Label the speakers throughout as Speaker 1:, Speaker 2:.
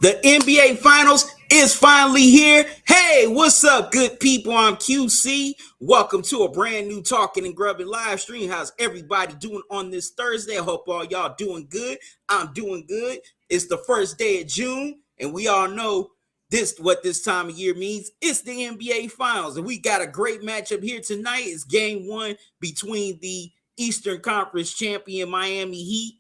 Speaker 1: The NBA Finals is finally here. Hey, what's up, good people? I'm QC. Welcome to a brand new Talkin and Grubbin live stream. How's everybody doing on this Thursday? I hope all y'all doing good. I'm doing good. It's the first day of June, and we all know what this time of year means. It's the NBA Finals, and we got a great matchup here tonight. It's game one between the Eastern Conference champion Miami Heat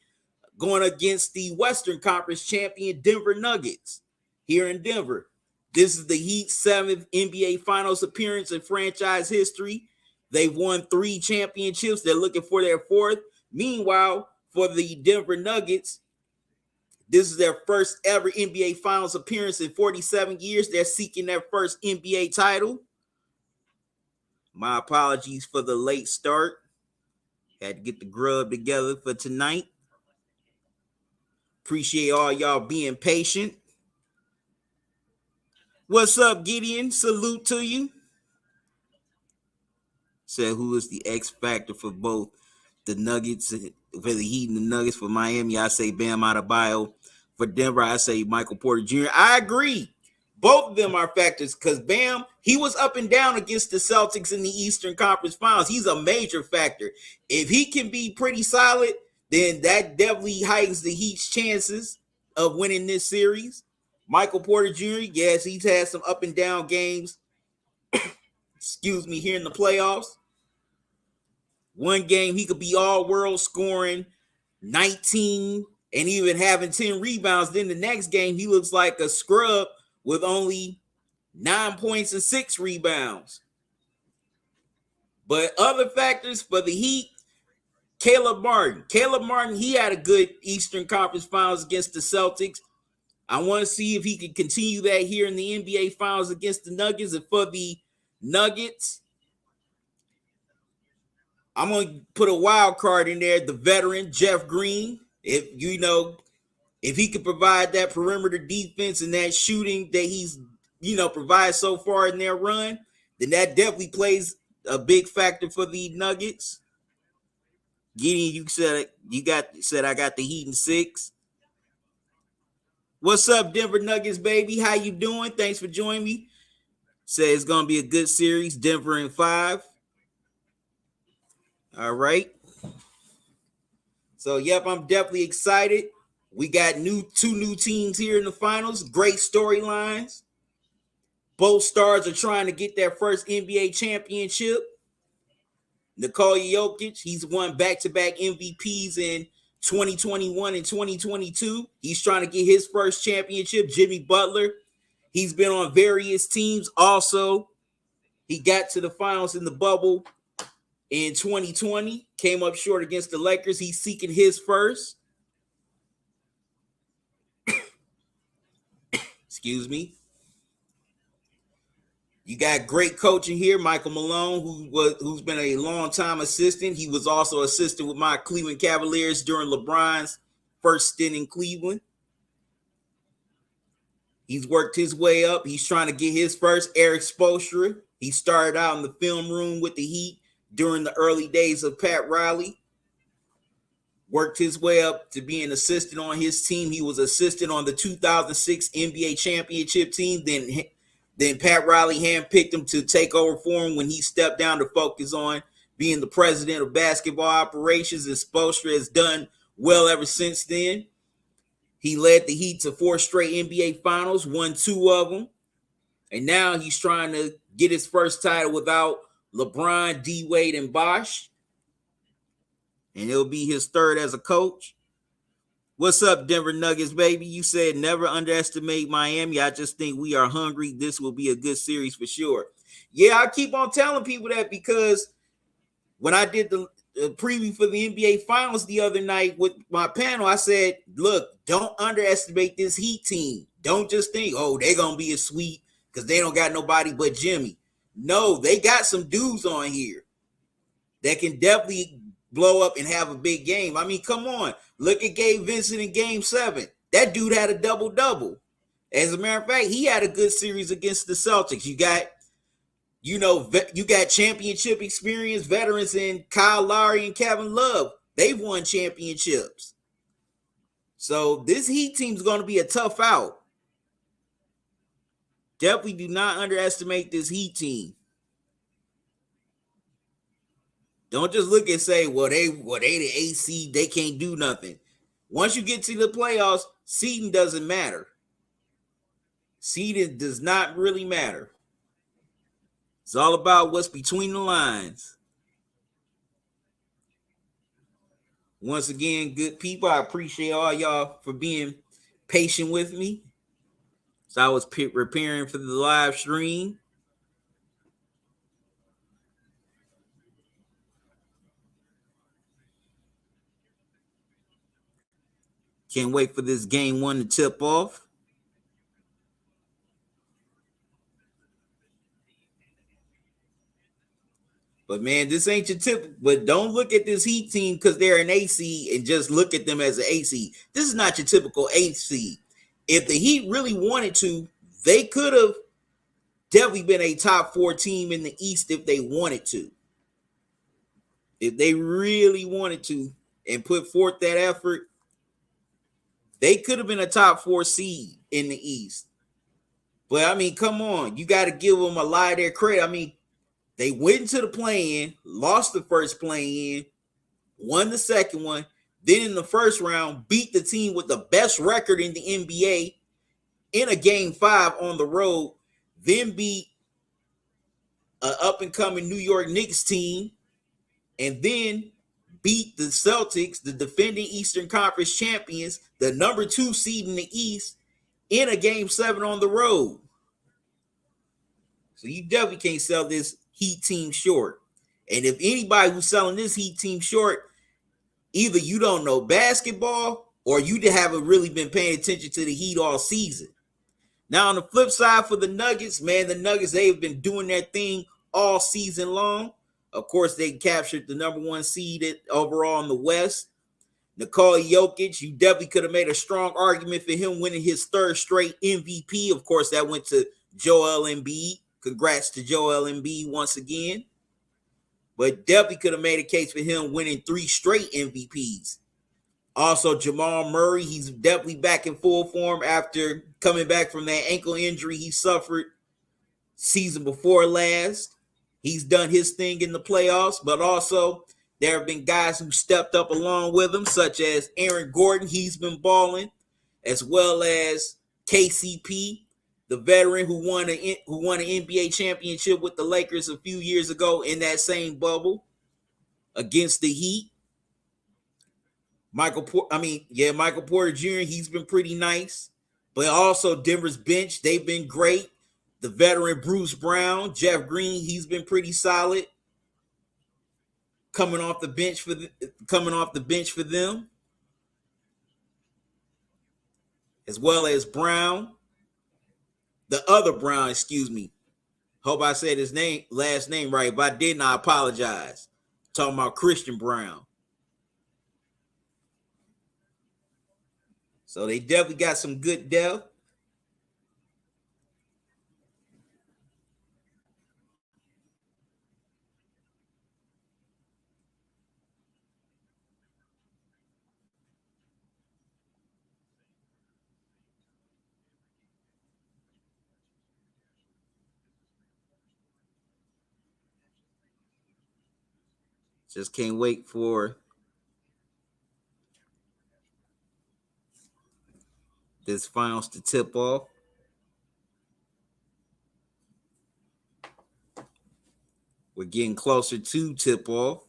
Speaker 1: going against the Western Conference champion Denver Nuggets here in Denver. This is the Heat's seventh NBA Finals appearance in franchise history. They've won 3 championships. They're looking for their 4th. Meanwhile, for the Denver Nuggets, this is their first ever NBA Finals appearance in 47 years. They're seeking their first NBA title. My apologies for the late start. Had to get the grub together for tonight. Appreciate all y'all being patient. What's up, Gideon? Salute to you. Said who is the X factor for both the Nuggets, for the Heat and the Nuggets? For Miami, I say Bam Adebayo. For Denver, I say Michael Porter Jr. I agree. Both of them are factors because Bam, he was up and down against the Celtics in the Eastern Conference Finals. He's a major factor. If he can be pretty solid, then that definitely heightens the Heat's chances of winning this series. Michael Porter Jr., yes, he's had some up and down games, here in the playoffs. One game, he could be all-world scoring 19 and even having 10 rebounds. Then the next game, he looks like a scrub with only 9 points and 6 rebounds. But other factors for the Heat, Caleb Martin, he had a good Eastern Conference Finals against the Celtics. I want to see if he can continue that here in the NBA Finals against the Nuggets. And for the Nuggets, I'm going to put a wild card in there, the veteran Jeff Green. If he could provide that perimeter defense and that shooting that he's, provided so far in their run, then that definitely plays a big factor for the Nuggets. Gideon, you said I got the Heat in 6. What's up, Denver Nuggets, baby? How you doing? Thanks for joining me. Say it's going to be a good series. Denver in 5. All right. So, yep, I'm definitely excited. We got two new teams here in the finals. Great storylines. Both stars are trying to get their first NBA championship. Nikola Jokic, he's won back-to-back MVPs in 2021 and 2022. He's trying to get his first championship. Jimmy Butler, he's been on various teams. Also, he got to the finals in the bubble in 2020. Came up short against the Lakers. He's seeking his first. Excuse me. You got great coaching here, Michael Malone, who's been a long-time assistant. He was also assistant with my Cleveland Cavaliers during LeBron's first stint in Cleveland. He's worked his way up. He's trying to get his first. Eric Spoelstra. He started out in the film room with the Heat during the early days of Pat Riley. Worked his way up to being an assistant on his team. He was assistant on the 2006 NBA championship team. Then Pat Riley handpicked him to take over for him when he stepped down to focus on being the president of basketball operations, and Spoelstra has done well ever since then. He led the Heat to 4 straight NBA Finals, won 2 of them, and now he's trying to get his first title without LeBron, D-Wade, and Bosh, and it'll be his 3rd as a coach. What's up, Denver Nuggets, baby? You said never underestimate Miami. I just think we are hungry. This will be a good series for sure. Yeah, I keep on telling people that because when I did the preview for the NBA Finals the other night with my panel, I said, look, don't underestimate this Heat team. Don't just think, oh, they're going to be a sweep because they don't got nobody but Jimmy. No, they got some dudes on here that can definitely blow up and have a big game. I mean, come on. Look at Gabe Vincent in Game 7. That dude had a double-double. As a matter of fact, he had a good series against the Celtics. You got championship experience veterans in Kyle Lowry and Kevin Love. They've won championships. So this Heat team's going to be a tough out. Definitely do not underestimate this Heat team. Don't just look and say, they the AC, they can't do nothing. Once you get to the playoffs, seeding doesn't matter. Seeding does not really matter. It's all about what's between the lines. Once again, good people, I appreciate all y'all for being patient with me. So I was preparing for the live stream. Can't wait for this game 1 to tip off. But man, this ain't your tip. But don't look at this Heat team because they're an AC and just look at them as an AC. This is not your typical AC. If the Heat really wanted to, they could have definitely been a top 4 team in the East if they wanted to. If they really wanted to and put forth that effort, they could have been a top 4 seed in the East. But I mean, come on, you got to give them a lot of their credit. I mean, they went into the play-in, lost the first play-in, won the second one, then in the first round, beat the team with the best record in the NBA in a game 5 on the road, then beat an up-and-coming New York Knicks team, and then beat the Celtics, the defending Eastern Conference champions, the number 2 seed in the East, in a game 7 on the road. So you definitely can't sell this Heat team short. And if anybody who's selling this Heat team short, either you don't know basketball or you haven't really been paying attention to the Heat all season. Now, on the flip side for the Nuggets, man, the Nuggets, they've been doing their thing all season long. Of course, they captured the number 1 seed overall in the West. Nikola Jokic, you definitely could have made a strong argument for him winning his 3rd straight MVP. Of course, that went to Joel Embiid. Congrats to Joel Embiid once again. But definitely could have made a case for him winning 3 straight MVPs. Also, Jamal Murray, he's definitely back in full form after coming back from that ankle injury he suffered season before last. He's done his thing in the playoffs, but also there have been guys who stepped up along with him, such as Aaron Gordon. He's been balling, as well as KCP, the veteran who won an NBA championship with the Lakers a few years ago in that same bubble against the Heat. Michael Porter Jr., he's been pretty nice. But also Denver's bench, they've been great. The veteran Bruce Brown, Jeff Green, he's been pretty solid. Coming off the bench for them. As well as Brown. The other Brown, excuse me. Hope I said his last name right. If I didn't, I apologize. Talking about Christian Brown. So they definitely got some good depth. Just can't wait for this finals to tip off. We're getting closer to tip off.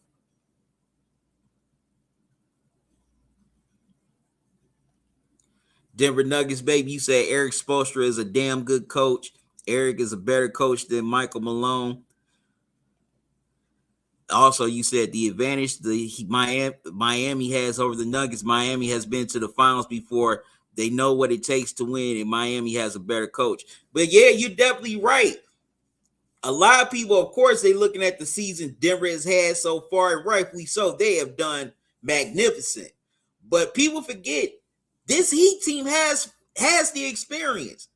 Speaker 1: Denver Nuggets, baby, you said Eric Spoelstra is a damn good coach. Eric is a better coach than Michael Malone. Also, you said the advantage Miami has over the Nuggets. Miami has been to the finals before. They know what it takes to win, and Miami has a better coach. But yeah, you're definitely right. A lot of people, of course, they looking at the season Denver has had so far, and rightfully so. They have done magnificent. But people forget this Heat team has the experience.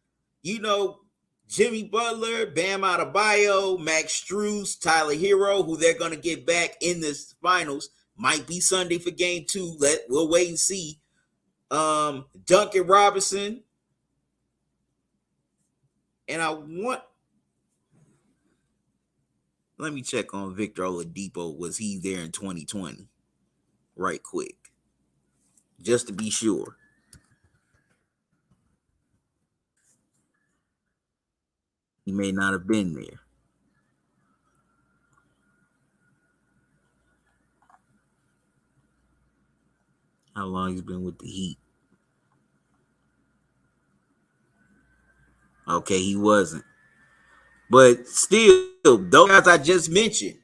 Speaker 1: You know, Jimmy Butler, Bam Adebayo, Max Strus, Tyler Hero, who they're going to get back in this finals. Might be Sunday for game 2. We'll wait and see. Duncan Robinson. And let me check on Victor Oladipo. Was he there in 2020? Right quick. Just to be sure. He may not have been there. How long he's been with the Heat? Okay, he wasn't. But still, those guys I just mentioned,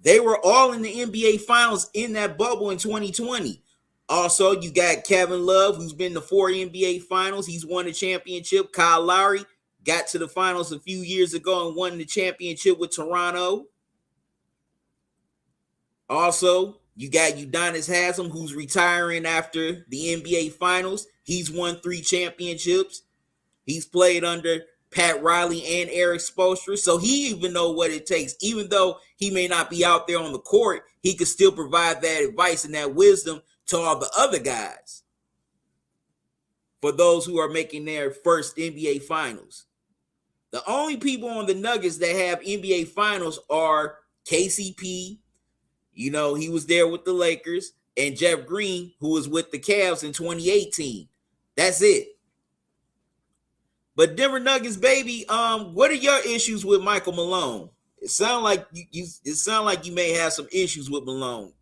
Speaker 1: they were all in the NBA Finals in that bubble in 2020. Also, you got Kevin Love, who's been to 4 NBA Finals. He's won a championship. Kyle Lowry got to the finals a few years ago and won the championship with Toronto. Also, you got Udonis Haslem, who's retiring after the NBA Finals. He's won 3 championships. He's played under Pat Riley and Eric Spoelstra, so he even know what it takes. Even though he may not be out there on the court, he could still provide that advice and that wisdom to all the other guys for those who are making their first NBA Finals. The only people on the Nuggets that have NBA Finals are KCP. You know, he was there with the Lakers, and Jeff Green, who was with the Cavs in 2018. That's it. But Denver Nuggets, baby, what are your issues with Michael Malone? It sounds like you may have some issues with Malone.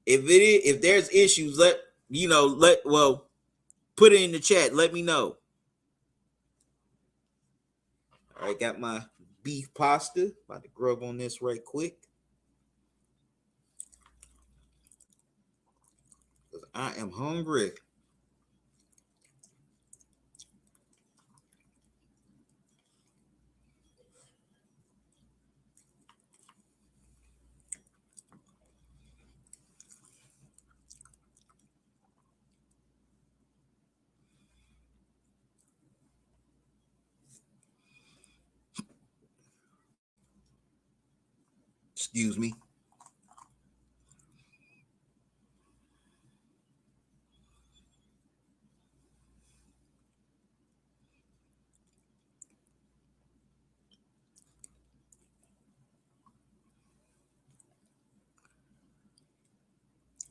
Speaker 1: If there's issues, put it in the chat. Let me know. All right, got my beef pasta. About to grub on this right quick. I am hungry. Excuse me.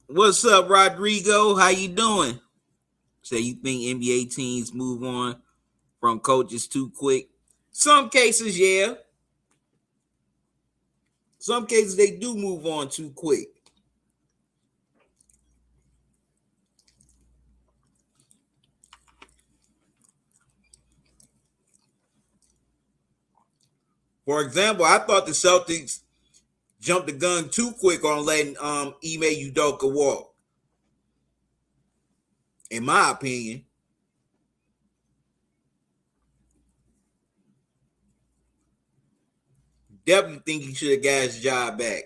Speaker 1: What's up, Rodrigo? How you doing? Say you think NBA teams move on from coaches too quick? Some cases, yeah. Some cases they do move on too quick. For example, I thought the Celtics jumped the gun too quick on letting Ime Udoka walk. In my opinion. Definitely think he should have got his job back.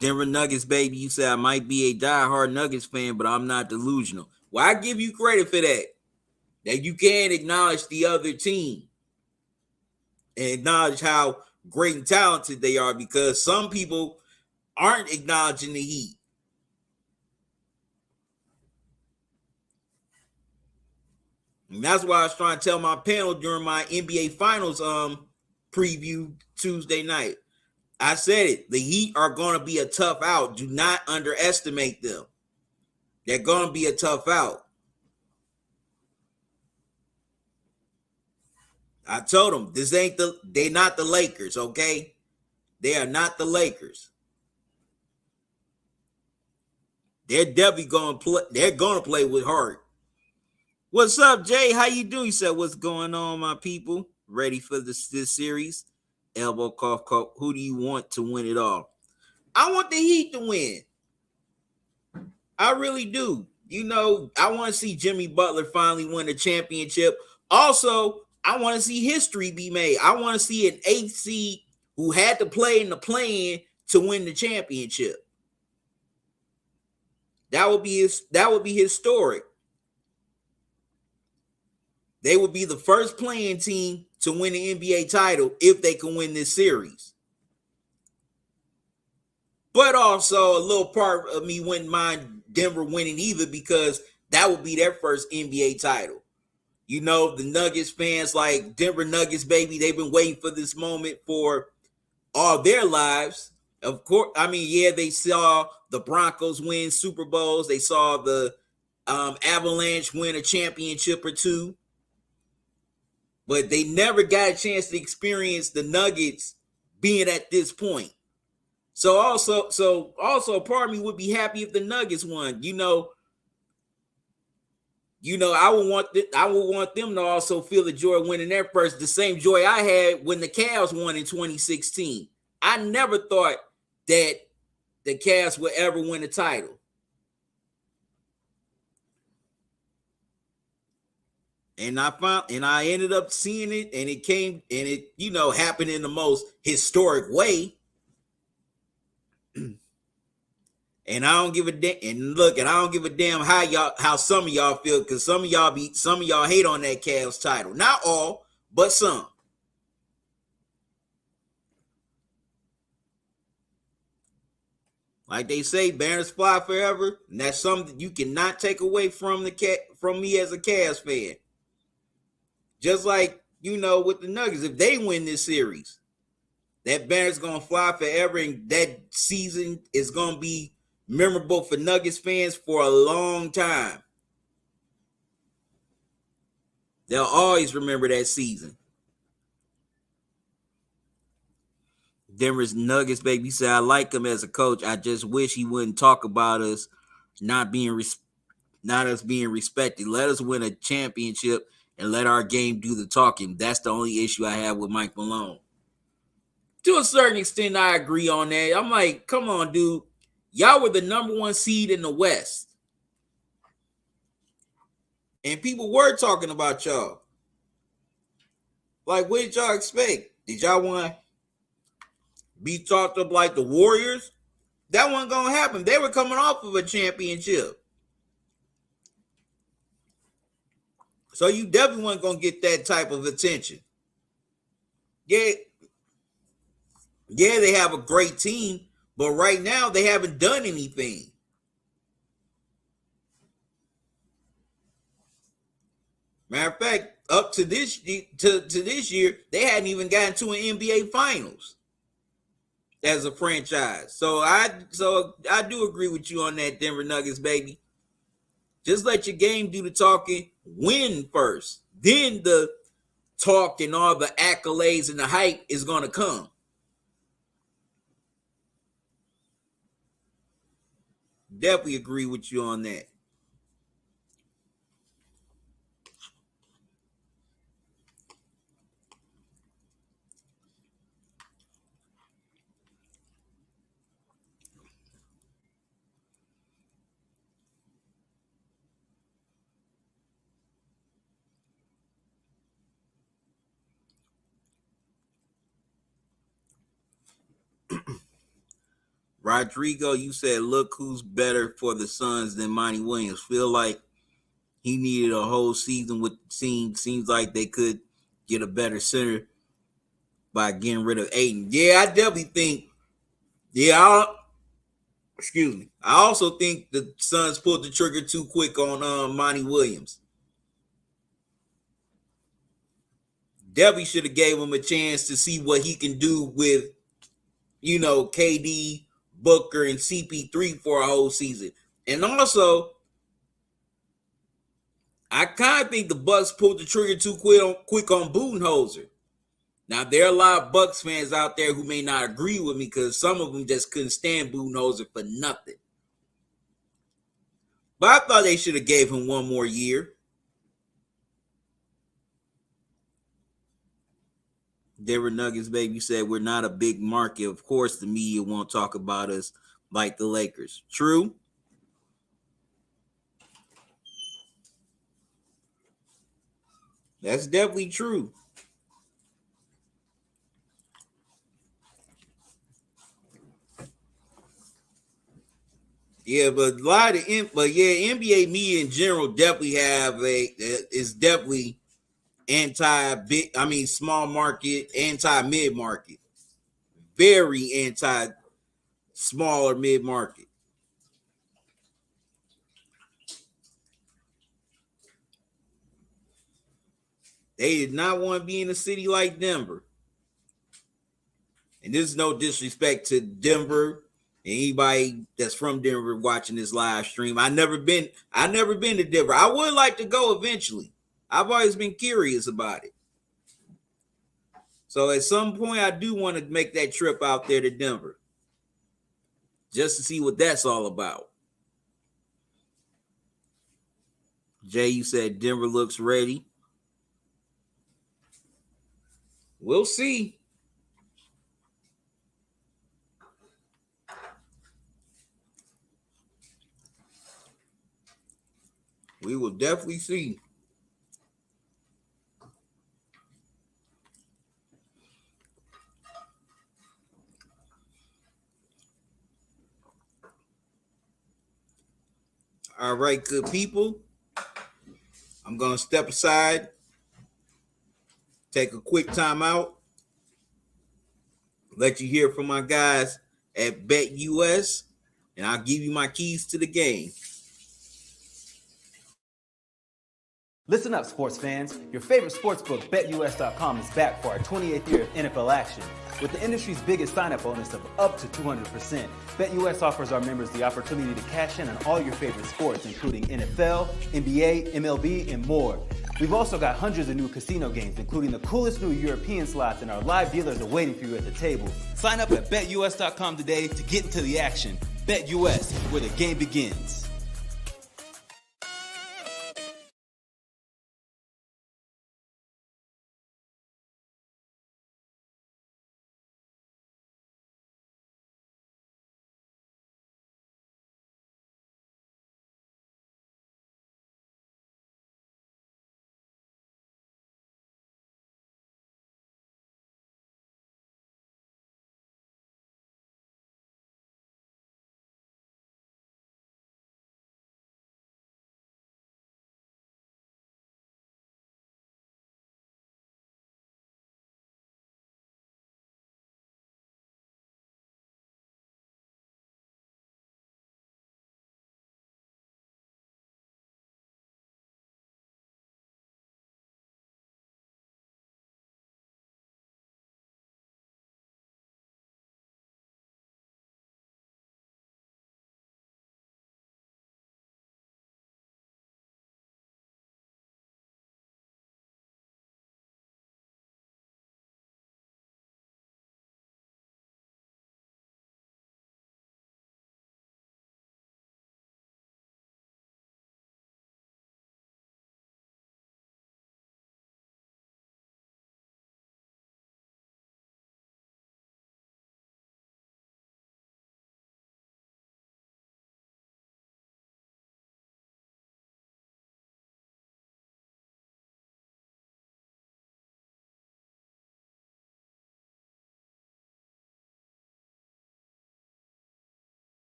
Speaker 1: Denver Nuggets, baby. You said I might be a diehard Nuggets fan, but I'm not delusional. Well, I give you credit for that. That you can acknowledge the other team and acknowledge how great and talented they are, because some people aren't acknowledging the Heat. And that's why I was trying to tell my panel during my NBA Finals preview Tuesday night. I said it. The Heat are going to be a tough out. Do not underestimate them. They're going to be a tough out. I told them they're not the Lakers, okay? They are not the Lakers. They're definitely going to play. They're going to play with heart. What's up, Jay? How you doing? You said, what's going on, my people? Ready for this series? Elbow cough, cough. Who do you want to win it all? I want the Heat to win. I really do. You know, I want to see Jimmy Butler finally win the championship. Also, I want to see history be made. I want to see an 8th seed who had to play in the play-in to win the championship. That would be historic. They would be the first playing team to win the NBA title if they can win this series. But also a little part of me wouldn't mind Denver winning either, because that would be their first NBA title. You know, the Nuggets fans, like Denver Nuggets, baby, they've been waiting for this moment for all their lives. Of course, I mean, yeah, they saw the Broncos win Super Bowls. They saw the Avalanche win a championship or two, but they never got a chance to experience the Nuggets being at this point. So also, part of me would be happy if the Nuggets won. I would want them to also feel the joy of winning their first, the same joy I had when the Cavs won in 2016. I never thought that the Cavs would ever win a title. And I ended up seeing it, and it happened in the most historic way. And I don't give a damn. And I don't give a damn how some of y'all feel, because some of y'all hate on that Cavs title. Not all, but some. Like they say, banners fly forever, and that's something you cannot take away from me as a Cavs fan. Just like with the Nuggets, if they win this series, that banner's gonna fly forever, and that season is gonna be memorable for Nuggets fans for a long time. They'll always remember that season. Denver's Nuggets, baby, said, I like him as a coach. I just wish he wouldn't talk about us not us being respected. Let us win a championship and let our game do the talking. That's the only issue I have with Mike Malone. To a certain extent, I agree on that. I'm like, come on, dude. Y'all were the number one seed in the West. And people were talking about y'all. Like, what did y'all expect? Did y'all want to be talked up like the Warriors? That wasn't going to happen. They were coming off of a championship. So you definitely weren't going to get that type of attention. Yeah, they have a great team, but right now they haven't done anything. Matter of fact, up to this year, they hadn't even gotten to an NBA Finals as a franchise. So I do agree with you on that, Denver Nuggets, baby. Just let your game do the talking. Win first, then the talk and all the accolades and the hype is gonna come. Definitely agree with you on that. Rodrigo, you said, look who's better for the Suns than Monty Williams. Feel like he needed a whole season with the team. Seems like they could get a better center by getting rid of Ayton. Yeah, I definitely think. Yeah, excuse me. I also think the Suns pulled the trigger too quick on Monty Williams. Debbie should have gave him a chance to see what he can do with, KD, Booker, and CP3 for a whole season. And also, I kind of think the Bucks pulled the trigger too quick on Budenholzer. Now, there are a lot of Bucks fans out there who may not agree with me, because some of them just couldn't stand Budenholzer for nothing. But I thought they should have gave him one more year. Denver Nuggets, baby, said we're not a big market. Of course, the media won't talk about us like the Lakers. True. That's definitely true. Yeah, but NBA media in general definitely is definitely anti big. I mean, small market, anti mid market, very anti. small or mid market. They did not want to be in a city like Denver. And this is no disrespect to Denver. Anybody that's from Denver watching this live stream. I never been to Denver. I would like to go eventually. I've always been curious about it. So at some point, I do want to make that trip out there to Denver just to see what that's all about. Jay, you said Denver looks ready. We'll see. We will definitely see. All right, good people. I'm going to step aside, take a quick time out, let you hear from my guys at BetUS, and I'll give you my keys to the game.
Speaker 2: Listen up, sports fans. Your favorite sportsbook, BetUS.com, is back for our 28th year of NFL action. With the industry's biggest sign-up bonus of up to 200%, BetUS offers our members the opportunity to cash in on all your favorite sports, including NFL, NBA, MLB, and more. We've also got hundreds of new casino games, including the coolest new European slots, and our live dealers are waiting for you at the table. Sign up at BetUS.com today to get into the action. BetUS, where the game begins.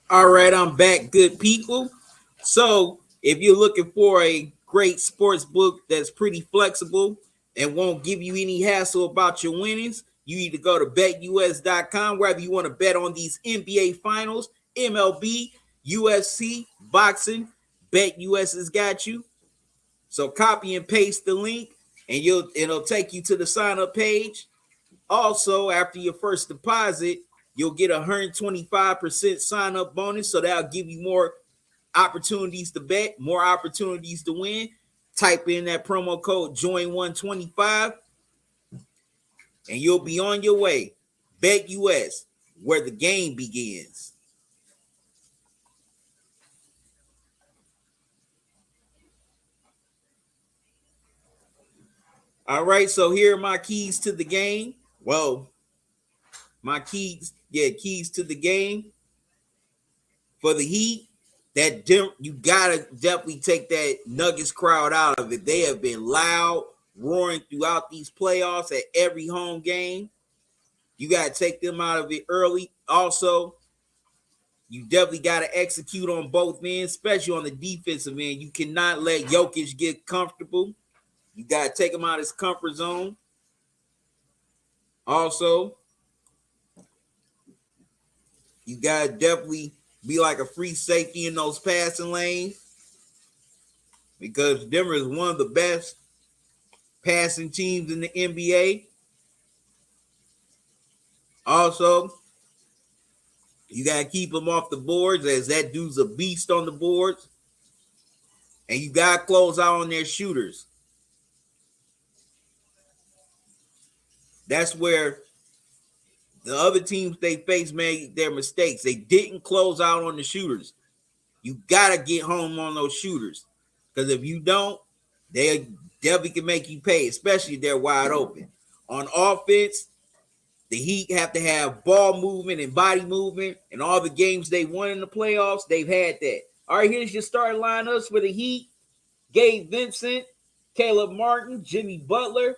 Speaker 1: All right, I'm back, good people. So, if you're looking for a great sports book that's pretty flexible and won't give you any hassle about your winnings, you need to go to betus.com. Whether you want to bet on these NBA finals, MLB, UFC, boxing, BetUS has got you. So, copy and paste the link, and it'll take you to the sign up page. Also, after your first deposit, you'll get 125% sign up bonus. So that'll give you more opportunities to bet, more opportunities to win. Type in that promo code JOIN125 and you'll be on your way. BetUS, where the game begins. All right, so here are my keys to the game. Well, my keys to the game for the Heat. you gotta definitely take that Nuggets crowd out of it. They have been loud, roaring throughout these playoffs at every home game. You gotta take them out of it early. Also, you definitely gotta execute on both ends, especially on the defensive end. You cannot let Jokic get comfortable. You gotta take him out of his comfort zone. Also, you gotta definitely be like a free safety in those passing lanes, because Denver is one of the best passing teams in the NBA. Also, you got to keep him off the boards, as that dude's a beast on the boards. And you got to close out on their shooters. That's where the other teams they faced made their mistakes. They didn't close out on the shooters. You got to get home on those shooters, because if you don't, they definitely can make you pay, especially if they're wide open. On offense, the Heat have to have ball movement and body movement, and all the games they won in the playoffs, they've had that. All right, here's your starting lineups for the Heat. Gabe Vincent, Caleb Martin, Jimmy Butler,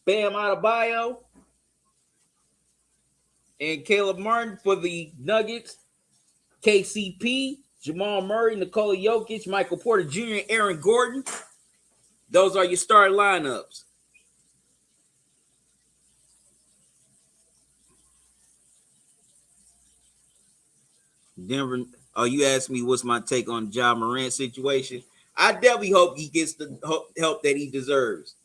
Speaker 1: Bam Adebayo, and Caleb Martin. For the Nuggets, KCP, Jamal Murray, Nikola Jokic, Michael Porter Jr., and Aaron Gordon. Those are your starting lineups. Denver. Oh, you asked me what's my take on Ja Morant situation. I definitely hope he gets the help that he deserves.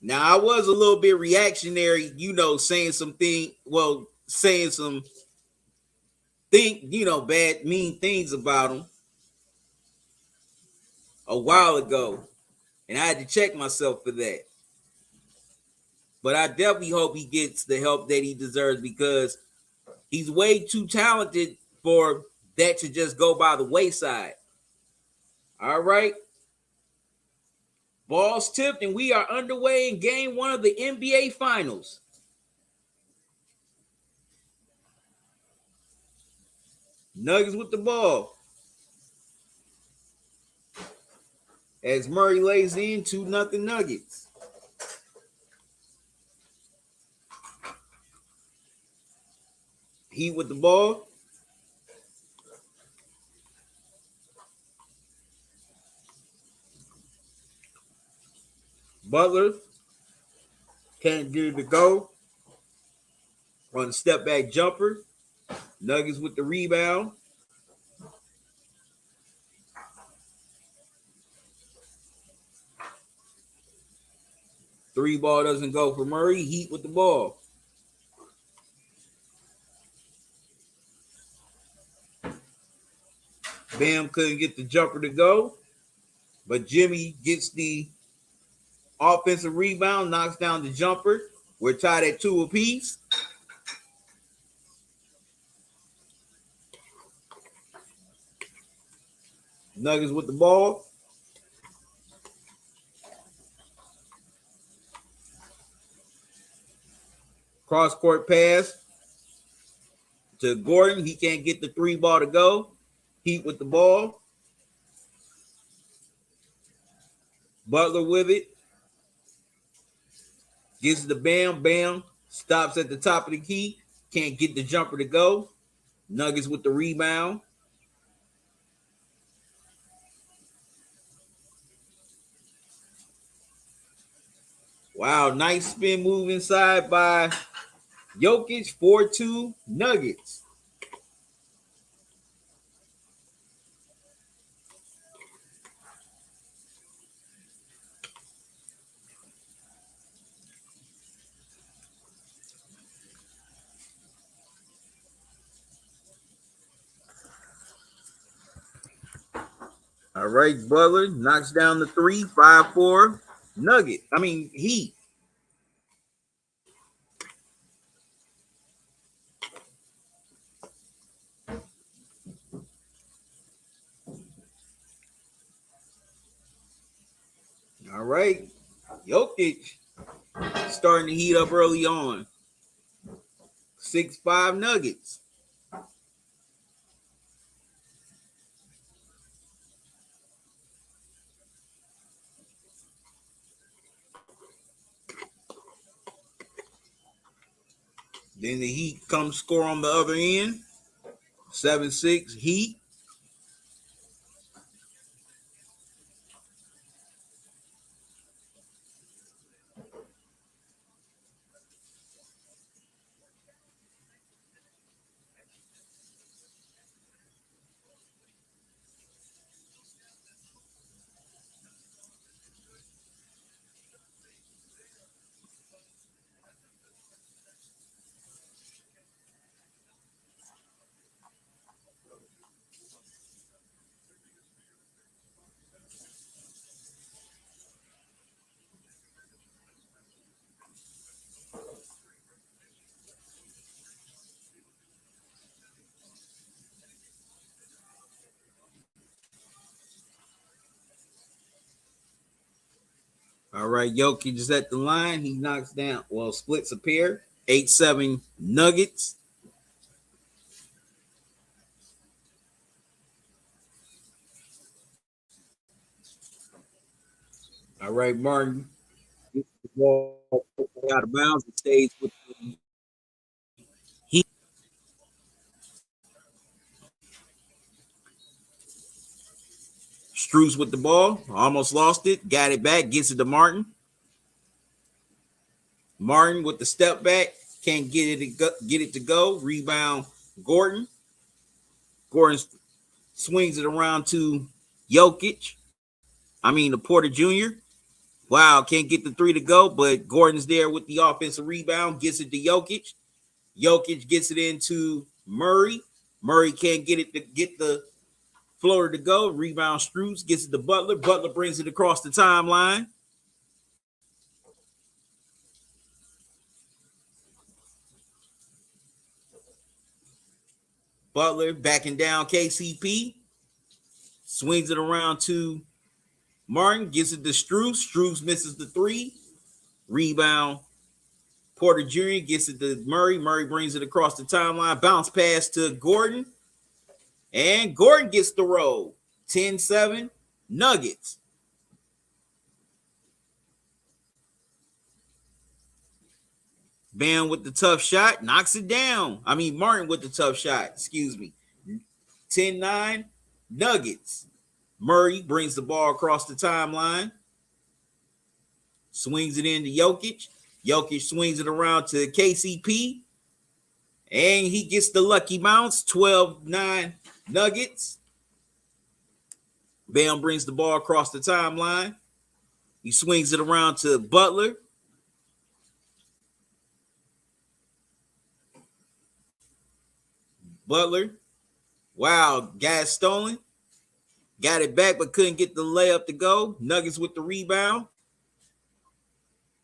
Speaker 1: Now, I was a little bit reactionary, saying some bad, mean things about him a while ago, and I had to check myself for that. But I definitely hope he gets the help that he deserves, because he's way too talented for that to just go by the wayside. All right. Balls tipped, and we are underway in game 1 of the NBA Finals. Nuggets with the ball. As Murray lays in, 2-0 Nuggets. Heat with the ball. Butler can't get it to go on a step back jumper. Nuggets with the rebound. Three ball doesn't go for Murray. Heat with the ball. Bam couldn't get the jumper to go, but Jimmy gets the offensive rebound, knocks down the jumper. We're tied at 2 apiece. Nuggets with the ball. Cross court pass to Gordon. He can't get the 3 ball to go. Heat with the ball. Butler with it. Gets the Bam. Bam stops at the top of the key. Can't get the jumper to go. Nuggets with the rebound. Wow, nice spin move inside by Jokic. 4-2 Nuggets. All right, Butler knocks down the 3, 5-4 Heat. All right, Jokic starting to heat up early on. 6-5 Nuggets. Then the Heat come score on the other end. 7-6 Heat. All right, Jokic is at the line. He knocks down, well, splits a pair. 8-7 Nuggets. All right, Martin gets the ball out of bounds and stays with the Heat. Struz with the ball. Almost lost it. Got it back. Gets it to Martin. Martin with the step back. Can't get it to go. Rebound Gordon. Gordon swings it around to Jokic. To Porter Jr. Wow, can't get the three to go, but Gordon's there with the offensive rebound. Gets it to Jokic. Jokic gets it into Murray. Murray can't get the floater to go. Rebound Struz gets it to Butler. Butler brings it across the timeline. Butler backing down KCP. Swings it around to Martin. Gives it to Struz. Struz misses the three. Rebound. Porter Jr. gets it to Murray. Murray brings it across the timeline. Bounce pass to Gordon. And Gordon gets the roll. 10-7 Nuggets. Bam with the tough shot. Knocks it down. Martin with the tough shot. Excuse me. 10-9 Nuggets. Murray brings the ball across the timeline. Swings it into Jokic. Jokic swings it around to KCP. And he gets the lucky bounce. 12-9 Nuggets. Bam brings the ball across the timeline. He swings it around to Butler. Butler. Wow, gas stolen. Got it back, but couldn't get the layup to go. Nuggets with the rebound.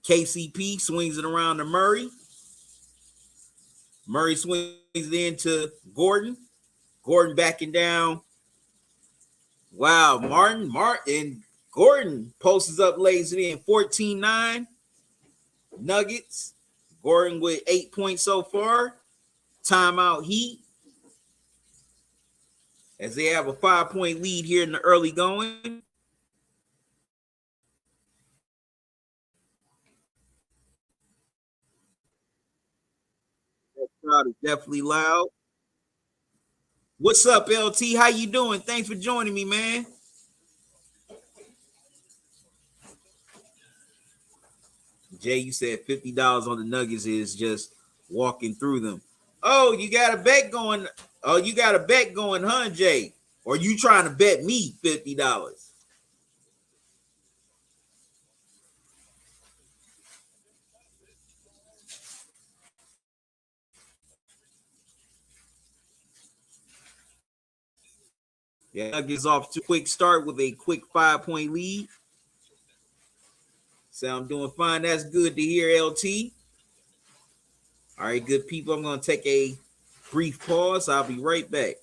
Speaker 1: KCP swings it around to Murray. Murray swings it into Gordon. Gordon backing down. Wow, Martin, Gordon posts up, lays it in. 14-9 Nuggets. Gordon with 8 points so far. Timeout Heat. As they have a 5-point lead here in the early going. That crowd is definitely loud. What's up, LT? How you doing? Thanks for joining me, man. Jay, you said $50 on the Nuggets is just walking through them. Oh, you got a bet going. Oh, you got a bet going, huh, Jay? Or you trying to bet me $50? Yeah, Nuggets off to a quick start with a quick 5-point lead. So I'm doing fine. That's good to hear, LT. All right, good people. I'm going to take a brief pause. I'll be right back.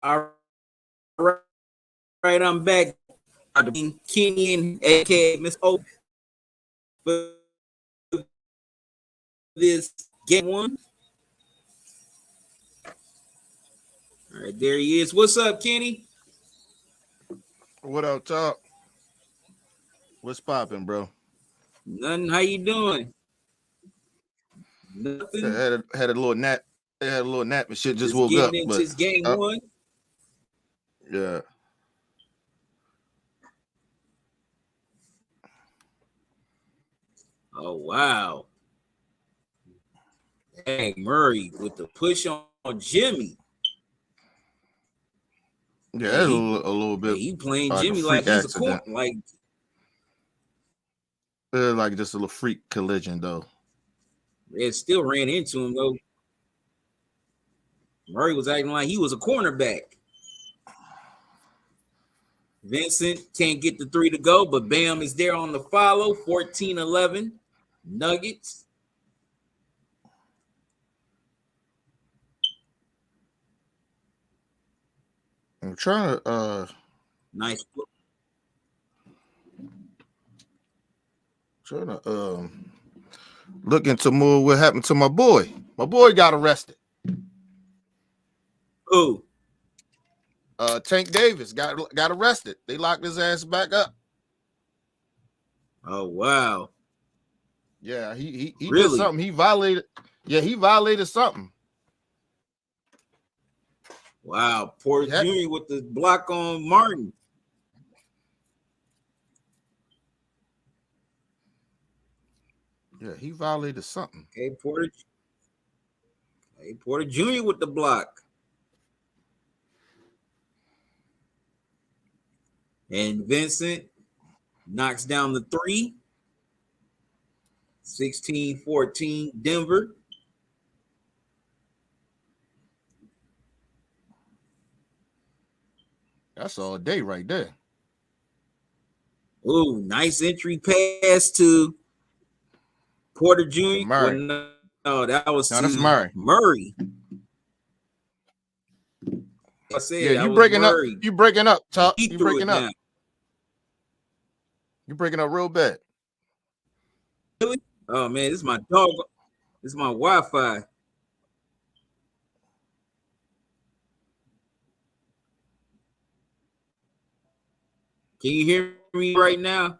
Speaker 1: All right, I'm back. Kenny and aka Miss O for this game one. All right, there he is. What's up, Kenny?
Speaker 3: What up, Talk? What's popping, bro?
Speaker 1: Nothing. How you doing? Nothing.
Speaker 3: Had a little nap. Had a little nap and shit. Just woke
Speaker 1: getting
Speaker 3: up,
Speaker 1: into
Speaker 3: but
Speaker 1: this game one.
Speaker 3: Yeah.
Speaker 1: Oh wow. Hey, Murray with the push on Jimmy.
Speaker 3: Yeah, that's a little bit.
Speaker 1: He playing
Speaker 3: like
Speaker 1: Jimmy
Speaker 3: a
Speaker 1: like
Speaker 3: freak
Speaker 1: he's
Speaker 3: accident.
Speaker 1: a like.
Speaker 3: Like just a little freak collision, though.
Speaker 1: It still ran into him though. Murray was acting like he was a cornerback. Vincent can't get the three to go, but Bam is there on the follow. 14-11. Nuggets.
Speaker 3: I'm trying to
Speaker 1: Nice.
Speaker 3: look into more what happened to my boy. My boy got arrested.
Speaker 1: Who?
Speaker 3: Tank Davis got arrested. They locked his ass back up.
Speaker 1: Oh wow.
Speaker 3: Yeah, he
Speaker 1: Really?
Speaker 3: did something. He violated. Yeah, he violated something.
Speaker 1: Wow. Porter Jr. with the block on Martin.
Speaker 3: Yeah, he violated something.
Speaker 1: Hey, Porter Jr. with the block. And Vincent knocks down the three. 16-14 Denver.
Speaker 3: That's all day right there.
Speaker 1: Ooh, nice entry pass to Porter Jr.
Speaker 3: Murray.
Speaker 1: Well, no, that's
Speaker 3: Murray.
Speaker 1: Murray. I said,
Speaker 3: yeah, you breaking
Speaker 1: Murray.
Speaker 3: up. You breaking up, Talk.
Speaker 1: He
Speaker 3: You
Speaker 1: threw
Speaker 3: breaking
Speaker 1: it
Speaker 3: up.
Speaker 1: down.
Speaker 3: You breaking up real bad.
Speaker 1: Really? Oh man, this is my dog. This is my Wi-Fi. Can you hear me right now?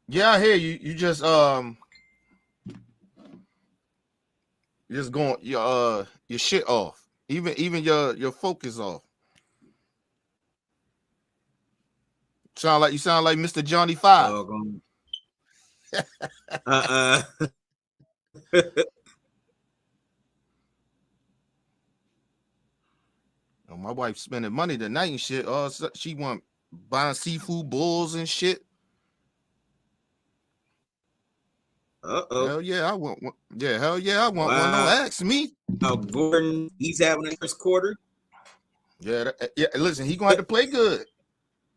Speaker 3: Yeah, I hear you. You just going your shit off. Even your focus off. You sound like Mr. Johnny Five. My wife spending money tonight and shit. She want buying seafood bowls and shit. Hell yeah, I want one. Yeah, hell yeah, I want one. Don't ask me.
Speaker 1: Gordon, he's having a first quarter.
Speaker 3: Yeah, listen, he gonna have to play good.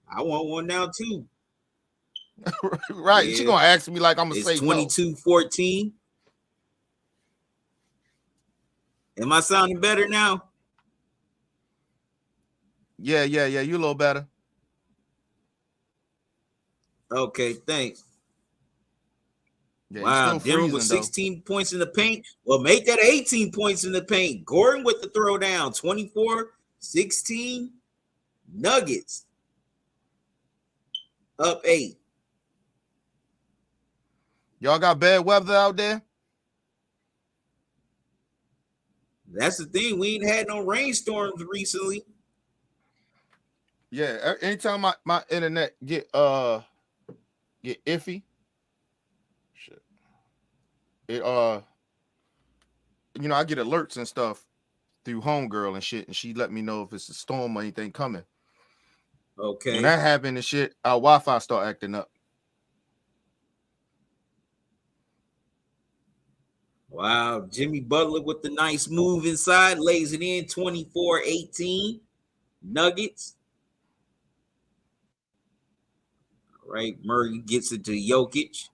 Speaker 1: I want one now too.
Speaker 3: Right, yeah. She gonna ask me like I'm gonna say
Speaker 1: 22-14. Am I sounding better now?
Speaker 3: Yeah, you a little better.
Speaker 1: Okay, thanks.
Speaker 3: Yeah,
Speaker 1: wow, Denver with 16 points in the paint. Well, make that 18 points in the paint. Gordon with the throwdown, 24-16. Nuggets up 8.
Speaker 3: Y'all got bad weather out there?
Speaker 1: That's the thing. We ain't had no rainstorms recently.
Speaker 3: Yeah, anytime my internet get iffy, shit. It I get alerts and stuff through Homegirl and shit, and she let me know if it's a storm or anything coming.
Speaker 1: Okay.
Speaker 3: When that happened and shit, our Wi-Fi start acting up.
Speaker 1: Wow, Jimmy Butler with the nice move inside, lays it in 24-18. Nuggets. All right, Murray gets it to Jokic.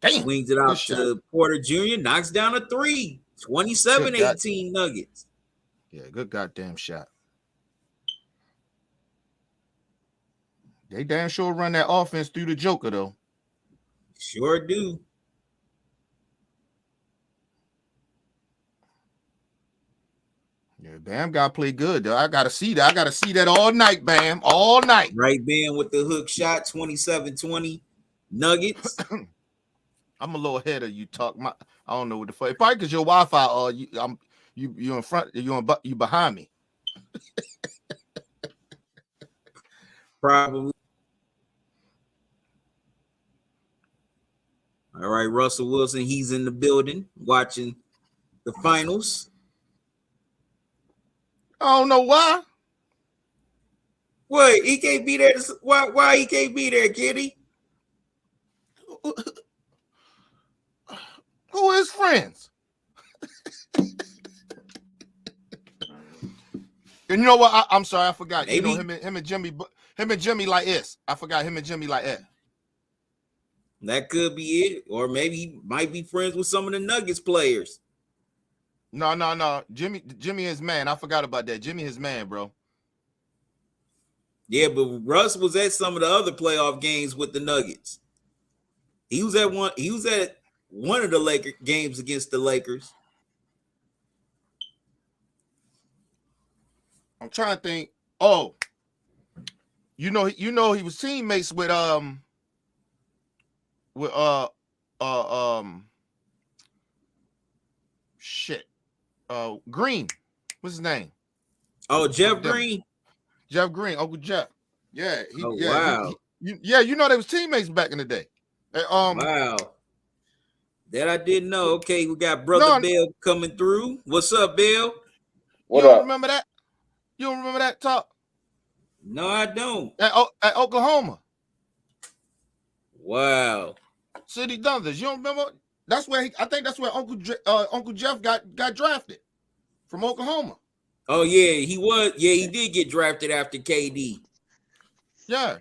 Speaker 3: Damn.
Speaker 1: Swings it out to Porter Jr., knocks down a three. 27-18 Nuggets.
Speaker 3: Yeah, good goddamn shot. They damn sure run that offense through the Joker, though.
Speaker 1: Sure do.
Speaker 3: Yeah, Bam got to play good, though. I got to see that. I got to see that all night, Bam. All night.
Speaker 1: Right, Bam with the hook shot, 27-20 Nuggets.
Speaker 3: I'm a little ahead of you. I don't know what the fuck. Probably because your Wi-Fi. You in front. You behind me.
Speaker 1: Probably. All right, Russell Wilson. He's in the building watching the finals.
Speaker 3: I don't know why.
Speaker 1: What? He can't be there. Why he can't be there, Kitty?
Speaker 3: Who are his friends? And you know what? I'm sorry, I forgot.
Speaker 1: Maybe.
Speaker 3: You know him and Jimmy like this. I forgot him and Jimmy like that.
Speaker 1: That could be it, or maybe he might be friends with some of the Nuggets players.
Speaker 3: No. Jimmy is man. I forgot about that. Jimmy is man, bro.
Speaker 1: Yeah, but Russ was at some of the other playoff games with the Nuggets. He was at one of the Laker games against the Lakers.
Speaker 3: I'm trying to think. Oh, you know he was teammates with Green. What's his name?
Speaker 1: Oh, Jeff Green.
Speaker 3: Jeff Green, Uncle Jeff. Yeah.
Speaker 1: Wow.
Speaker 3: You know they was teammates back in the day.
Speaker 1: Wow. That I didn't know. Okay, we got Brother Bill coming through. What's up, Bill?
Speaker 3: You don't remember that? You don't remember that talk?
Speaker 1: No, I don't.
Speaker 3: At Oklahoma.
Speaker 1: Wow.
Speaker 3: City Thunders. You don't remember? That's where I think that's where Uncle Jeff got drafted from Oklahoma.
Speaker 1: Oh yeah, he was. Yeah, he did get drafted after KD.
Speaker 3: Yeah.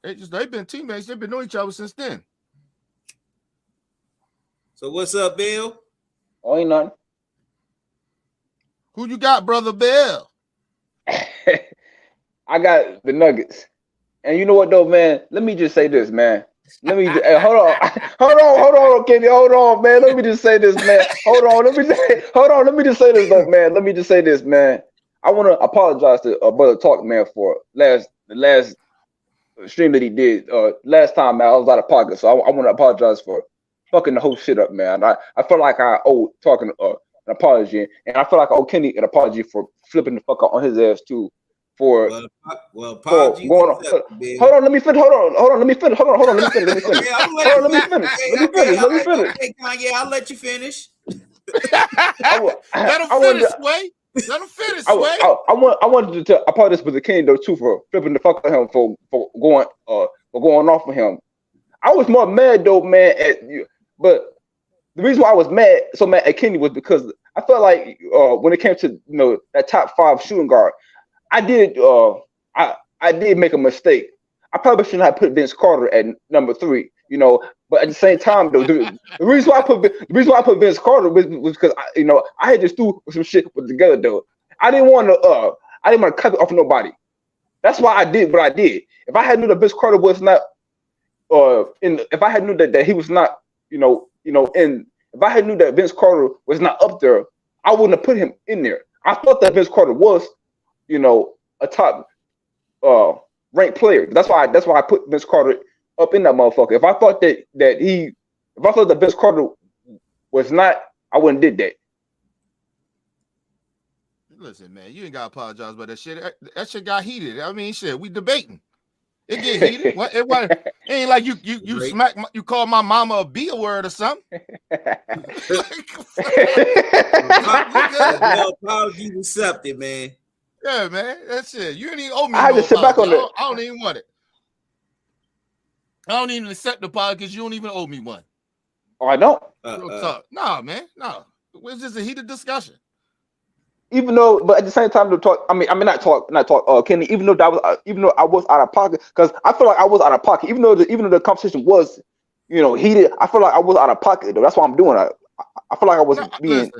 Speaker 3: They've been teammates. They've been knowing each other since then.
Speaker 1: So what's up, Bill?
Speaker 4: Oh, ain't nothing.
Speaker 3: Who you got, Brother Bill?
Speaker 4: I got the Nuggets. And you know what though, man? Let me just say this, man. Let me hold on, Kenny. Hold on, man. Let me just say this, man. Hold on. Let me just say this though, man. Let me just say this, man. I want to apologize to Brother Talk, man, for the last stream that he did. Last time, man, I was out of pocket, so I want to apologize for fucking the whole shit up, man. I feel like I owe Talking an apology, and I feel like I owe Kenny an apology for flipping the fuck out on his ass too. Apology. Hold on, let me finish. Hold on, let me finish. Let me finish.
Speaker 1: Okay, Kanye, I'll let you finish.
Speaker 3: Let him finish, Sway. Let him finish, Sway.
Speaker 4: I wanted to apologize to the Kenny though too for flipping the fuck out of him for going off of him. I was more mad though, man, at you, but the reason why I was so mad at Kenny was because I felt like when it came to that top 5 shooting guard, I did make a mistake. I probably shouldn't have put Vince Carter at number 3, but at the same time though, the reason why I put Vince Carter was because I had just threw some shit together though. I didn't want to cut it off nobody. That's why I did what I did. If I had knew that Vince Carter was not if I had knew that he was not if I had knew that Vince Carter was not up there, I wouldn't have put him in there. I thought that Vince Carter was a top ranked player. That's why I put Vince Carter up in that motherfucker. If I thought that Vince Carter was not, I wouldn't did that.
Speaker 3: Listen, man, you ain't gotta apologize about that shit. That shit got heated. I mean, shit, we debating. It get heated. It ain't like you smack you call my mama a B word or something.
Speaker 1: Apology accepted, man.
Speaker 3: Yeah, man. That's it. You ain't even owe me.
Speaker 4: I had to sit back on that.
Speaker 3: I don't even want it. I don't even accept the apology because you don't even owe me one.
Speaker 4: Oh, I don't.
Speaker 3: Nah, man. No. It's just a heated discussion.
Speaker 4: Even though, but at the same time, not talk, Kenny. Even though I was out of pocket, because I feel like I was out of pocket. Even though the conversation was, heated, I feel like I was out of pocket. Though that's why I'm doing. I feel like I was being.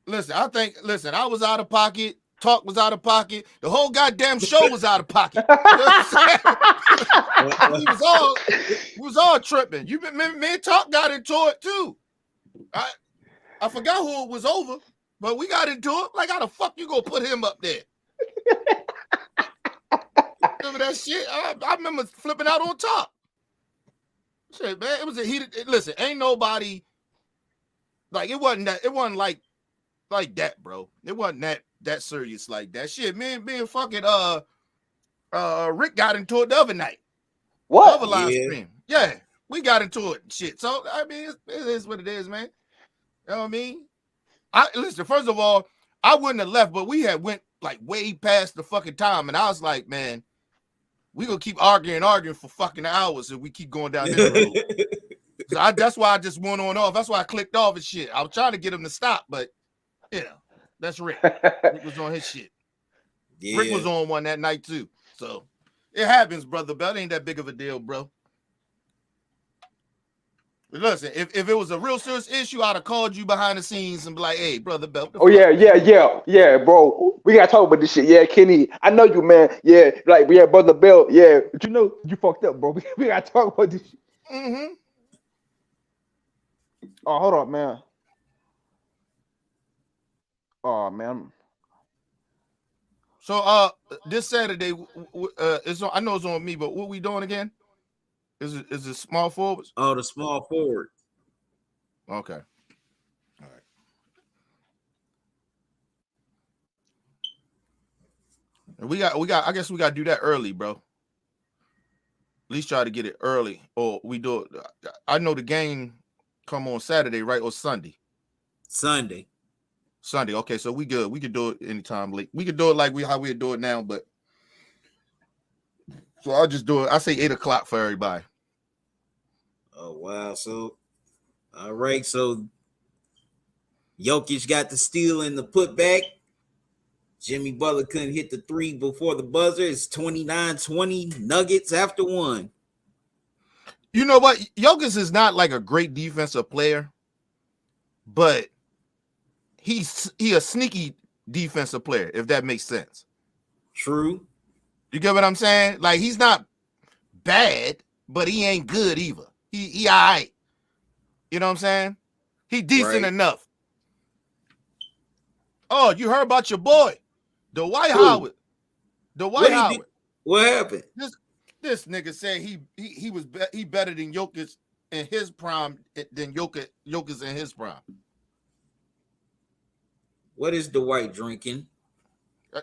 Speaker 3: Listen. I was out of pocket. Talk was out of pocket. The whole goddamn show was out of pocket. You know what I'm saying? we was all tripping. Me and Talk got into it too. I forgot who it was over, but we got into it. Like, how the fuck you gonna put him up there? Remember that shit? I remember flipping out on Top. Shit, man, it was a heated. Listen, ain't nobody like it wasn't like that, bro. It wasn't that serious like that. Shit, me and fucking Rick got into it the other night.
Speaker 4: What?
Speaker 3: The other live stream. Yeah, we got into it. Shit. So I mean, it is what it is, man. You know what I mean? Listen. First of all, I wouldn't have left, but we had went like way past the fucking time, and I was like, man, we gonna keep arguing for fucking hours if we keep going down this road. So that's why I just went on off. That's why I clicked off and shit. I was trying to get him to stop, but you know, that's Rick. Rick was on his shit. Yeah. Rick was on one that night too. So it happens, brother. But it ain't that big of a deal, bro. But listen, if it was a real serious issue, I'd have called you behind the scenes and be like, hey, brother Belt.
Speaker 4: Oh, yeah, bro. We gotta talk about this shit. Yeah, Kenny. I know you, man. Yeah, like, yeah, brother Belt. Yeah. But you know, you fucked up, bro. We gotta talk about this shit.
Speaker 3: Mm-hmm.
Speaker 4: Oh, hold on, man. Oh, man.
Speaker 3: So this Saturday, I know it's on me, but what we doing again? Is it small forwards?
Speaker 1: Oh, the small forward.
Speaker 3: Okay. All right. And we got. I guess we got to do that early, bro. At least try to get it early, or we do it. I know the game come on Saturday, right, or Sunday.
Speaker 1: Sunday.
Speaker 3: Okay, so we good. We could do it anytime late. We could do it like how we do it now, but so I'll just do it. I say 8:00 for everybody.
Speaker 1: Oh wow! So, all right. So, Jokic got the steal and the putback. Jimmy Butler couldn't hit the three before the buzzer. It's 29-20 Nuggets after one.
Speaker 3: You know what? Jokic is not like a great defensive player, but he a sneaky defensive player, if that makes sense.
Speaker 1: True.
Speaker 3: You get what I'm saying? Like, he's not bad, but he ain't good either. He all right. You know what I'm saying? He decent enough. Oh, you heard about your boy, Dwight Howard. Dwight Howard.
Speaker 1: What happened?
Speaker 3: This nigga said he was better than Jokic in his prime than Jokic in his prime.
Speaker 1: What is Dwight drinking?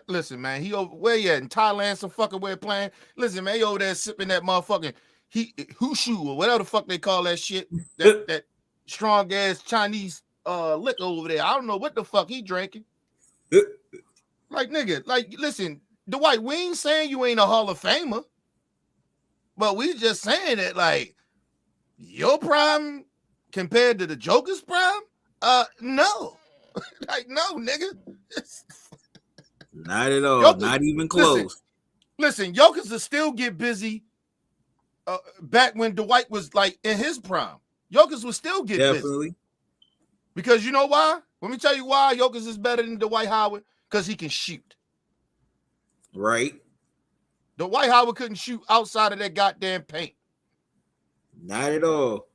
Speaker 3: Listen, man, he over where you at in Thailand, some fucking way playing. Listen, man, he over there sipping that motherfucking Hushu or whatever the fuck they call that shit. That strong ass Chinese liquor over there. I don't know what the fuck he drinking. Like, nigga, like, listen, Dwight, we ain't saying you ain't a Hall of Famer, but we just saying that, like, your prime compared to the Joker's prime, no. Like, no, nigga.
Speaker 1: Not at all.
Speaker 3: Jokic,
Speaker 1: not even close.
Speaker 3: Listen, Jokic will still get busy back when Dwight was, like, in his prime. Jokic will still get busy. Because you know why? Let me tell you why Jokic is better than Dwight Howard. Because he can shoot.
Speaker 1: Right.
Speaker 3: Dwight Howard couldn't shoot outside of that goddamn paint.
Speaker 1: Not at all.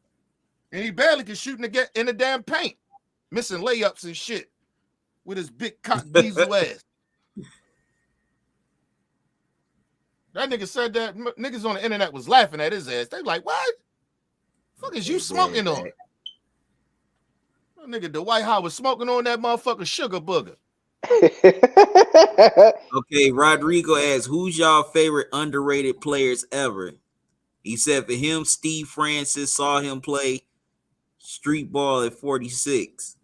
Speaker 3: And he barely could shoot in the damn paint. Missing layups and shit. With his big cock diesel ass. That nigga said that. Niggas on the internet was laughing at his ass. They like, what? The fuck is you smoking on? That nigga Dwight Howard smoking on that motherfucking sugar booger.
Speaker 1: Okay, Rodrigo asks, who's y'all favorite underrated players ever? He said for him, Steve Francis, saw him play street ball at 46.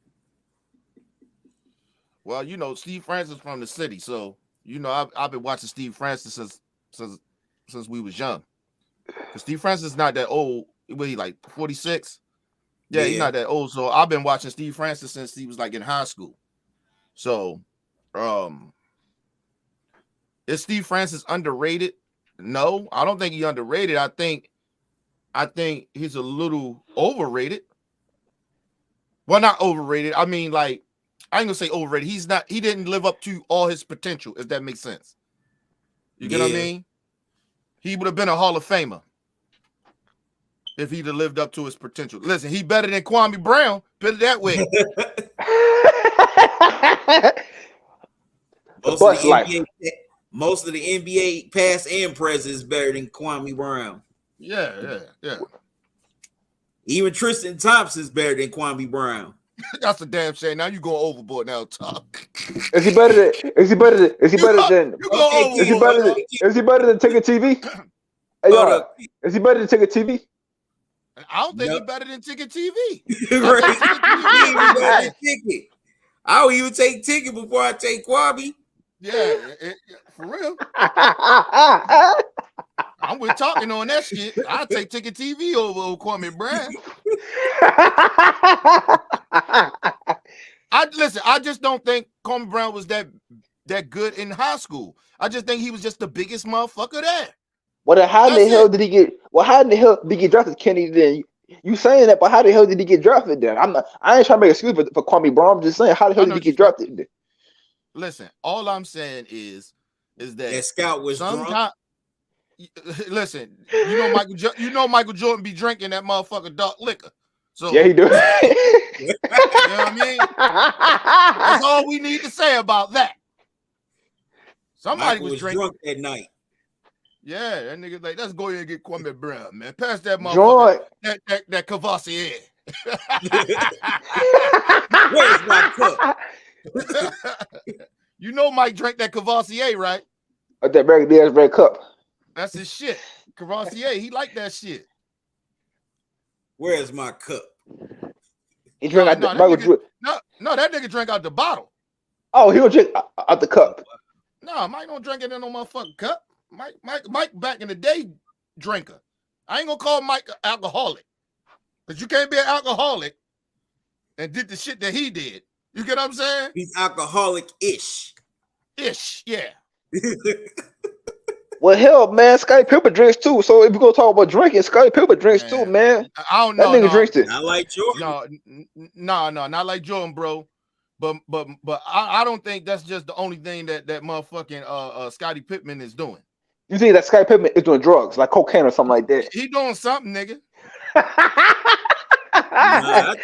Speaker 3: Well, you know, Steve Francis from the city, so you know I've been watching Steve Francis since we was young. Because Steve Francis is not that old. What, he like 46? Yeah, he's not that old. So I've been watching Steve Francis since he was like in high school. So, is Steve Francis underrated? No, I don't think he's underrated. I think he's a little overrated. Well, not overrated. I mean, like, I ain't gonna say overrated. He didn't live up to all his potential, if that makes sense. You get what I mean? He would have been a Hall of Famer if he'd have lived up to his potential. Listen, he better than Kwame Brown. Put it that way.
Speaker 1: Most of the NBA past and present is better than Kwame Brown.
Speaker 3: Yeah.
Speaker 1: Even Tristan Thompson is better than Kwame Brown.
Speaker 3: That's a damn shame. Now you going overboard now, Talk.
Speaker 4: Is he better than Ticket TV? Hey, y'all, is he better than Ticket TV?
Speaker 3: I don't think he's better than Ticket TV.
Speaker 1: I don't even take Ticket before I take Kwame.
Speaker 3: Yeah, for real. I'm with Talking on that shit. I'll take Ticket TV over Kwame Brown. I just don't think Kwame Brown was that good in high school. I just think he was just the biggest motherfucker there.
Speaker 4: Well, how in the hell did he get drafted, Kenny? Then you saying that, but how the hell did he get drafted then? I ain't trying to make excuse for Kwame Brown. I'm just saying, how the hell did he get drafted then?
Speaker 3: Listen, all I'm saying is that
Speaker 1: Scout was drunk.
Speaker 3: Listen, you know Michael Jordan be drinking that motherfucker dark liquor. So
Speaker 4: yeah, he do.
Speaker 3: You know what I mean? That's all we need to say about that. Somebody was drinking
Speaker 1: drunk that night.
Speaker 3: Yeah, that nigga like, let's go ahead and get Kwame Brown, man. Pass that motherfucker, that Cavassier.
Speaker 1: Where's my cup?
Speaker 3: You know Mike drank that Cavassier, right?
Speaker 4: That red cup.
Speaker 3: That's his shit. Cavassier, he like that shit.
Speaker 1: Where's my cup?
Speaker 4: He drank out
Speaker 3: that nigga drank out the bottle.
Speaker 4: Oh, he'll drink out the cup.
Speaker 3: No, Mike don't drink it in no motherfucking cup. Mike back in the day drinker. I ain't gonna call Mike an alcoholic. Because you can't be an alcoholic and did the shit that he did. You get what I'm saying?
Speaker 1: He's alcoholic-ish.
Speaker 3: Yeah.
Speaker 4: Well, hell, man, Scottie Pippen drinks too. So if you're gonna talk about drinking, Scottie Pippen drinks too, man.
Speaker 3: I don't know.
Speaker 4: That nigga drinks it.
Speaker 1: Not like Jordan.
Speaker 3: No, not like Jordan, bro. But I don't think that's just the only thing that motherfucking Scottie Pippen is doing.
Speaker 4: You think that Scottie Pippen is doing drugs, like cocaine or something like that?
Speaker 3: He doing something, nigga.
Speaker 1: I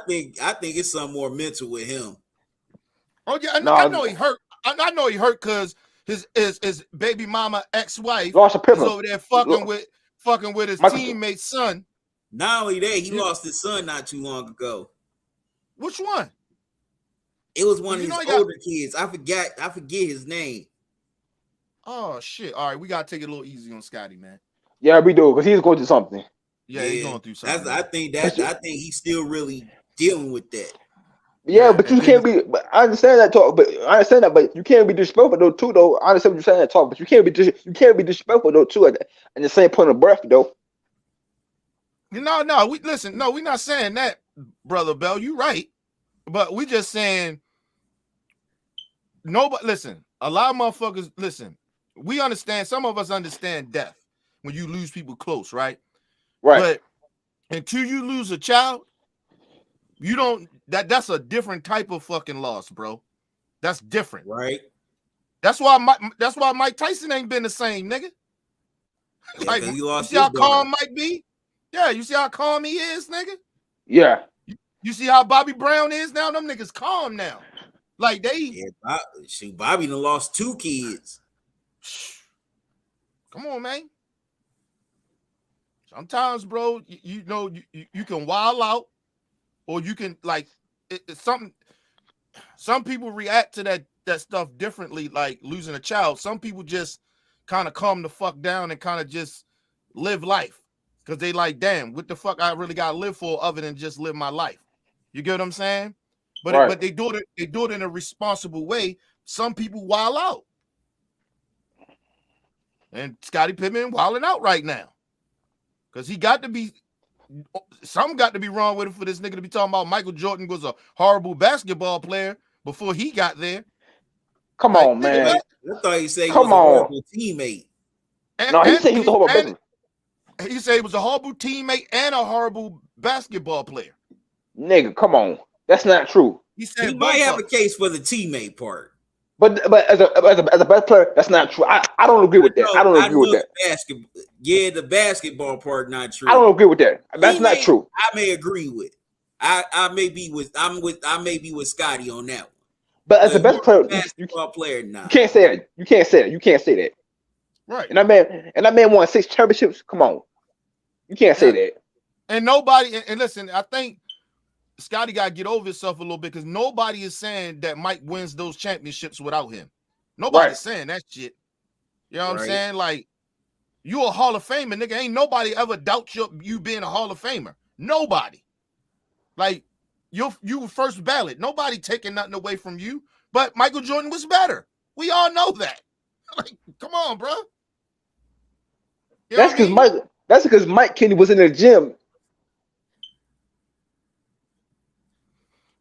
Speaker 1: think it's something more mental with him.
Speaker 3: Oh yeah, I know he hurt. I know he hurt because his baby mama ex-wife is over there fucking with his teammate's son.
Speaker 1: Not only that, he lost his son not too long ago.
Speaker 3: Which one?
Speaker 1: It was one of his older kids. I forget his name.
Speaker 3: Oh shit! All right, we gotta take it a little easy on Scotty, man.
Speaker 4: Yeah, we do, because he's going through something.
Speaker 3: Yeah, he's going through something.
Speaker 1: I think he's still really dealing with that.
Speaker 4: Yeah, but you can't be. But I understand that talk. But you can't be disrespectful though too. Though I understand what you're saying that talk, but you can't be disrespectful though too at the same point of breath though.
Speaker 3: No, we're not saying that, Brother Bell. You right, but we just saying nobody. Listen, a lot of motherfuckers. Listen, we understand. Some of us understand death when you lose people close, right?
Speaker 4: Right.
Speaker 3: But until you lose a child, you don't. That's a different type of fucking loss, bro. That's different,
Speaker 1: right?
Speaker 3: That's why Mike Tyson ain't been the same, nigga.
Speaker 1: Yeah,
Speaker 3: like,
Speaker 1: he lost
Speaker 3: you see how calm Mike be? Yeah, you see how calm he is, nigga?
Speaker 4: Yeah.
Speaker 3: You see how Bobby Brown is now? Them niggas calm now. Like
Speaker 1: Bobby done lost 2 kids.
Speaker 3: Come on, man. Sometimes, bro, you know you can wild out, or you can like it's something. Some people react to that stuff differently, like losing a child. Some people just kind of calm the fuck down and kind of just live life because they like, damn, what the fuck I really got to live for other than just live my life. You get what I'm saying? But
Speaker 4: right.
Speaker 3: But they do it in a responsible way. Some people wild out, and Scottie Pippen wilding out right now. Because something got to be wrong with him for this nigga to be talking about Michael Jordan was a horrible basketball player before he got there.
Speaker 4: Come on, man.
Speaker 1: I thought he said he was a horrible teammate.
Speaker 4: He said he was a horrible
Speaker 3: He said he was a horrible teammate and a horrible basketball player.
Speaker 4: Nigga, come on. That's not true.
Speaker 3: He said
Speaker 1: He might have a
Speaker 3: both.
Speaker 1: case for the teammate part.
Speaker 4: But as a best player, that's not true. I don't agree with that. I don't agree with that.
Speaker 1: The basketball. Yeah, the basketball part not true.
Speaker 4: I don't agree with that. That's not true.
Speaker 1: I may agree with. I may be with Scotty on that one.
Speaker 4: But as a best player,
Speaker 1: basketball player, nah.
Speaker 4: You can't say that. You can't say that. You can't say that.
Speaker 3: Right.
Speaker 4: And that man won 6 championships. Come on. You can't say that.
Speaker 3: And nobody, and listen, I think Scotty got to get over himself a little bit because nobody is saying that Mike wins those championships without him. Nobody's saying that shit. You know what I'm saying? Like, you a Hall of Famer, nigga. Ain't nobody ever doubt you being a Hall of Famer. Nobody. Like, you were first ballot. Nobody taking nothing away from you. But Michael Jordan was better. We all know that. Like, come on, bro. You know
Speaker 4: That's because Mike Kenny was in the gym.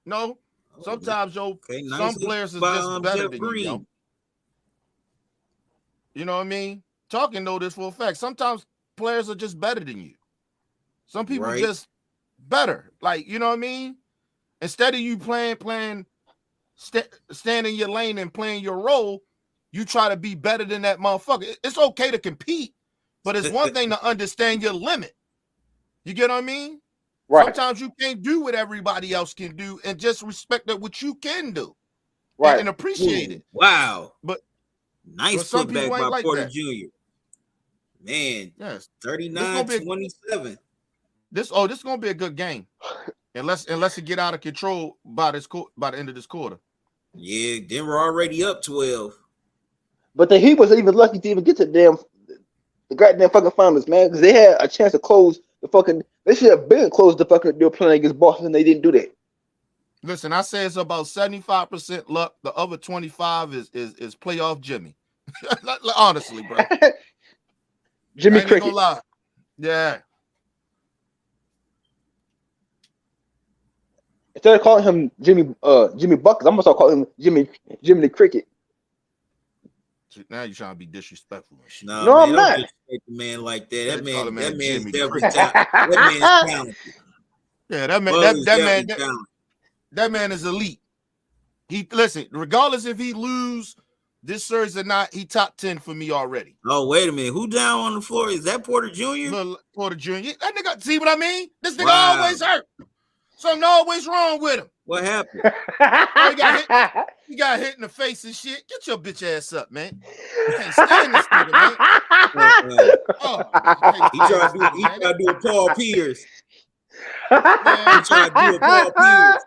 Speaker 3: No, sometimes some players are just better than you. Yo. You know what I mean? Talkin know this for a fact. Sometimes players are just better than you. Some people just better. Like, you know what I mean? Instead of you stand in your lane and playing your role, you try to be better than that motherfucker. It's okay to compete, but it's one thing to understand your limit. You get what I mean? Right. Sometimes you can't do what everybody else can do and just respect that what you can do. Right. And appreciate it.
Speaker 1: Wow.
Speaker 3: But
Speaker 1: nice putback by like Porter Jr. Man, yes. 39-27.
Speaker 3: This is gonna be a good game. Unless it get out of control by the end of this quarter.
Speaker 4: Yeah, Denver already up 12. But the Heat was even lucky to even get to the goddamn fucking finals, man, because they had a chance to close the fucking. They should have been closed the fucking deal playing against Boston. They didn't do that.
Speaker 3: Listen, I say it's about 75% luck. The other 25 is playoff Jimmy. Honestly, bro.
Speaker 4: Jimmy Cricket.
Speaker 3: Lie. Yeah.
Speaker 4: Instead of calling him Jimmy Buckets, I'm gonna start calling him Jimmy the Cricket.
Speaker 3: Now you're trying to be disrespectful.
Speaker 1: No, man, I'm not. Don't disrespect the man like that. That man is definitely talented. That man is talented.
Speaker 3: Yeah, that man is elite. Listen, regardless if he lose this series or not, he top 10 for me already.
Speaker 1: Oh, wait a minute. Who down on the floor? Is that Porter Jr.?
Speaker 3: Porter Jr. That nigga, see what I mean? This nigga always hurt. Something always wrong with him.
Speaker 1: What happened?
Speaker 3: He got hit in the face and shit. Get your bitch ass up, man. You can't stand this nigga, man.
Speaker 1: He tried to do a Paul Pierce. He tried to do a Paul Pierce.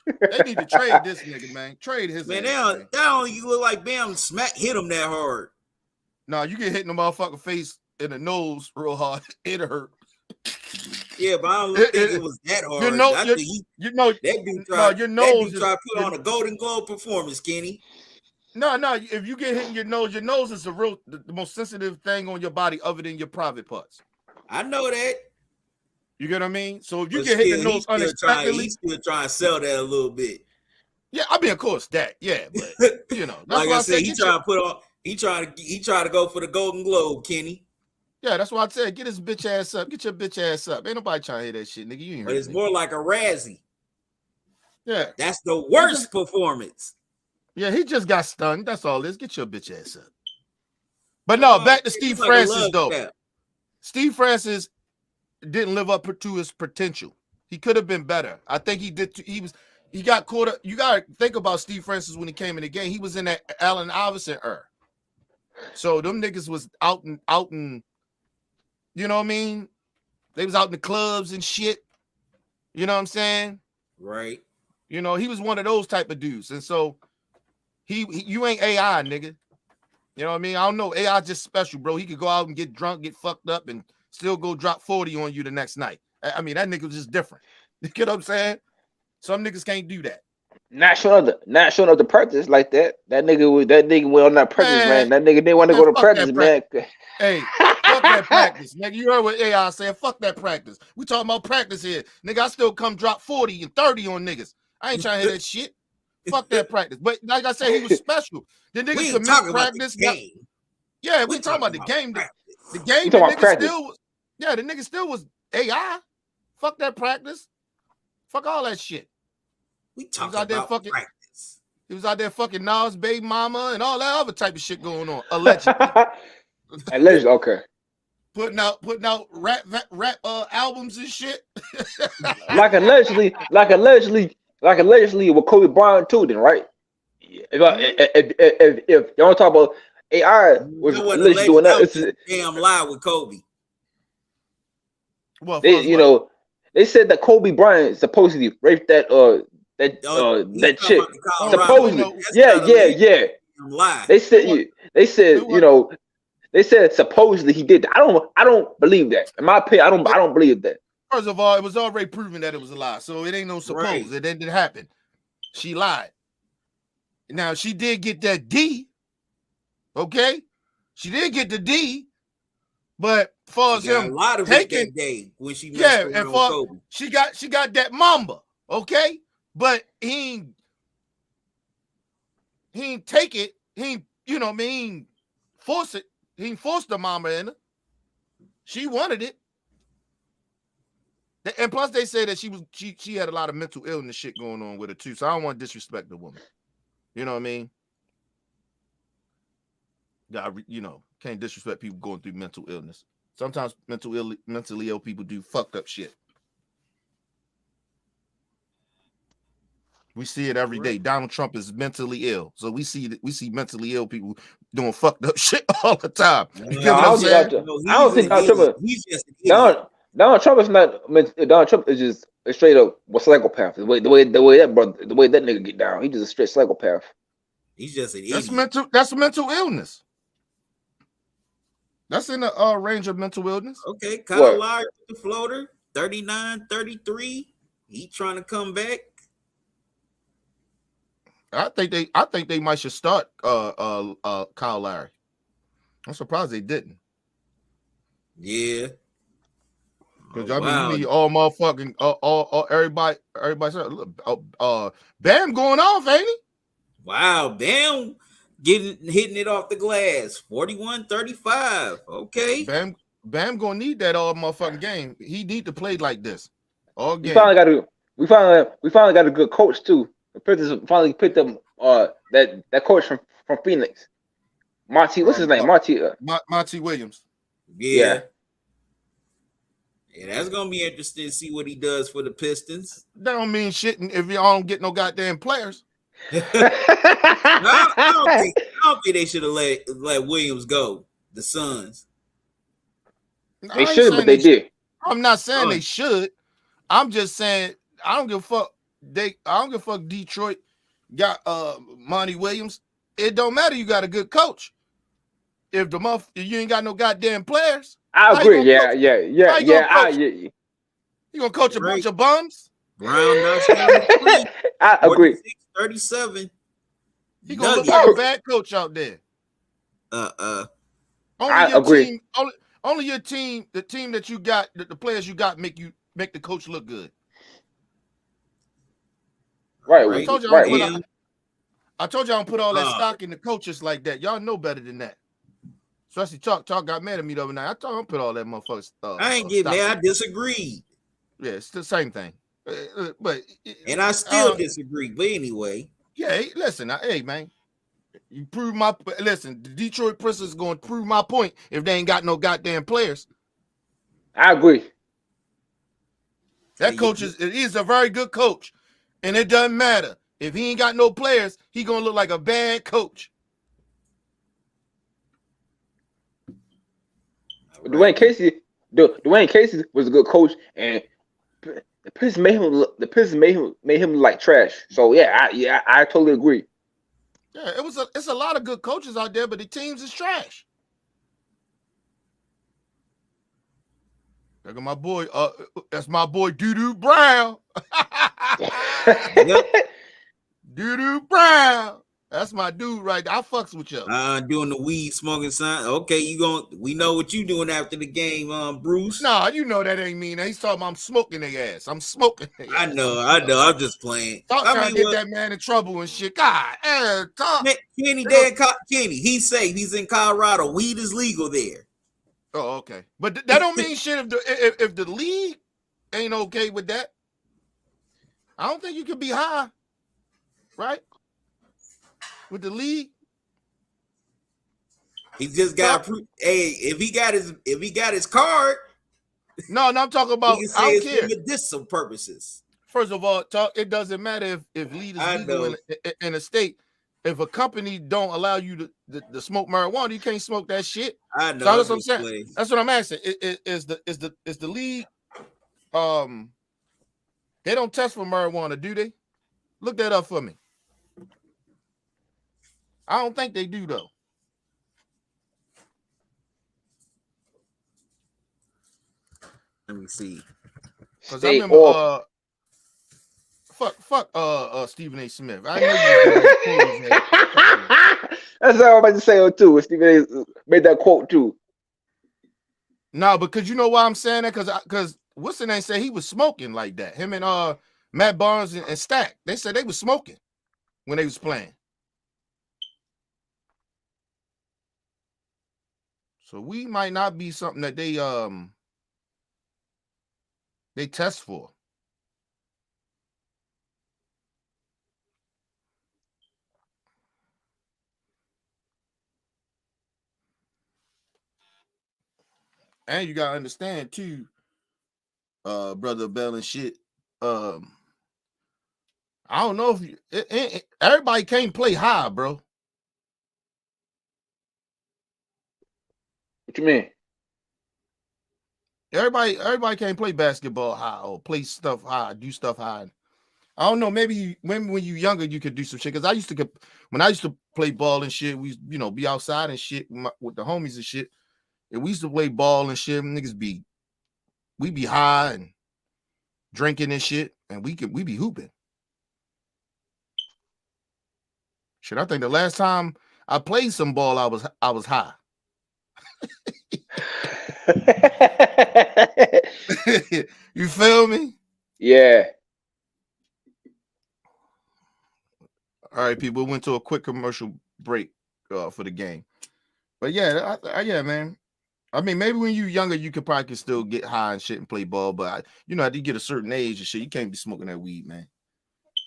Speaker 3: They need to trade this nigga, man. Trade his
Speaker 1: man. That don't you look like Bam hit him that hard.
Speaker 3: No, you get hit in the motherfucking face in the nose real hard. It hurt.
Speaker 1: Yeah, but I don't think it was that hard.
Speaker 3: Your nose
Speaker 1: tried to put on a Golden Globe performance, Kenny.
Speaker 3: No. If you get hit in your nose is the most sensitive thing on your body other than your private parts.
Speaker 1: I know that.
Speaker 3: You get what I mean? So if you get hit in the nose unexpectedly,
Speaker 1: he's still trying to sell that a little bit.
Speaker 3: Yeah, I mean, of course that. Yeah, but you know, that's
Speaker 1: like I said, he tried to go for the Golden Globe, Kenny.
Speaker 3: Yeah, that's why I said, get his bitch ass up. Get your bitch ass up. Ain't nobody trying to hear that shit, nigga. You ain't
Speaker 1: but it's more like a Razzie.
Speaker 3: Yeah.
Speaker 1: That's the worst performance.
Speaker 3: Yeah, he just got stunned. That's all it is. Get your bitch ass up. But no, back to Steve Francis, though. Cap. Steve Francis didn't live up to his potential. He could have been better. I think he did. He got caught up. You got to think about Steve Francis when he came in the game. He was in that Allen Iverson era. So them niggas was out and you know what I mean? They was out in the clubs and shit. You know what I'm saying?
Speaker 1: Right.
Speaker 3: You know, he was one of those type of dudes. And so you ain't AI, nigga. You know what I mean? I don't know. AI just special, bro. He could go out and get drunk, get fucked up, and still go drop 40 on you the next night. I mean, that nigga was just different. You get what I'm saying? Some niggas can't do that.
Speaker 4: Not showing up the practice like that. That nigga went on that practice, man. That nigga didn't want to go to practice, man.
Speaker 3: Hey, fuck that practice, nigga. You heard what AI said? Fuck that practice. We talking about practice here, nigga. I still come drop 40 and 30 on niggas. I ain't trying to hear that shit. Fuck that practice. But like I said, he was special. The nigga commit practice. Yeah, we talking about the game. The game. The nigga still was. Yeah, the nigga still was AI. Fuck that practice. Fuck all that shit.
Speaker 1: We talking
Speaker 3: out there
Speaker 1: about
Speaker 3: fucking-
Speaker 1: practice.
Speaker 3: He was out there fucking Nas baby mama and all that other type of shit going on, allegedly.
Speaker 4: Allegedly, okay.
Speaker 3: putting out rap albums and shit.
Speaker 4: Like allegedly with Kobe Bryant too, then right? If y'all talk about AI was
Speaker 1: You know what,
Speaker 4: allegedly doing that,
Speaker 1: that
Speaker 4: it's,
Speaker 1: was a damn lie with Kobe.
Speaker 3: Well,
Speaker 4: they said that Kobe Bryant supposedly raped that
Speaker 1: He's
Speaker 4: that
Speaker 1: talking
Speaker 4: chick.
Speaker 1: about the Colorado.
Speaker 4: Supposedly,
Speaker 1: That's
Speaker 4: yeah.
Speaker 1: not a damn lie.
Speaker 4: They said supposedly he did that. I don't believe that. In my opinion, I don't believe that.
Speaker 3: First of all, it was already proven that it was a lie, so it ain't no suppose.
Speaker 1: Right.
Speaker 3: It didn't happen. She lied. Now she did get that D. Okay, she did get the D, but as far as him
Speaker 1: a lot of
Speaker 3: taking
Speaker 1: it that day when she messed around with Kobe.
Speaker 3: she got that mamba. Okay, but he ain't take it. He ain't force it. He ain't forced the mama in her. She wanted it. And plus, they say that she had a lot of mental illness shit going on with her too. So I don't want to disrespect the woman. You know what I mean? Can't disrespect people going through mental illness. Sometimes mentally ill people do fucked up shit. We see it every day. Donald Trump is mentally ill, so we see mentally ill people doing fucked up shit all the time. You get what I'm saying?
Speaker 4: I don't think
Speaker 1: He's just an idiot.
Speaker 4: Donald Trump is not. Donald Trump is just a straight up psychopath. The way that nigga get down, he's just a straight psychopath.
Speaker 1: He's just an idiot.
Speaker 3: That's mental illness. That's in the range of mental illness.
Speaker 1: Okay, Kyle Lowry with the floater, 39, 33. He trying to come back.
Speaker 3: I think they might should start Kyle Lowry. I'm surprised they didn't.
Speaker 1: Yeah.
Speaker 3: Because you need all motherfucking all everybody Bam going off, ain't he?
Speaker 1: Wow, Bam hitting it off the glass. 41-35. Okay.
Speaker 3: Bam gonna need that all motherfucking game. He need to play like this all game.
Speaker 4: We finally got a good coach too. The Pistons finally picked up that coach from Phoenix. Monty, what's his name?
Speaker 3: Monty Williams.
Speaker 1: Yeah. Yeah, that's gonna be interesting to see what he does for the Pistons.
Speaker 3: That don't mean shit if y'all don't get no goddamn players.
Speaker 1: I don't think they should have let Williams go. The Suns.
Speaker 4: They should, but they did.
Speaker 3: I'm not saying they should. I'm just saying I don't give a fuck. I don't give a fuck. Detroit got Monty Williams. It don't matter. You got a good coach. If you ain't got no goddamn players,
Speaker 4: I agree. Yeah.
Speaker 3: You gonna coach a bunch of bums?
Speaker 1: Round us.
Speaker 4: I agree.
Speaker 1: 37.
Speaker 3: He gonna look like a bad coach out there.
Speaker 4: I agree.
Speaker 3: Only your team, the team that you got, the players you got, make the coach look good.
Speaker 4: Right.
Speaker 3: I told you I don't put all that stock in the coaches like that. Y'all know better than that. Especially Talk got mad at me the other night. I told him put all that motherfucker stuff.
Speaker 1: I ain't getting mad. I disagreed.
Speaker 3: Yeah, it's the same thing.
Speaker 1: And I still disagree. But anyway.
Speaker 3: Yeah, hey, listen. Hey, man. You prove the Detroit Pistons going to prove my point if they ain't got no goddamn players.
Speaker 4: I agree.
Speaker 3: That coach is a very good coach. And it doesn't matter. If he ain't got no players, he gonna look like a bad coach.
Speaker 4: Dwayne Casey was a good coach, and the Pistons made him look like trash. So I totally agree.
Speaker 3: Yeah, it's a lot of good coaches out there, but the teams is trash. Look at my boy. That's my boy Doo-Doo Brown.
Speaker 1: Yep.
Speaker 3: Doo-Doo Brown. That's my dude right there. I fucks with you.
Speaker 1: Doing the weed smoking sign. Okay, we know what you doing after the game, Bruce.
Speaker 3: Nah, you know that ain't mean. He's talking about I'm smoking their ass. I'm smoking their ass.
Speaker 1: I know. I'm just playing.
Speaker 3: Trying to get that man in trouble and shit. God,
Speaker 1: Kenny, he's safe. He's in Colorado. Weed is legal there.
Speaker 3: Oh, okay. But that don't mean shit if the league ain't okay with that. I don't think you can be high, right? With the league.
Speaker 1: He just got hey, if he got his card,
Speaker 3: no, I'm talking
Speaker 1: we
Speaker 3: about.
Speaker 1: can
Speaker 3: I
Speaker 1: say
Speaker 3: don't
Speaker 1: it's for
Speaker 3: care.
Speaker 1: medicinal purposes.
Speaker 3: First of all, it doesn't matter if weed is legal in a state. If a company don't allow you to smoke marijuana, you can't smoke that shit.
Speaker 1: I know.
Speaker 3: So that's what I'm saying. That's what I'm asking. Is the league? They don't test for marijuana, do they? Look that up for me. I don't think they do though.
Speaker 1: Let me see.
Speaker 3: Because I remember fuck Stephen A. Smith. I know you.
Speaker 4: That's what I was about to say too. Stephen A. made that quote too.
Speaker 3: No, because you know why I'm saying that? Because what's the name said he was smoking like that. Him and Matt Barnes and Stack. They said they was smoking when they was playing. So we might not be something that they test for. And you gotta understand too, Brother Bell and shit. I don't know if everybody can't play high, bro.
Speaker 4: What you mean?
Speaker 3: Everybody can't play basketball high or play stuff high, do stuff high. I don't know. Maybe when you younger, you could do some shit. Because when I used to play ball and shit, we be outside and shit with the homies and shit. And we used to play ball and shit. Niggas we be high and drinking and shit, and we be hooping. Shit, I think the last time I played some ball, I was high. You feel me?
Speaker 4: Yeah.
Speaker 3: All right, people. We went to a quick commercial break for the game, but yeah, yeah, man. I mean, maybe when you're younger, you could probably still get high and shit and play ball, but after you get a certain age and shit, you can't be smoking that weed, man.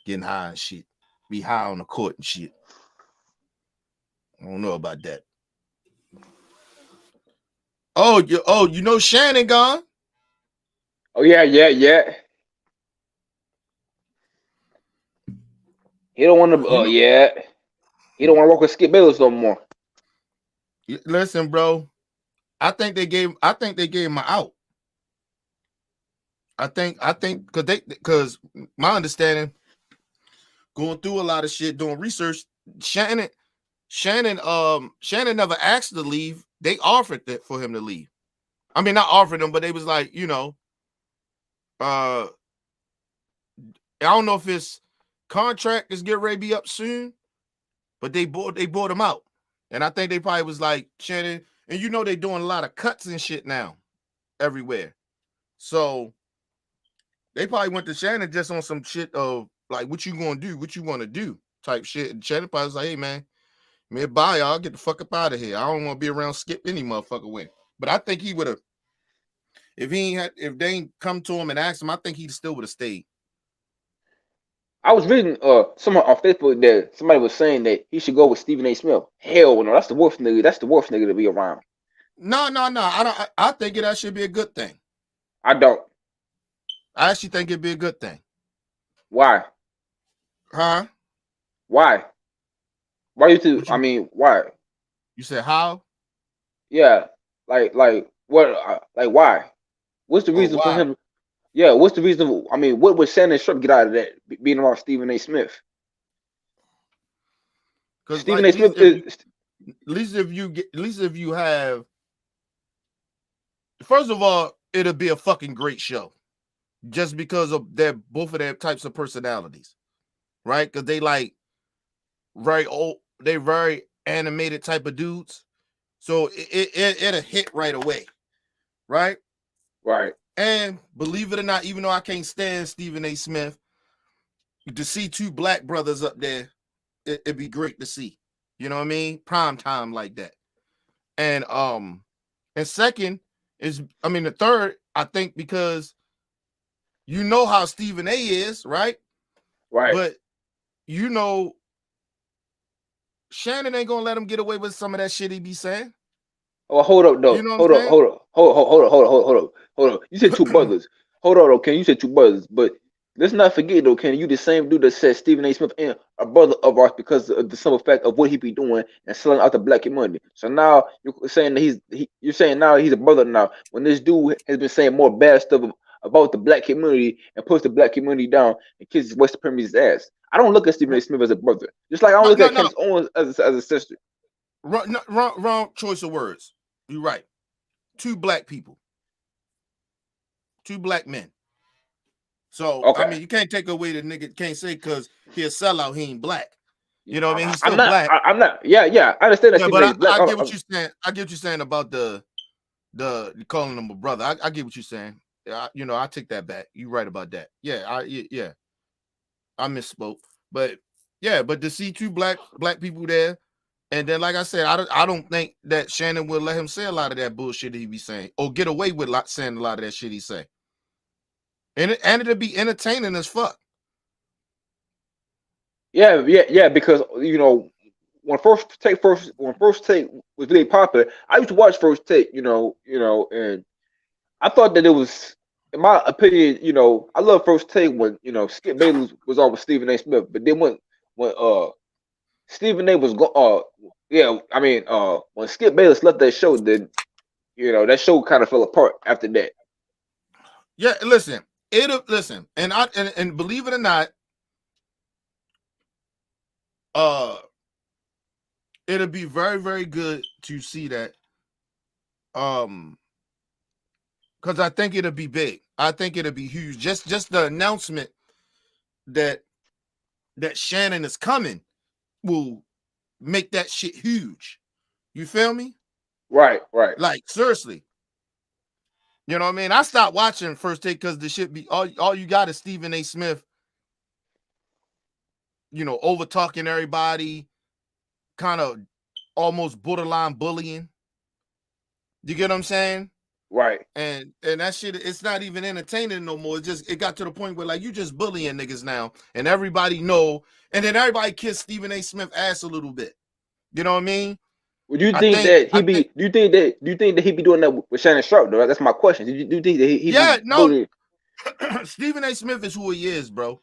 Speaker 3: Getting high and shit, be high on the court and shit. I don't know about that. You know Shannon gone?
Speaker 4: Oh yeah. He don't want to. He don't want to work with Skip Bayless no more.
Speaker 3: Listen, bro. I think they gave him an out. I think because my understanding, going through a lot of shit, doing research, Shannon never asked to leave. They offered that for him to leave. I mean, not offered him, but they was like, I don't know if his contract is getting ready to be up soon, but they bought him out. And I think they probably was like, Shannon, and they doing a lot of cuts and shit now everywhere. So they probably went to Shannon just on some shit of like, what you gonna do, what you want to do type shit. And Shannon probably was like, hey man, bye, y'all, get the fuck up out of here. I don't want to be around Skip any motherfucker way. But I think he would have, if they ain't come to him and asked him, I think he still would have stayed.
Speaker 4: I was reading someone on Facebook that somebody was saying that he should go with Stephen A. Smith. Hell no, that's the worst nigga. That's the worst nigga to be around.
Speaker 3: No. I don't. I think that should be a good thing.
Speaker 4: I don't.
Speaker 3: I actually think it'd be a good thing.
Speaker 4: Why?
Speaker 3: Huh?
Speaker 4: Why? Why you two? I mean, why?
Speaker 3: You said how?
Speaker 4: Yeah, like what? Like why? What's the reason for him? Yeah, what's the reason? I mean, what would Shannon Sharp get out of that being around Stephen A. Smith?
Speaker 3: Because Stephen A. Smith is at least if you have. First of all, it'll be a fucking great show, just because of both of their types of personalities, right? Because they like very old, they very animated type of dudes, so it'll hit right away, right?
Speaker 4: Right.
Speaker 3: And believe it or not, even though I can't stand Stephen A. Smith, to see two black brothers up there, it'd be great to see. You know what I mean? Prime time like that. And second is, the third, I think, because you know how Stephen A. is, right?
Speaker 4: Right.
Speaker 3: But you know, Shannon ain't gonna let him get away with some of that shit he be saying.
Speaker 4: Oh, hold up,
Speaker 3: You
Speaker 4: though.
Speaker 3: know what
Speaker 4: Hold up,
Speaker 3: I'm
Speaker 4: hold up, hold up, hold up. You said two
Speaker 3: saying?
Speaker 4: brothers. Hold on, though, Ken. You said two brothers, but let's not forget, though, Ken. You the same dude that said Stephen A. Smith ain't a brother of ours because of the simple fact of what he be doing and selling out the black money. So now you're saying that you're saying now he's a brother now. When this dude has been saying more bad stuff about the black community and puts the black community down and kisses white supremacy's ass. I don't look at Stephen A. Smith as a brother, just like I don't
Speaker 3: No,
Speaker 4: look
Speaker 3: no,
Speaker 4: at
Speaker 3: no.
Speaker 4: Candace Owens as a sister.
Speaker 3: Wrong choice of words. You're right. Two black people, two black men. So I
Speaker 4: Okay.
Speaker 3: mean, you can't take away the nigga. Can't say because he a sellout, he ain't black. You know what I mean? He's
Speaker 4: I'm
Speaker 3: still
Speaker 4: not.
Speaker 3: black.
Speaker 4: I'm not. Yeah, yeah. I understand that
Speaker 3: Yeah,
Speaker 4: Stephen
Speaker 3: but
Speaker 4: A. is black.
Speaker 3: I get what you're saying. I get what you're saying about the calling him a brother. I get what you're saying. You know, I take that back. You're right about that. Yeah, I misspoke. But yeah, but to see two black people there, and then like I said, I don't think that Shannon will let him say a lot of that bullshit he be saying, or get away with saying a lot of that shit he say. And it'll be entertaining as fuck.
Speaker 4: Yeah, yeah, yeah. Because when first take was really popular, I used to watch First Take. And I thought that it was, in my opinion, I love First Take when Skip Bayless was on with Stephen A. Smith, but then when Stephen A. was yeah, I mean when Skip Bayless left that show, then that show kind of fell apart after that.
Speaker 3: Yeah, listen, listen, and believe it or not, it'll be very, very good to see that. Because I think it'll be big. I think it'll be huge. Just the announcement that Shannon is coming will make that shit huge. You feel me?
Speaker 4: Right, right,
Speaker 3: Like seriously. You know what I mean? I stopped watching First Take because the shit be all you got is Stephen A. Smith, over talking everybody, kind of almost borderline bullying. You get what I'm saying?
Speaker 4: right.
Speaker 3: And that shit, it's not even entertaining no more. It got to the point where like you just bullying niggas now, and everybody know, and then everybody kiss Stephen A. Smith ass a little bit. You know what I mean?
Speaker 4: Would you
Speaker 3: I
Speaker 4: think
Speaker 3: think,
Speaker 4: that he be? Do you think that he be doing that with Shannon Sharp though? That's my question. Do you think that he
Speaker 3: yeah,
Speaker 4: be
Speaker 3: no,
Speaker 4: bullying?
Speaker 3: Stephen A. Smith is who he is, bro.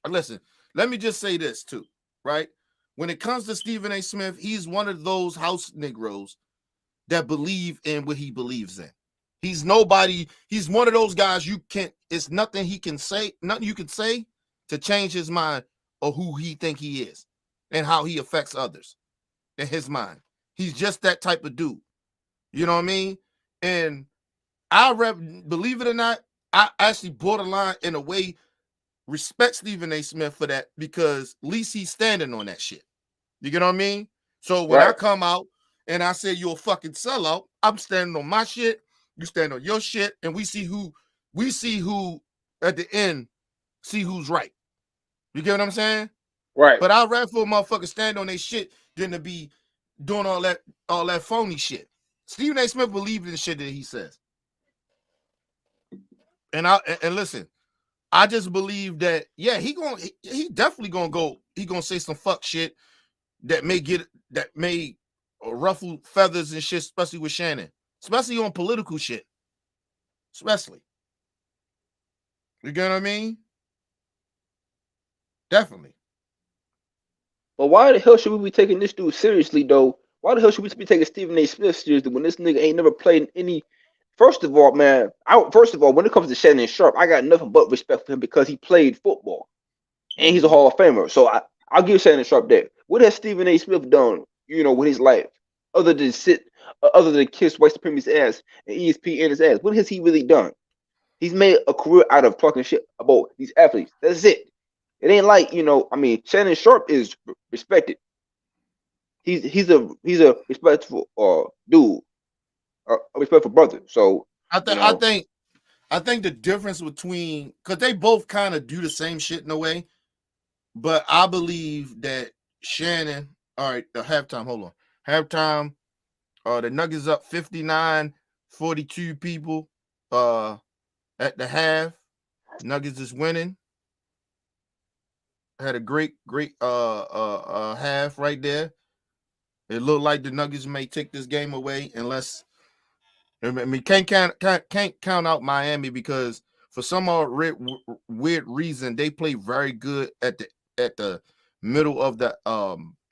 Speaker 3: Listen, let me just say this too, right? When it comes to Stephen A. Smith, he's one of those house Negroes that believe in what he believes in. He's nobody. He's one of those guys it's nothing he can say, nothing you can say to change his mind or who he think he is and how he affects others in his mind. He's just that type of dude. You know what I mean? And believe it or not, I actually borderline in a way respect Stephen A. Smith for that because at least he's standing on that shit. You get what I mean? So when I
Speaker 4: Right,
Speaker 3: come out and I say you're a fucking sellout, I'm standing on my shit, you stand on your shit, and we see who at the end see who's right. You get what I'm saying?
Speaker 4: right.
Speaker 3: But I'd rather for a motherfucker stand on their shit than to be doing all that phony shit. Stephen A. Smith believes in the shit that he says. And listen, I just believe that he definitely gonna go, he gonna say some fuck shit that may ruffle feathers and shit, especially with Shannon, especially on political shit, especially. You get what I mean? Definitely.
Speaker 4: But why the hell should we be taking this dude seriously though? Why the hell should we be taking Stephen A. Smith seriously when this nigga ain't never played in any? First of all, man, when it comes to Shannon Sharp, I got nothing but respect for him because he played football and he's a
Speaker 3: Mm-hmm.
Speaker 4: Hall of Famer. So I'll give Shannon Sharp that. What has Stephen A. Smith done, with his life, other than kiss white supremacy's ass and ESPN his ass? What has he really done? He's made a career out of talking shit about these athletes. That's it. It ain't like Shannon Sharp is respected. He's a respectful dude, a respectful brother. So
Speaker 3: I
Speaker 4: you
Speaker 3: think I
Speaker 4: know,
Speaker 3: think I think the difference between, because they both kind of do the same shit in a way, but I believe that Shannon, all right, the halftime, hold on. Halftime, the Nuggets up 59-42 people at the half. Nuggets is winning. had a great half right there. It looked like the Nuggets may take this game away unless I mean can't count out Miami because for some weird reason they play very good at the middle of the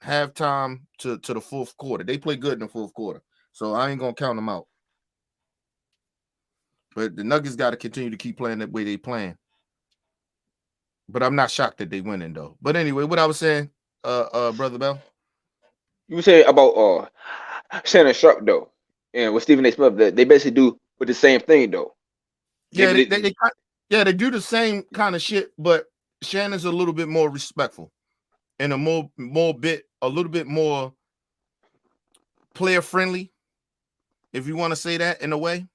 Speaker 3: halftime to the fourth quarter. They play good in the fourth quarter, so I ain't gonna count them out. But the Nuggets got to continue to keep playing the way they playing. But I'm not shocked that they winning though. But anyway, what I was saying, Brother Bell.
Speaker 4: You were saying about Shannon Sharp though, and with Stephen A. Smith, that they basically do with the same thing though.
Speaker 3: Yeah, they do the same kind of shit, but Shannon's a little bit more respectful and a little bit more player friendly, if you want to say that in a way.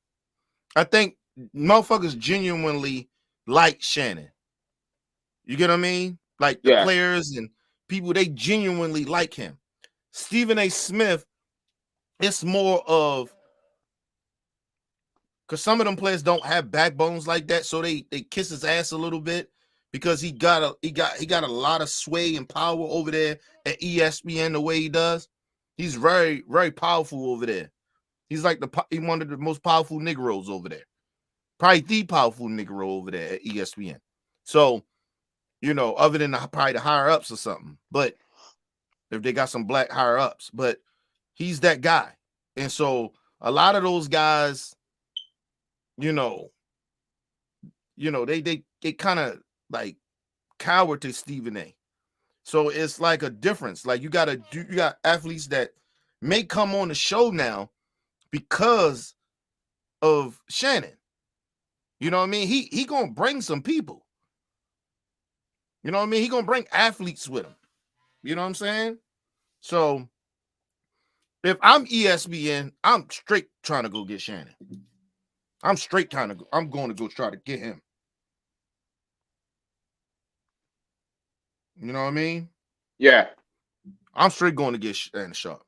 Speaker 3: I think motherfuckers genuinely like Shannon. You get what I mean? Like the players and people, they genuinely like him. Stephen A. Smith, it's more of because some of them players don't have backbones like that, so they kiss his ass a little bit because he got a lot of sway and power over there at ESPN the way he does. He's very, very powerful over there. He's like he's one of the most powerful Negroes over there. Probably the powerful Negro over there at ESPN. So, you know, other than probably the higher ups or something, but if they got some black higher ups, but he's that guy. And so a lot of those guys, you know, they kind of like cower to Stephen A. So it's like a difference. Like you got athletes that may come on the show now because of Shannon. You know what I mean? He gonna bring some people. You know what I mean? He gonna bring athletes with him. You know what I'm saying? So if I'm ESPN, I'm straight trying to go get Shannon. I'm going to go try to get him. You know what I mean?
Speaker 4: Yeah.
Speaker 3: I'm straight going to get Shannon Sharp.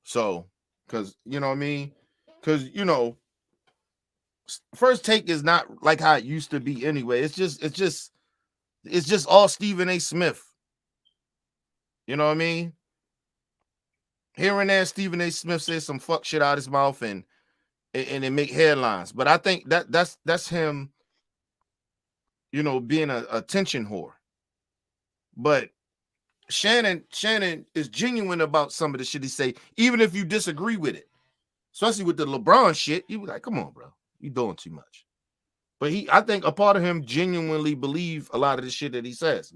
Speaker 3: So, because, you know what I mean? Because, you know, First Take is not like how it used to be anyway. It's just all Stephen A. Smith. You know what I mean? Here and there, Stephen A. Smith says some fuck shit out of his mouth and it make headlines. But I think that's him, you know, being a attention whore. But Shannon is genuine about some of the shit he say, even if you disagree with it. Especially with the LeBron shit, you be like, come on, bro, you doing too much. But I think a part of him genuinely believe a lot of the shit that he says.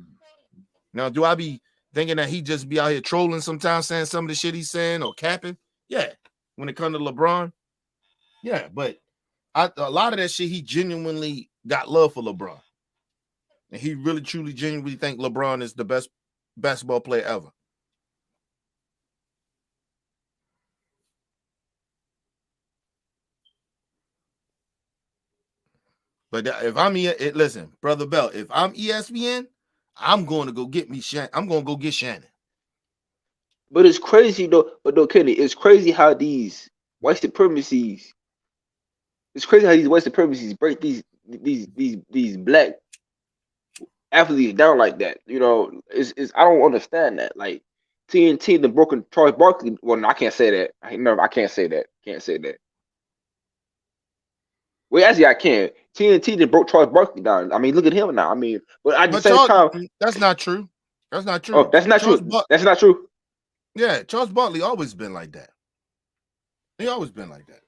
Speaker 3: Now, do I be thinking that he just be out here trolling sometimes, saying some of the shit he's saying or capping? Yeah. When it comes to LeBron, yeah. But a lot of that shit, he genuinely got love for LeBron. And he really, truly, genuinely think LeBron is the best basketball player ever. But if I'm listen, Brother Bell, if I'm ESPN, I'm going to go get me Shannon. I'm going to go get Shannon.
Speaker 4: But it's crazy though. But though, Kenny, it's crazy how these white supremacies. It's crazy how these white supremacies break these black athletes down like that. You know, it's I don't understand that. Like TNT, the broken Charles Barkley. Well, no, I can't say that. I can't say that. Can't say that. Well, actually, I can. TNT that broke Charles Barkley down. I mean, look at him now. I mean, but at the same time,
Speaker 3: that's not true. That's not true.
Speaker 4: Oh, that's not true. That's not true.
Speaker 3: Yeah, Charles Barkley always been like that. He always been like that.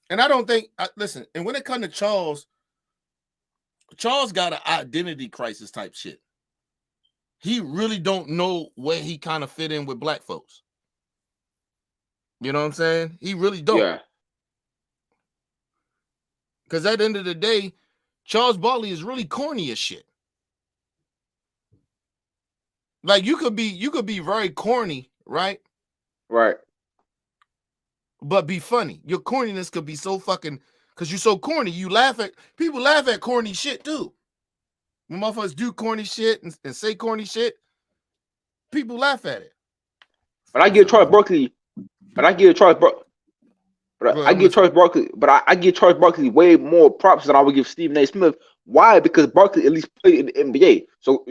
Speaker 3: And I don't think. Listen, and when it comes to Charles got an identity crisis type shit. He really don't know where he kind of fit in with black folks. You know what I'm saying? He really don't.
Speaker 4: Yeah.
Speaker 3: Because at the end of the day, Charles Barkley is really corny as shit. Like you could be very corny, right?
Speaker 4: Right.
Speaker 3: But be funny. Your corniness could be so fucking because you're so corny. People laugh at corny shit too. When motherfuckers do corny shit and say corny shit, people laugh at it.
Speaker 4: But I give Charles Barkley. I give Charles Barkley way more props than I would give Stephen A. Smith Why? Because Barkley at least played in the NBA. So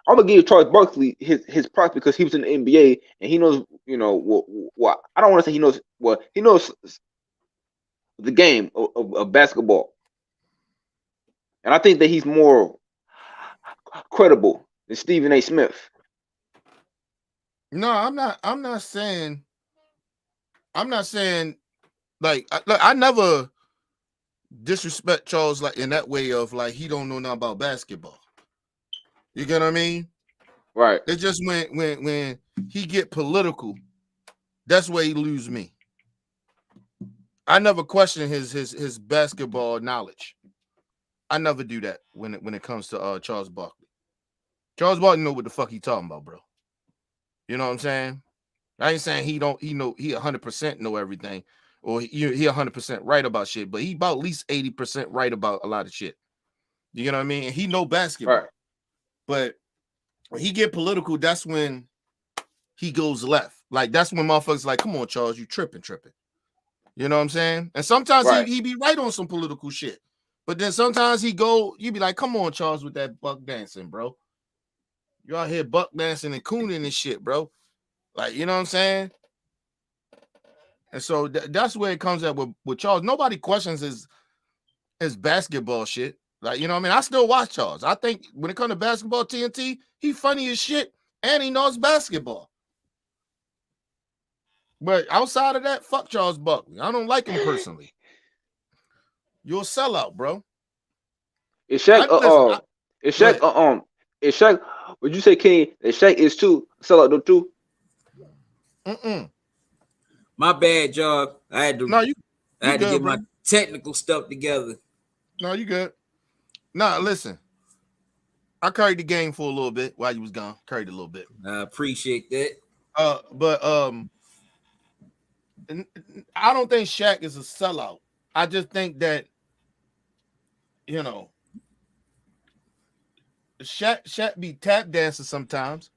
Speaker 4: I'm gonna give Charles Barkley his props because he was in the NBA and he knows, what I don't want to say he knows he knows the game of basketball, and I think that he's more credible than Stephen A. Smith.
Speaker 3: No, I'm not. I'm not saying. Like I never disrespect Charles like in that way of like he don't know nothing about basketball. You get what I mean?
Speaker 4: Right.
Speaker 3: It's just when he get political, that's where he lose me. I never question his basketball knowledge. I never do that when it comes to Charles Barkley. Charles Barkley know what the fuck he talking about, bro. You know what I'm saying? I ain't saying he 100% know everything or he 100% right about shit, but he about at least 80% right about a lot of shit. You know what I mean? And he know basketball.
Speaker 4: Right.
Speaker 3: But when he get political, that's when he goes left. Like that's when motherfuckers like, come on, Charles, you tripping. You know what I'm saying? And sometimes
Speaker 4: Right.
Speaker 3: he be right on some political shit. But then sometimes you be like, come on, Charles, with that buck dancing, bro. You out here buck dancing and cooning and shit, bro. Like, you know what I'm saying? And so that's where it comes at with Charles. Nobody questions his basketball shit. Like, you know what I mean? I still watch Charles. I think when it comes to basketball TNT, he funny as shit and he knows basketball. But outside of that, fuck Charles Barkley. I don't like him personally. You're a sellout, bro.
Speaker 4: Is Shaq is Shaq, would you say, King, that Shaq is too sellout though too?
Speaker 1: My bad, y'all. I had to
Speaker 3: get
Speaker 1: my technical stuff together.
Speaker 3: No, you good. Nah, listen. I carried the game for a little bit while you was gone. Carried it a little bit.
Speaker 1: I appreciate that.
Speaker 3: But I don't think Shaq is a sellout. I just think that, you know, Shaq be tap dancing sometimes.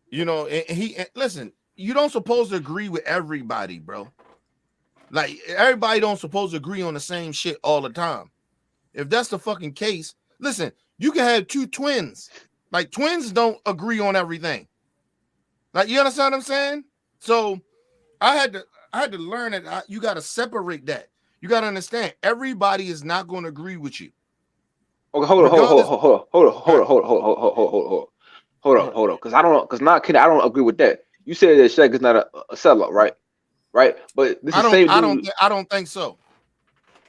Speaker 3: You know, and listen, you don't supposed to agree with everybody, bro. Like everybody don't supposed to agree on the same shit all the time. If that's the fucking case, listen, you can have two twins. Like twins don't agree on everything. Like, you understand what I'm saying? So I had to learn that you got to separate that. You got to understand everybody is not going to agree with you.
Speaker 4: Okay, hold on. Because I don't agree with that. You said that Shaq is not a sellout, right? Right? But this is the same dude.
Speaker 3: I don't think so.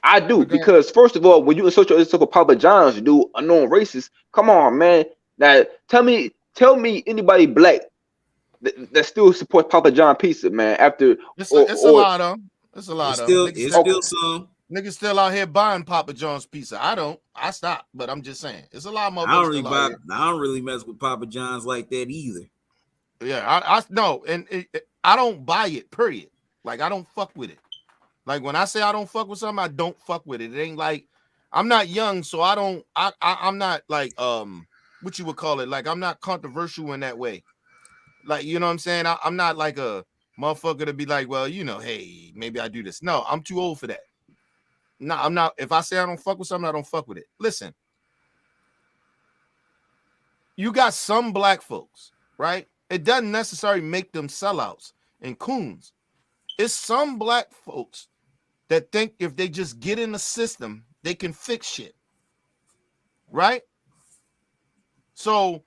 Speaker 4: I do, because first of all, when you associate yourself with Papa John's, you do unknown racist. Come on, man. Now tell me anybody black that still supports Papa John pizza, man. After
Speaker 3: it's a lot of them. It's a lot of them.
Speaker 1: It's still some.
Speaker 3: Niggas still out here buying Papa John's pizza. I don't. I stopped, but I'm just saying. It's a lot of motherfuckers.
Speaker 1: I don't really mess with Papa John's like that either.
Speaker 3: Yeah, I no, and I don't buy it, period. Like, I don't fuck with it. Like, when I say I don't fuck with something, I don't fuck with it. It ain't like, I'm not young, so I'm not like, what you would call it? Like, I'm not controversial in that way. Like, you know what I'm saying? I'm not like a motherfucker to be like, well, you know, hey, maybe I do this. No, I'm too old for that. No, I'm not. If I say I don't fuck with something, I don't fuck with it. Listen, you got some black folks, right? It doesn't necessarily make them sellouts and coons. It's some black folks that think if they just get in the system, they can fix shit, right? So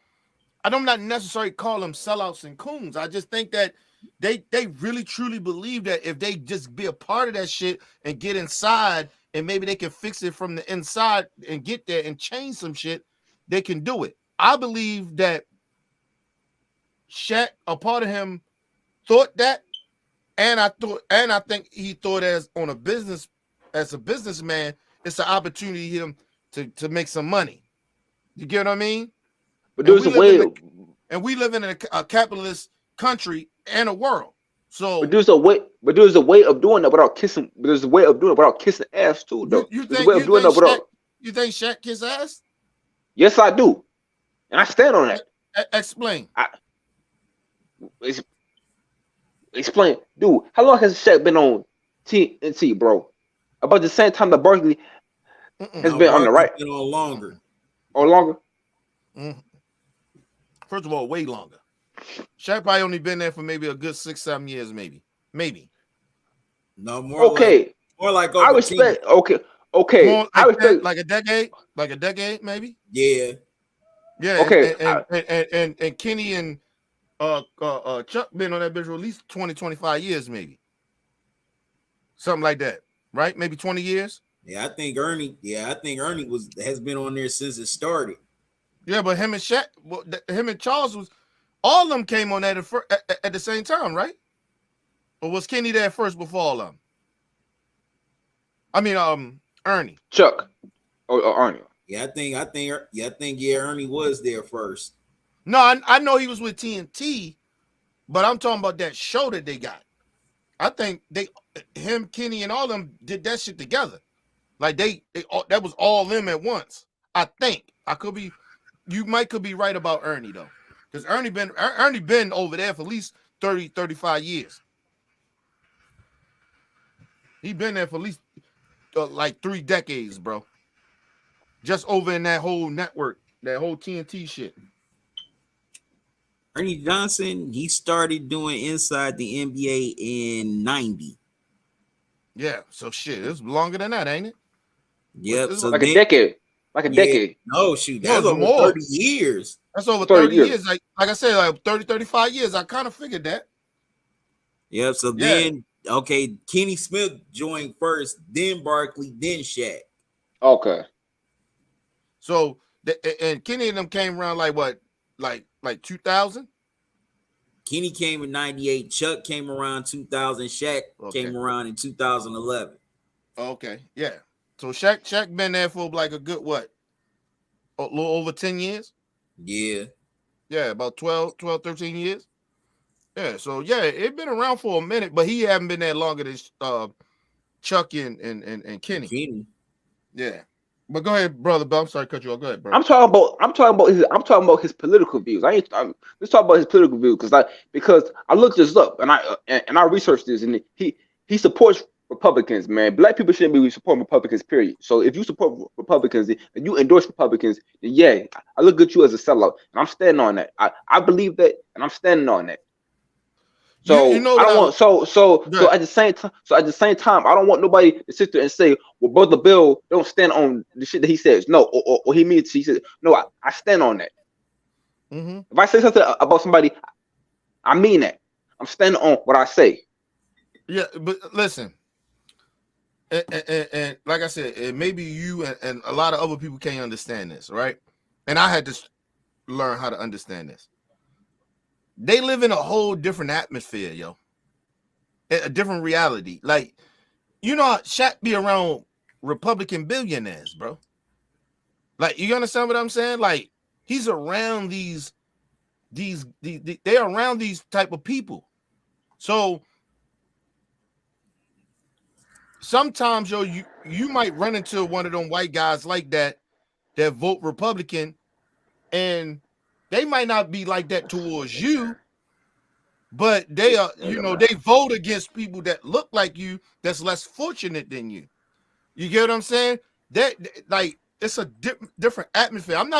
Speaker 3: I don't not necessarily call them sellouts and coons. I just think that they really truly believe that if they just be a part of that shit and get inside, and maybe they can fix it from the inside and get there and change some shit, they can do it. I believe that Shaq, a part of him, thought that, and I think he thought as a businessman, it's an opportunity for him to make some money. You get what I mean?
Speaker 4: But there's a way,
Speaker 3: and we live in a capitalist country and a world. So,
Speaker 4: but there's a way of doing that without kissing. There's a way of doing it without kissing ass too, though.
Speaker 3: You think Shaq kiss ass?
Speaker 4: Yes, I do, and I stand on that.
Speaker 3: Explain.
Speaker 4: Explain, dude. How long has Shaq been on TNT, bro? About the same time that Barkley Has been on the right
Speaker 1: Been on longer.
Speaker 4: or longer.
Speaker 3: First of all, way longer. Shaq probably only been there for maybe a good 6-7 years, maybe.
Speaker 1: No more.
Speaker 4: Okay,
Speaker 1: more like
Speaker 4: I
Speaker 1: over
Speaker 4: respect.
Speaker 1: 10.
Speaker 3: More
Speaker 4: Okay, I respect.
Speaker 3: like a decade, maybe.
Speaker 1: Yeah.
Speaker 3: Yeah.
Speaker 4: Okay,
Speaker 3: And Kenny and Chuck been on that bitch for at least 20, 25 years, maybe. Something like that, right? Maybe 20 years.
Speaker 1: Yeah, I think Ernie has been on there since it started.
Speaker 3: Yeah, but him and Shaq, him and Charles was all of them came on that at the same time, right? Or was Kenny there first before all of them? I mean, Ernie.
Speaker 4: Chuck or Arnie.
Speaker 1: Yeah, I think Ernie was there first.
Speaker 3: No, I know he was with TNT, but I'm talking about that show that they got. I think him, Kenny, and all of them did that shit together. Like that was all them at once. I think I could be. You could be right about Ernie though, because Ernie been over there for at least 30, 35 years. He been there for at least like 3 decades, bro. Just over in that whole network, that whole TNT shit.
Speaker 1: Ernie Johnson, he started doing Inside the NBA in 90.
Speaker 3: Yeah, so shit, it's longer than that, ain't it?
Speaker 1: Yep. So
Speaker 4: like a decade. Like a decade.
Speaker 1: No, shoot,
Speaker 3: No,
Speaker 1: that's over
Speaker 3: more.
Speaker 1: 30 years.
Speaker 3: That's over 30 years. Like I said, like 30, 35 years. I kind of figured that.
Speaker 1: Yep. So then, okay, Kenny Smith joined first, then Barkley, then Shaq.
Speaker 4: Okay.
Speaker 3: So and Kenny and them came around like what, like 2000.
Speaker 1: Kenny came in 98. Chuck came around 2000. Shaq came around in 2011.
Speaker 3: Okay, yeah. So Shaq been there for like a good what? A little over 10 years?
Speaker 1: Yeah.
Speaker 3: Yeah, about 12, 13 years. Yeah, so yeah, it been around for a minute, but he haven't been there longer than Chuck and Kenny. Yeah. But go ahead, brother. I'm sorry to cut you off. Go ahead, bro.
Speaker 4: I'm talking about his political views. Let's talk about his political views because I looked this up and I researched this, and he supports Republicans, man. Black people shouldn't be supporting Republicans, period. So if you support Republicans and you endorse Republicans, then yeah, I look at you as a sellout, and I'm standing on that. I believe that, and I'm standing on that. So I don't want so at the same time, I don't want nobody to sit there and say, well, Brother Bill don't stand on the shit that he says. No, or he means he said no. I stand on that.
Speaker 3: Mm-hmm.
Speaker 4: If I say something about somebody, I mean that. I'm standing on what I say.
Speaker 3: Yeah, but listen. And like I said, maybe you and a lot of other people can't understand this, right? And I had to learn how to understand this. They live in a whole different atmosphere, yo. A different reality. Like, you know, Shaq be around Republican billionaires, bro. Like, you understand what I'm saying? Like, he's around these they're around these type of people. So sometimes, yo, you might run into one of them white guys like that vote Republican, and they might not be like that towards you, but they are, they vote against people that look like you, that's less fortunate than you. You get what I'm saying? That like it's a different atmosphere. I'm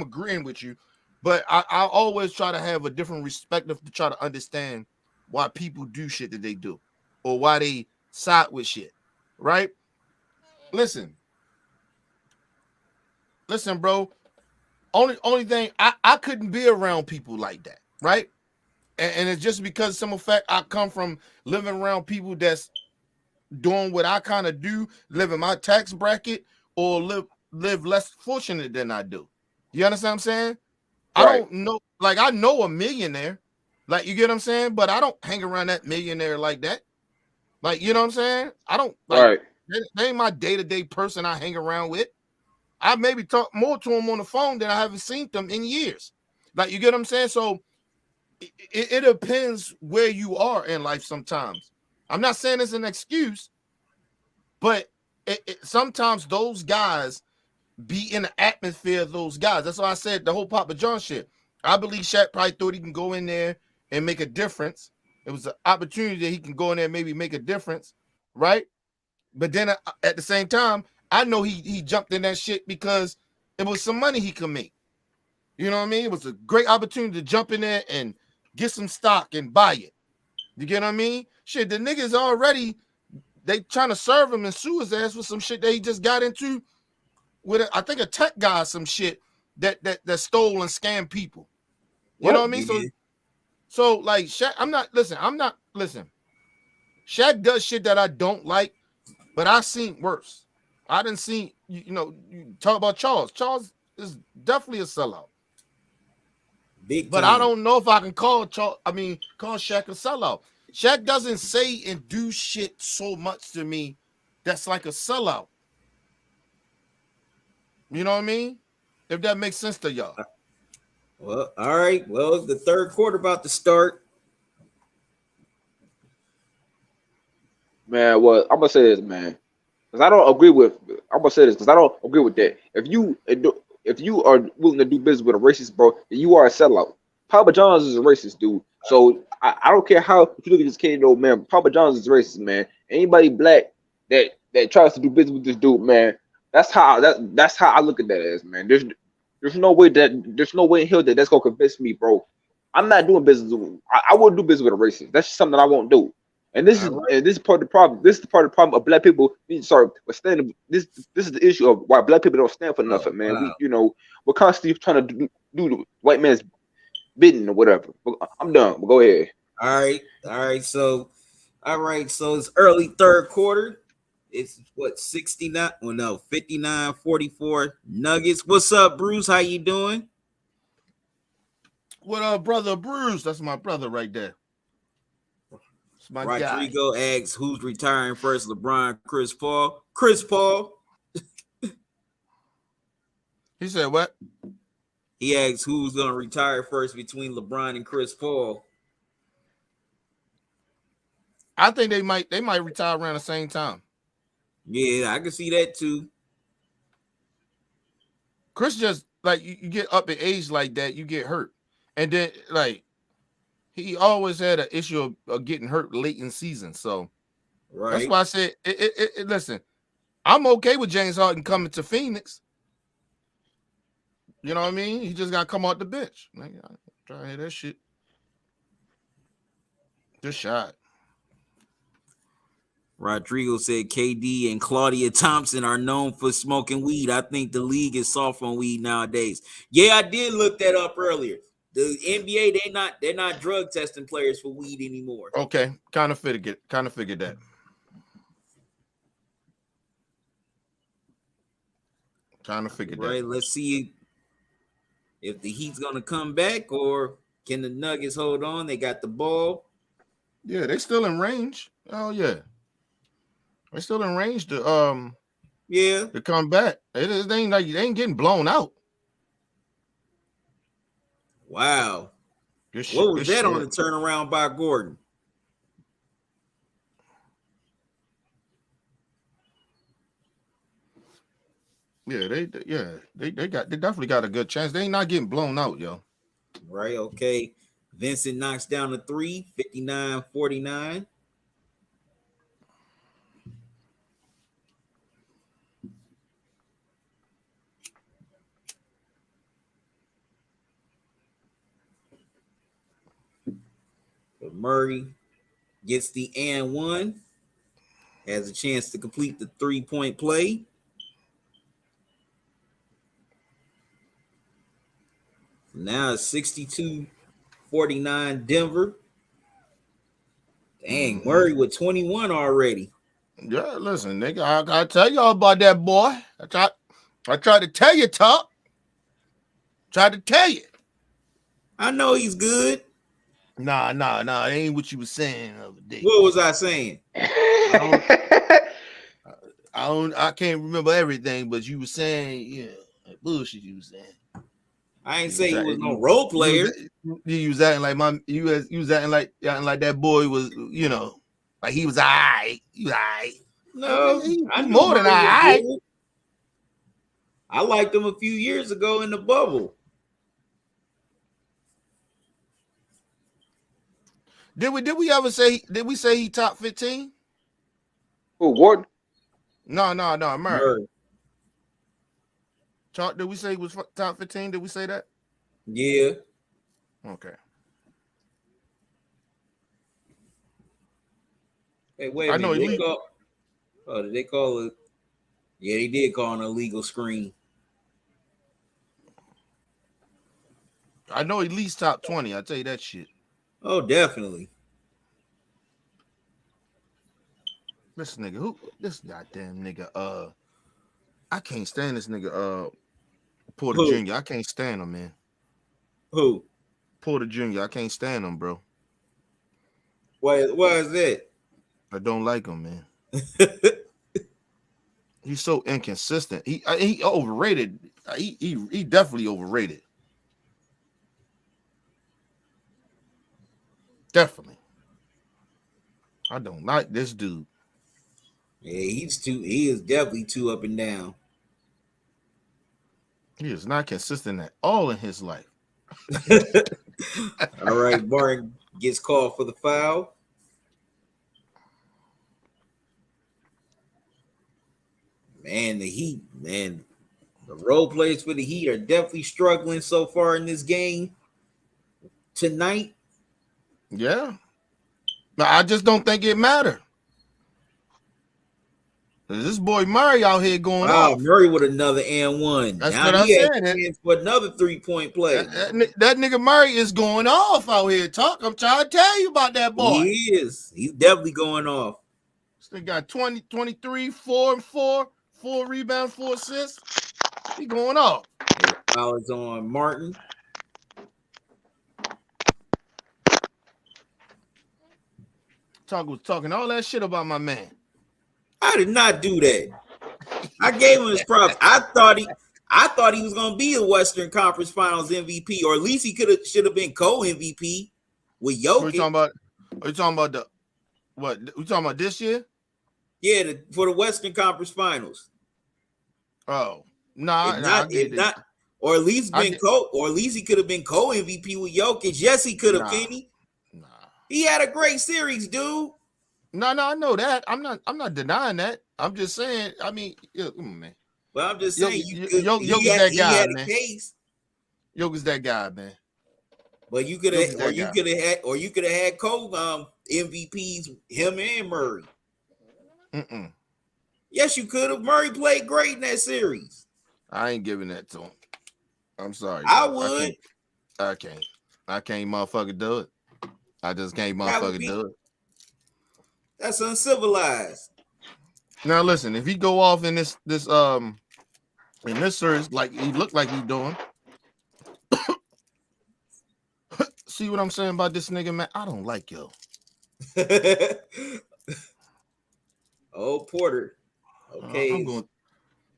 Speaker 3: agreeing with you, but I always try to have a different perspective to try to understand why people do shit that they do, or why they side with shit, right? Listen, bro. Only thing I couldn't be around people like that, right? And it's just because some fact I come from living around people that's doing what I kind of do, living my tax bracket, or live less fortunate than I do. You understand what I'm saying? Right. I don't know, like I know a millionaire, like you get what I'm saying, but I don't hang around that millionaire like that. Like, you know what I'm saying? I don't like they ain't my day-to-day person I hang around with. I maybe talk more to them on the phone than I haven't seen them in years. Like, you get what I'm saying? So it depends where you are in life sometimes. I'm not saying it's an excuse, but sometimes those guys be in the atmosphere of those guys. That's why I said the whole Papa John shit. I believe Shaq probably thought he can go in there and make a difference. It was an opportunity that he can go in there and maybe make a difference, right? But then at the same time, I know he jumped in that shit because it was some money he could make. You know what I mean? It was a great opportunity to jump in there and get some stock and buy it. You get what I mean? Shit, the niggas already, they trying to serve him and sue his ass with some shit that he just got into with, I think, a tech guy, some shit that stole and scammed people. You know what I mean?
Speaker 1: Yeah.
Speaker 3: So like Shaq, listen. Shaq does shit that I don't like, but I've seen worse. I didn't see, you talk about Charles. Charles is definitely a sellout.
Speaker 1: Big
Speaker 3: But
Speaker 1: time.
Speaker 3: I don't know if I can call Shaq a sellout. Shaq doesn't say and do shit so much to me that's like a sellout. You know what I mean? If that makes sense to y'all.
Speaker 1: Well, all right. Well, the third quarter about to start.
Speaker 4: Man, well, I'm gonna say this, man, because I don't agree with. I'm gonna say this because I don't agree with that. If you are willing to do business with a racist, bro, then you are a sellout. Papa John's is a racist dude, so I don't care how if you look at this kid, though, man. Papa John's is racist, man. Anybody black that tries to do business with this dude, man, that's how I look at that as, man. There's no way in hell that's gonna convince me, bro. I'm not doing business. I wouldn't do business with a racist. That's just something I won't do. And this is part of the problem. This is part of the problem of black people. But standing. This is the issue of why black people don't stand for nothing, man.
Speaker 1: Wow.
Speaker 4: We're constantly trying to do the white man's bidding or whatever. But I'm done. But go ahead.
Speaker 1: All right. So it's early third quarter. It's what 69? Well, no, 59-44 Nuggets. What's up, Bruce? How you doing?
Speaker 3: What up, brother Bruce? That's my brother right there. That's my
Speaker 1: Rodrigo
Speaker 3: guy.
Speaker 1: asks who's retiring first, LeBron, Chris Paul. Chris Paul.
Speaker 3: He said what?
Speaker 1: He asks who's gonna retire first between LeBron and Chris Paul.
Speaker 3: I think they might retire around the same time.
Speaker 1: Yeah, I can see that too.
Speaker 3: Chris just like you get up in age like that, you get hurt. And then like he always had an issue of getting hurt late in season. So that's why I said listen, I'm okay with James Harden coming to Phoenix. You know what I mean? He just gotta come out the bench. Like, I try to hear that shit. Just shot.
Speaker 1: Rodrigo said KD and Claudia Thompson are known for smoking weed. I think the league is soft on weed nowadays. Yeah, I did look that up earlier. The NBA, they're not drug testing players for weed anymore.
Speaker 3: Okay, kind of figured that.
Speaker 1: Right, let's see if the Heat's gonna come back or can the Nuggets hold on? They got the ball.
Speaker 3: Yeah, they still in range. Oh yeah, they're still in range to come back. They ain't getting blown out.
Speaker 1: Wow. What was that on the turnaround by Gordon?
Speaker 3: Yeah, they definitely got a good chance. They ain't not getting blown out, yo.
Speaker 1: Right, okay. Vincent knocks down the 3, 59-49. But Murray gets the and one, has a chance to complete the 3-point play. Now it's 62-49 Denver. Dang, Murray with 21 already.
Speaker 3: Yeah, listen, nigga, I gotta tell y'all about that boy. I tried to tell you, Top. Tried to tell you.
Speaker 1: I know he's good.
Speaker 3: Nah, it ain't what you was saying the other day.
Speaker 1: What was I saying?
Speaker 3: I can't remember everything, but you were saying, yeah, that bullshit you was saying.
Speaker 1: I ain't say he was no role player.
Speaker 3: You was acting like you was acting like that boy was, like he was all right. He was all right.
Speaker 1: No,
Speaker 3: I more than all right.
Speaker 1: I liked him a few years ago in the bubble.
Speaker 3: Did we ever say he top 15?
Speaker 4: Who, Gordon?
Speaker 3: No, Murray.
Speaker 1: Murray.
Speaker 3: Did we say he was top 15? Did we say that?
Speaker 1: Yeah.
Speaker 3: Okay.
Speaker 1: Hey, wait a
Speaker 3: I know
Speaker 1: minute.
Speaker 3: he
Speaker 1: Did they call it? Yeah, they did call an illegal screen.
Speaker 3: I know at least top 20. I tell you that shit.
Speaker 1: Oh, definitely.
Speaker 3: This nigga, this goddamn nigga, I can't stand this nigga, Porter
Speaker 1: Who?
Speaker 3: Jr. I can't stand him, man.
Speaker 1: Who?
Speaker 3: Porter Jr. I can't stand him, bro.
Speaker 1: Why is that?
Speaker 3: I don't like him, man. He's so inconsistent. He overrated. He definitely overrated. Definitely. I don't like this dude.
Speaker 1: Yeah, he is definitely too up and down.
Speaker 3: He is not consistent at all in his life.
Speaker 1: All right, Martin gets called for the foul. Man, the Heat, man, the role players for the Heat are definitely struggling so far in this game tonight.
Speaker 3: Yeah. But I just don't think it matters. This boy Murray out here going off.
Speaker 1: Murray with another and one.
Speaker 3: That's
Speaker 1: now
Speaker 3: what I said.
Speaker 1: Chance for another 3-point play.
Speaker 3: That nigga Murray is going off out here. I'm trying to tell you about that boy.
Speaker 1: He is. He's definitely going off.
Speaker 3: This nigga got 20, 23, 4 and 4, 4 rebounds, 4 assists. He going off.
Speaker 1: Foul is on Martin.
Speaker 3: Was talking all that shit about my man.
Speaker 1: I did not do that. I gave him his props. I thought he was gonna be a Western Conference Finals MVP, or at least he should have been co-MVP with Jokic.
Speaker 3: Are you talking about the what? We talking about this year?
Speaker 1: Yeah, for the Western Conference Finals.
Speaker 3: Oh,
Speaker 1: or at least he could have been co-MVP with Jokic. Yes, he could have, Kenny.
Speaker 3: Nah.
Speaker 1: He had a great series, dude.
Speaker 3: No, I know that. I'm not denying that. I'm just saying. I mean, man.
Speaker 1: Well, I'm just saying,
Speaker 3: Jokic that guy, man.
Speaker 1: Case.
Speaker 3: Jokic's that guy, man.
Speaker 1: But you could have, you could have had MVPs, him and Murray. Yes, you could have. Murray played great in that series.
Speaker 3: I ain't giving that to him. I'm sorry.
Speaker 1: I would.
Speaker 3: I can't, motherfucker, do it. I just can't, motherfucker, do it.
Speaker 1: That's uncivilized.
Speaker 3: Now listen, if he go off in this series like he looked like he's doing, see what I'm saying about this nigga, man? I don't like yo.
Speaker 1: Oh, Porter. Okay.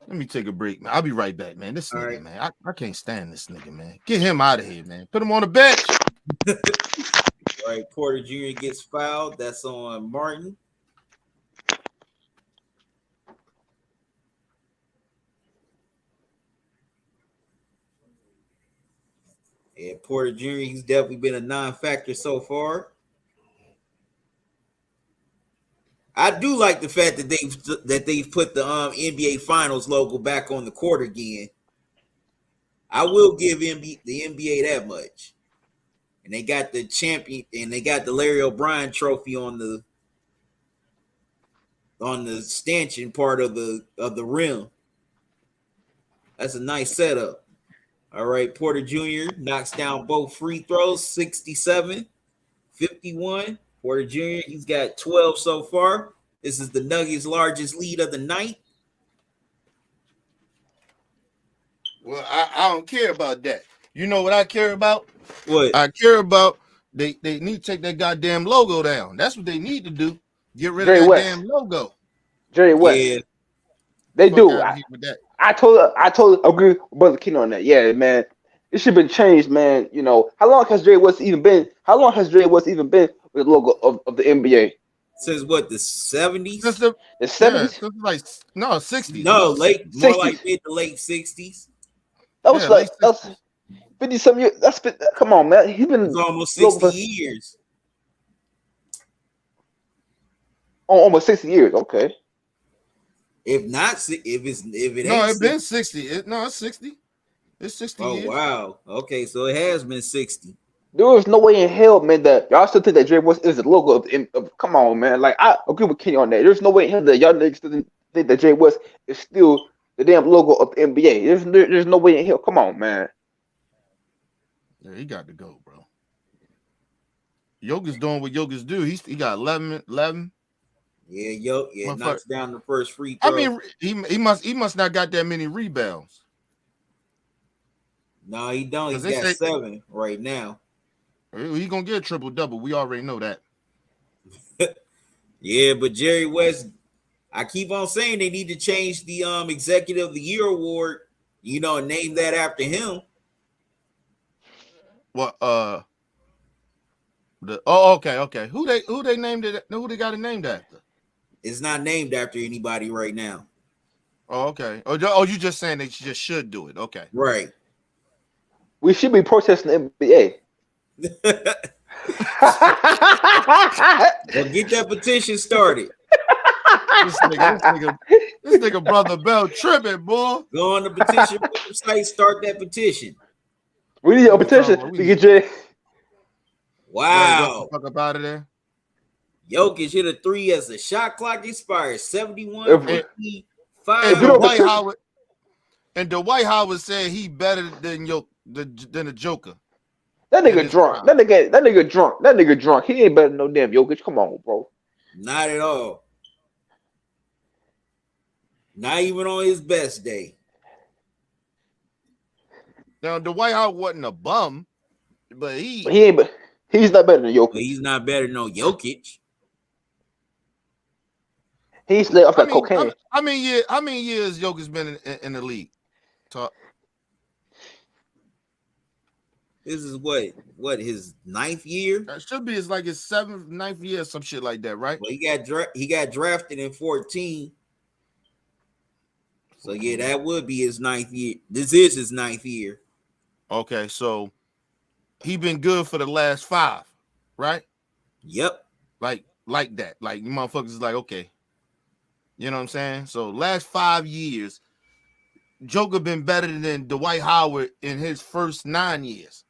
Speaker 3: Let me take a break, man. I'll be right back, man. This nigga, man. I can't stand this nigga, man. Get him out of here, man. Put him on the bench.
Speaker 1: All right, Porter Jr. gets fouled. That's on Martin. Yeah, Porter Jr., he's definitely been a non-factor so far. I do like the fact that they've put the NBA Finals logo back on the court again. I will give the NBA that much. And they got the champion, and they got the Larry O'Brien trophy on the stanchion part of the rim. That's a nice setup. All right, Porter Jr. knocks down both free throws, 67-51. Porter Jr., he's got 12 so far. This is the Nuggets' largest lead of the night.
Speaker 3: Well, I don't care about that. You know what I care about?
Speaker 1: What?
Speaker 3: I care about they need to take that goddamn logo down. That's what they need to do. Get rid of that damn logo.
Speaker 4: Jerry West. Yeah. They do. I totally agree with Brother King on that. Yeah, man. It should have been changed, man. You know, how long has Jerry West even been with the logo of the NBA?
Speaker 1: Since what, the 70s?
Speaker 4: Since the 70s?
Speaker 3: Yeah, like 60s.
Speaker 1: No, like mid to late 60s.
Speaker 4: That was 50 some years. Come on, man. He's been
Speaker 1: almost 60 years.
Speaker 4: Oh, almost 60 years. Okay.
Speaker 1: If not, if it
Speaker 3: No,
Speaker 1: ain't
Speaker 3: it's been
Speaker 1: 60.
Speaker 3: 60. No, it's 60. It's 60
Speaker 1: Oh
Speaker 3: years.
Speaker 1: wow. Okay, so it has been 60.
Speaker 4: There is no way in hell, man, that y'all still think that Jay West is the logo of come on, man. Like I agree with Kenny on that. There's no way in hell that y'all niggas still think that Jay West is still the damn logo of the NBA. There's no way in hell. Come on, man.
Speaker 3: Yeah, he got to go, bro. Jokic doing what Jokic do. He got 11.
Speaker 1: Yeah, knocks down the first free
Speaker 3: I
Speaker 1: throw.
Speaker 3: mean, he must not got that many rebounds.
Speaker 1: No, he don't. He's
Speaker 3: 'Cause they
Speaker 1: got
Speaker 3: say-
Speaker 1: 7 right now.
Speaker 3: He gonna get a triple double. We already know that.
Speaker 1: Yeah, but Jerry West, I keep on saying they need to change the executive of the year award, and name that after him.
Speaker 3: What okay. Who they named it? Who they got it named after?
Speaker 1: It's not named after anybody right now.
Speaker 3: Oh, okay. Oh, you just saying they just should do it. Okay.
Speaker 1: Right.
Speaker 4: We should be protesting the NBA.
Speaker 1: Well, get that petition started.
Speaker 3: This nigga brother Bell tripping, boy.
Speaker 1: Go on the petition website, start that petition.
Speaker 4: We need a petition to get Jay.
Speaker 1: Wow.
Speaker 3: Fuck up out of there.
Speaker 1: Jokic hit a 3 as the shot clock expires. 71
Speaker 4: And
Speaker 1: 55.
Speaker 3: Dwight Howard said he better than the Joker.
Speaker 4: That nigga drunk. That nigga drunk. That nigga drunk. He ain't better than no damn Jokic. Come on, bro.
Speaker 1: Not at all. Not even on his best day.
Speaker 3: Now Dwight Howard wasn't a bum, but he's
Speaker 4: not better than Jokic.
Speaker 1: But he's not better than Jokic.
Speaker 4: He's laid off that cocaine.
Speaker 3: How many years Jokic's been in the league? Talk.
Speaker 1: This is what his 9th year?
Speaker 3: It should be his 7th, 9th year, some shit like that, right?
Speaker 1: Well, he got drafted in 14. So yeah, that would be his 9th year. This is his 9th year.
Speaker 3: Okay, so he been good for the last 5, right?
Speaker 1: Yep.
Speaker 3: Like that. Like you motherfuckers is like, okay. You know what I'm saying? So last 5 years, Joker been better than Dwight Howard in his first 9 years.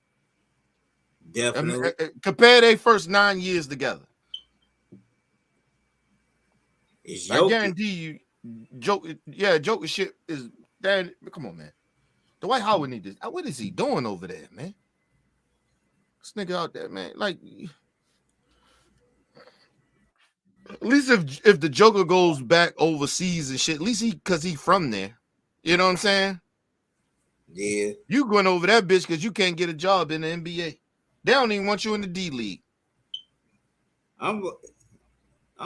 Speaker 1: Definitely.
Speaker 3: Compare their first 9 years together.
Speaker 1: I
Speaker 3: guarantee you, Joker shit is damn. Come on, man. Dwight Howard need this. What is he doing over there, man? This nigga out there, man. Like, at least if the Joker goes back overseas and shit, at least because he from there. You know what I'm saying?
Speaker 1: Yeah.
Speaker 3: You going over that bitch because you can't get a job in the NBA. They don't even want you in the D League.
Speaker 1: I'm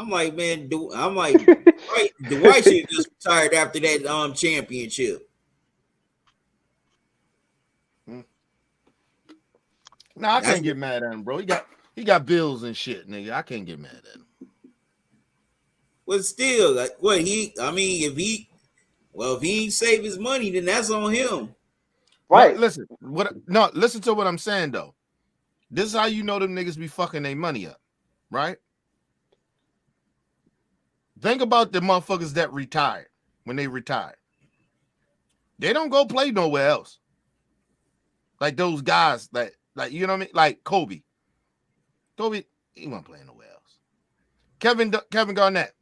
Speaker 1: like, man, Dwight should have just retired after that championship.
Speaker 3: Nah, I can't get mad at him, bro. He got bills and shit, nigga. I can't get mad at him.
Speaker 1: But still, if he ain't save his money, then that's on him.
Speaker 4: Right.
Speaker 3: No, listen to what I'm saying though. This is how you know them niggas be fucking their money up, right? Think about the motherfuckers that retired when they retired. They don't go play nowhere else. Like those guys that, like, you know what I mean? Like Kobe. Kobe, he wasn't playing nowhere else. Kevin Garnett.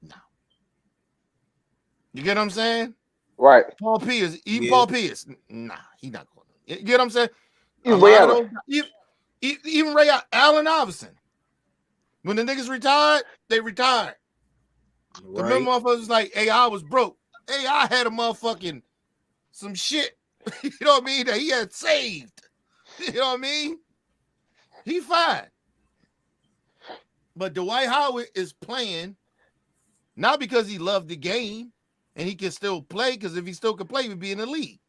Speaker 3: No. You get what I'm saying?
Speaker 4: Right.
Speaker 3: Paul Pierce. Even
Speaker 1: Yeah.
Speaker 3: Paul Pierce. Nah, he not going to. You get what I'm saying? Even Ray Allen Iverson. When the niggas retired, they retired. The
Speaker 1: Right.
Speaker 3: motherfuckers was like, hey, I was broke. Hey, I had a motherfucking some shit. You know what I mean? That he had saved. You know what I mean? He fine. But Dwight Howard is playing not because he loved the game and he can still play, because if he still could play, he'd be in the league.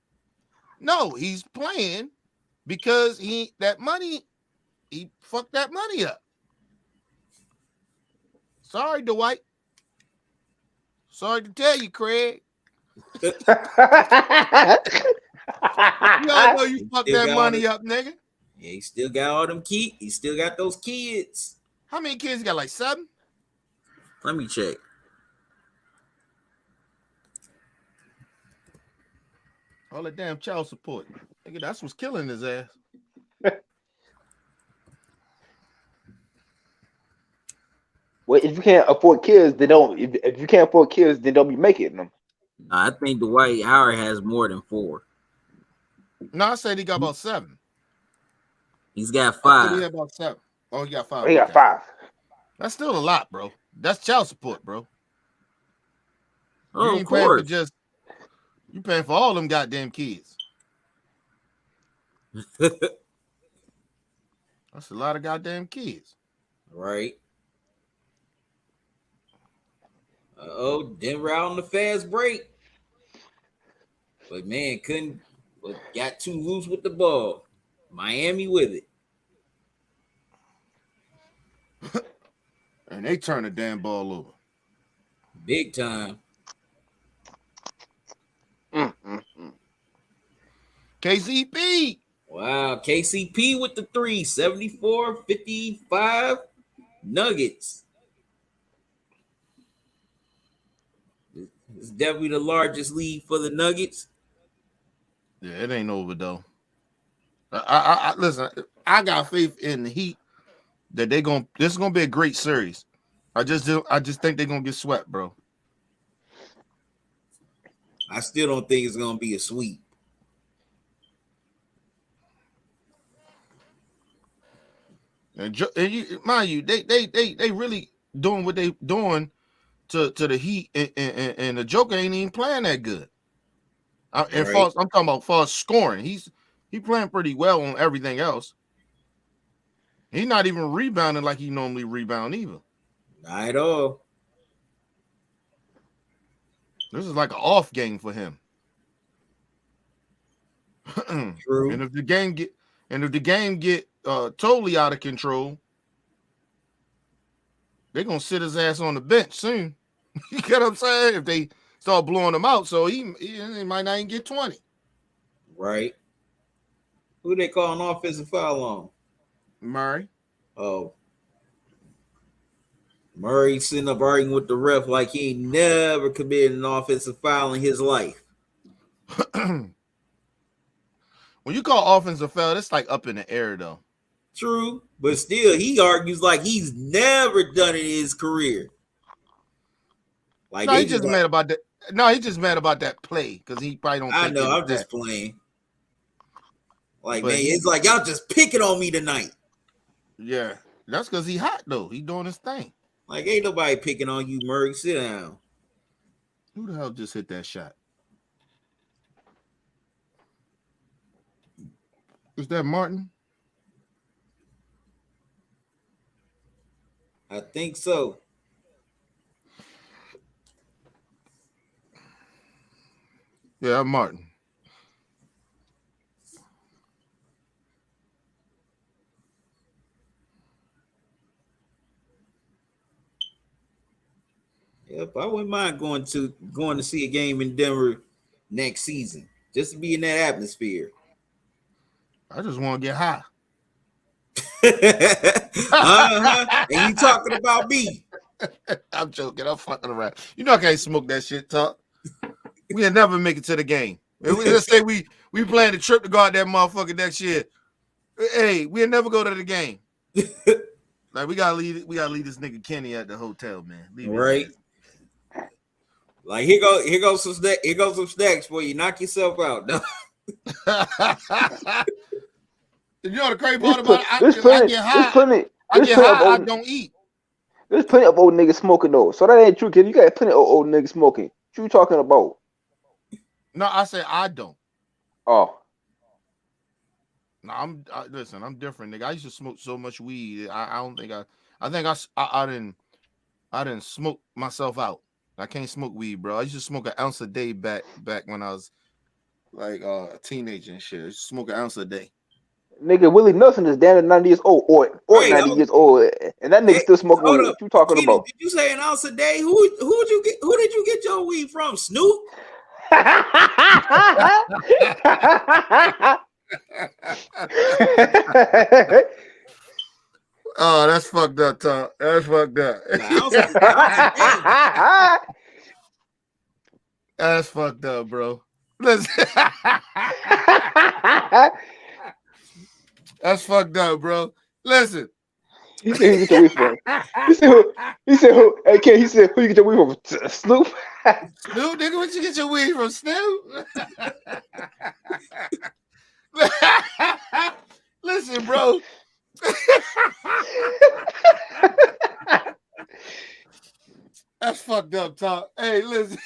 Speaker 3: No, he's playing because he fucked that money up. Sorry, Dwight. Sorry to tell you, Craig. You all know you fucked that money up, nigga.
Speaker 1: Yeah, he still got all them kids. He still got those kids.
Speaker 3: How many kids he got? Like 7?
Speaker 1: Let me check.
Speaker 3: All that damn child support. Nigga, that's what's killing his ass.
Speaker 4: Well, if you can't afford kids, they don't. If you can't afford kids, then don't be making them.
Speaker 1: I think Dwight Howard has more than 4.
Speaker 3: No, I said he got about 7.
Speaker 1: He's got
Speaker 3: I said he
Speaker 1: 5.
Speaker 3: had about 7. Oh, he got 5.
Speaker 4: Oh, he got
Speaker 3: Okay.
Speaker 4: 5.
Speaker 3: That's still a lot, bro. That's child support, bro.
Speaker 1: Oh,
Speaker 3: You
Speaker 1: of
Speaker 3: ain't paying for
Speaker 1: course.
Speaker 3: just. You paying for all them goddamn kids. That's a lot of goddamn kids.
Speaker 1: Right. Denver out on the fast break. But man, got too loose with the ball. Miami with it.
Speaker 3: And they turn the damn ball over.
Speaker 1: Big time.
Speaker 3: KCP.
Speaker 1: Wow. KCP with the 3. 74-55 Nuggets. It's definitely the largest lead for the Nuggets.
Speaker 3: Yeah, it ain't over though. I listen. I got faith in the Heat that this is gonna be a great series. I just think they're gonna get swept, bro.
Speaker 1: I still don't think it's gonna be a sweep.
Speaker 3: And mind you, they really doing what they doing to the Heat, and the Joker ain't even playing that good. I'm talking about far as scoring. He playing pretty well on everything else. He's not even rebounding like he normally rebound either.
Speaker 1: Not at all.
Speaker 3: This is like an off game for him.
Speaker 1: True.
Speaker 3: And if the game get totally out of control, they're gonna sit his ass on the bench soon. You get what I'm saying? If they start blowing him out, so he might not even get 20.
Speaker 1: Right. Who they call an offensive foul on?
Speaker 3: Murray.
Speaker 1: Oh. Murray sitting up arguing with the ref like he ain't never committed an offensive foul in his life.
Speaker 3: When you call offensive foul, it's like up in the air though.
Speaker 1: True, but still, he argues like he's never done it in his career. Like
Speaker 3: No, he's just mad about that. No, he's just mad about that play because he probably don't.
Speaker 1: I
Speaker 3: think
Speaker 1: know. I'm just playing. Like, man, it's like y'all just picking on me tonight.
Speaker 3: Yeah, that's because he hot though. He doing his thing.
Speaker 1: Like, ain't nobody picking on you, Murray. Sit down.
Speaker 3: Who the hell just hit that shot? Is that Martin?
Speaker 1: I think so.
Speaker 3: Yeah, Martin.
Speaker 1: Yep, I wouldn't mind going to see a game in Denver next season, just to be in that atmosphere.
Speaker 3: I just want to get high.
Speaker 1: And you talking about me?
Speaker 3: I'm joking. I'm fucking around. You know I can't smoke that shit, talk. We'll never make it to the game. Let's say we plan the trip to go out that motherfucker next year. Hey, we'll never go to the game. Like we gotta leave this nigga Kenny at the hotel, man.
Speaker 1: Right. Like here goes some snacks for you. Knock yourself out.
Speaker 3: You know the crazy part about it? I get high. I don't eat.
Speaker 4: There's plenty of old niggas smoking though. So that ain't true, kid. You got plenty of old niggas smoking. What you talking about?
Speaker 3: No, I said I don't.
Speaker 4: Oh.
Speaker 3: No, listen, I'm different, nigga. I used to smoke so much weed. I don't think I didn't smoke myself out. I can't smoke weed, bro. I used to smoke an ounce a day back when I was like a teenager and shit. I used to smoke an ounce a day.
Speaker 4: Nigga, Willie Nelson is down at 90 years old or 90 years old, and that nigga still smoking weed. What you talking
Speaker 1: Kenny,
Speaker 4: about?
Speaker 1: did you say an ounce a day? Who did you get your weed from? Snoop?
Speaker 3: Oh, that's fucked up, Tom. That's fucked up. That's fucked up, bro. Listen. That's fucked up, bro. Listen.
Speaker 4: He said, "Who you get your weed from?" He said, "Who?" Hey, Ken. He said, "Who you get your weed from?" Snoop.
Speaker 3: Snoop, nigga, what you get your weed from, Snoop? Listen, bro. That's fucked up, Tom. Hey, listen.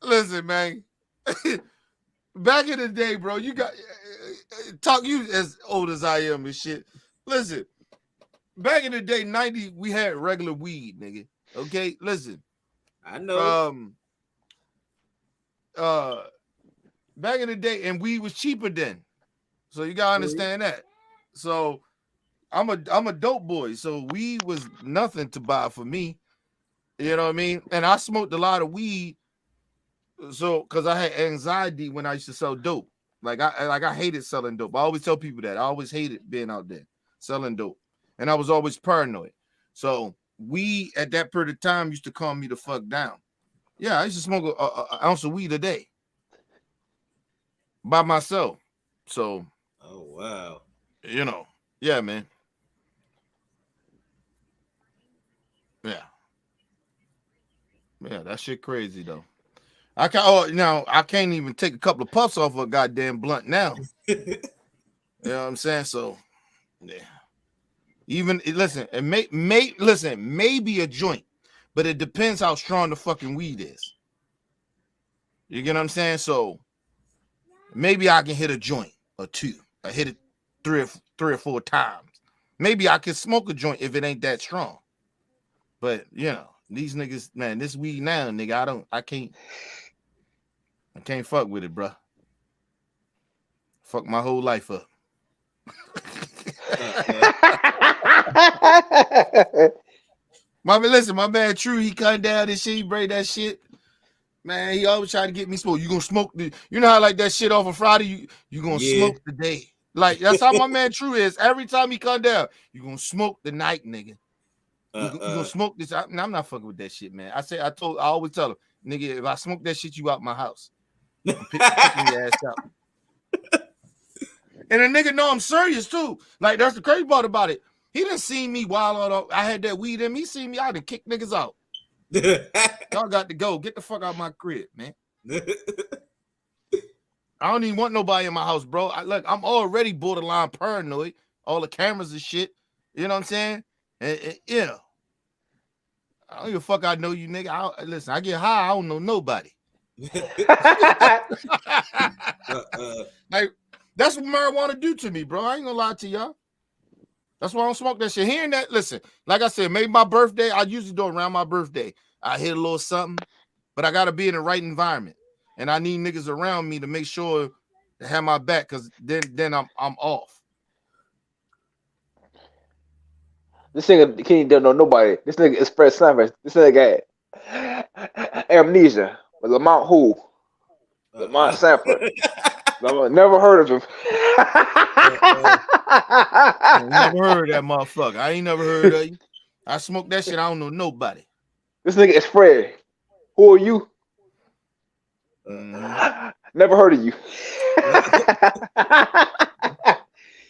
Speaker 3: Listen, man. Back in the day, bro, you got talk. You as old as I am and shit. Listen, back in the day, 90, we had regular weed, nigga. Okay, listen.
Speaker 1: I know.
Speaker 3: Back in the day, and weed was cheaper then, so you gotta understand that. So I'm a dope boy, so weed was nothing to buy for me. You know what I mean? And I smoked a lot of weed. So, because I had anxiety when I used to sell dope, I hated selling dope. I always tell people that I always hated being out there selling dope, and I was always paranoid. So, weed at that period of time used to calm me the fuck down. Yeah, I used to smoke an ounce of weed a day by myself. So,
Speaker 1: Oh wow,
Speaker 3: you know, yeah, man, yeah, that shit crazy though. I can't even take a couple of puffs off a goddamn blunt now. You know what I'm saying? So, yeah. Even listen, and maybe a joint, but it depends how strong the fucking weed is. You get what I'm saying? So maybe I can hit a joint or two. I hit it three or four times. Maybe I can smoke a joint if it ain't that strong. But you know, these niggas, man, this weed now, nigga, I can't fuck with it, bro. Fuck my whole life up. My man True, he cut down this shit, he break that shit. Man, he always try to get me smoke. You gonna smoke you know how like that shit off of Friday, you gonna smoke the day. Like that's how my man True is. Every time he come down, you gonna smoke the night, nigga. You gonna smoke this. I'm not fucking with that shit, man. I always tell him, nigga, if I smoke that shit, you out my house. Picking your ass out. And the nigga know I'm serious too. Like that's the crazy part about it. He didn't see me while I had that weed in me. He seen me, I done kick niggas out. Y'all got to go. Get the fuck out of my crib, man. I don't even want nobody in my house, bro. Look, I'm already borderline paranoid. All the cameras and shit. You know what I'm saying? And you know, I don't give a fuck. I know you, nigga. Listen, I get high. I don't know nobody. Like that's what marijuana do to me, bro. I ain't gonna lie to y'all. That's why I don't smoke that shit. Hearing that, listen, like I said, maybe my birthday, I usually do it around my birthday. I hit a little something, but I gotta be in the right environment. And I need niggas around me to make sure to have my back, because then I'm off.
Speaker 4: This nigga can't know nobody. This nigga is Fred Sanford. This nigga got amnesia. But Lamont who? Lamont Sanford. Never heard of him.
Speaker 3: I never heard of that motherfucker. I ain't never heard of you. I smoke that shit. I don't know nobody.
Speaker 4: This nigga is Fred. Who are you? Never heard of you.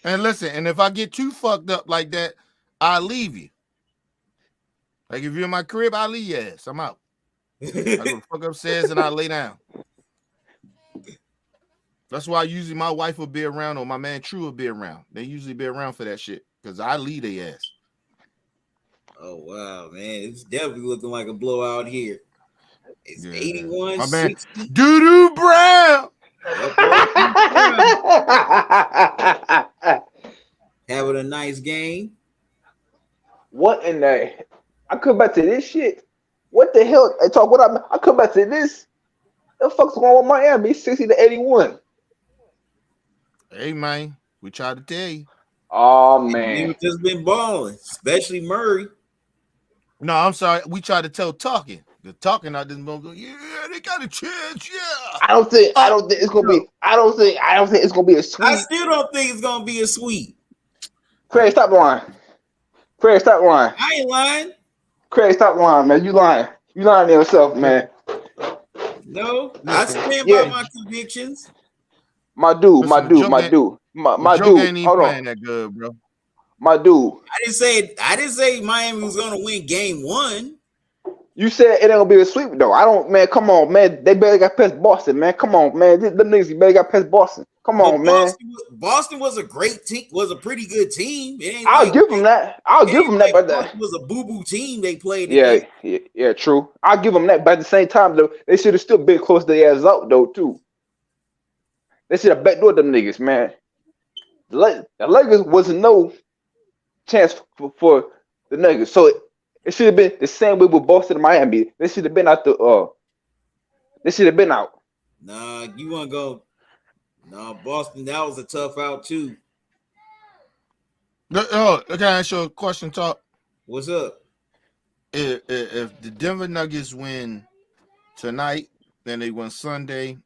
Speaker 3: And listen, and if I get too fucked up like that, I'll leave you. Like if you're in my crib, I'll leave your ass. I'm out. I go fuck upstairs and I lay down. That's why usually my wife will be around or my man True will be around. They usually be around for that shit because I leave their ass.
Speaker 1: Oh wow, man, it's definitely looking like a blowout here. It's 81,
Speaker 3: my man
Speaker 1: 60.
Speaker 3: Doo-Doo Brown.
Speaker 1: Having a nice game.
Speaker 4: What in the? I come back to this shit. What the hell? I come back to this. The fuck's going on with Miami? 60-81.
Speaker 3: Hey man, we tried to tell you.
Speaker 4: Oh man,
Speaker 1: We've just been balling, especially Murray.
Speaker 3: No, I'm sorry. We tried to tell Talkin. The Talkin out this moment. Yeah, they got a chance. Yeah.
Speaker 4: I don't think it's gonna be. I don't think it's gonna be a sweep.
Speaker 1: I still don't think it's gonna be a sweep.
Speaker 4: Craig, stop lying. Craig, stop lying.
Speaker 1: I ain't lying.
Speaker 4: Craig, stop lying, man. You lying. You lying to yourself, man.
Speaker 1: No, I stand
Speaker 4: Yeah.
Speaker 1: by my convictions.
Speaker 4: My dude.
Speaker 3: Joke ain't even
Speaker 4: Hold
Speaker 3: playing
Speaker 4: on.
Speaker 3: that good, bro.
Speaker 4: My dude.
Speaker 1: I didn't say Miami was gonna win game 1.
Speaker 4: You said it ain't gonna be a sweep though. I don't, man. Come on, man. They barely got past Boston, man. Come on, man. Them niggas barely got past Boston. Come on, man.
Speaker 1: Boston was a great team. Was a pretty good team. It ain't
Speaker 4: I'll
Speaker 1: like
Speaker 4: give them that. I'll give them that. But
Speaker 1: Boston was a boo-boo team they played
Speaker 4: yeah,
Speaker 1: against.
Speaker 4: yeah, true. I'll give them that. But at the same time, though, they should have still been close to their ass out though too. They should have backdoored them niggas, man. The Lakers wasn't no chance for the niggas. So it should have been the same way with Boston and Miami. They should have been out They should have been out.
Speaker 1: Nah, you want to go? No, Boston. That was a tough out too.
Speaker 3: Oh, can I ask you a question, Talk?
Speaker 1: What's up?
Speaker 3: If the Denver Nuggets win tonight, then they win Sunday,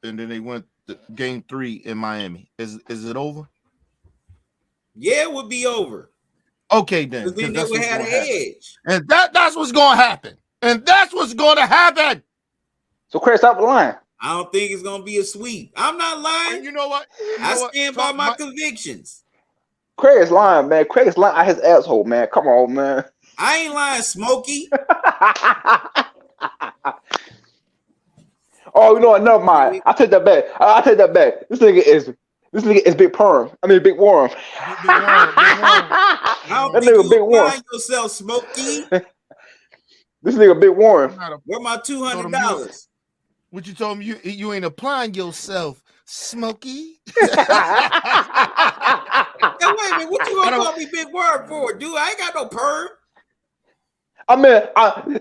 Speaker 3: and then they win game 3 in Miami, is it over?
Speaker 1: Yeah, it would be over.
Speaker 3: Okay, then.
Speaker 1: Then they would have an edge.
Speaker 3: And that's what's going to happen. And that's what's going to happen.
Speaker 4: So Chris, stop the line.
Speaker 1: I don't think it's gonna be a sweep. I'm not lying.
Speaker 3: And you know what?
Speaker 1: I stand by my convictions.
Speaker 4: Craig is lying, man. Craig is lying out his asshole, man. Come on, man.
Speaker 1: I ain't lying, Smokey.
Speaker 4: Oh, you know what? Never mind. I take that back. I take that back. This nigga is Big Perm. I mean Big Worm.
Speaker 1: I don't
Speaker 4: That
Speaker 1: think
Speaker 4: nigga
Speaker 1: you
Speaker 4: Big Worm.
Speaker 1: lying yourself, Smokey.
Speaker 4: This nigga Big Worm.
Speaker 1: Where my $200?
Speaker 3: What you told me? You ain't applying yourself, Smokey.
Speaker 1: Hey, wait a minute. What you gonna call me Big Worm for, dude? I ain't got no perm.
Speaker 4: I mean,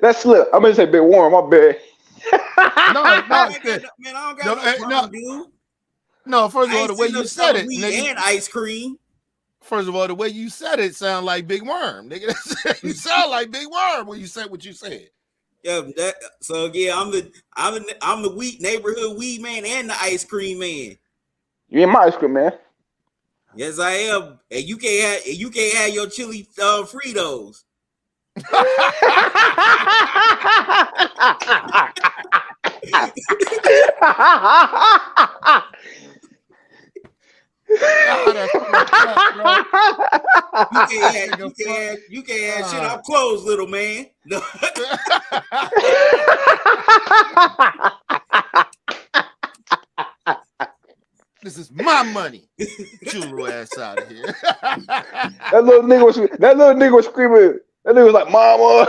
Speaker 4: that's slip. I meant to say Big Worm. My bad.
Speaker 3: No,
Speaker 1: Man, I don't got no perm, dude.
Speaker 3: No, first of all, the way you said it,
Speaker 1: nigga, and ice cream.
Speaker 3: First of all, the way you said it sound like Big Worm, nigga. You sound like Big Worm when you said what you said.
Speaker 1: Yeah, I'm the weed neighborhood weed man and the ice cream man.
Speaker 4: You ain't my ice cream man.
Speaker 1: Yes, I am. And you can't have your chili Fritos. You can't have shit. I'm closed, little man. No.
Speaker 3: This is my money. Get your little ass out of here.
Speaker 4: That little nigga was screaming. That nigga was like, "Mama,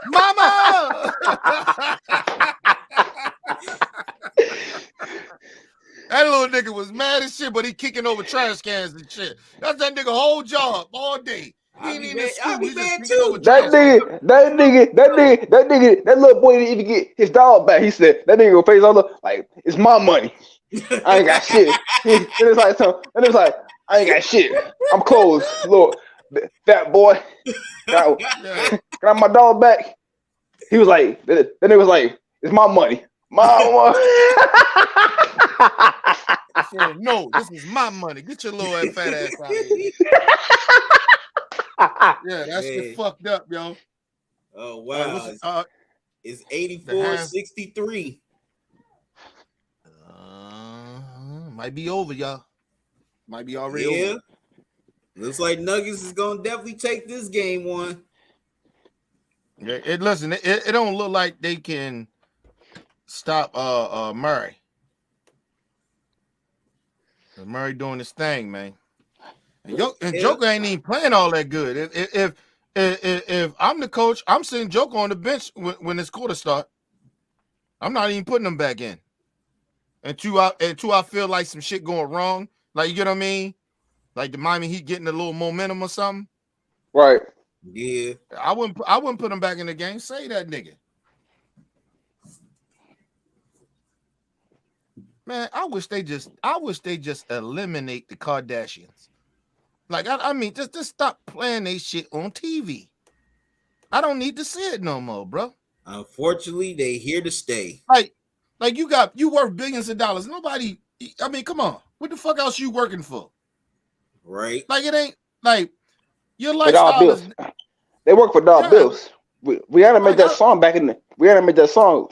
Speaker 3: mama." That little nigga was mad as shit, but he kicking over trash cans and shit. That's that nigga whole job all day. He ain't even
Speaker 1: I'll be mad
Speaker 3: just
Speaker 1: too.
Speaker 4: that little boy didn't even get his dog back." He said, "That nigga face all up like it's my money. I ain't got shit." And it's like, "I ain't got shit. I'm closed, little fat boy. Can I have my dog back?" He was like, "Then it was like, it's my money, mama."
Speaker 3: No, this is my money. Get your little fat ass out of here. Yeah, that shit fucked up, yo.
Speaker 1: Oh wow. It's 84-63.
Speaker 3: Might be over, y'all. Might be already over.
Speaker 1: Looks like Nuggets is gonna definitely take this game 1.
Speaker 3: Yeah, it don't look like they can stop Murray. Murray doing his thing, man. And Joker ain't even playing all that good. If I'm the coach, I'm sitting Joker on the bench when this quarter start. I'm not even putting him back in. Until I feel like some shit going wrong. Like, you get what I mean? Like the Miami Heat getting a little momentum or something.
Speaker 4: Right.
Speaker 3: Yeah. I wouldn't put him back in the game. Say that nigga. Man, I wish they just eliminate the Kardashians. Like, I mean, just stop playing they shit on TV. I don't need to see it no more, bro.
Speaker 1: Unfortunately, they here to stay.
Speaker 3: Like you worth billions of dollars. Nobody, I mean, come on. What the fuck else you working for?
Speaker 1: Right.
Speaker 3: Like, it ain't like your lifestyle is.
Speaker 4: They work for dollar bills. We had to make that song back in the. We had to make that song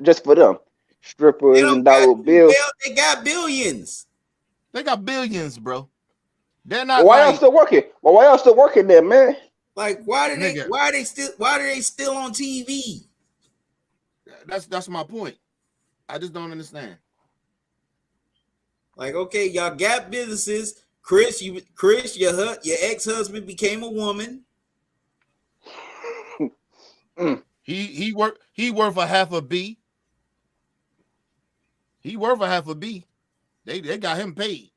Speaker 4: just for them,
Speaker 1: They
Speaker 4: strippers
Speaker 1: don't
Speaker 4: and
Speaker 1: got
Speaker 4: dollar bills.
Speaker 1: they got billions.
Speaker 3: They got billions, bro. They're
Speaker 4: Well,
Speaker 3: not
Speaker 4: why y'all
Speaker 3: like
Speaker 4: still working? Well, why y'all still working there, man?
Speaker 1: Like
Speaker 3: nigga.
Speaker 1: why are they still on TV?
Speaker 3: That's my point. I just don't understand.
Speaker 1: Like, okay, y'all got businesses. Chris, your ex-husband became a woman.
Speaker 3: He worth a half a B. He worth a half a B. They got him paid.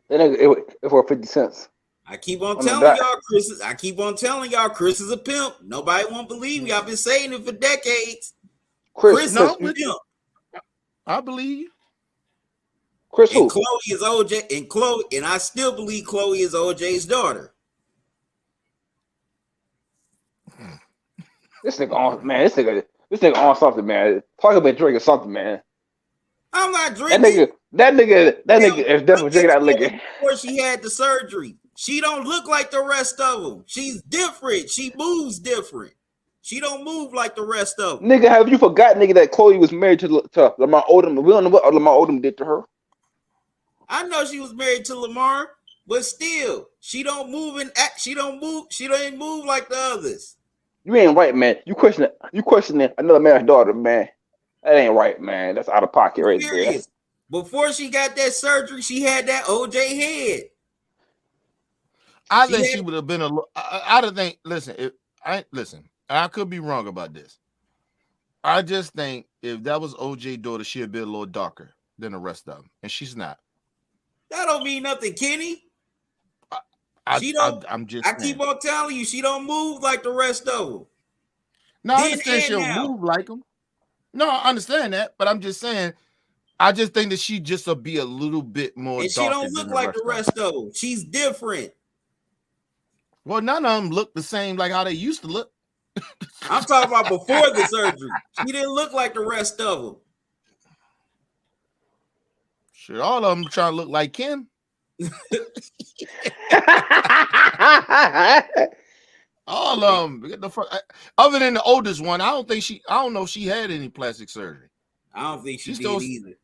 Speaker 4: That nigga it for 50 cents.
Speaker 1: I keep on
Speaker 4: On the
Speaker 1: telling
Speaker 4: dot.
Speaker 1: y'all Chris is a pimp. Nobody won't believe me. I've been saying it for decades.
Speaker 4: Chris,
Speaker 1: Chris
Speaker 3: No,
Speaker 1: is a pimp.
Speaker 3: I believe you.
Speaker 4: Chris
Speaker 1: And
Speaker 4: who?
Speaker 1: Chloe is OJ, and I still believe Chloe is OJ's daughter.
Speaker 4: This nigga on man. This nigga on something, man. Talk about drinking something, man.
Speaker 1: I'm not
Speaker 4: That
Speaker 1: drinking.
Speaker 4: nigga is definitely drinking that liquor.
Speaker 1: Before she had the surgery, she don't look like the rest of them. She's different. She moves different. She don't move like the rest of them.
Speaker 4: Nigga, have you forgot, nigga, that Chloe was married to Lamar Odom? We don't know what Lamar Odom did to her.
Speaker 1: I know she was married to Lamar, but still, she don't move and act. She don't move like the others.
Speaker 4: You ain't right, man. You questioning another man's daughter, man. That ain't right, man. That's out of pocket right there.
Speaker 1: Serious. Before she got that surgery, she had that OJ head.
Speaker 3: I think she would have been I don't think. Listen, I could be wrong about this. I just think if that was OJ's daughter, she'd be a little darker than the rest of them, and she's not.
Speaker 1: That don't mean nothing, Kenny.
Speaker 3: I'm just.
Speaker 1: I keep on telling you, she don't move like the rest of them.
Speaker 3: No, I understand she'll move like them. No, I understand that, but I'm just saying. I just think that she just will be a little bit more.
Speaker 1: And she don't look like the rest of them. She's different.
Speaker 3: Well, none of them look the same like how they used to look.
Speaker 1: I'm talking about before the surgery. She didn't look like the rest of them.
Speaker 3: Shit, all of them trying to look like Kim. All of them. Get the fuck. Other than the oldest one, I don't know if she had any plastic surgery.
Speaker 1: I don't think she did either.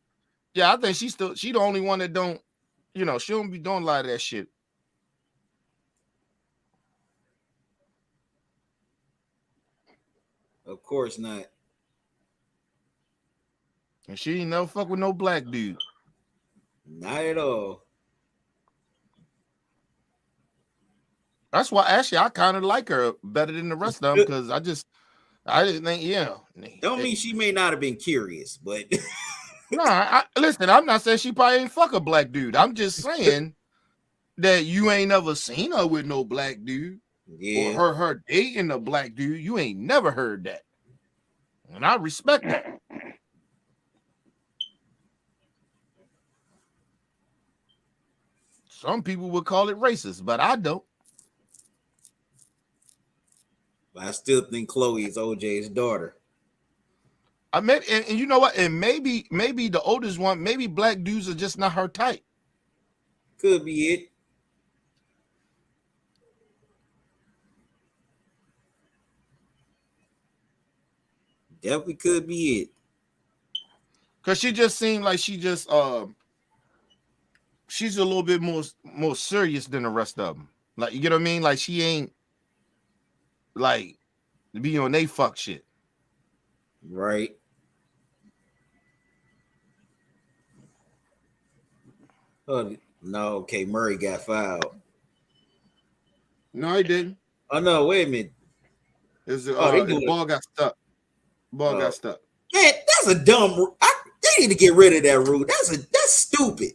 Speaker 3: Yeah, I think she the only one that don't, she don't be doing a lot of that shit.
Speaker 1: Of course not.
Speaker 3: And she ain't never fuck with no black dude.
Speaker 1: Not at all.
Speaker 3: That's why actually I kind of like her better than the rest of them because I didn't think,
Speaker 1: Don't mean she may not have been curious, but
Speaker 3: no, listen, I'm not saying she probably ain't fuck a black dude. I'm just saying that you ain't never seen her with no black dude.
Speaker 1: Yeah.
Speaker 3: Or her dating a black dude. You ain't never heard that. And I respect that. Some people would call it racist, but I don't.
Speaker 1: I still think Chloe is OJ's daughter.
Speaker 3: I mean, and you know what? And maybe the oldest one, maybe black dudes are just not her type.
Speaker 1: Could be it. Definitely could be it.
Speaker 3: Cause she just seemed like she's a little bit more serious than the rest of them. Like, you get what I mean? Like she ain't like be on they fuck shit.
Speaker 1: Right. Oh no, okay, Murray got fouled.
Speaker 3: No, he didn't.
Speaker 1: Oh no, wait a minute.
Speaker 3: The ball got stuck. Got stuck.
Speaker 1: Man, that's a dumb rule. They need to get rid of that rule. That's stupid.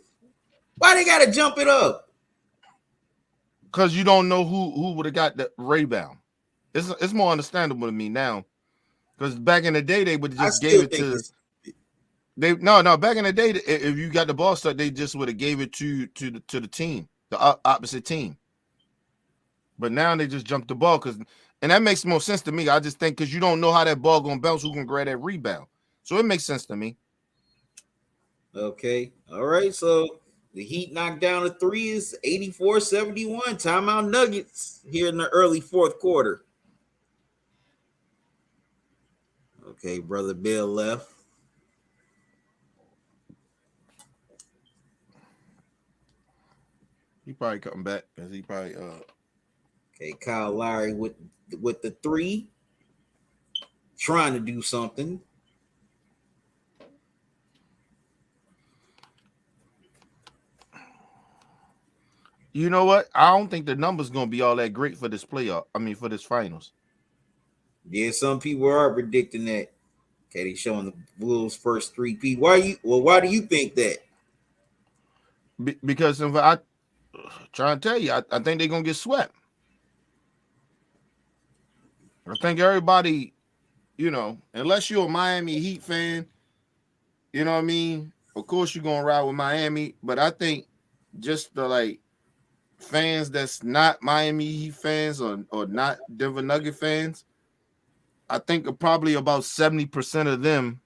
Speaker 1: Why they gotta jump it up?
Speaker 3: Because you don't know who would have got the rebound. It's more understandable to me now. Because back in the day, they would have just gave it to back in the day, if you got the ball stuck, they just would have gave it to the team, the opposite team. But now they just jumped the ball and that makes more sense to me. I just think because you don't know how that ball gonna bounce, who can grab that rebound. So it makes sense to me.
Speaker 1: Okay. All right. So the Heat knocked down a three is 84-71. Timeout Nuggets here in the early fourth quarter. Okay, brother Bill left.
Speaker 3: He probably coming back because he probably
Speaker 1: Okay, Kyle Lowry with the 3, trying to do something.
Speaker 3: You know what? I don't think the number's gonna be all that great for this playoff. I mean, for this finals.
Speaker 1: Yeah, some people are predicting that. Okay, they showing the Bulls first 3P. Why do you think that?
Speaker 3: Because if I trying to tell you, I think they're gonna get swept. I think everybody, unless you're a Miami Heat fan, you know what I mean? Of course you're gonna ride with Miami, but I think just the fans that's not Miami Heat fans or not Denver Nugget fans, I think probably about 70% of them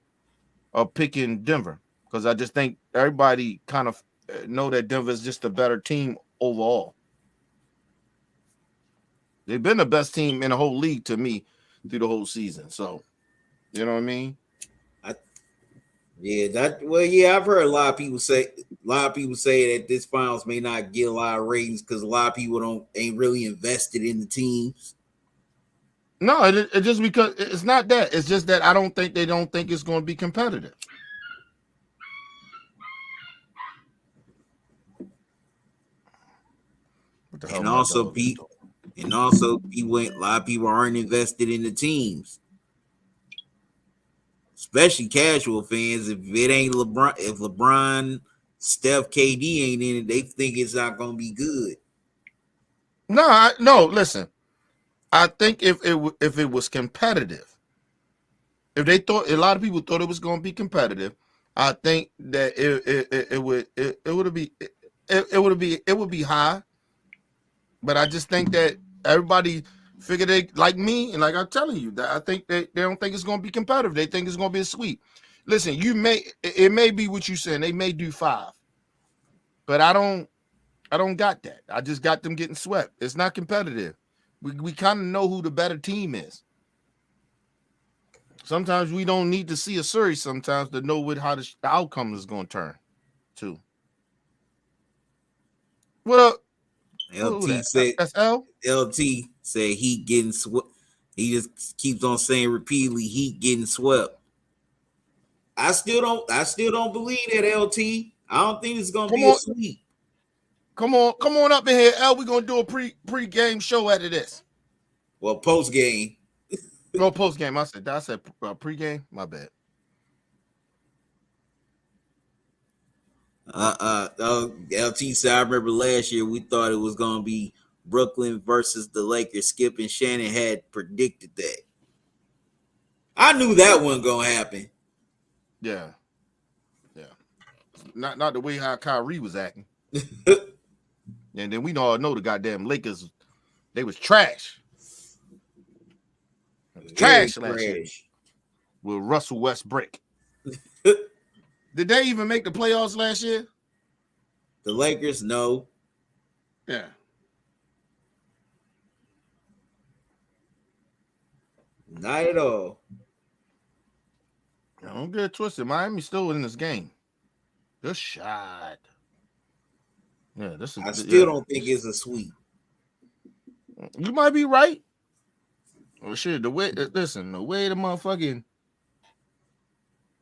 Speaker 3: are picking Denver because I just think everybody kind of know that Denver is just a better team overall. They've been the best team in the whole league to me through the whole season. So, you know what I mean?
Speaker 1: I've heard a lot of people say that this finals may not get a lot of ratings because a lot of people ain't really invested in the teams.
Speaker 3: No, it just because it's not that. It's just that they don't think it's going to be competitive. What the hell?
Speaker 1: And also, a lot of people aren't invested in the teams, especially casual fans. If it ain't LeBron, if LeBron, Steph, KD ain't in it, they think it's not going to be good.
Speaker 3: No. Listen, I think if it was competitive, if they thought a lot of people thought it was going to be competitive, I think that it would be high. But I just think that everybody figured they like me, and like I'm telling you, that I think they don't think it's going to be competitive. They think it's going to be a sweep. Listen, it may be what you said. They may do 5, but I don't got that. I just got them getting swept. It's not competitive. We kind of know who the better team is. Sometimes we don't need to see a series sometimes to know how the outcome is going to turn to. Well,
Speaker 1: LT said
Speaker 3: that's L.
Speaker 1: LT said he getting swept. He just keeps on saying repeatedly he getting swept. I still don't believe that, LT. I don't think it's gonna be a sweep.
Speaker 3: Come on up in here, L. We're gonna do a pre-game show out of this.
Speaker 1: Well, post game.
Speaker 3: No, post game. I said pre-game. My bad.
Speaker 1: LT said I remember last year we thought it was gonna be Brooklyn versus the Lakers. Skip and Shannon had predicted that. I knew that wasn't gonna happen.
Speaker 3: Yeah. Not the way how Kyrie was acting. And then we all know the goddamn Lakers, they was trash. Trash last year with Russell Westbrook. Did they even make the playoffs last year?
Speaker 1: The Lakers, no.
Speaker 3: Yeah.
Speaker 1: Not at all.
Speaker 3: Don't get it twisted. Miami's still in this game. Good shot. Yeah,
Speaker 1: I still don't think it's a sweep.
Speaker 3: You might be right. Oh shit! The way the motherfucking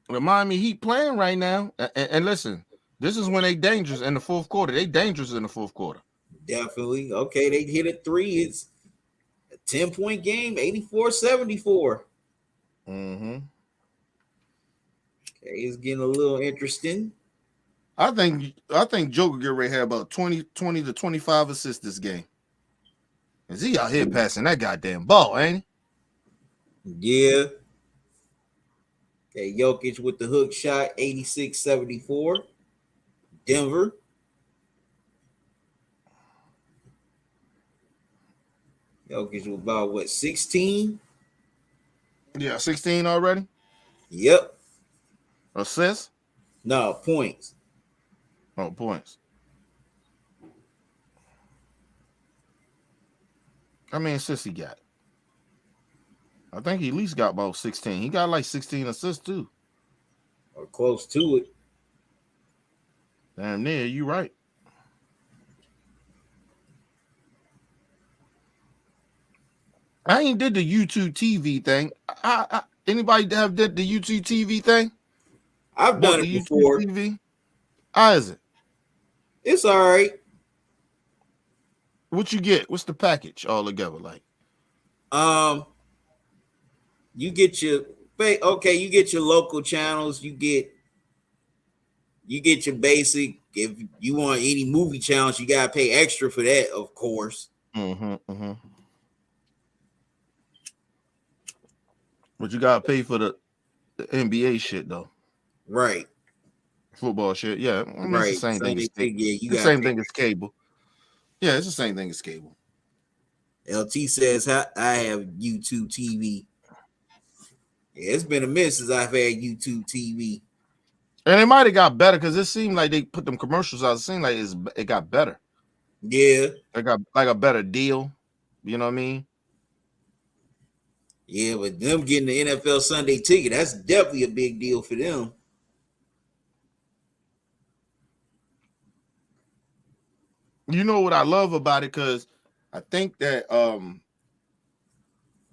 Speaker 3: the Miami Heat playing right now, and listen, this is when they dangerous in the fourth quarter. They dangerous in the fourth quarter.
Speaker 1: Definitely. Okay, they hit a 3. It's a 10-point game, 84-74.
Speaker 3: Mm-hmm.
Speaker 1: Okay, it's getting a little interesting.
Speaker 3: I think Joker get ready to have about 20 to 25 assists this game. Is he out here passing that goddamn ball, ain't
Speaker 1: he? Yeah. Okay, Jokic with the hook shot, 86-74. Denver. Jokic was about what, 16?
Speaker 3: Yeah, 16 already.
Speaker 1: Yep.
Speaker 3: Assists?
Speaker 1: No, points.
Speaker 3: Oh, points. How many assists he got? I think he at least got about 16. He got like 16 assists too.
Speaker 1: Or close to it.
Speaker 3: Damn near, you right. I ain't did the YouTube TV thing. Anybody have did the YouTube TV thing?
Speaker 1: I've
Speaker 3: Bought
Speaker 1: done
Speaker 3: the
Speaker 1: it
Speaker 3: YouTube
Speaker 1: before.
Speaker 3: TV? How is it?
Speaker 1: It's all right.
Speaker 3: What you get? What's the package all together like?
Speaker 1: You get your you get your local channels. You get your basic. If you want any movie channels, you gotta pay extra for that, of course.
Speaker 3: But you gotta pay for the NBA shit though.
Speaker 1: Right.
Speaker 3: Football shit. Yeah. I mean,
Speaker 1: Right.
Speaker 3: It's the same thing as cable.
Speaker 1: Yeah,
Speaker 3: It's the same thing as cable. Yeah, it's the same thing as cable.
Speaker 1: LT says I have YouTube TV. Yeah, it's been a minute since I've had YouTube TV.
Speaker 3: And it might have got better because it seemed like they put them commercials out. It seemed like it got better.
Speaker 1: Yeah.
Speaker 3: They got like a better deal. You know what I mean?
Speaker 1: Yeah, but them getting the NFL Sunday ticket, that's definitely a big deal for them.
Speaker 3: You know what I love about it? Because I think that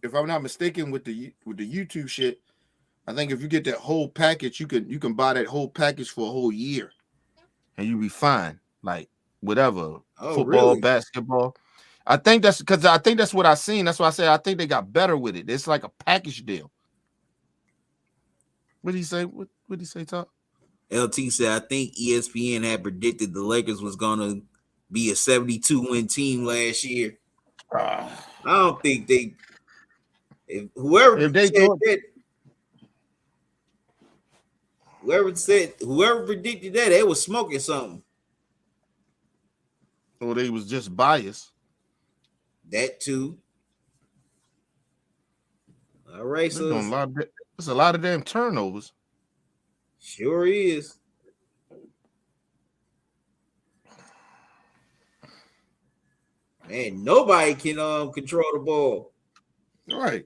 Speaker 3: if I'm not mistaken with the YouTube shit, I think if you get that whole package, you can buy that whole package for a whole year, and you'll be fine. Like whatever, football,
Speaker 1: really?
Speaker 3: basketball. I think that's because I think that's what I seen. That's why I said I think they got better with it. It's like a package deal. What did he say? What did he say, Top?
Speaker 1: LT said I think ESPN had predicted the Lakers was gonna be a 72-win team last year. I don't think whoever predicted that, they was smoking something.
Speaker 3: Or they was just biased.
Speaker 1: That too. All right, so
Speaker 3: there's a lot of damn turnovers.
Speaker 1: Sure is. Man, nobody can control the ball.
Speaker 3: All right.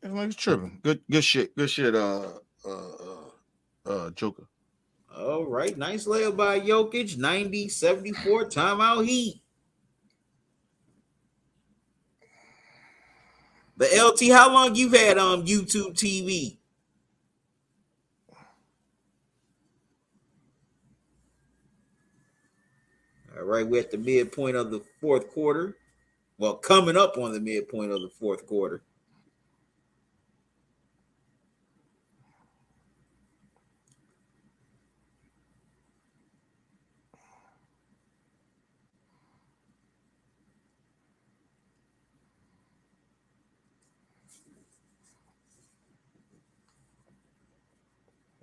Speaker 3: It's tripping. Good shit. Good shit, Joker.
Speaker 1: All right. Nice layup by Jokic. 90-74 timeout Heat. But LT, how long you've had YouTube TV? All right, we're at the midpoint of the fourth quarter. Well, coming up on the midpoint of the fourth quarter.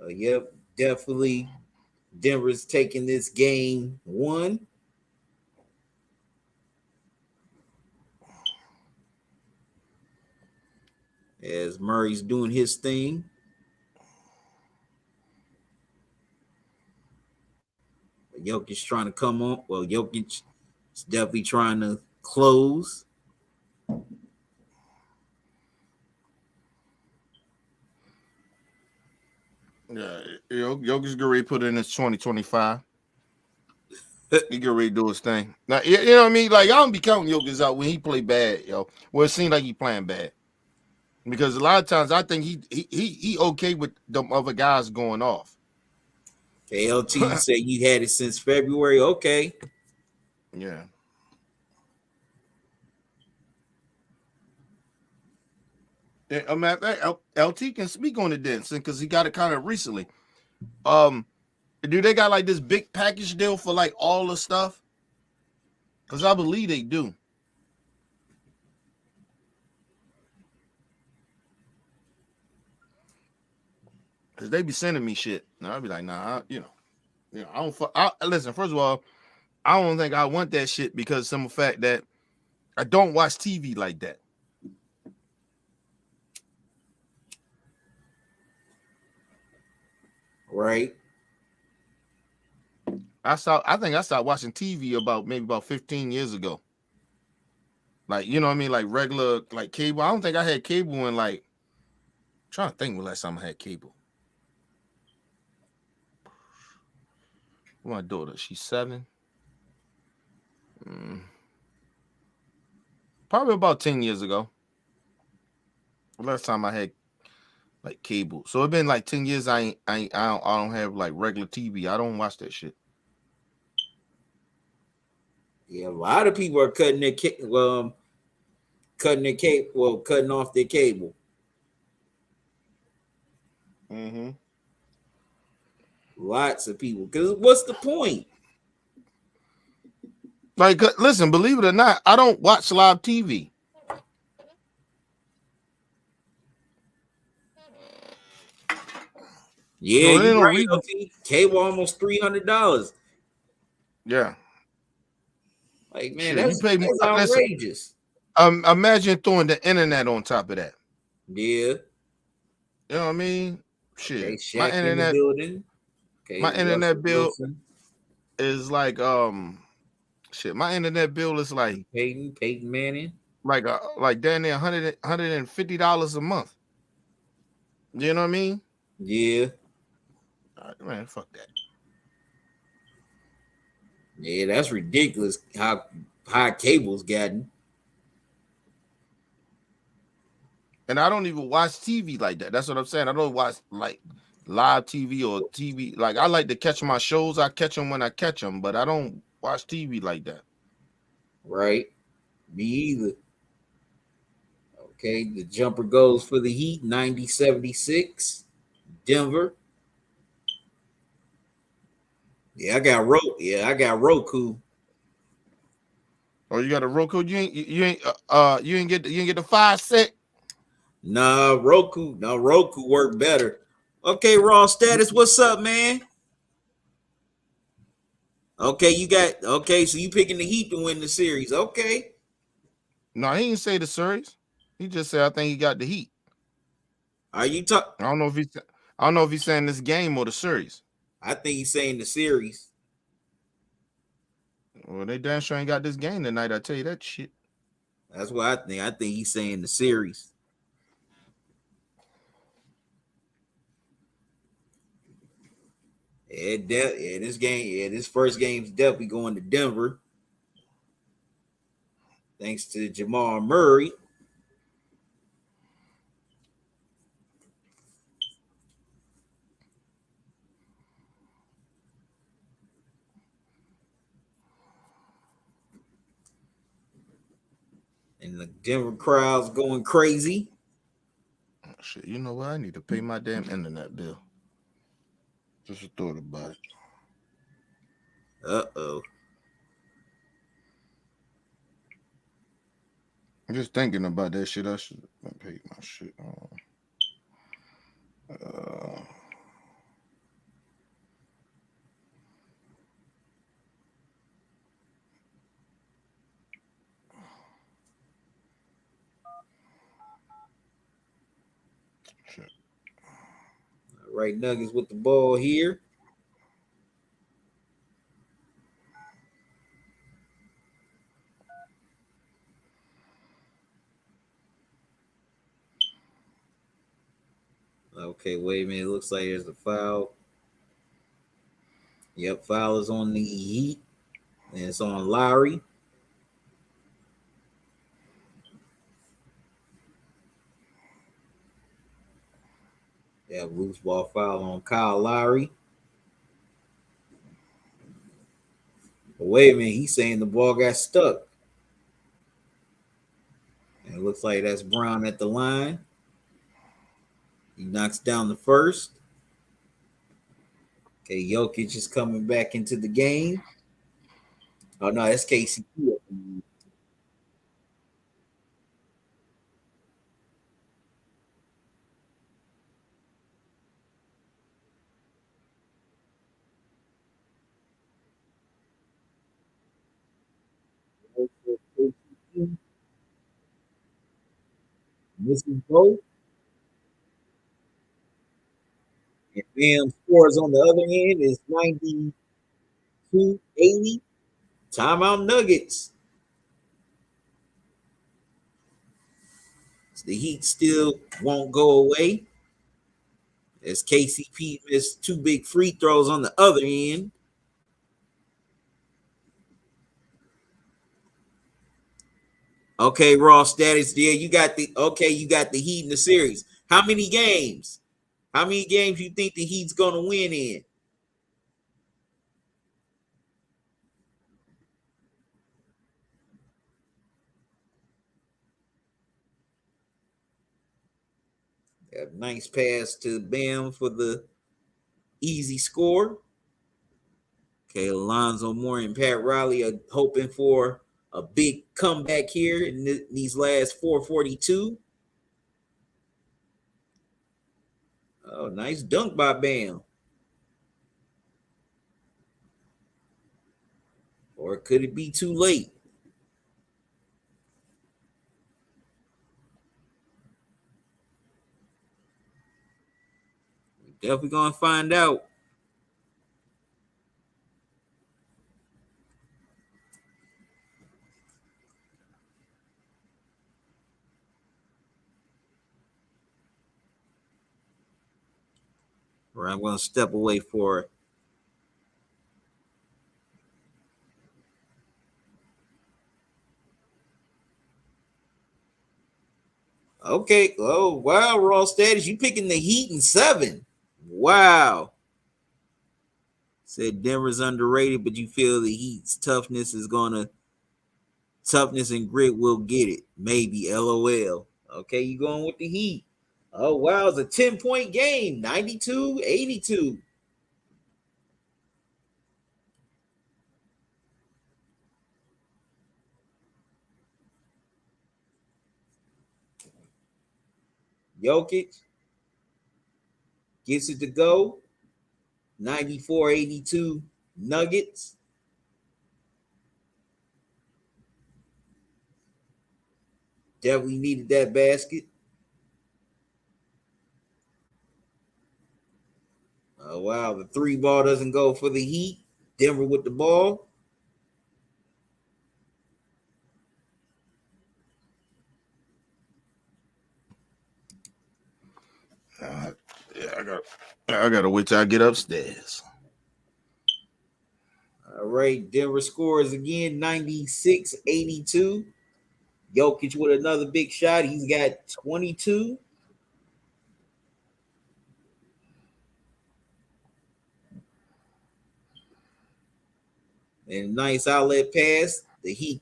Speaker 1: Yep, definitely. Denver's taking this game 1. As Murray's doing his thing. Jokic trying to come on. Well, Jokic is definitely trying to close.
Speaker 3: Yeah, Jokic get ready to put in his 2025. He get ready to do his thing. Now, you know what I mean? Like, I don't be counting Jokic out when he play bad, yo. Well, it seems like he playing bad. Because a lot of times I think he okay with them other guys going off.
Speaker 1: LT, you say you had it since February. Okay.
Speaker 3: Yeah. I mean, LT can speak on it then, because he got it kind of recently. Do they got like this big package deal for like all the stuff? Because I believe they do. Because they be sending me shit. And I'll be like, nah, I don't. Listen, first of all, I don't think I want that shit because of some fact that I don't watch TV like that.
Speaker 1: Right.
Speaker 3: I think I stopped watching TV about 15 years ago. Like, you know what I mean? Like regular, like cable. I don't think I had cable in like trying to think when last time I had cable. My daughter, she's 7. Probably about 10 years ago. Last time I had like cable. So it's been like 10 years. I don't have like regular TV. I don't watch that shit.
Speaker 1: Yeah, a lot of people are cutting their cutting off their cable.
Speaker 3: Mm-hmm.
Speaker 1: Lots of people. Because what's the point?
Speaker 3: Like, listen, believe it or not, I don't watch live TV.
Speaker 1: Yeah,
Speaker 3: So
Speaker 1: you're right.
Speaker 3: reason.
Speaker 1: Cable almost $300.
Speaker 3: Yeah.
Speaker 1: Like, man,
Speaker 3: Shit, you pay more.
Speaker 1: that's outrageous.
Speaker 3: Imagine throwing the internet on top of that.
Speaker 1: Yeah.
Speaker 3: You know what I mean? Shit.
Speaker 1: Okay, Shaq in the building. Okay,
Speaker 3: my internet bill
Speaker 1: Wilson.
Speaker 3: Is like shit. My internet bill is like
Speaker 1: Peyton Manning.
Speaker 3: Like down there $150 a month. You know what I mean?
Speaker 1: Yeah.
Speaker 3: Man, fuck that.
Speaker 1: Yeah, that's ridiculous how high cable's gotten.
Speaker 3: And I don't even watch TV like that. That's what I'm saying. I don't watch like live TV or TV. Like, I like to catch my shows. I catch them when I catch them, but I don't watch TV like that.
Speaker 1: Right. Me either. Okay, the jumper goes for the Heat, 90-76. Denver. Yeah, I got Roku.
Speaker 3: Oh, you got a Roku? You ain't get the 5 set?
Speaker 1: Nah, Roku worked better. Okay, Raw Status, what's up, man? Okay, so you picking the Heat to win the series. Okay.
Speaker 3: No, he didn't say the series. He just said I think he got the Heat.
Speaker 1: Are you talking?
Speaker 3: I don't know if he's saying this game or the series.
Speaker 1: I think he's saying the series.
Speaker 3: Well, they damn sure ain't got this game tonight. I tell you that shit.
Speaker 1: That's what I think. I think he's saying the series. This first game's definitely going to Denver. Thanks to Jamal Murray. And the Denver crowd's going crazy.
Speaker 3: Shit, you know what? I need to pay my damn internet bill. Just a thought about it.
Speaker 1: Uh-oh.
Speaker 3: I'm just thinking about that shit. I should pay my shit. Shit.
Speaker 1: All right, Nuggets with the ball here. Okay, wait a minute. It looks like there's a foul. Yep, foul is on the Heat. And it's on Lowry. Yeah, loose ball foul on Kyle Lowry. But wait a minute. He's saying the ball got stuck. And it looks like that's Brown at the line. He knocks down the first. Okay, Jokic is coming back into the game. Oh, no, that's KCP. Missing both. And Bam scores on the other end is 92-80. Timeout Nuggets. The Heat still won't go away. as KCP missed 2 big free throws on the other end. Okay, raw status. Yeah, you got the Heat in the series. How many games? How many games you think the Heat's gonna win in? A nice pass to Bam for the easy score. Okay, Alonzo Moore and Pat Riley are hoping for a big comeback here in these last 4:42. Oh, nice dunk by Bam. Or could it be too late? We're definitely gonna find out. Or I'm gonna step away for it. Okay. Oh, wow, raw status. You picking the Heat in 7. Wow. Said Denver's underrated, but you feel the Heat's toughness and grit will get it. Maybe. LOL. Okay, you going with the Heat. Oh, wow. It's a 10-point game. 92-82. Jokic gets it to go. 94-82 Nuggets. Definitely needed that basket. Oh, wow. The 3 ball doesn't go for the Heat. Denver with the ball.
Speaker 3: Yeah, I gotta wait till I get upstairs.
Speaker 1: All right. Denver scores again 96-82. Jokic with another big shot. He's got 22. And a nice outlet pass. The Heat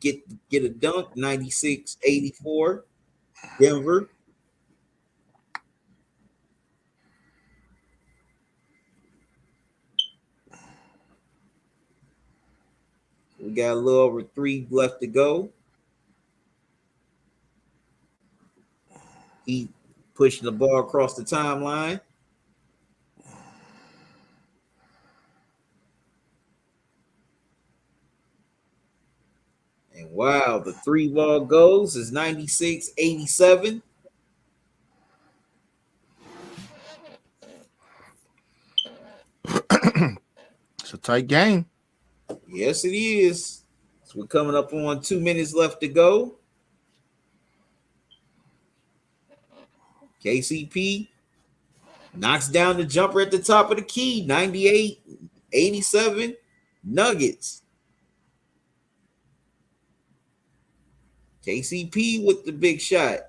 Speaker 1: get a dunk. 96-84. Denver. We got a little over 3 left to go. Heat pushing the ball across the timeline. And wow, the 3 ball goes is 96-87.
Speaker 3: It's a tight game.
Speaker 1: Yes, it is. So we're coming up on 2 minutes left to go. KCP knocks down the jumper at the top of the key. 98-87 Nuggets. KCP with the big shot.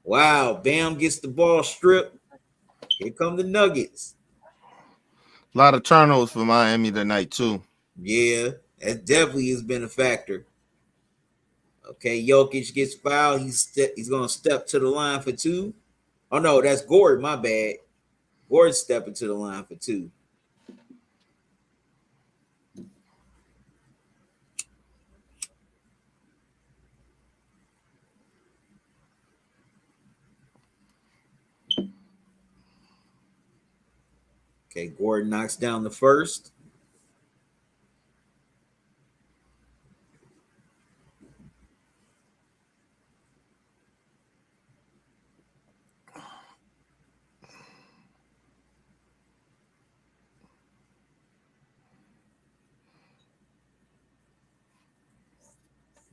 Speaker 1: Wow, Bam gets the ball stripped. Here come the Nuggets.
Speaker 3: A lot of turnovers for Miami tonight, too.
Speaker 1: Yeah, that definitely has been a factor. Okay, Jokic gets fouled. He's going to step to the line for 2. Oh, no, that's Gordon. My bad. Gordon stepping to the line for 2. Okay, Gordon knocks down the first.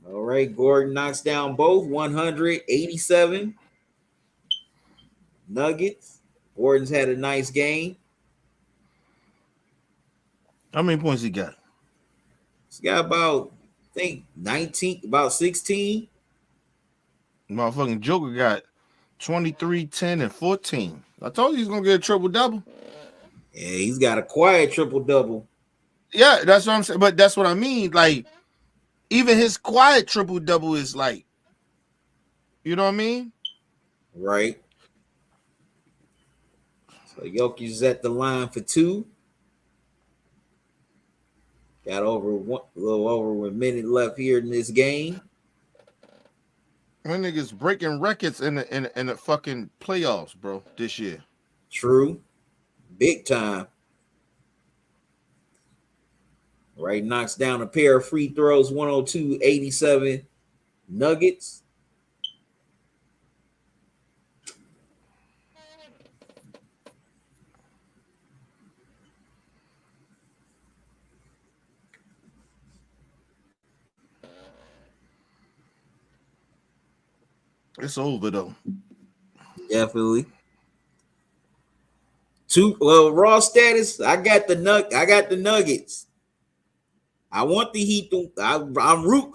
Speaker 1: All right, Gordon knocks down both. 187 Nuggets. Orton's had a nice game.
Speaker 3: How many points he got?
Speaker 1: He's got about, I think, 19, about 16.
Speaker 3: Motherfucking Joker got 23, 10, and 14. I told you he's gonna get a triple double.
Speaker 1: Yeah, he's got a quiet triple double.
Speaker 3: Yeah, that's what I'm saying. But that's what I mean. Like, even his quiet triple double is like, you know what I mean?
Speaker 1: Right. So Jokic is at the line for 2. Got a little over a minute left here in this game.
Speaker 3: When niggas breaking records in the fucking playoffs, bro, this year.
Speaker 1: True. Big time. Right, knocks down a pair of free throws, 102-87 Nuggets.
Speaker 3: It's over though.
Speaker 1: Definitely. Raw status. I got the Nuggets. I want the Heat to. I want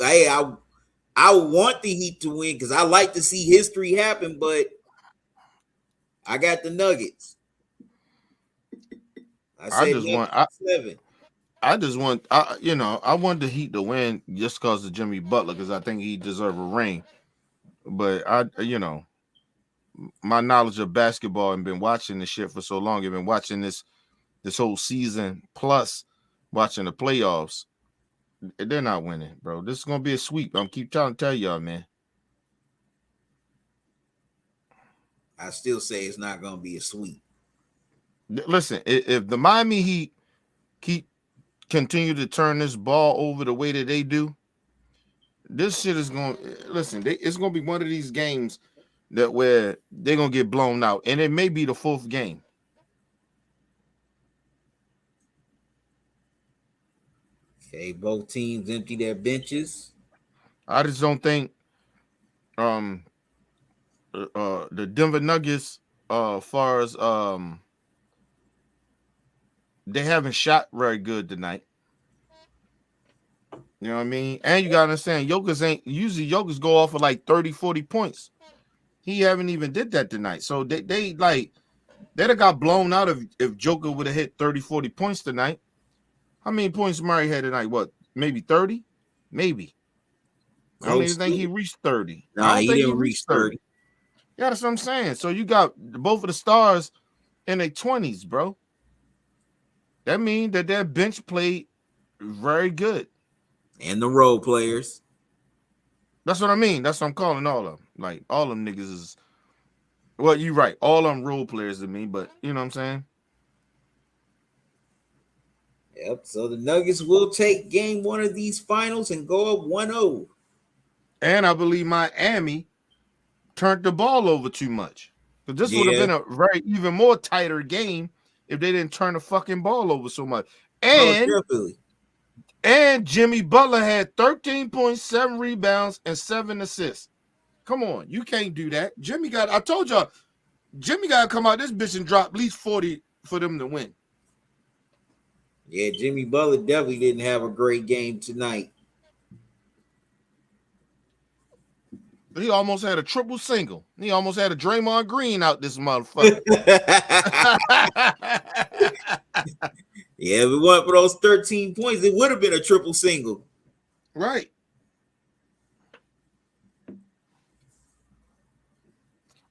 Speaker 1: the Heat to win because I like to see history happen, but I got the Nuggets. I
Speaker 3: want the Heat to win just because of Jimmy Butler, because I think he deserves a ring. But my knowledge of basketball and been watching this shit for so long, I've been watching this whole season plus watching the playoffs. They're not winning, bro. This is gonna be a sweep. I'm keep trying to tell y'all, man.
Speaker 1: I still say it's not gonna be a sweep.
Speaker 3: Listen, if the Miami Heat continue to turn this ball over the way that they do, this shit is going. Listen, it's gonna be one of these games that where they're gonna get blown out, and it may be the 4th game.
Speaker 1: Okay, both teams empty their benches.
Speaker 3: I just don't think the Denver Nuggets, far as they haven't shot very good tonight. You know what I mean? And you gotta understand, Jokic go off of like 30, 40 points. He haven't even did that tonight. So they'd have got blown out if Joker would have hit 30, 40 points tonight. How many points Murray had tonight? What? Maybe 30? Maybe. I don't even think he reached 30.
Speaker 1: Nah,
Speaker 3: I don't think
Speaker 1: he didn't reach 30.
Speaker 3: Yeah, that's what I'm saying. So you got both of the stars in their 20s, bro. That means that their bench played very good.
Speaker 1: And the role players.
Speaker 3: That's what I mean. That's what I'm calling all of them. Like, all them niggas is, well, you're right. All them role players to me, but you know what I'm saying?
Speaker 1: Yep. So the Nuggets will take game 1 of these finals and go up 1-0.
Speaker 3: And I believe Miami turned the ball over too much. Because this would have been a very even more tighter game if they didn't turn the fucking ball over so much. And Jimmy Butler had 13.7 rebounds and 7 assists. Come on, you can't do that. I told y'all, Jimmy got to come out this bitch and drop at least 40 for them to win.
Speaker 1: Yeah, Jimmy Butler definitely didn't have a great game tonight.
Speaker 3: He almost had a triple single. He almost had a Draymond Green out this motherfucker.
Speaker 1: Yeah, if it wasn't for those 13 points, it would have been a triple single.
Speaker 3: Right.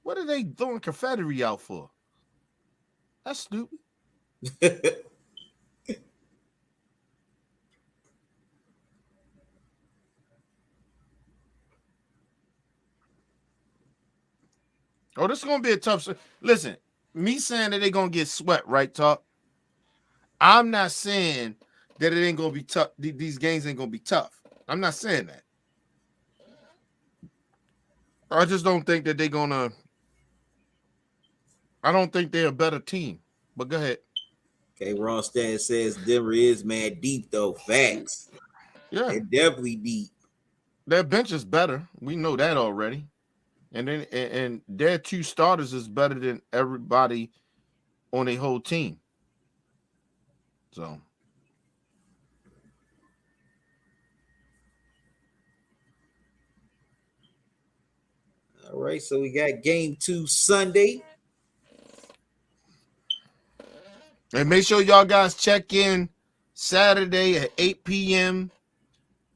Speaker 3: What are they throwing confetti out for? That's stupid. Oh, this is going to be a tough. Listen, me saying that they're going to get swept, right, Talk? I'm not saying that it ain't going to be tough. These games ain't going to be tough. I'm not saying that. I just don't think that they're going to. I don't think they're a better team. But go ahead.
Speaker 1: Okay, Ronstadt says Denver is mad deep, though. Facts.
Speaker 3: Yeah.
Speaker 1: They're definitely deep.
Speaker 3: Their bench is better. We know that already. And then and their 2 starters is better than everybody on a whole team. So
Speaker 1: all right, so we got game 2 Sunday.
Speaker 3: and make sure y'all guys check in Saturday at 8 p.m.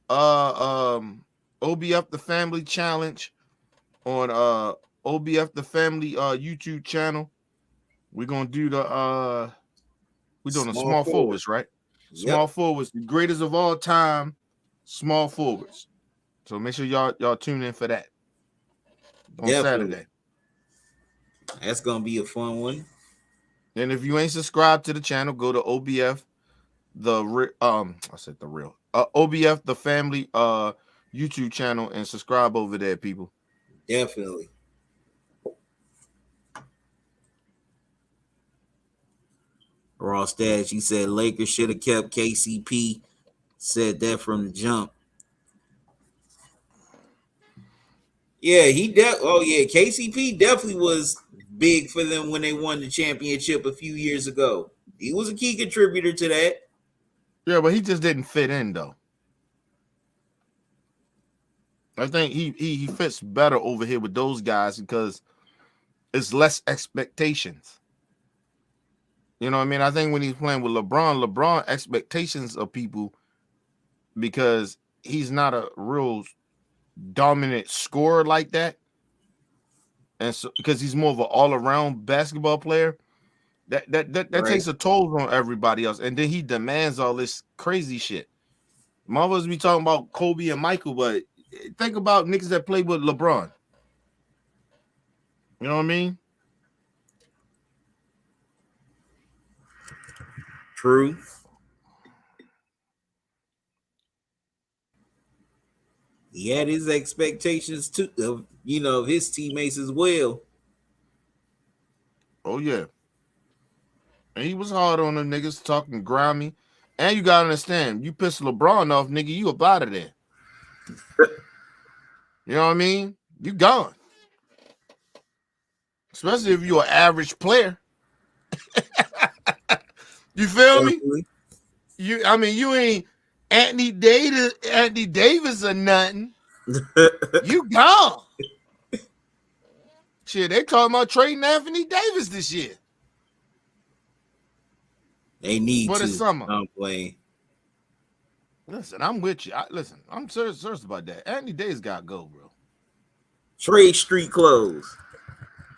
Speaker 3: OBF the Family Challenge on OBF the Family YouTube channel. We're gonna do we're doing a small forwards, right?
Speaker 1: Yep.
Speaker 3: Small forwards, the greatest of all time, small forwards. So make sure y'all tune in for that on Saturday.
Speaker 1: That's gonna be a fun one.
Speaker 3: And if you ain't subscribed to the channel, go to OBF OBF the Family YouTube channel and subscribe over there, people.
Speaker 1: Definitely. Raw Stats, you said Lakers should have kept KCP. Said that from the jump. Yeah, KCP definitely was big for them when they won the championship a few years ago. He was a key contributor to that.
Speaker 3: Yeah, but he just didn't fit in though. I think he fits better over here with those guys because it's less expectations. You know what I mean? I think when he's playing with LeBron expectations of people because he's not a real dominant scorer like that. And so because he's more of an all-around basketball player, that right. Takes a toll on everybody else. And then he demands all this crazy shit. Marvel's be talking about Kobe and Michael, but think about niggas that play with LeBron. You know what I mean?
Speaker 1: True. He had his expectations too, of his teammates as well.
Speaker 3: Oh yeah, and he was hard on them niggas talking grimy. And you gotta understand, you piss LeBron off, nigga, you up out of there. You know what I mean? You gone. Especially if you're an average player. You feel me? You ain't Anthony Davis or nothing. You gone. Shit, they talking about trading Anthony Davis this year.
Speaker 1: They need
Speaker 3: for
Speaker 1: to.
Speaker 3: the summer.
Speaker 1: I'm playing.
Speaker 3: Listen, I'm with you. I'm serious about that. Anthony Davis got to go, bro.
Speaker 1: Trade street clothes.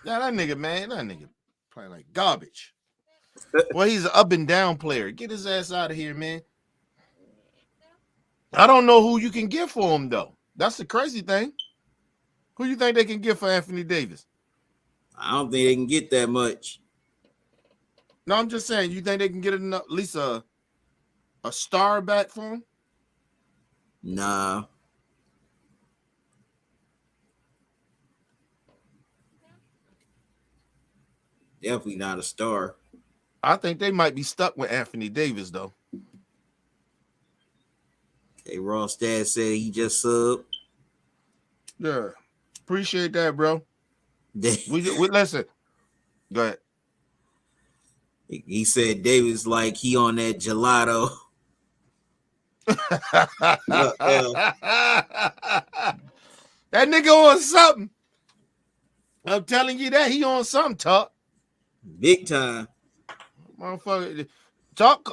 Speaker 3: Yeah, that nigga playing like garbage. Well, he's an up and down player. Get his ass out of here, man. I don't know who you can get for him, though. That's the crazy thing. Who you think they can get for Anthony Davis?
Speaker 1: I don't think they can get that much.
Speaker 3: No, I'm just saying, you think they can get enough, at least a star back for him?
Speaker 1: Nah. Definitely not a star.
Speaker 3: I think they might be stuck with Anthony Davis, though.
Speaker 1: Hey, Raw Stats said he just subbed.
Speaker 3: Yeah. Appreciate that, bro. we listen. Go ahead.
Speaker 1: He said Davis like he on that gelato.
Speaker 3: That nigga on something. I'm telling you that he on something, Talk.
Speaker 1: Big time.
Speaker 3: Motherfucker. Talk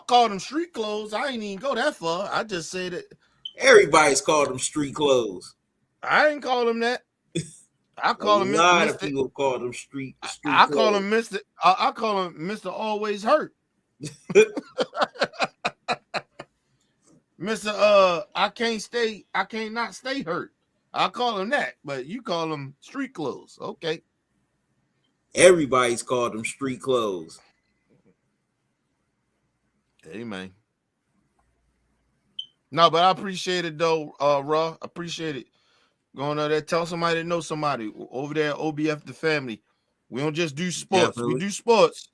Speaker 3: called them street clothes. I ain't even go that far. I just said it.
Speaker 1: Everybody's called them street clothes.
Speaker 3: I ain't call him that. I call him
Speaker 1: a lot of people call them street
Speaker 3: I
Speaker 1: clothes.
Speaker 3: call him Mr. I call him Mr. Always Hurt. Mr. I can't not stay hurt. I call him that, but you call him street clothes. Okay.
Speaker 1: Everybody's called them street clothes.
Speaker 3: Hey, man. No, but I appreciate it though, Raw. I appreciate it. Going over there, tell somebody to know somebody over there at OBF the Family. We don't just do sports.
Speaker 1: Definitely.
Speaker 3: We do sports.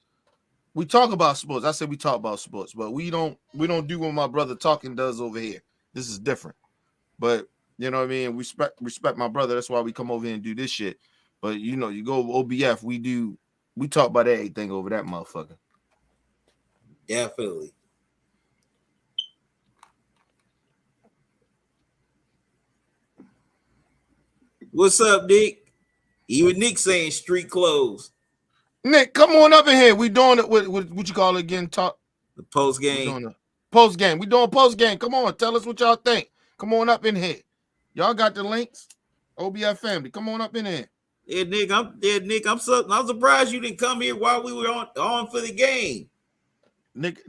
Speaker 3: We talk about sports. I said we talk about sports, but we don't do what my brother Talkin does over here. This is different. But you know what I mean? Respect my brother. That's why we come over here and do this shit. But you know, you go OBF, we do we talk about everything over that motherfucker.
Speaker 1: Definitely. What's up, Nick? Even Nick saying street clothes.
Speaker 3: Nick, come on up in here. We doing it with what you call it again? Talk.
Speaker 1: The post
Speaker 3: We
Speaker 1: game.
Speaker 3: doing the post game. We doing post game. Come on, tell us what y'all think. Come on up in here. Y'all got the links. OBF family, come on up in here.
Speaker 1: Yeah, Nick. I'm surprised you didn't come here while we were on for the game.
Speaker 3: Nick,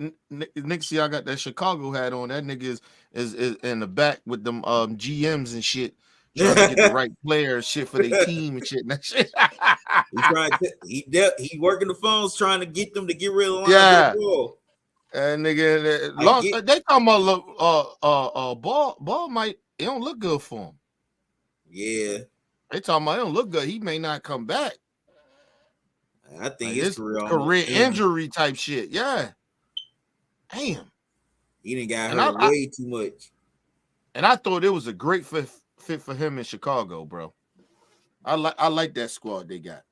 Speaker 3: see, I got that Chicago hat on. That nigga is in the back with them GMs and shit, trying to get the right players, shit for their team and shit. And that shit.
Speaker 1: He working the phones trying to get them to get rid of
Speaker 3: Yeah.
Speaker 1: ball.
Speaker 3: And nigga, they talking about ball might it don't look good for him.
Speaker 1: Yeah.
Speaker 3: They talking about it don't look good. He may not come back.
Speaker 1: I think
Speaker 3: like
Speaker 1: his
Speaker 3: career injury type shit. Yeah. Damn.
Speaker 1: He didn't got hurt way too much.
Speaker 3: And I thought it was a great fit for him in Chicago, bro. I like that squad they got.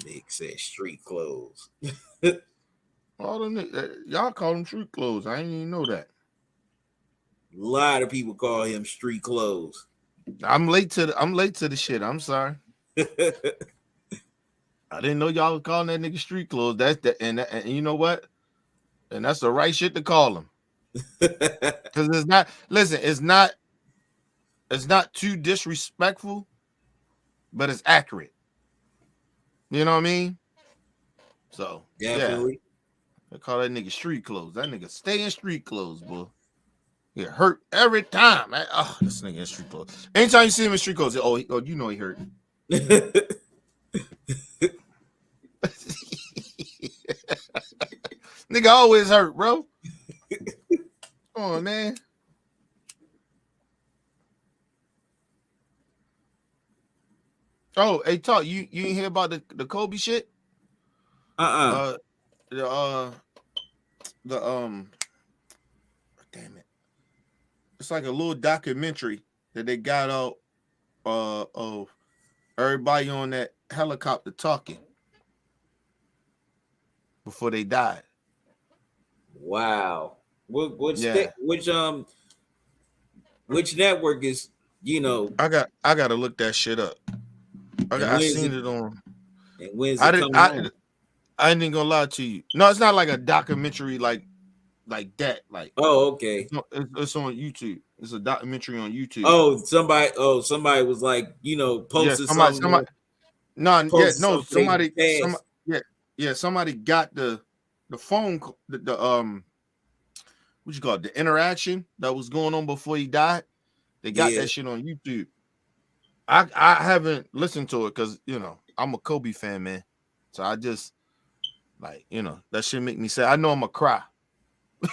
Speaker 1: Nick said street clothes.
Speaker 3: Y'all call them street clothes. I didn't even know that.
Speaker 1: A lot of people call him street clothes.
Speaker 3: I'm late to the shit. I'm sorry. I didn't know y'all was calling that nigga street clothes. And you know what? And that's the right shit to call him. Because it's not too disrespectful, but it's accurate. You know what I mean? So
Speaker 1: definitely.
Speaker 3: Yeah. I call that nigga street clothes. That nigga stay in street clothes, boy. Get hurt every time. Oh, this nigga in street clothes. Anytime you see him in street clothes, you know he hurt. Nigga always hurt, bro. Come on, man. Oh, hey, talk. You ain't hear about the Kobe shit? Damn it. It's like a little documentary that they got out of everybody on that helicopter talking before they died.
Speaker 1: Wow. Which network is,
Speaker 3: I gotta look that shit up. I seen it on.
Speaker 1: And when's it coming on?
Speaker 3: I ain't gonna lie to you. No, it's not like a documentary like that. Like,
Speaker 1: oh, okay.
Speaker 3: It's on YouTube. It's a documentary on YouTube.
Speaker 1: Oh, somebody was like, posted something.
Speaker 3: Somebody got the phone, what you call it, the interaction that was going on before he died. They got that shit on YouTube. I haven't listened to it because I'm a Kobe fan, man. So I just that shit make me sad. I know I'm a cry.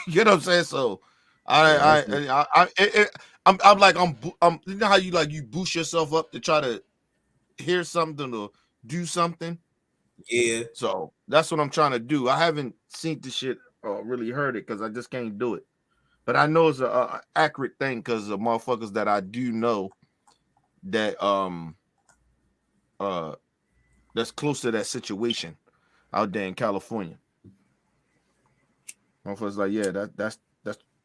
Speaker 3: You know what I'm saying? So I'm like you know how you boost yourself up to try to hear something or do something.
Speaker 1: Yeah.
Speaker 3: So that's what I'm trying to do. I haven't seen the shit or really heard it because I just can't do it. But I know it's a accurate thing because of motherfuckers that I do know that that's close to that situation out there in California. Motherfuckers like, yeah,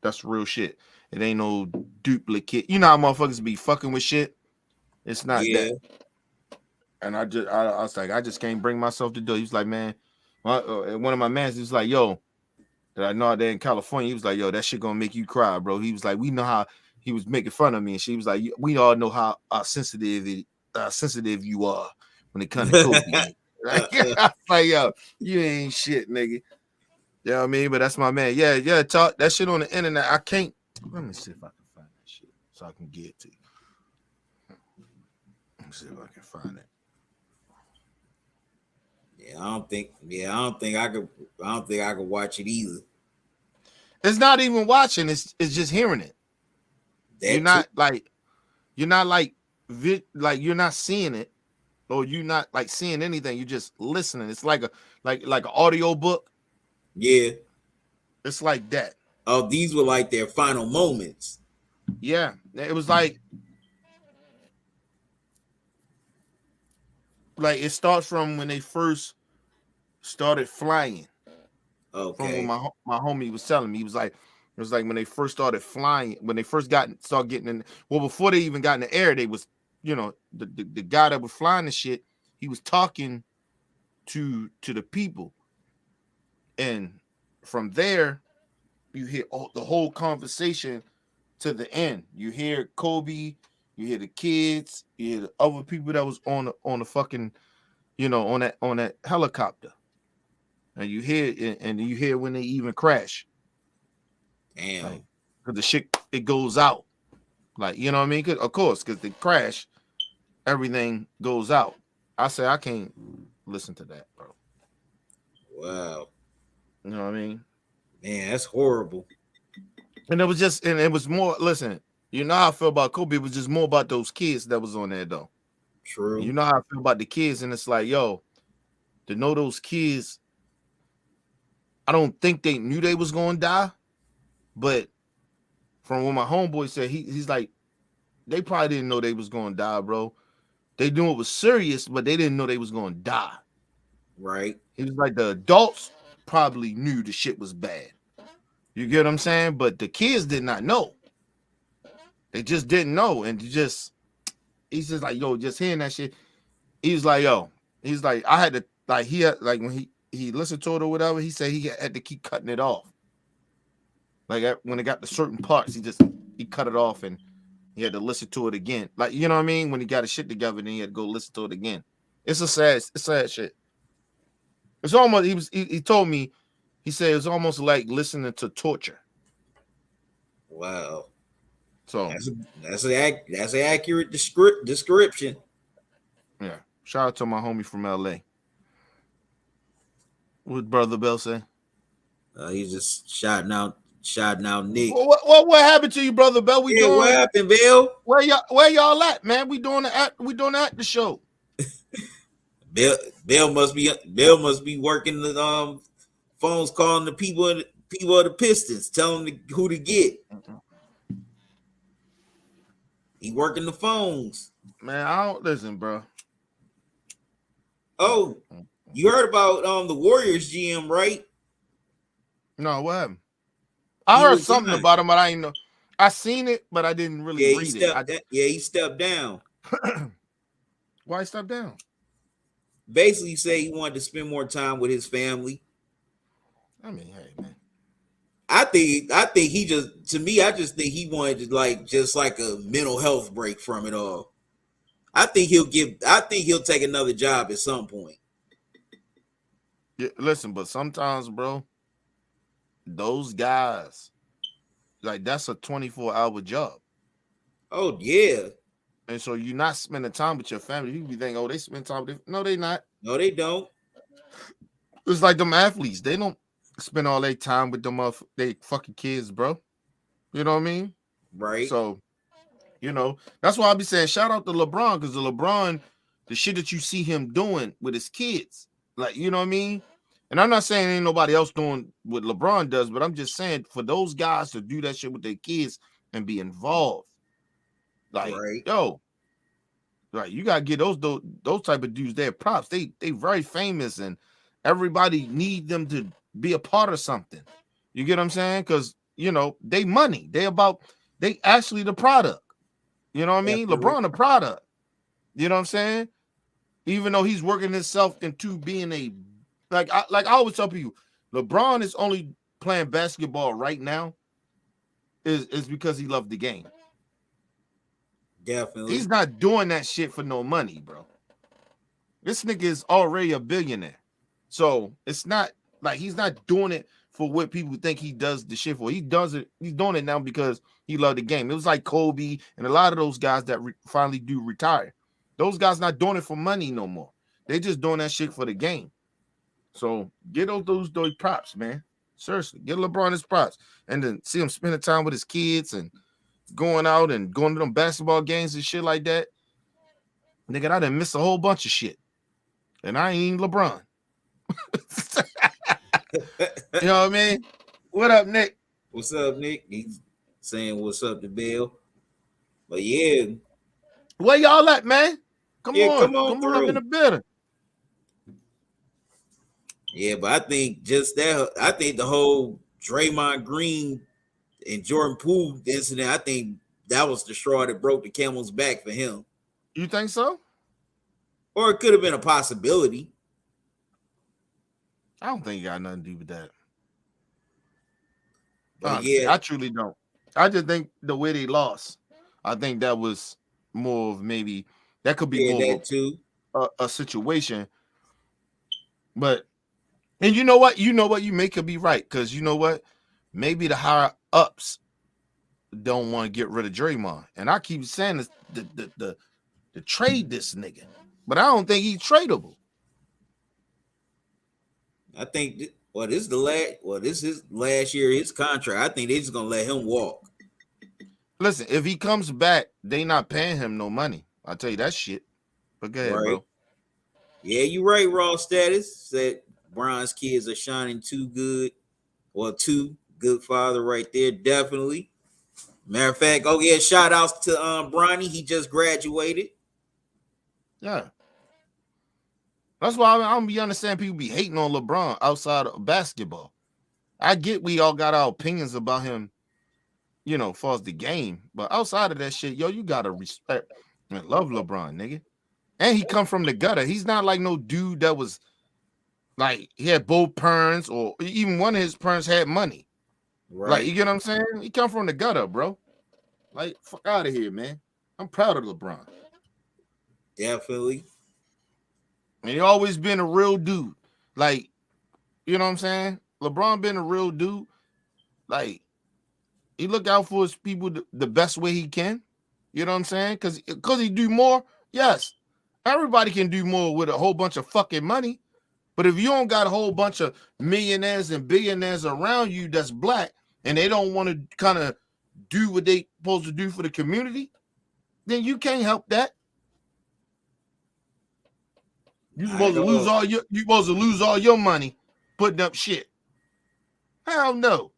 Speaker 3: that's real shit. It ain't no duplicate. You know how motherfuckers be fucking with shit? It's not that. And I was like, I just can't bring myself to do it. He was like, man, one of my mans, he was like, yo, that I know out there in California, he was like, yo, that shit gonna make you cry, bro. He was like, we know how he was making fun of me, and she was like, we all know how sensitive you are when it comes to Kobe. Like, yo, you ain't shit, nigga. You know what I mean? But that's my man. Yeah, talk that shit on the internet. I can't. Let me see if I can find that shit so I can get it to you. Let me see if I can find it.
Speaker 1: Yeah, I don't think I could watch it either.
Speaker 3: It's not even watching, it's just hearing it. You're not seeing it, or you're not like seeing anything, you're just listening. It's like an audio book.
Speaker 1: Yeah.
Speaker 3: It's like that.
Speaker 1: Oh, these were like their final moments.
Speaker 3: Yeah, it was like it starts from when they first started flying. From what my homie was telling me, it was like when they first started flying, when they first started getting in. Well, before they even got in the air, they was, the guy that was flying the shit, he was talking to the people, and from there, you hear the whole conversation to the end. You hear Kobe, you hear the kids, you hear the other people that was on the fucking, on that helicopter. And you hear when they even crash.
Speaker 1: Damn.
Speaker 3: Like, cause the shit, it goes out. Like, you know what I mean? Of course, because they crash, everything goes out. I say I can't listen to that, bro.
Speaker 1: Wow.
Speaker 3: You know what I mean?
Speaker 1: Man, that's horrible.
Speaker 3: And it was more, listen, you know how I feel about Kobe, it was just more about those kids that was on there though.
Speaker 1: True.
Speaker 3: You know how I feel about the kids, and it's like, yo, to know those kids, I don't think they knew they was gonna die, but from what my homeboy said, he's like, they probably didn't know they was gonna die, bro. They knew it was serious, but they didn't know they was gonna die.
Speaker 1: Right.
Speaker 3: He was like, the adults probably knew the shit was bad. You get what I'm saying? But the kids did not know. They just didn't know, and he's just like, yo, just hearing that shit. He's like, yo, he's like, I had to, like, he had, like, when he listened to it or whatever, he said he had to keep cutting it off. Like, when it got to certain parts, he cut it off, and he had to listen to it again. Like, you know what I mean? When he got his shit together, then he had to go listen to it again. It's sad shit. It's almost, he told me, he said it's almost like listening to torture.
Speaker 1: Wow.
Speaker 3: So
Speaker 1: that's an accurate description.
Speaker 3: Yeah. Shout out to my homie from LA. What Brother Bell say?
Speaker 1: He's just shouting out Nick.
Speaker 3: What happened to you, Brother Bell?
Speaker 1: What happened, Bill?
Speaker 3: Where y'all at, man? We doing the show.
Speaker 1: Bill must be working the phones, calling the people of the Pistons, telling them who to get. He working the phones.
Speaker 3: Man, I don't listen, bro.
Speaker 1: Oh, you heard about the Warriors GM, right?
Speaker 3: No, what happened? I heard something about him, but I didn't know. I seen it, but I didn't really read it.
Speaker 1: He stepped down.
Speaker 3: Why he stepped down?
Speaker 1: Basically, say he wanted to spend more time with his family.
Speaker 3: I mean, hey, man.
Speaker 1: I think he I just think he wanted to just like a mental health break from it all. I think he'll take another job at some point.
Speaker 3: Yeah, listen, but sometimes, bro, those guys, like, that's a 24-hour job.
Speaker 1: Oh, yeah.
Speaker 3: And so you're not spending time with your family. You be thinking, oh, they spend time with No, they not.
Speaker 1: No, they don't.
Speaker 3: It's like them athletes. They don't spend all their time with them they fucking kids, bro. You know what I mean?
Speaker 1: Right.
Speaker 3: So, that's why I be saying shout out to LeBron, because the shit that you see him doing with his kids, like, you know what I mean? And I'm not saying ain't nobody else doing what LeBron does, but I'm just saying for those guys to do that shit with their kids and be involved, like, yo, like, you gotta get those type of dudes their props. They very famous, and everybody need them to be a part of something. You get what I'm saying? Because they money. They actually the product. You know what I mean? LeBron the product. You know what I'm saying? Even though he's working himself into being like I always tell people, LeBron is only playing basketball right now is because he loved the game.
Speaker 1: Definitely.
Speaker 3: He's not doing that shit for no money, bro. This nigga is already a billionaire. So it's not like he's not doing it for what people think he does the shit for. He does it. He's doing it now because he loved the game. It was like Kobe and a lot of those guys that finally do retire. Those guys not doing it for money no more. They just doing that shit for the game. So get those props, man. Seriously, get LeBron his props, and then see him spending time with his kids and going out and going to them basketball games and shit like that. Nigga, I done missed a whole bunch of shit, and I ain't LeBron. You know what I mean? What up, Nick?
Speaker 1: What's up, Nick? He's saying what's up to Bill. But yeah,
Speaker 3: Where y'all at, man? Come
Speaker 1: come
Speaker 3: on.
Speaker 1: on
Speaker 3: Come on up in
Speaker 1: through.
Speaker 3: the building.
Speaker 1: Yeah, but I think just that. I think the whole Draymond Green and Jordan Poole incident. I think that was the straw that broke the camel's back for him.
Speaker 3: You think so?
Speaker 1: Or it could have been a possibility.
Speaker 3: I don't think it got nothing to do with that.
Speaker 1: But
Speaker 3: Honestly,
Speaker 1: yeah,
Speaker 3: I truly don't. I just think the way they lost, I think that was more of maybe that could be
Speaker 1: yeah,
Speaker 3: more
Speaker 1: that too.
Speaker 3: of a situation. But and you know what? You may could be right because you know what? Maybe the higher ups don't want to get rid of Draymond, and I keep saying this, the trade this nigga, but I don't think he's tradable.
Speaker 1: I think. This is the last. Well, this is last year his contract. I think they're just gonna let him walk.
Speaker 3: Listen, if he comes back, they not paying him no money. I'll tell you that shit. But go ahead,
Speaker 1: Right.
Speaker 3: bro.
Speaker 1: Yeah, you right. Raw status said Bron's kids are shining too good. Well, too good father right there, definitely. Matter of fact, shout outs to Bronny. He just graduated.
Speaker 3: Yeah. That's why I don't be understand people be hating on LeBron outside of basketball. I get we all got our opinions about him, you know, as far as the game, but outside of that shit, yo, you gotta respect and love LeBron, nigga. And he come from the gutter. He's not like no dude that was like he had both parents or even one of his parents had money.
Speaker 1: Right.
Speaker 3: Like, you get what I'm saying? He come from the gutter, bro. Like, fuck out of here, man. I'm proud of LeBron.
Speaker 1: Definitely.
Speaker 3: And he always been a real dude. Like, you know what I'm saying? LeBron been a real dude. Like, he look out for his people the best way he can. You know what I'm saying? Because he do more. Yes, everybody can do more with a whole bunch of fucking money. But if you don't got a whole bunch of millionaires and billionaires around you that's black and they don't want to kind of do what they supposed to do for the community, then you can't help that. You supposed to lose all your money putting up shit. Hell no.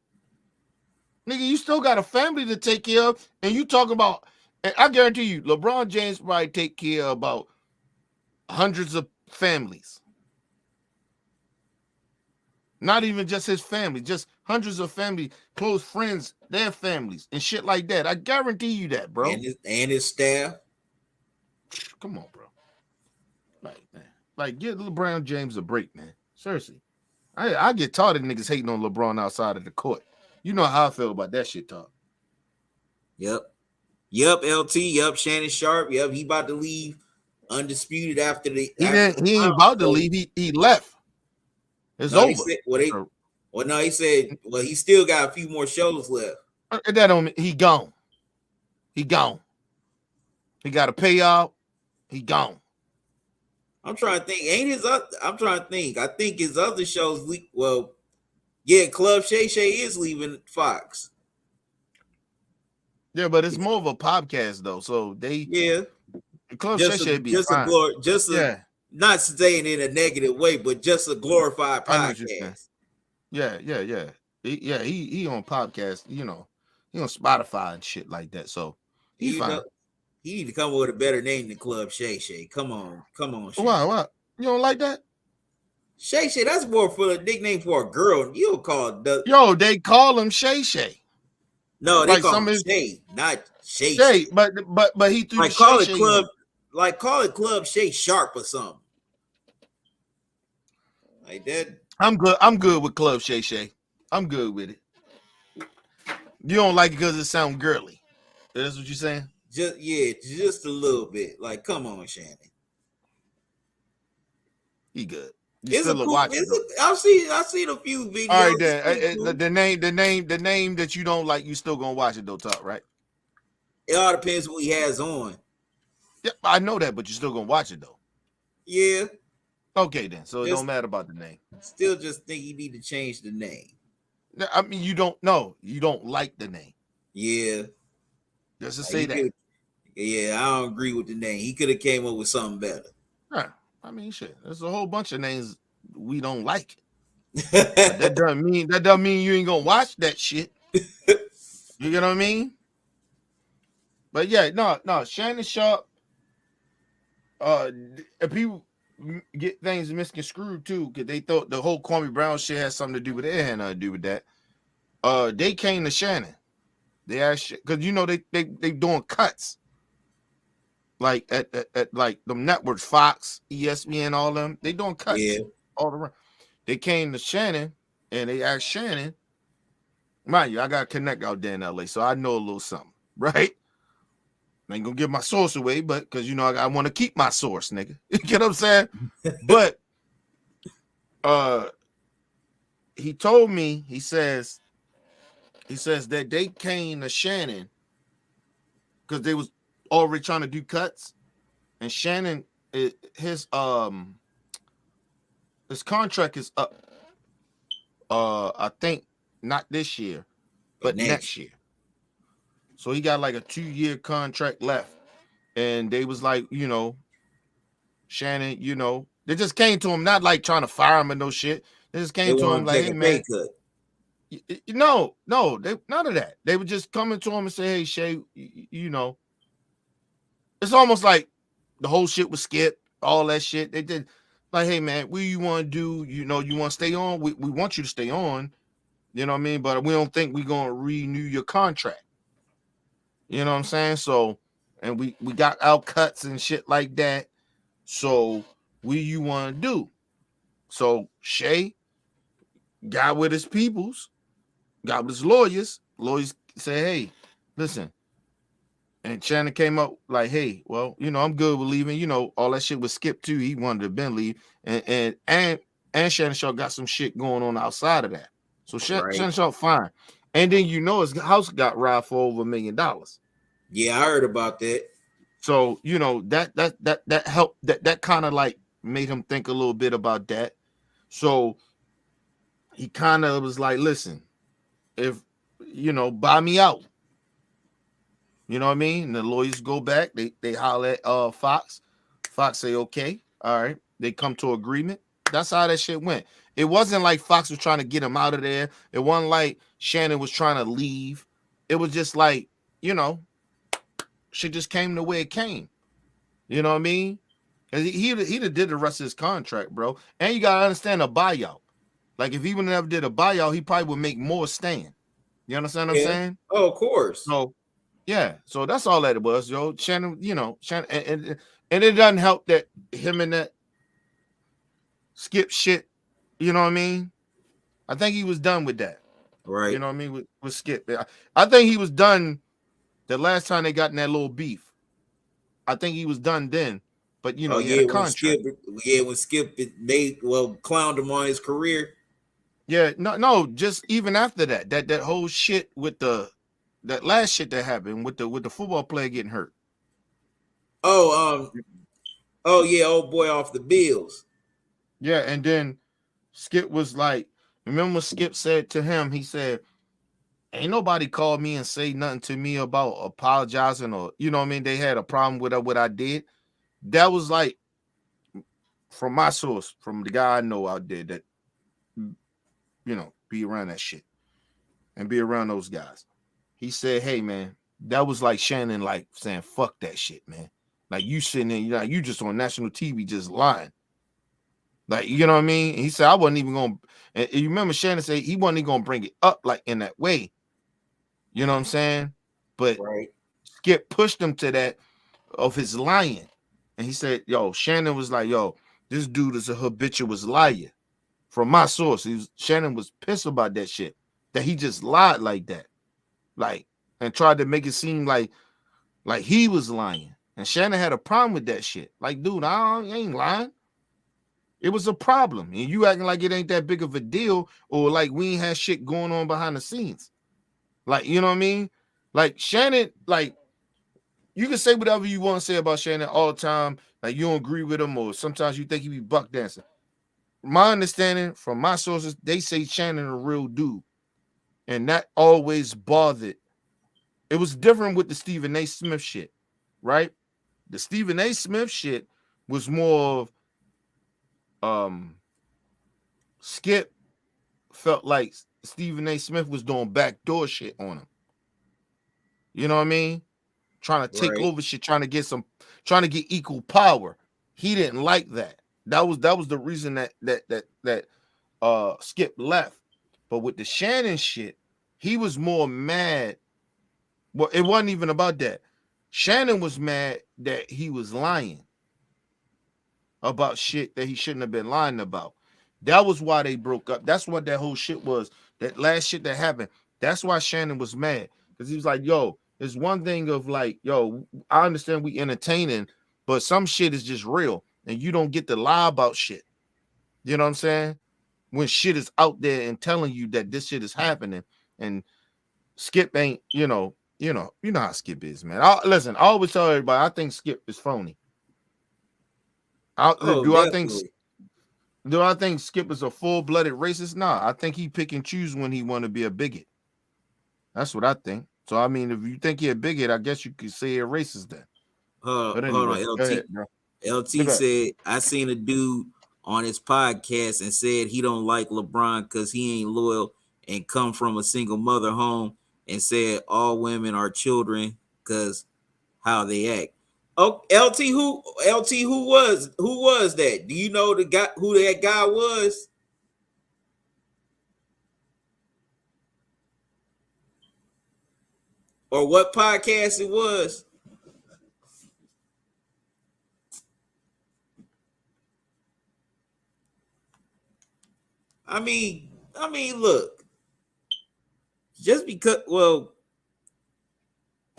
Speaker 3: Nigga, you still got a family to take care of, and you talk about, and I guarantee you, LeBron James probably take care of about hundreds of families. Not even just his family, just hundreds of family, close friends, their families, and shit like that. I guarantee you that, bro.
Speaker 1: And his staff.
Speaker 3: Come on, bro. Like, man. Like, give LeBron James a break, man. Seriously. I get tired of niggas hating on LeBron outside of the court. You know how I feel about that shit talk.
Speaker 1: Yep, LT. Yep, Shannon Sharp. Yep, he about to leave undisputed after the.
Speaker 3: He ain't about to leave. He left. It's over.
Speaker 1: He said, he still got a few more shows left.
Speaker 3: That don't mean he gone. He gone. He got a payout. He gone.
Speaker 1: I'm trying to think. I'm trying to think. I think his other shows. Well, yeah, Club Shay Shay is leaving Fox.
Speaker 3: Yeah, but it's more of a podcast though. So Club Shay Shay be fine.
Speaker 1: Not saying in a negative way, but just a glorified podcast.
Speaker 3: Yeah. He on podcast. You know, he on Spotify and shit like that. So he's fine.
Speaker 1: He need to come up with a better name than Club Shay Shay. Come on. Shay.
Speaker 3: Why? You don't like that?
Speaker 1: Shay Shay, that's more for a nickname for a girl. You don't call it
Speaker 3: they call him Shay Shay.
Speaker 1: No, they like call him Shay, not Shay Shay.
Speaker 3: But he threw
Speaker 1: like call it Club, like call it Club Shay Sharp or something. Like that.
Speaker 3: I'm good with Club Shay Shay. I'm good with it. You don't like it because it sounds girly. That's what you're saying?
Speaker 1: Just a little bit. Like, come on, Shannon.
Speaker 3: He good.
Speaker 1: I've seen a few videos.
Speaker 3: All right, then. The name that you don't like, you still gonna watch it though, Talk, right?
Speaker 1: It all depends what he has on.
Speaker 3: Yeah, I know that, but you're still gonna watch it though.
Speaker 1: Yeah.
Speaker 3: Okay, then. So it don't matter about the name.
Speaker 1: Still, just think you need to change the name.
Speaker 3: I mean, you don't like the name.
Speaker 1: Yeah.
Speaker 3: Just to say that.
Speaker 1: Yeah, I don't agree with the name. He could have came up with something better.
Speaker 3: Huh. I mean, shit. There's a whole bunch of names we don't like. But that doesn't mean you ain't gonna watch that shit. You get what I mean? But yeah, no, Shannon Sharp. People get things misconstrued too, because they thought the whole Kwame Brown shit had something to do with it. It had nothing to do with that. They came to Shannon. They asked, because you know they doing cuts like at like them networks, Fox, ESPN, all them. They doing cuts all around. They came to Shannon and they asked Shannon. Mind you, I got a connect out there in LA, so I know a little something, right? I ain't gonna give my source away, but because you know I want to keep my source, nigga. You get what I'm saying? But he told me, he says that they came to Shannon because they was already trying to do cuts, and Shannon, his contract is up. I think not this year, but next year. So he got like a 2-year contract left. And they was like, you know, Shannon, you know, they just came to him, not like trying to fire him and no shit. They just came to him like, hey, man. No, they none of that. They were just coming to him and say, hey, Shay, you know, it's almost like the whole shit was skipped, all that shit. They did like, hey, man, what you want to do? You know, you want to stay on? We want you to stay on. You know what I mean? But we don't think we're going to renew your contract. You know what I'm saying? So, and we got out cuts and shit like that. So, what do you want to do? So, Shay got with his peoples, got with his lawyers. Lawyers say, hey, listen. And Shannon came up like, hey, well, you know, I'm good with leaving. You know, all that shit was skipped too. He wanted to been leave. And Shannon Sharp got some shit going on outside of that. So Shannon Sharp fine. And then you know his house got robbed for over $1 million.
Speaker 1: Yeah, I heard about that.
Speaker 3: So, you know, that helped, that kind of like made him think a little bit about that. So he kind of was like, listen, if, you know, buy me out. You know what I mean? And the lawyers go back, they holler at Fox. Fox say, okay, all right. They come to agreement. That's how that shit went. It wasn't like Fox was trying to get him out of there. It wasn't like Shannon was trying to leave. It was just like, you know, shit just came the way it came. You know what I mean? He did the rest of his contract, bro. And you gotta understand a buyout. Like if he would never did a buyout, he probably would make more staying. You understand what I'm saying?
Speaker 1: Oh, of course.
Speaker 3: So yeah, so that's all that it was, yo. Shannon, you know, Shannon, and it doesn't help that him and that Skip shit. You know what I mean? I think he was done with that.
Speaker 1: Right.
Speaker 3: You know what I mean? With Skip. I think he was done the last time they got in that little beef. I think he was done then. But you know, he had a contract.
Speaker 1: When Skip clowned him on his career.
Speaker 3: Yeah, no, just even after that whole shit with that last shit that happened with the football player getting hurt.
Speaker 1: Oh yeah, old boy off the Bills.
Speaker 3: Yeah, and then Skip was like, remember Skip said to him, he said, ain't nobody called me and say nothing to me about apologizing or, you know what I mean, they had a problem with what I did. That was like, from my source, from the guy I know out there that, you know, be around that shit and be around those guys. He said, hey, man, that was like Shannon, like saying, fuck that shit, man. Like you sitting there, you just on national TV just lying. Like, you know what I mean? And he said, I wasn't even going to, and you remember Shannon said he wasn't even going to bring it up like in that way. You know what I'm saying? But Skip pushed him to that of his lying. And he said, yo, Shannon was like, yo, this dude is a habitual liar. From my source, Shannon was pissed about that shit, that he just lied like that. Like, and tried to make it seem like he was lying. And Shannon had a problem with that shit. Like, dude, I ain't lying. It was a problem. And you acting like it ain't that big of a deal, or like we ain't had shit going on behind the scenes. Like, you know what I mean? Like Shannon, like you can say whatever you want to say about Shannon all the time. Like you don't agree with him, or sometimes you think he be buck dancing. My understanding from my sources, they say Shannon a real dude. And that always bothered. It was different with the Stephen A. Smith shit, right? The Stephen A. Smith shit was more of Skip felt like Stephen A. Smith was doing backdoor shit on him. You know what I mean? Trying to take over shit, trying to get equal power. He didn't like that. That was the reason that Skip left. But with the Shannon shit, he was more mad. Well, it wasn't even about that. Shannon was mad that he was lying about shit that he shouldn't have been lying about. That was why they broke up. That's what that whole shit was. That last shit that happened. That's why Shannon was mad. Because he was like, yo, it's one thing of like, yo, I understand we entertaining, but some shit is just real. And you don't get to lie about shit. You know what I'm saying? When shit is out there and telling you that this shit is happening. And Skip ain't, you know how Skip is, man. Listen, I always tell everybody, I think Skip is phony. Do I think Skip is a full-blooded racist? Nah, I think he pick and choose when he want to be a bigot. That's what I think. So I mean, if you think you're a bigot, I guess you could say a racist then.
Speaker 1: Hold on, LT said I seen a dude on his podcast and said he don't like LeBron because he ain't loyal and come from a single mother home, and said all women are children because how they act. Oh, LT, who was that? Do you know the guy who that guy was? Or what podcast it was? I mean, look. Just because, well,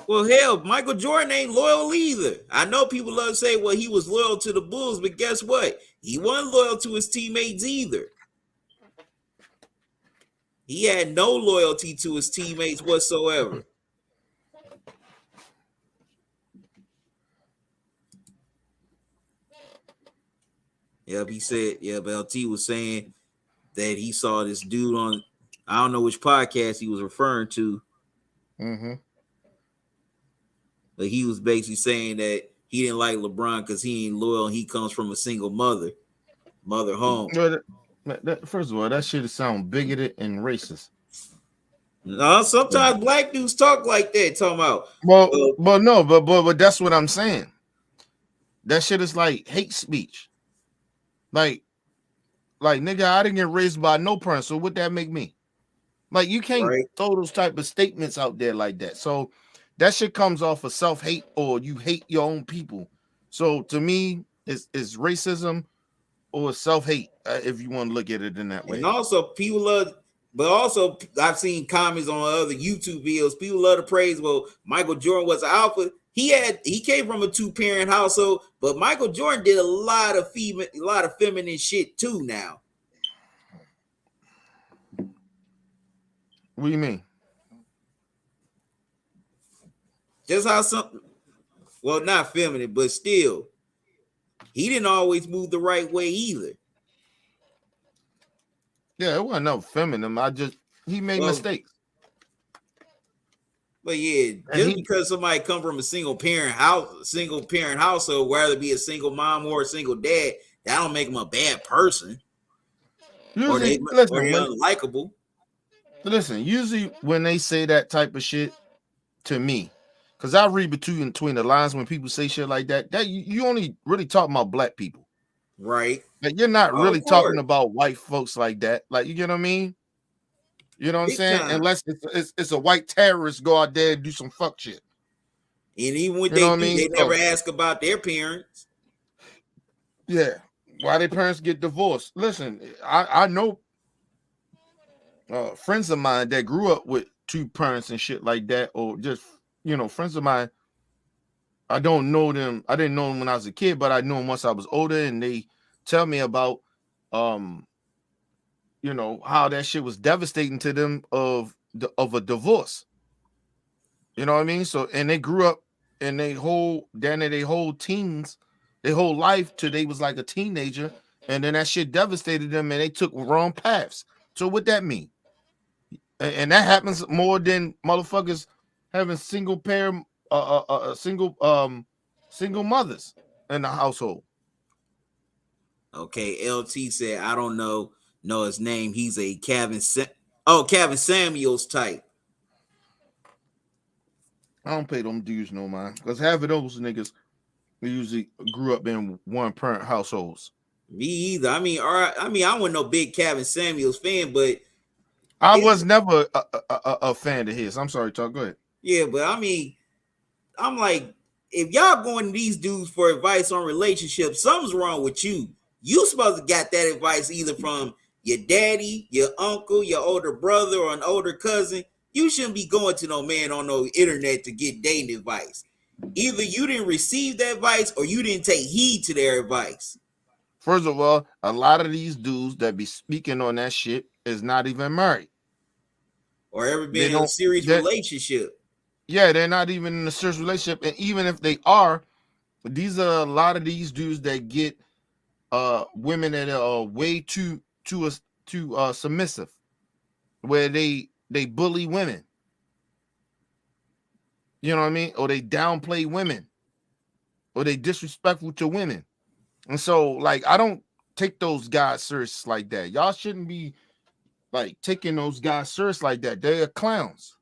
Speaker 1: hell, Michael Jordan ain't loyal either. I know people love to say, well, he was loyal to the Bulls, but guess what? He wasn't loyal to his teammates either. He had no loyalty to his teammates whatsoever. Yep, he said, but LT was saying that he saw this dude on, I don't know which podcast he was referring to.
Speaker 3: Mm-hmm.
Speaker 1: But he was basically saying that he didn't like LeBron because he ain't loyal and he comes from a single mother home.
Speaker 3: First of all, that shit sound bigoted and racist.
Speaker 1: No, sometimes black dudes talk like that, talking about.
Speaker 3: But that's what I'm saying. That shit is like hate speech. Like nigga, I didn't get raised by no parent, so what that make me? Like, you can't throw those type of statements out there like that. So that shit comes off of self-hate, or you hate your own people. So to me, it's racism or self-hate, if you want to look at it in that way.
Speaker 1: And also, people love, but also I've seen comments on other YouTube videos. People love to praise, well, Michael Jordan was an alpha. He came from a 2-parent household, but Michael Jordan did a lot of feminine shit too now.
Speaker 3: What do you mean?
Speaker 1: Just how something, well, not feminine, but still, he didn't always move the right way either.
Speaker 3: Yeah, it wasn't no feminine. He made mistakes.
Speaker 1: But yeah, because somebody come from a single parent household, whether it be a single mom or a single dad, that don't make them a bad person. Or they unlikable.
Speaker 3: Listen, usually when they say that type of shit to me, because I read between the lines when people say shit like that you only really talking about black people.
Speaker 1: Right.
Speaker 3: Like, you're not really talking about white folks like that. Like, you get what I mean? You know what I'm saying? Unless it's a white terrorist go out there and do some fuck shit.
Speaker 1: And even when they never ask about their parents.
Speaker 3: Yeah. Why their parents get divorced. Listen, I know friends of mine that grew up with 2 parents and shit like that, or just, friends of mine. I don't know them. I didn't know them when I was a kid, but I knew them once I was older, and they tell me about how that shit was devastating to them of a divorce. You know what I mean? So, and they grew up and they whole teens, their whole life till they was like a teenager, and then that shit devastated them and they took wrong paths. So what that mean? And that happens more than motherfuckers having single mothers in the household.
Speaker 1: Okay, LT said, I don't know know his name. He's a Kevin Samuels type.
Speaker 3: I don't pay them dudes no mind because half of those niggas usually grew up in one parent households.
Speaker 1: Me either. I mean, I wasn't no big Kevin Samuels fan, but
Speaker 3: I was never a fan of his. I'm sorry, Talk. Go ahead.
Speaker 1: Yeah, but I mean, I'm like, if y'all going to these dudes for advice on relationships, something's wrong with you. You supposed to got that advice either from your daddy, your uncle, your older brother, or an older cousin. You shouldn't be going to no man on no internet to get dating advice. Either you didn't receive that advice or you didn't take heed to their advice.
Speaker 3: First of all, a lot of these dudes that be speaking on that shit is not even married.
Speaker 1: Or ever been in a serious relationship.
Speaker 3: Yeah, they're not even in a serious relationship. And even if they are, these are a lot of these dudes that get women that are way too submissive, where they bully women. You know what I mean? Or they downplay women, or they disrespectful to women. And so, like, I don't take those guys serious like that. Y'all shouldn't be like taking those guys serious like that. They're clowns.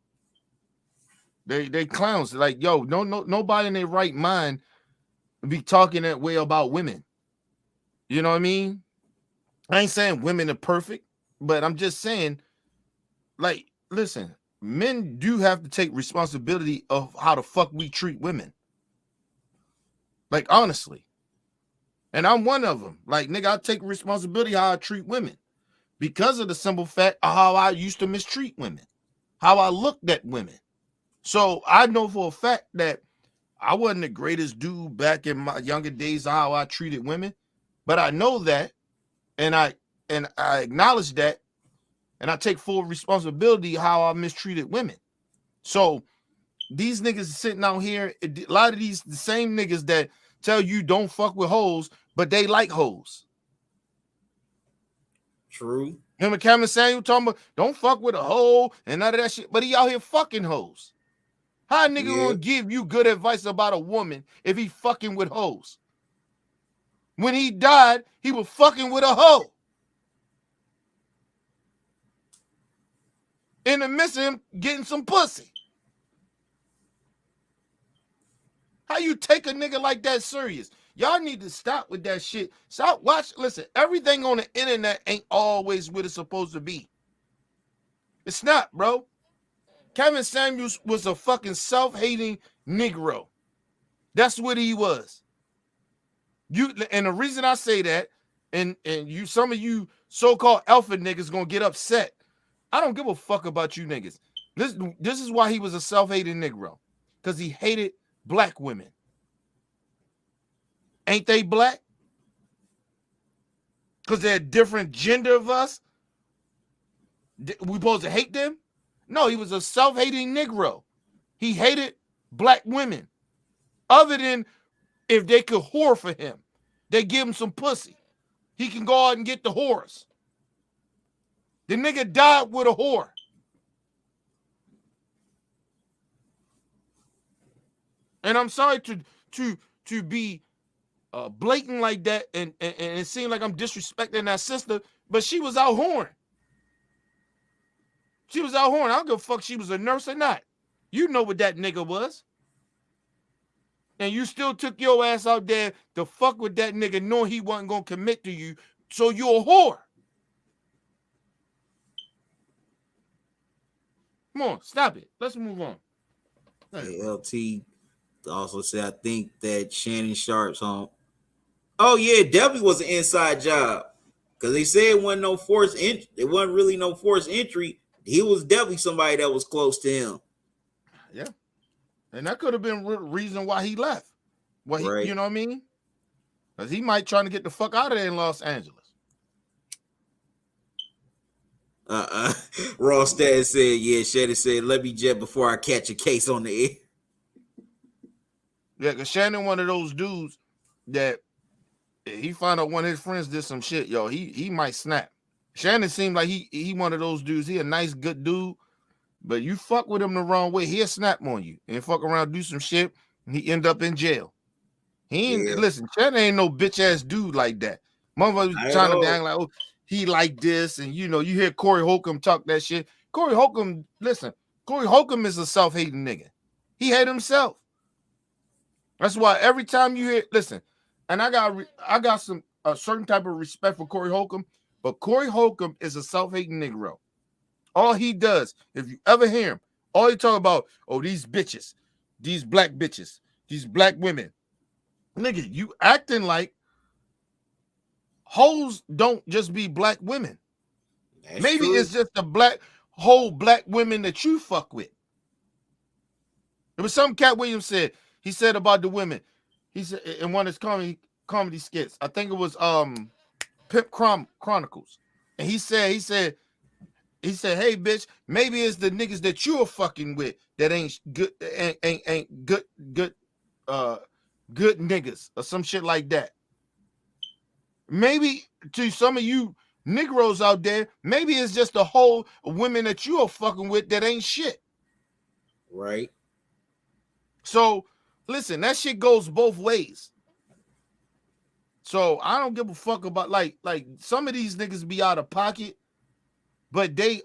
Speaker 3: They clowns. Like, yo, nobody in their right mind be talking that way about women. You know what I mean? I ain't saying women are perfect, but I'm just saying, like, listen, men do have to take responsibility of how the fuck we treat women. Like, honestly. And I'm one of them. Like, nigga, I take responsibility how I treat women because of the simple fact of how I used to mistreat women, how I looked at women. So I know for a fact that I wasn't the greatest dude back in my younger days of how I treated women, but I know that, and I acknowledge that, and I take full responsibility how I mistreated women. So these niggas sitting out here, a lot of the same niggas that tell you don't fuck with hoes, but they like hoes.
Speaker 1: True.
Speaker 3: Him and Cameron Samuel talking about don't fuck with a hoe and none of that shit, but he out here fucking hoes. How a nigga gonna give you good advice about a woman if he fucking with hoes? When he died, he was fucking with a hoe. In the midst of him getting some pussy. How you take a nigga like that serious? Y'all need to stop with that shit. Stop, listen, everything on the internet ain't always what it's supposed to be. It's not, bro. Kevin Samuels was a fucking self-hating Negro. That's what he was. And the reason I say that, and you, some of you so-called alpha niggas gonna get upset. I don't give a fuck about you niggas. This is why he was a self-hating Negro. Because he hated black women. Ain't they black? Because they're a different gender of us? We supposed to hate them? No, he was a self-hating Negro. He hated black women. Other than if they could whore for him. They give him some pussy. He can go out and get the whores. The nigga died with a whore. And I'm sorry to be blatant like that and it seemed like I'm disrespecting that sister, but she was out whoring. She was out whoring. I don't give a fuck she was a nurse or not. You know what that nigga was. And you still took your ass out there to fuck with that nigga knowing he wasn't going to commit to you, so you a whore. Come on, stop it. Let's move on.
Speaker 1: LT also said, I think that Shannon Sharp's home. Oh, yeah, definitely was an inside job. Because they said it wasn't no forced entry. It wasn't really no forced entry. He was definitely somebody that was close to him.
Speaker 3: Yeah. And that could have been reason why he left. Well,
Speaker 1: right.
Speaker 3: You know what I mean? Because he might try to get the fuck out of there in Los Angeles.
Speaker 1: Ross Dad said, yeah, Shannon said, let me jet before I catch a case on the air.
Speaker 3: Yeah, because Shannon one of those dudes that he found out one of his friends did some shit, yo, he might snap. Shannon seemed like he one of those dudes. He a nice, good dude, but you fuck with him the wrong way, he'll snap on you and fuck around, do some shit, and he end up in jail. He ain't listen. Shannon ain't no bitch ass dude like that. Motherfucker trying to be like, oh, he like this, and you hear Corey Holcomb talk that shit. Corey Holcomb is a self-hating nigga. He hate himself. That's why every time you hear, listen, and I got a certain type of respect for Corey Holcomb, but Corey Holcomb is a self-hating Negro. All he does, if you ever hear him, all he talk about, these bitches, these black bitches, these black women. Nigga, you acting like hoes don't just be black women.
Speaker 1: That's
Speaker 3: Maybe
Speaker 1: true.
Speaker 3: it's just the whole black women that you fuck with. There was some Cat Williams said, he said about the women. He said in one of his comedy skits, I think it was Pimp Chronicles. And he said, hey bitch, maybe it's the niggas that you're fucking with that ain't good, ain't good niggas or some shit like that. Maybe to some of you Negroes out there, maybe it's just the whole women that you are fucking with that ain't shit.
Speaker 1: Right.
Speaker 3: So listen, that shit goes both ways. So I don't give a fuck about like some of these niggas be out of pocket, but they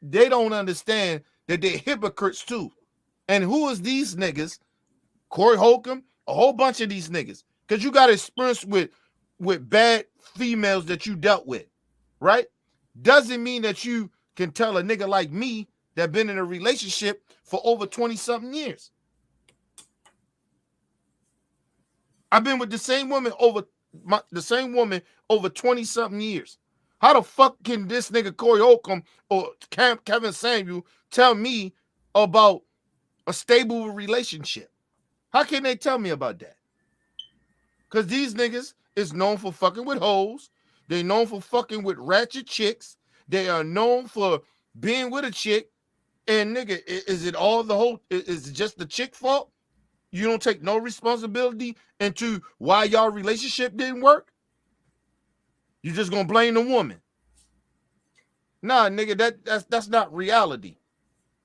Speaker 3: don't understand that they're hypocrites too. And who is these niggas? Corey Holcomb, a whole bunch of these niggas. Because you got experience with bad females that you dealt with, right? Doesn't mean that you can tell a nigga like me that been in a relationship for over 20-something years. I've been with the same woman over 20-something years. How the fuck can this nigga Corey Holcomb or Kevin Samuel tell me about a stable relationship? How can they tell me about that? Because these niggas is known for fucking with hoes. They known for fucking with ratchet chicks. They are known for being with a chick. And nigga, is it just the chick fault? You don't take no responsibility into why y'all relationship didn't work? You just gonna blame the woman? Nah, nigga, that's not reality.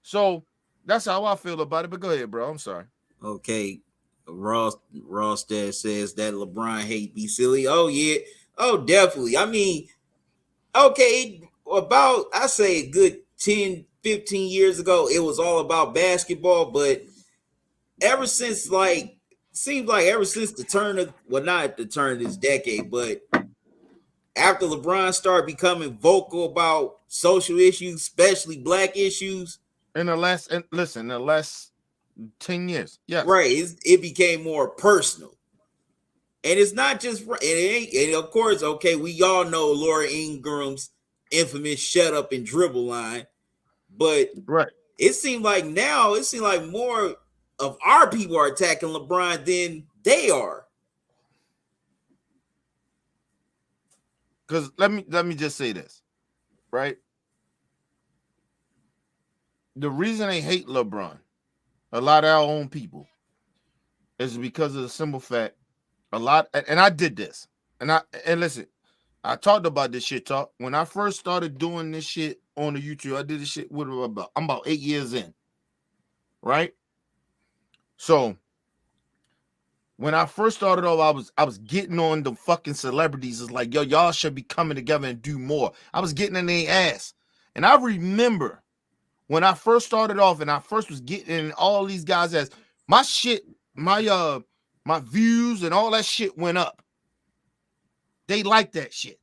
Speaker 3: So that's how I feel about it. But go ahead, bro. I'm sorry.
Speaker 1: Okay. Ross Dad says that LeBron hate be silly. Oh yeah. Oh, definitely. I mean, okay, about I say a good 10, 15 years ago, it was all about basketball, but ever since seems like ever since the turn of not the turn of this decade, but after LeBron started becoming vocal about social issues, especially black issues,
Speaker 3: In the last 10 years, yes,
Speaker 1: right, it became more personal. And it's not just and of course, okay, we all know Laura Ingram's infamous shut up and dribble line, but
Speaker 3: right.
Speaker 1: it seemed like more of our people are attacking LeBron than they are.
Speaker 3: Because let me just say this, right? The reason they hate LeBron, a lot of our own people, is because of the simple fact, and I did this, and listen, I talked about this shit talk when I first started doing this shit on the YouTube. I did this shit I'm about 8 years in, right? So when I first started off, I was getting on the fucking celebrities. It's like, yo, y'all should be coming together and do more. I was getting in their ass. And I remember when I first started off and I first was getting in all these guys' ass, my shit, my views and all that shit went up. They like that shit.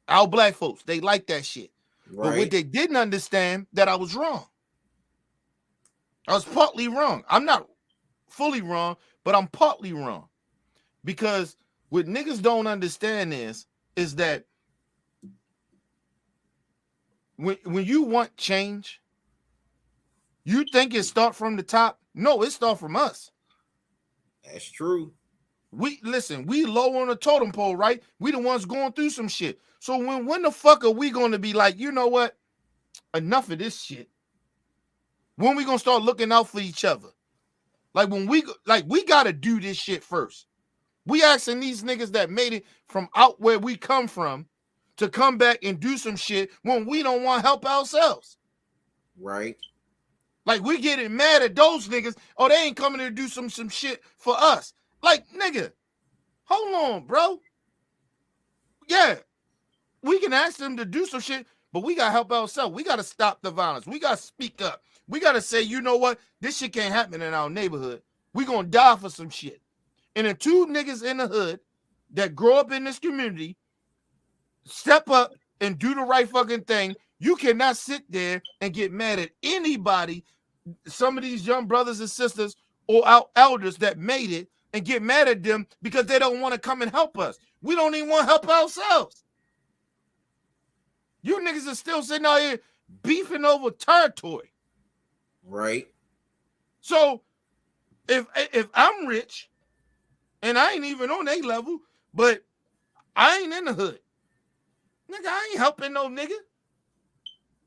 Speaker 3: Our black folks, they like that shit. Right. But what they didn't understand, that I was wrong. I was partly wrong. I'm not fully wrong, but I'm partly wrong. Because what niggas don't understand is that when you want change, you think it start from the top. No, it start from us.
Speaker 1: That's true.
Speaker 3: We low on the totem pole, right? We the ones going through some shit. So when the fuck are we going to be like, you know what? Enough of this shit. When we going to start looking out for each other? Like we got to do this shit first. We asking these niggas that made it from out where we come from to come back and do some shit when we don't want to help ourselves.
Speaker 1: Right.
Speaker 3: Like we getting mad at those niggas. Oh, they ain't coming to do some shit for us. Like, nigga, hold on, bro. Yeah, we can can ask them to do some shit, but we gotta help ourselves. We gotta stop the violence. We gotta speak up. We gotta say, you know what? This shit can't happen in our neighborhood. We gonna die for some shit. And the two niggas in the hood that grow up in this community step up and do the right fucking thing. You cannot sit there and get mad at anybody, some of these young brothers and sisters or our elders that made it, and get mad at them because they don't want to come and help us. We don't even want to help ourselves. You niggas are still sitting out here beefing over territory.
Speaker 1: Right.
Speaker 3: So if I'm rich and I ain't even on their level, but I ain't in the hood, nigga, I ain't helping no nigga.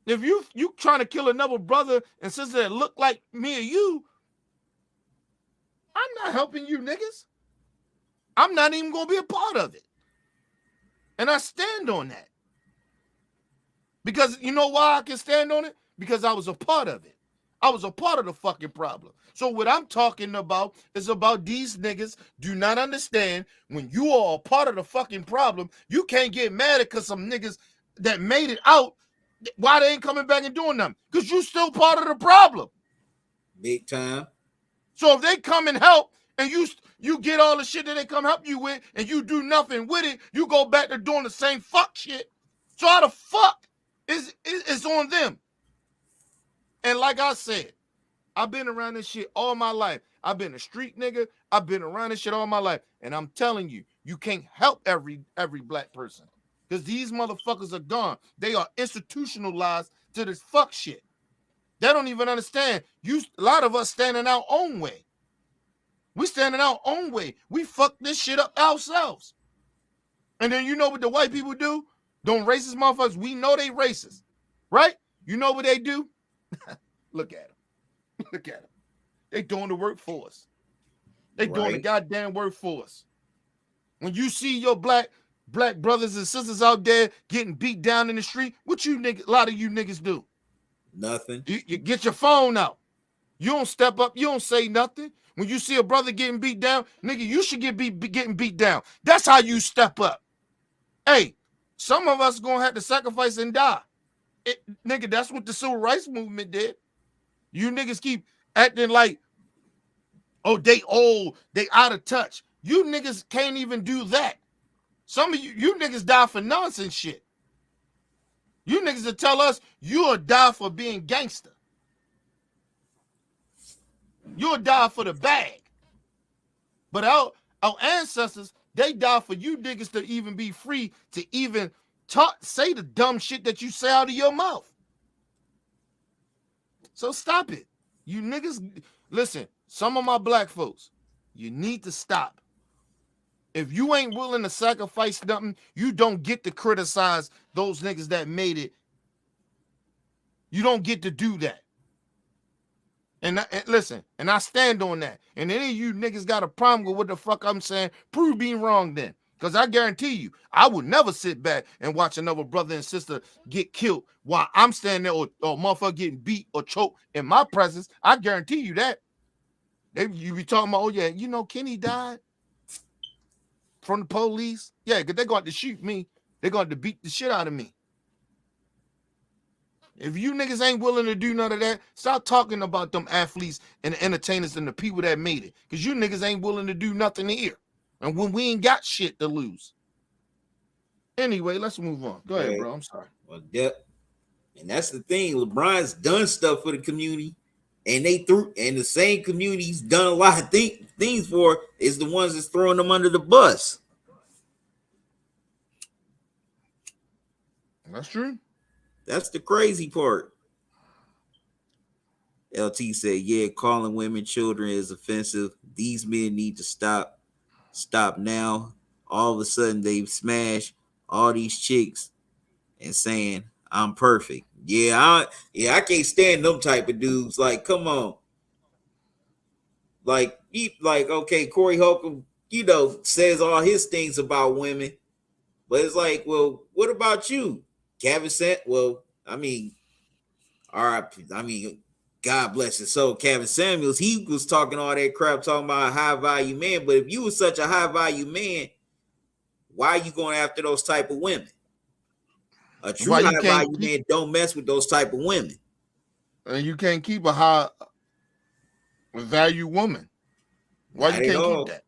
Speaker 3: If you trying to kill another brother and sister that look like me or you, I'm not helping you niggas. I'm not even going to be a part of it. And I stand on that. Because you know why I can stand on it? Because I was a part of it. I was a part of the fucking problem. So what I'm talking about is about these niggas do not understand when you are a part of the fucking problem, you can't get mad at because some niggas that made it out, why they ain't coming back and doing nothing? Because you still part of the problem.
Speaker 1: Big time.
Speaker 3: So if they come and help and you get all the shit that they come help you with and you do nothing with it, you go back to doing the same fuck shit. So how the fuck is on them? And like I said, I've been around this shit all my life. I've been a street nigga. I've been around this shit all my life. And I'm telling you, you can't help every black person. Because these motherfuckers are gone. They are institutionalized to this fuck shit. They don't even understand. A lot of us standing our own way. We standing our own way. We fuck this shit up ourselves. And then you know what the white people do? Don't racist motherfuckers. We know they racist. Right? You know what they do? Look at them. Look at them. They doing the work for us. They doing the goddamn work for us. When you see your black brothers and sisters out there getting beat down in the street, what a lot of you niggas do?
Speaker 1: Nothing.
Speaker 3: You get your phone out. You don't step up. You don't say nothing. When you see a brother getting beat down, nigga, you should getting beat down. That's how you step up. Hey, some of us gonna have to sacrifice and die. Nigga, that's what the civil rights movement did. You niggas keep acting like, oh, they old, they out of touch. You niggas can't even do that. Some of you niggas die for nonsense shit. You niggas will tell us you'll die for being gangster. You'll die for the bag. But our ancestors, they died for you niggas to even be free to even say the dumb shit that you say out of your mouth. So stop it. You niggas, listen, some of my black folks, you need to stop. If you ain't willing to sacrifice nothing, you don't get to criticize those niggas that made it. You don't get to do that. And listen, and I stand on that. And any of you niggas got a problem with what the fuck I'm saying, prove me wrong then. Because I guarantee you, I would never sit back and watch another brother and sister get killed while I'm standing there or motherfucker getting beat or choked in my presence. I guarantee you that. You be talking about, oh yeah, you know Kenny died from the police. Yeah, because they're going to shoot me. They're going to beat the shit out of me. If you niggas ain't willing to do none of that, stop talking about them athletes and the entertainers and the people that made it. Because you niggas ain't willing to do nothing here. And when we ain't got shit to lose. Anyway, let's move on. Go ahead, bro. I'm sorry.
Speaker 1: Well, and that's the thing. LeBron's done stuff for the community. And the same community he's done a lot of things for is the ones that's throwing them under the bus.
Speaker 3: That's true.
Speaker 1: That's the crazy part. LT said, yeah, calling women children is offensive. These men need to stop. Stop now. All of a sudden they've smashed all these chicks and saying, I'm perfect. I can't stand them type of dudes. Like, come on. Like, okay, Corey Holcomb, says all his things about women. But it's like, well, what about you? Kevin said, well, I mean, God bless his soul. Kevin Samuels, he was talking all that crap, talking about a high value man. But if you were such a high value man, why are you going after those type of women? A true
Speaker 3: Why you
Speaker 1: high
Speaker 3: can't
Speaker 1: value
Speaker 3: keep,
Speaker 1: man don't mess with those type of women.
Speaker 3: and you can't keep a high value woman? Why
Speaker 1: Not
Speaker 3: you
Speaker 1: at
Speaker 3: can't keep
Speaker 1: all.
Speaker 3: that?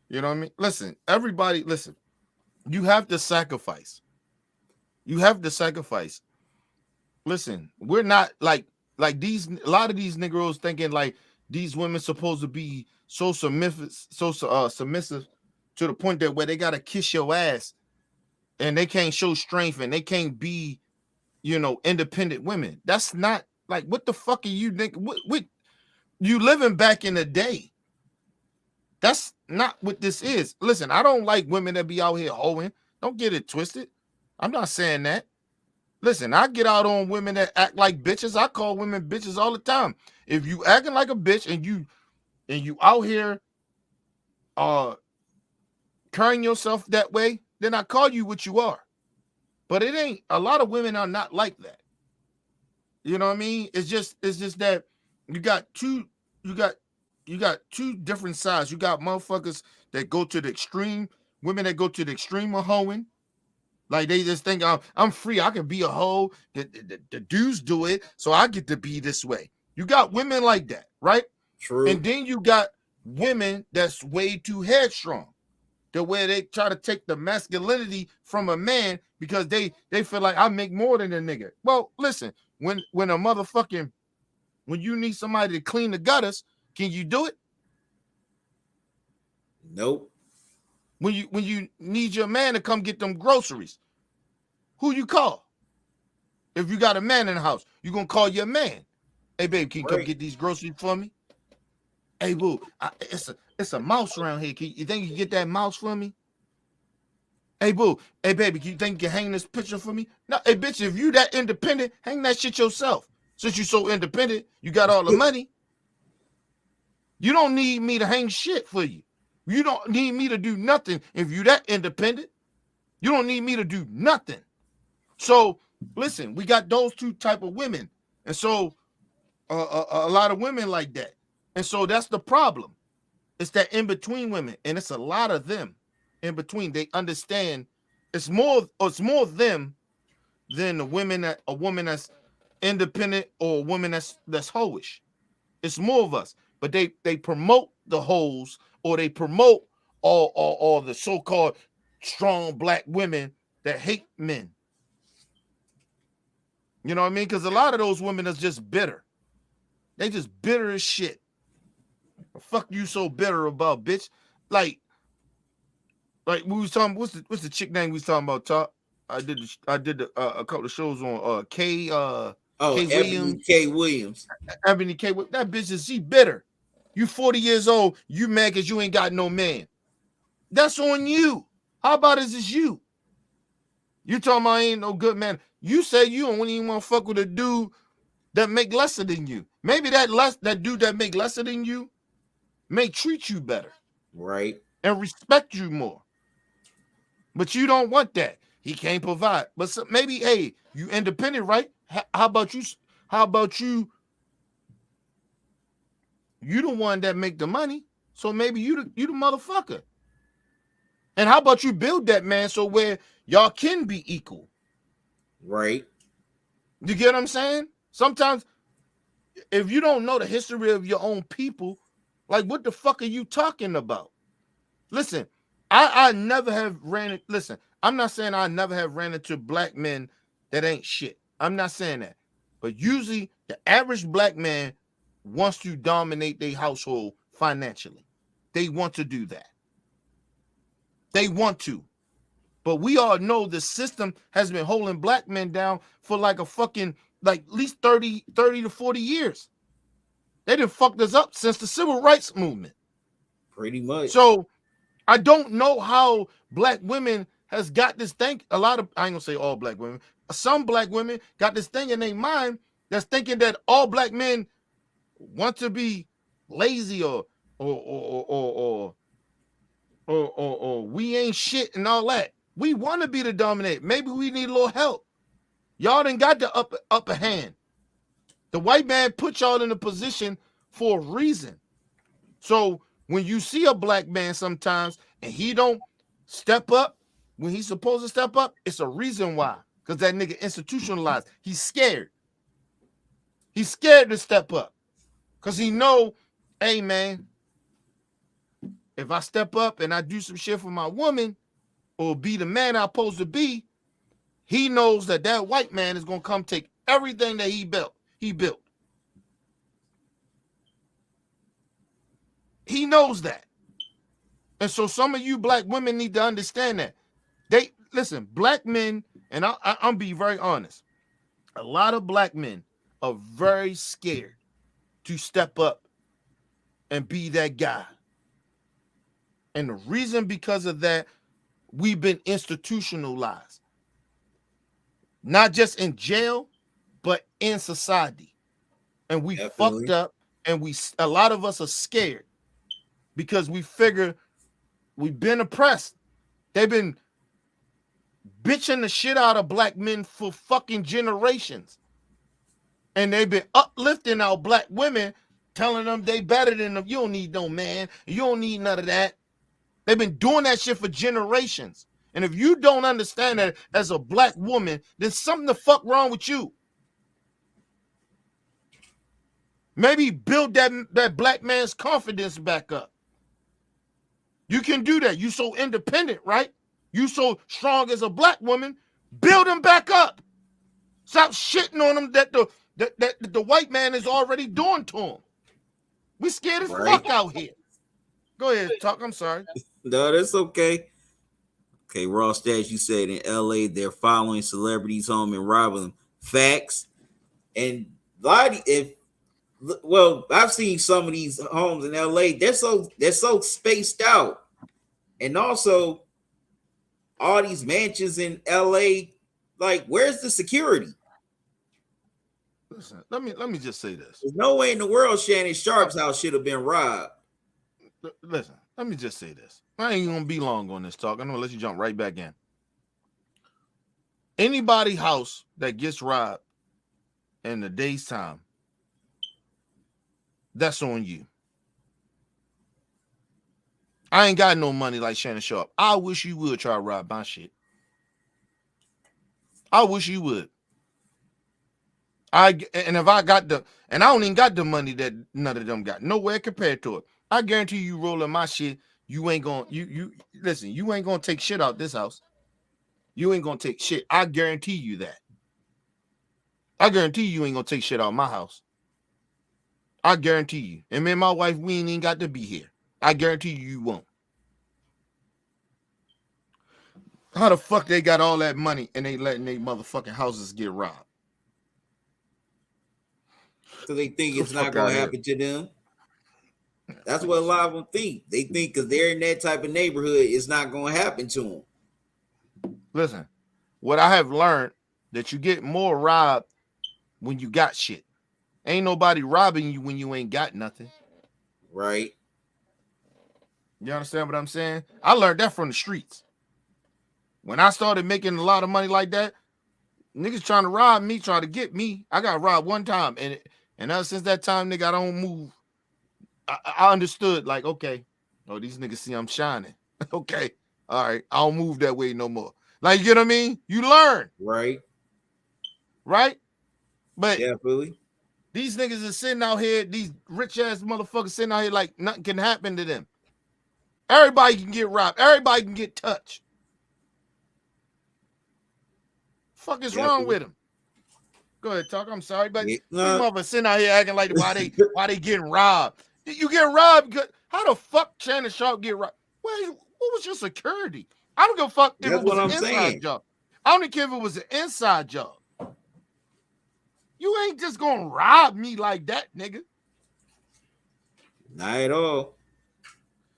Speaker 3: You know what I mean? Listen, everybody, listen. You have to sacrifice. You have to sacrifice. Listen, we're not like these. A lot of these Negroes thinking like these women supposed to be so submissive, submissive to the point that where they gotta kiss your ass and they can't show strength and they can't be, independent women. That's not like what the fuck are you think? What you living back in the day? That's not what this is. Listen, I don't like women that be out here hoeing. Don't get it twisted. I'm not saying that. Listen, I get out on women that act like bitches. I call women bitches all the time. If you acting like a bitch and you out here carrying yourself that way, then I call you what you are. But it ain't, a lot of women are not like that. You know what I mean? It's just that you got two different sides. You got motherfuckers that go to the extreme, women that go to the extreme of hoeing. Like they just think I'm free. I can be a hoe. The dudes do it, so I get to be this way. You got women like that, right?
Speaker 1: True.
Speaker 3: And then you got women that's way too headstrong. The way they try to take the masculinity from a man because they feel like I make more than a nigga. Well, listen, when you need somebody to clean the gutters, can you do it?
Speaker 1: Nope.
Speaker 3: When you need your man to come get them groceries, who you call? If you got a man in the house, you gonna call your man. Hey, babe, can you come get these groceries for me? Hey, boo, it's a mouse around here. You think you can get that mouse for me? Hey, boo, hey, baby, you think you can hang this picture for me? No, hey, bitch, if you that independent, hang that shit yourself. Since you so independent, you got all the money. You don't need me to hang shit for you. You don't need me to do nothing if you that independent. You don't need me to do nothing. So, listen, we got those two type of women. And so, a lot of women like that. And so that's the problem. It's that in-between women. And it's a lot of them in between. They understand it's more them than a woman that's independent or a woman that's hoish. It's more of us. But they promote the hoes or they promote all the so-called strong black women that hate men. You know what I mean? Because a lot of those women are just bitter. They just bitter as shit. The fuck you so bitter about, bitch? Like we was talking. What's the chick name we was talking about? Talk. I did a couple of shows on K. K. Williams.
Speaker 1: K. Williams.
Speaker 3: Ebony K. That bitch is she bitter. You 40 years old. You mad because you ain't got no man. That's on you. How about is this you? You talking about I ain't no good man. You say you don't even want to fuck with a dude that make lesser than you. Maybe that dude that make lesser than you may treat you better.
Speaker 1: Right.
Speaker 3: And respect you more. But you don't want that. He can't provide. But so maybe, hey, you independent, right? How about you? You the one that make the money. So maybe you the motherfucker. And how about you build that man so where y'all can be equal?
Speaker 1: Right.
Speaker 3: You get what I'm saying? Sometimes if you don't know the history of your own people, like what the fuck are you talking about? Listen, I never have listen, I'm not saying I never have ran into black men that ain't shit. I'm not saying that. But usually the average black man wants to dominate their household financially. They want to do that. They want to. But we all know the system has been holding black men down for like a fucking, like at least 30 to 40 years. They done fucked us up since the civil rights movement.
Speaker 1: Pretty much.
Speaker 3: So I don't know how black women has got this thing. I ain't gonna say all black women. Some black women got this thing in their mind that's thinking that all black men want to be lazy or we ain't shit and all that. We want to be the dominant. Maybe we need a little help. Y'all done got the upper hand. The white man put y'all in a position for a reason. So when you see a black man sometimes and he don't step up when he's supposed to step up, it's a reason why. Because that nigga institutionalized. He's scared. He's scared to step up. Because he know, hey, man, if I step up and I do some shit for my woman or be the man I'm supposed to be, he knows that that white man is going to come take everything that he built. He knows that. And so some of you black women need to understand that. Listen, black men, and I'm be very honest, a lot of black men are very scared to step up and be that guy. And the reason because of that, we've been institutionalized. Not just in jail, but in society. And we fucked up, and a lot of us are scared because we figure we've been oppressed. They've been bitching the shit out of black men for fucking generations. And they've been uplifting our black women, telling them they better than them. You don't need no man. You don't need none of that. They've been doing that shit for generations. And if you don't understand that as a black woman, then something the fuck wrong with you. Maybe build that black man's confidence back up. You can do that. You so independent, right? You so strong as a black woman. Build him back up. Stop shitting on him that the white man is already doing to him. We scared as fuck out here. Go ahead, talk. I'm sorry.
Speaker 1: No, that's okay. Okay, Raw Stats, you said in LA they're following celebrities home and robbing them. Facts. And I've seen some of these homes in LA. They're so spaced out. And also all these mansions in LA, like, where's the security?
Speaker 3: Listen, let me just say this.
Speaker 1: There's no way in the world Shannon Sharp's house should have been robbed.
Speaker 3: Listen, let me just say this. I ain't gonna be long on this talk. I'm gonna let you jump right back in. Anybody house that gets robbed in the day's time, that's on you. I ain't got no money like Shannon Sharp. I wish you would try to rob my shit. I wish you would. If I got I don't even got the money that none of them got. Nowhere compared to it. I guarantee you rolling my shit, you ain't gonna listen, you ain't gonna take shit out this house. You ain't gonna take shit. I guarantee you that. I guarantee you ain't gonna take shit out my house. I guarantee you. And me and my wife, we ain't even got to be here. I guarantee you won't. How the fuck they got all that money and they letting their motherfucking houses get robbed?
Speaker 1: So they think it's not going to happen to them. That's what a lot of them think. They think because they're in that type of neighborhood, it's not going to happen to them.
Speaker 3: Listen, what I have learned, that you get more robbed when you got shit. Ain't nobody robbing you when you ain't got nothing.
Speaker 1: Right.
Speaker 3: You understand what I'm saying? I learned that from the streets. When I started making a lot of money like that, niggas trying to rob me, trying to get me. I got robbed one time, and ever since that time, nigga, I don't move. I understood, like, okay, oh, these niggas see I'm shining. Okay, all right, I don't move that way no more. Like, you know what I mean? You learn.
Speaker 1: Right.
Speaker 3: But
Speaker 1: definitely.
Speaker 3: These niggas are sitting out here, these rich ass motherfuckers sitting out here like nothing can happen to them. Everybody can get robbed. Everybody can get touched. Fuck is wrong with them? Go ahead, talk. I'm sorry, but these motherfuckers sitting out here acting like why they getting robbed? You get robbed because how the fuck Shannon Sharp get robbed? What was your security? I don't give a fuck if it was an inside job. I don't even care if it was an inside job. You ain't just gonna rob me like that, nigga.
Speaker 1: Not at all.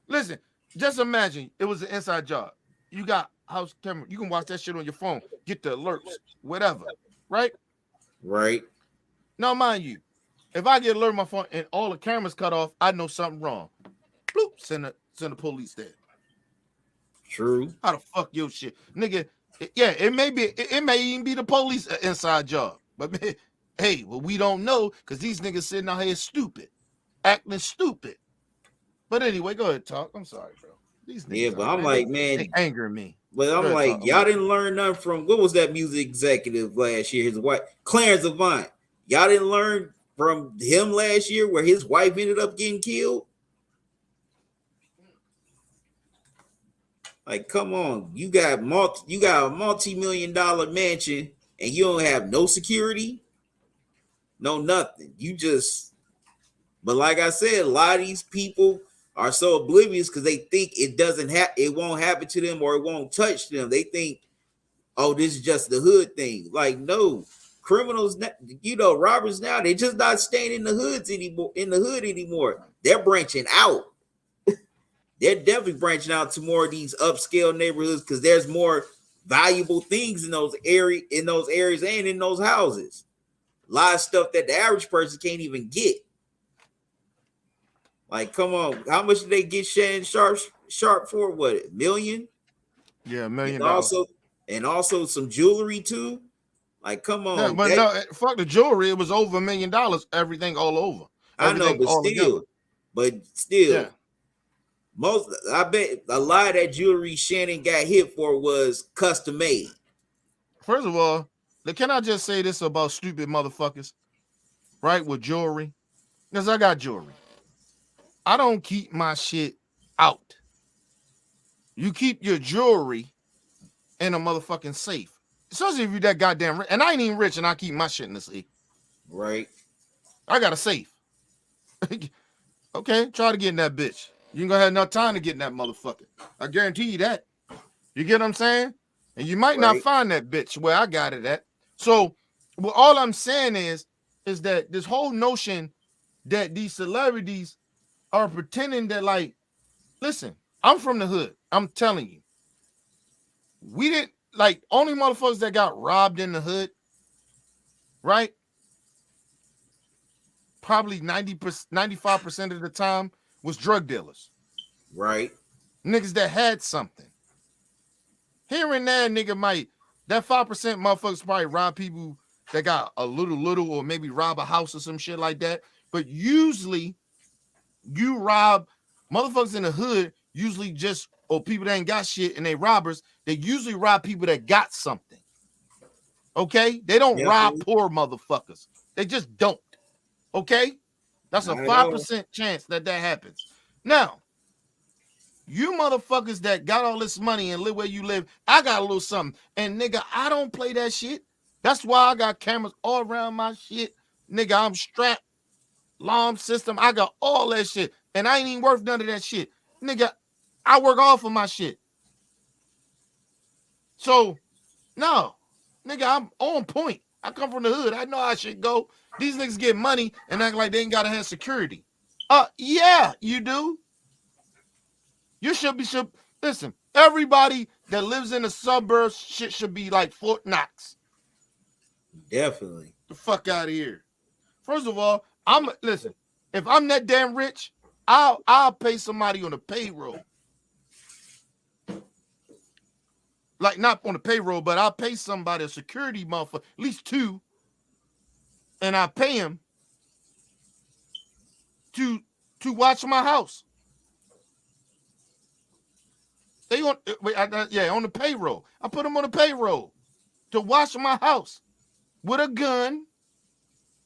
Speaker 3: Listen, just imagine it was an inside job. You got house camera. You can watch that shit on your phone. Get the alerts, whatever. Right?
Speaker 1: Right.
Speaker 3: Now, mind you, if I get alert on my phone and all the cameras cut off, I know something wrong. Bloop, send the police there.
Speaker 1: True.
Speaker 3: How the fuck your shit, nigga? Yeah, it may even be the police inside job, but man, hey, well, we don't know because these niggas sitting out here stupid, acting stupid. But anyway, go ahead, talk. I'm sorry, bro. These niggas,
Speaker 1: but I'm like, man,
Speaker 3: they angering me.
Speaker 1: But I'm like, y'all didn't learn nothing from what was that music executive last year? His wife, Clarence Avant. Y'all didn't learn from him last year where his wife ended up getting killed. Like, come on, you got a multi-million-dollar mansion and you don't have no security, no nothing. You just, but like I said, a lot of these people are so oblivious because they think it won't happen to them or it won't touch them. They think, oh, this is just the hood thing. Like, no, criminals, robbers now, they're just not staying in the hood anymore. They're branching out. They're definitely branching out to more of these upscale neighborhoods because there's more valuable things in those areas and in those houses. A lot of stuff that the average person can't even get. Like, come on, how much did they get Shannon Sharp for? What, $1 million?
Speaker 3: Yeah, $1 million.
Speaker 1: And also some jewelry too. Like, come on.
Speaker 3: Yeah, but no, fuck the jewelry. It was over $1 million. Everything all over.
Speaker 1: I know, but still.
Speaker 3: Yeah.
Speaker 1: I bet a lot of that jewelry Shannon got hit for was custom made.
Speaker 3: First of all, can I just say this about stupid motherfuckers, right? With jewelry, because I got jewelry. I don't keep my shit out. You keep your jewelry in a motherfucking safe, especially if you're that goddamn rich. And I ain't even rich, and I keep my shit in the safe.
Speaker 1: Right.
Speaker 3: I got a safe. Okay, try to get in that bitch. You ain't gonna have enough time to get in that motherfucker. I guarantee you that. You get what I'm saying? And you might not find that bitch where I got it at. So, well, all I'm saying is that this whole notion that these celebrities are pretending that, like, listen, I'm from the hood. I'm telling you. We didn't, like, only motherfuckers that got robbed in the hood, right? Probably 95% of the time was drug dealers.
Speaker 1: Right.
Speaker 3: Niggas that had something. Here and there, that 5% motherfuckers probably rob people that got a little, or maybe rob a house or some shit like that. But usually, you rob motherfuckers in the hood, or people that ain't got shit and they robbers, they usually rob people that got something. Okay? They don't rob poor motherfuckers. They just don't. Okay? That's a 5% chance that happens. Now, you motherfuckers that got all this money and live where you live, I got a little something. And nigga, I don't play that shit. That's why I got cameras all around my shit. Nigga, I'm strapped. Alarm system. I got all that shit. And I ain't even worth none of that shit. Nigga, I work off of my shit. So, no. Nigga, I'm on point. I come from the hood. I know how shit go. These niggas get money and act like they ain't gotta have security. Yeah, you do. You should listen, everybody that lives in the suburbs, shit should be like Fort Knox.
Speaker 1: Definitely.
Speaker 3: The fuck out of here. First of all, listen, if I'm that damn rich, I'll pay somebody on the payroll. Like, not on the payroll, but I'll pay somebody, a security motherfucker, at least 2, and I pay him to watch my house. They on the payroll. I put them on the payroll to watch my house with a gun,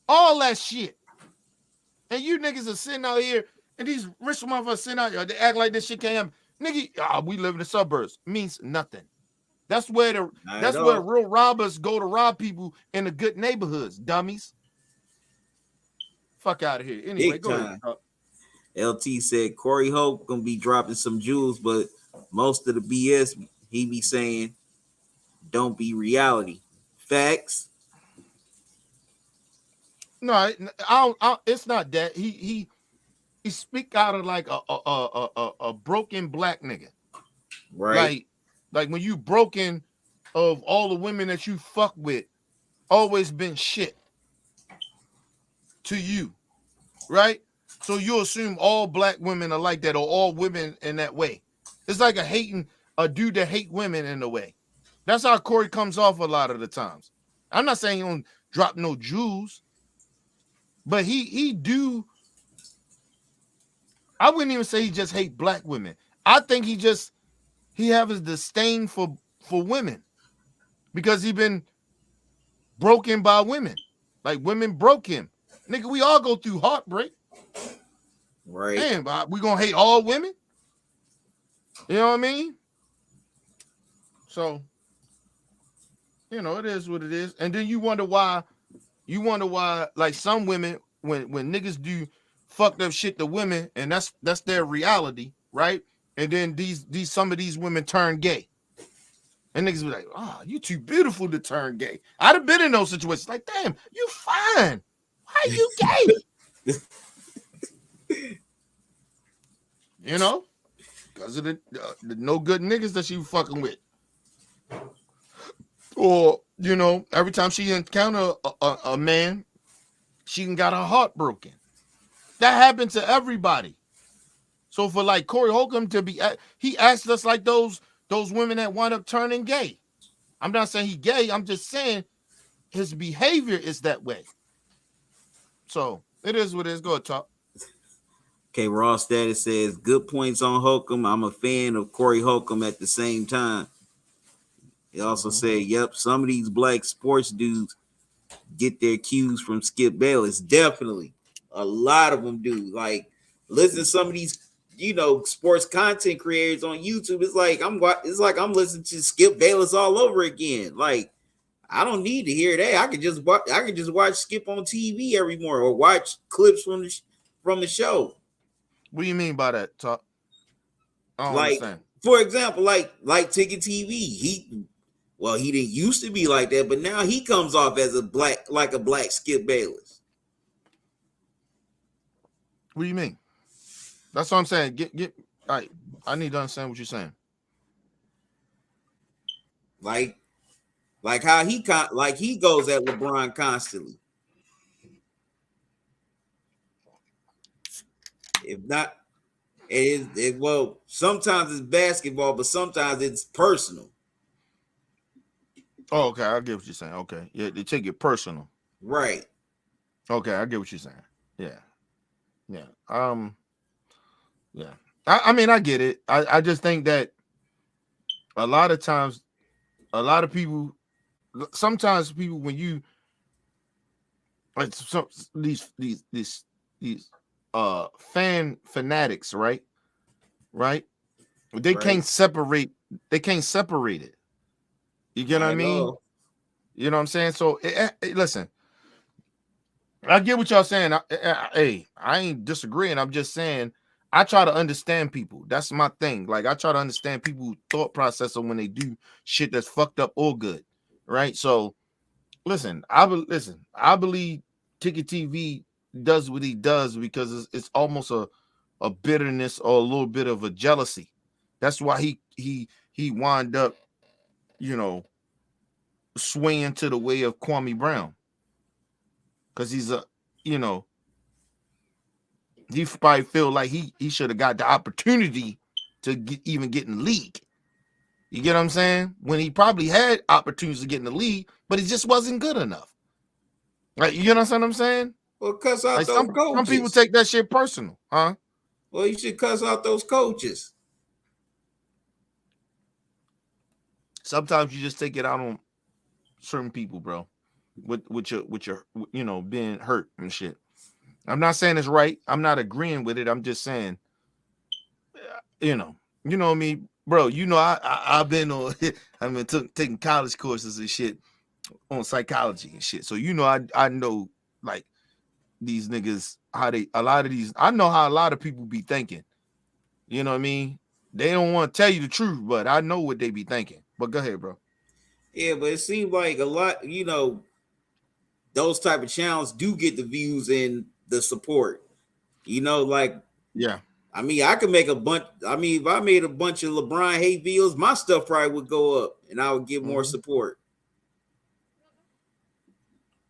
Speaker 3: all that shit. And you niggas are sitting out here, and these rich motherfuckers sitting out here, they act like this shit can't happen. Nigga, we live in the suburbs. Means nothing. That's where real robbers go to rob people in the good neighborhoods, dummies. Fuck out of here. Anyway, go ahead.
Speaker 1: LT said Corey Hope gonna be dropping some jewels, but most of the BS he be saying don't be reality. Facts.
Speaker 3: No, it's not that. He speak out of like a broken black nigga.
Speaker 1: Right.
Speaker 3: Like when you broken, of all the women that you fuck with, always been shit to you, right? So you assume all black women are like that, or all women in that way. It's like a dude that hate women in a way. That's how Corey comes off a lot of the times. I'm not saying he don't drop no jewels, but he do. I wouldn't even say he just hate black women. I think he have his disdain for for women because he been broken by women. Like women broke him. Nigga, we all go through heartbreak.
Speaker 1: Right.
Speaker 3: Damn, we gonna hate all women? You know what I mean? So, you know, it is what it is. And then you wonder why, like some women, when niggas do fucked up shit to women, and that's their reality, right? And then some of these women turn gay. And niggas be like, oh, you too beautiful to turn gay. I'd have been in those situations. Like, damn, you fine. Why are you gay? You know? Because of the no good niggas that she fucking with. Or, you know, every time she encounter a man, she got her heart broken. That happened to everybody. So for like Corey Holcomb to be, he asked us like those women that wind up turning gay. I'm not saying he gay. I'm just saying his behavior is that way. So it is what it is. Go ahead, talk.
Speaker 1: Okay, Raw Status says, good points on Holcomb. I'm a fan of Corey Holcomb at the same time. He also said, yep, some of these black sports dudes get their cues from Skip Bayless. Definitely. A lot of them do. Like, listen to some of these, you know, sports content creators on YouTube. It's like I'm listening to Skip Bayless all over again. Like, I don't need to hear that. I can just watch Skip on TV every morning or watch clips from the show.
Speaker 3: What do you mean by that, talk? I don't
Speaker 1: Like,
Speaker 3: understand.
Speaker 1: for example, like Ticket TV. He didn't used to be like that, but now he comes off as a black Skip Bayless.
Speaker 3: What do you mean? That's what I'm saying. Get all right. I need to understand what you're saying.
Speaker 1: Like how he goes at LeBron constantly. If not, well, sometimes it's basketball, but sometimes it's personal.
Speaker 3: Oh, okay. I get what you're saying. Okay. Yeah, they take it personal.
Speaker 1: Right.
Speaker 3: Okay, I get what you're saying. Yeah. Yeah. Yeah. I mean, I get it. I just think that a lot of times, sometimes people, when you like these fan fanatics, right? They can't separate it. You get what I mean? You know what I'm saying? So listen, I get what y'all saying. I ain't disagreeing. I'm just saying I try to understand people. That's my thing. Like, I try to understand people's thought process when they do shit that's fucked up or good, right? So listen, I believe Ticket TV does what he does because it's almost a bitterness or a little bit of a jealousy. That's why he wind up, you know, swinging to the way of Kwame Brown. Because he's he probably feel like he should have got the opportunity to even get in the league. You get what I'm saying? When he probably had opportunities to get in the league, but he just wasn't good enough. Like, you know what I'm saying?
Speaker 1: Well, cuss out
Speaker 3: Like
Speaker 1: those coaches.
Speaker 3: some people take that shit personal, huh?
Speaker 1: Well, you should cuss out those coaches.
Speaker 3: Sometimes you just take it out on certain people, bro. With your you know, being hurt and shit. I'm not saying it's right. I'm not agreeing with it. I'm just saying, you know me, bro. You know, I've been on. I've been taking college courses and shit on psychology and shit. So you know, I know like these niggas I know how a lot of people be thinking. You know what I mean? They don't want to tell you the truth, but I know what they be thinking. But go ahead, bro.
Speaker 1: Yeah, but it seems like a lot, you know, those type of channels do get the views and the support. You know, like,
Speaker 3: yeah.
Speaker 1: I mean, I could make a bunch. I mean, if I made a bunch of LeBron hate videos, my stuff probably would go up and I would get more support.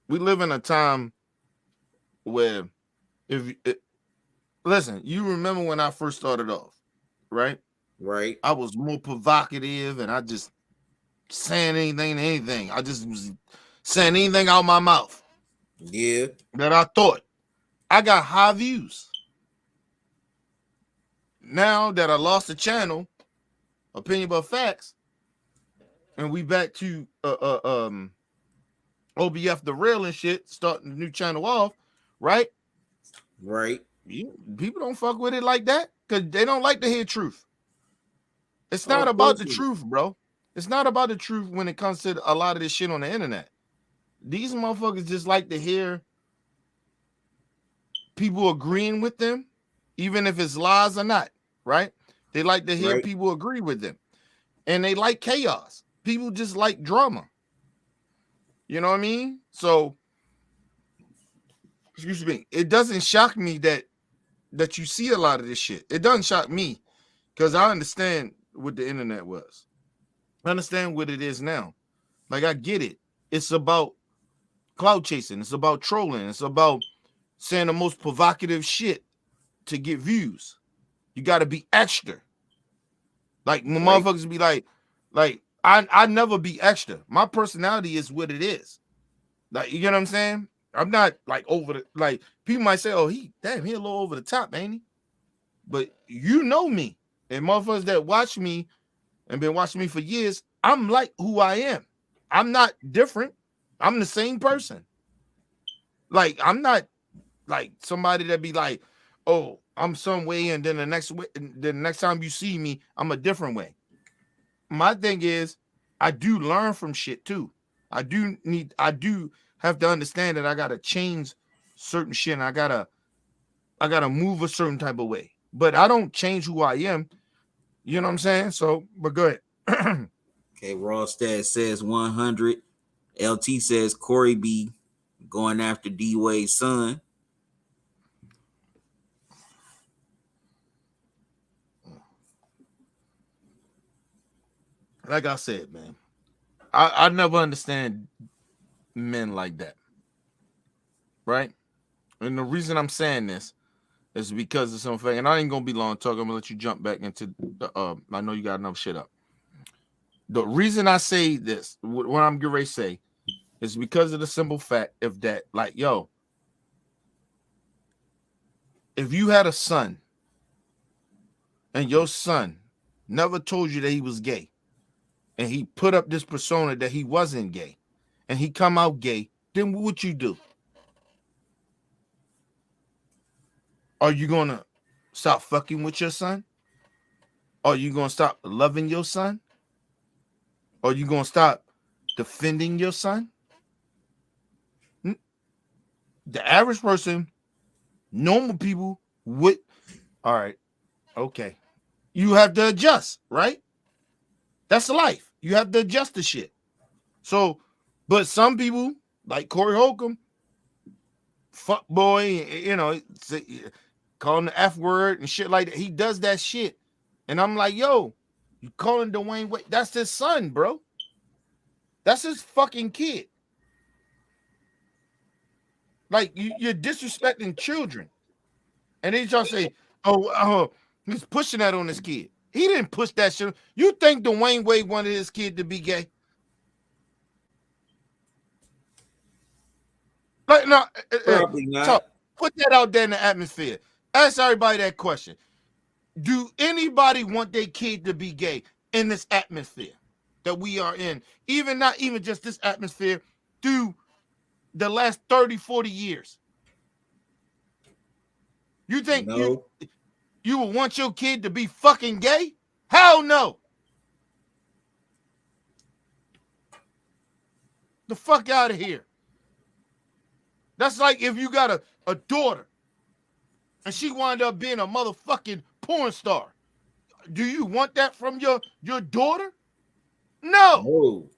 Speaker 3: We live in a time where listen, you remember when I first started off, right?
Speaker 1: Right.
Speaker 3: I was more provocative and I just saying anything. I just was saying anything out my mouth.
Speaker 1: Yeah.
Speaker 3: That I thought. I got high views. Now that I lost the channel, Opinion But Facts, and we back to OBF the real and shit, starting the new channel off, right?
Speaker 1: Right.
Speaker 3: People don't fuck with it like that because they don't like to hear truth. It's not
Speaker 1: Of
Speaker 3: about
Speaker 1: course
Speaker 3: the
Speaker 1: it is.
Speaker 3: truth, bro. It's not about the truth when it comes to a lot of this shit on the internet. These motherfuckers just like to hear people agreeing with them, even if it's lies or not, right? They like to hear
Speaker 1: Right.
Speaker 3: people agree with them. And they like chaos. People just like drama. You know what I mean? So, excuse me, it doesn't shock me that you see a lot of this shit. It doesn't shock me because I understand what the internet was. I understand what it is now. Like, I get it. It's about cloud chasing. It's about trolling. It's about saying the most provocative shit to get views. You got to be extra. Like, when
Speaker 1: Right.
Speaker 3: motherfuckers be like I never be extra. My personality is what it is. Like, you get what I'm saying? I'm not like over the, like, people might say, oh, he a little over the top, ain't he? But you know me. And motherfuckers that watch me and been watching me for years, I'm like who I am. I'm not different. I'm the same person. Like, I'm not like somebody that be like, oh, I'm some way, and then the next time you see me, I'm a different way. My thing is, I do learn from shit too. I do have to understand that I gotta change certain shit, and I gotta move a certain type of way. But I don't change who I am. You know what I'm saying? So, but go ahead.
Speaker 1: Okay, Rawstat says 100. LT says Corey B going after D Wade's son.
Speaker 3: Like I said, man, I never understand men like that. Right? And the reason I'm saying this is because of something, and I ain't gonna be long talking. I'm gonna let you jump back into the I know you got enough shit up. The reason I say this, what I'm getting ready to say, is because of the simple fact of that, like, yo, if you had a son and your son never told you that he was gay, and he put up this persona that he wasn't gay, and he come out gay, then what would you do? Are you gonna stop fucking with your son? Are you gonna stop loving your son? Are you gonna stop defending your son? The average person, normal people would, all right, okay. You have to adjust, right? That's life. You have to adjust to shit. So, but some people, like Corey Holcomb, fuck boy, you know, calling the F word and shit like that. He does that shit. And I'm like, yo, you calling Dwayne Wade? That's his son, bro. That's his fucking kid. Like, you're disrespecting children. And then y'all say, oh, he's pushing that on his kid. He didn't push that shit. You think Dwayne Wade wanted his kid to be gay? Like, no,
Speaker 1: Probably not.
Speaker 3: so put that out there in the atmosphere. Ask everybody that question. Do anybody want their kid to be gay in this atmosphere that we are in? Not even just this atmosphere, through the last 30, 40 years. You think
Speaker 1: No.
Speaker 3: you would want your kid to be fucking gay? Hell no. The fuck out of here. That's like if you got a daughter and she wound up being a motherfucking porn star. Do you want that from your daughter? No.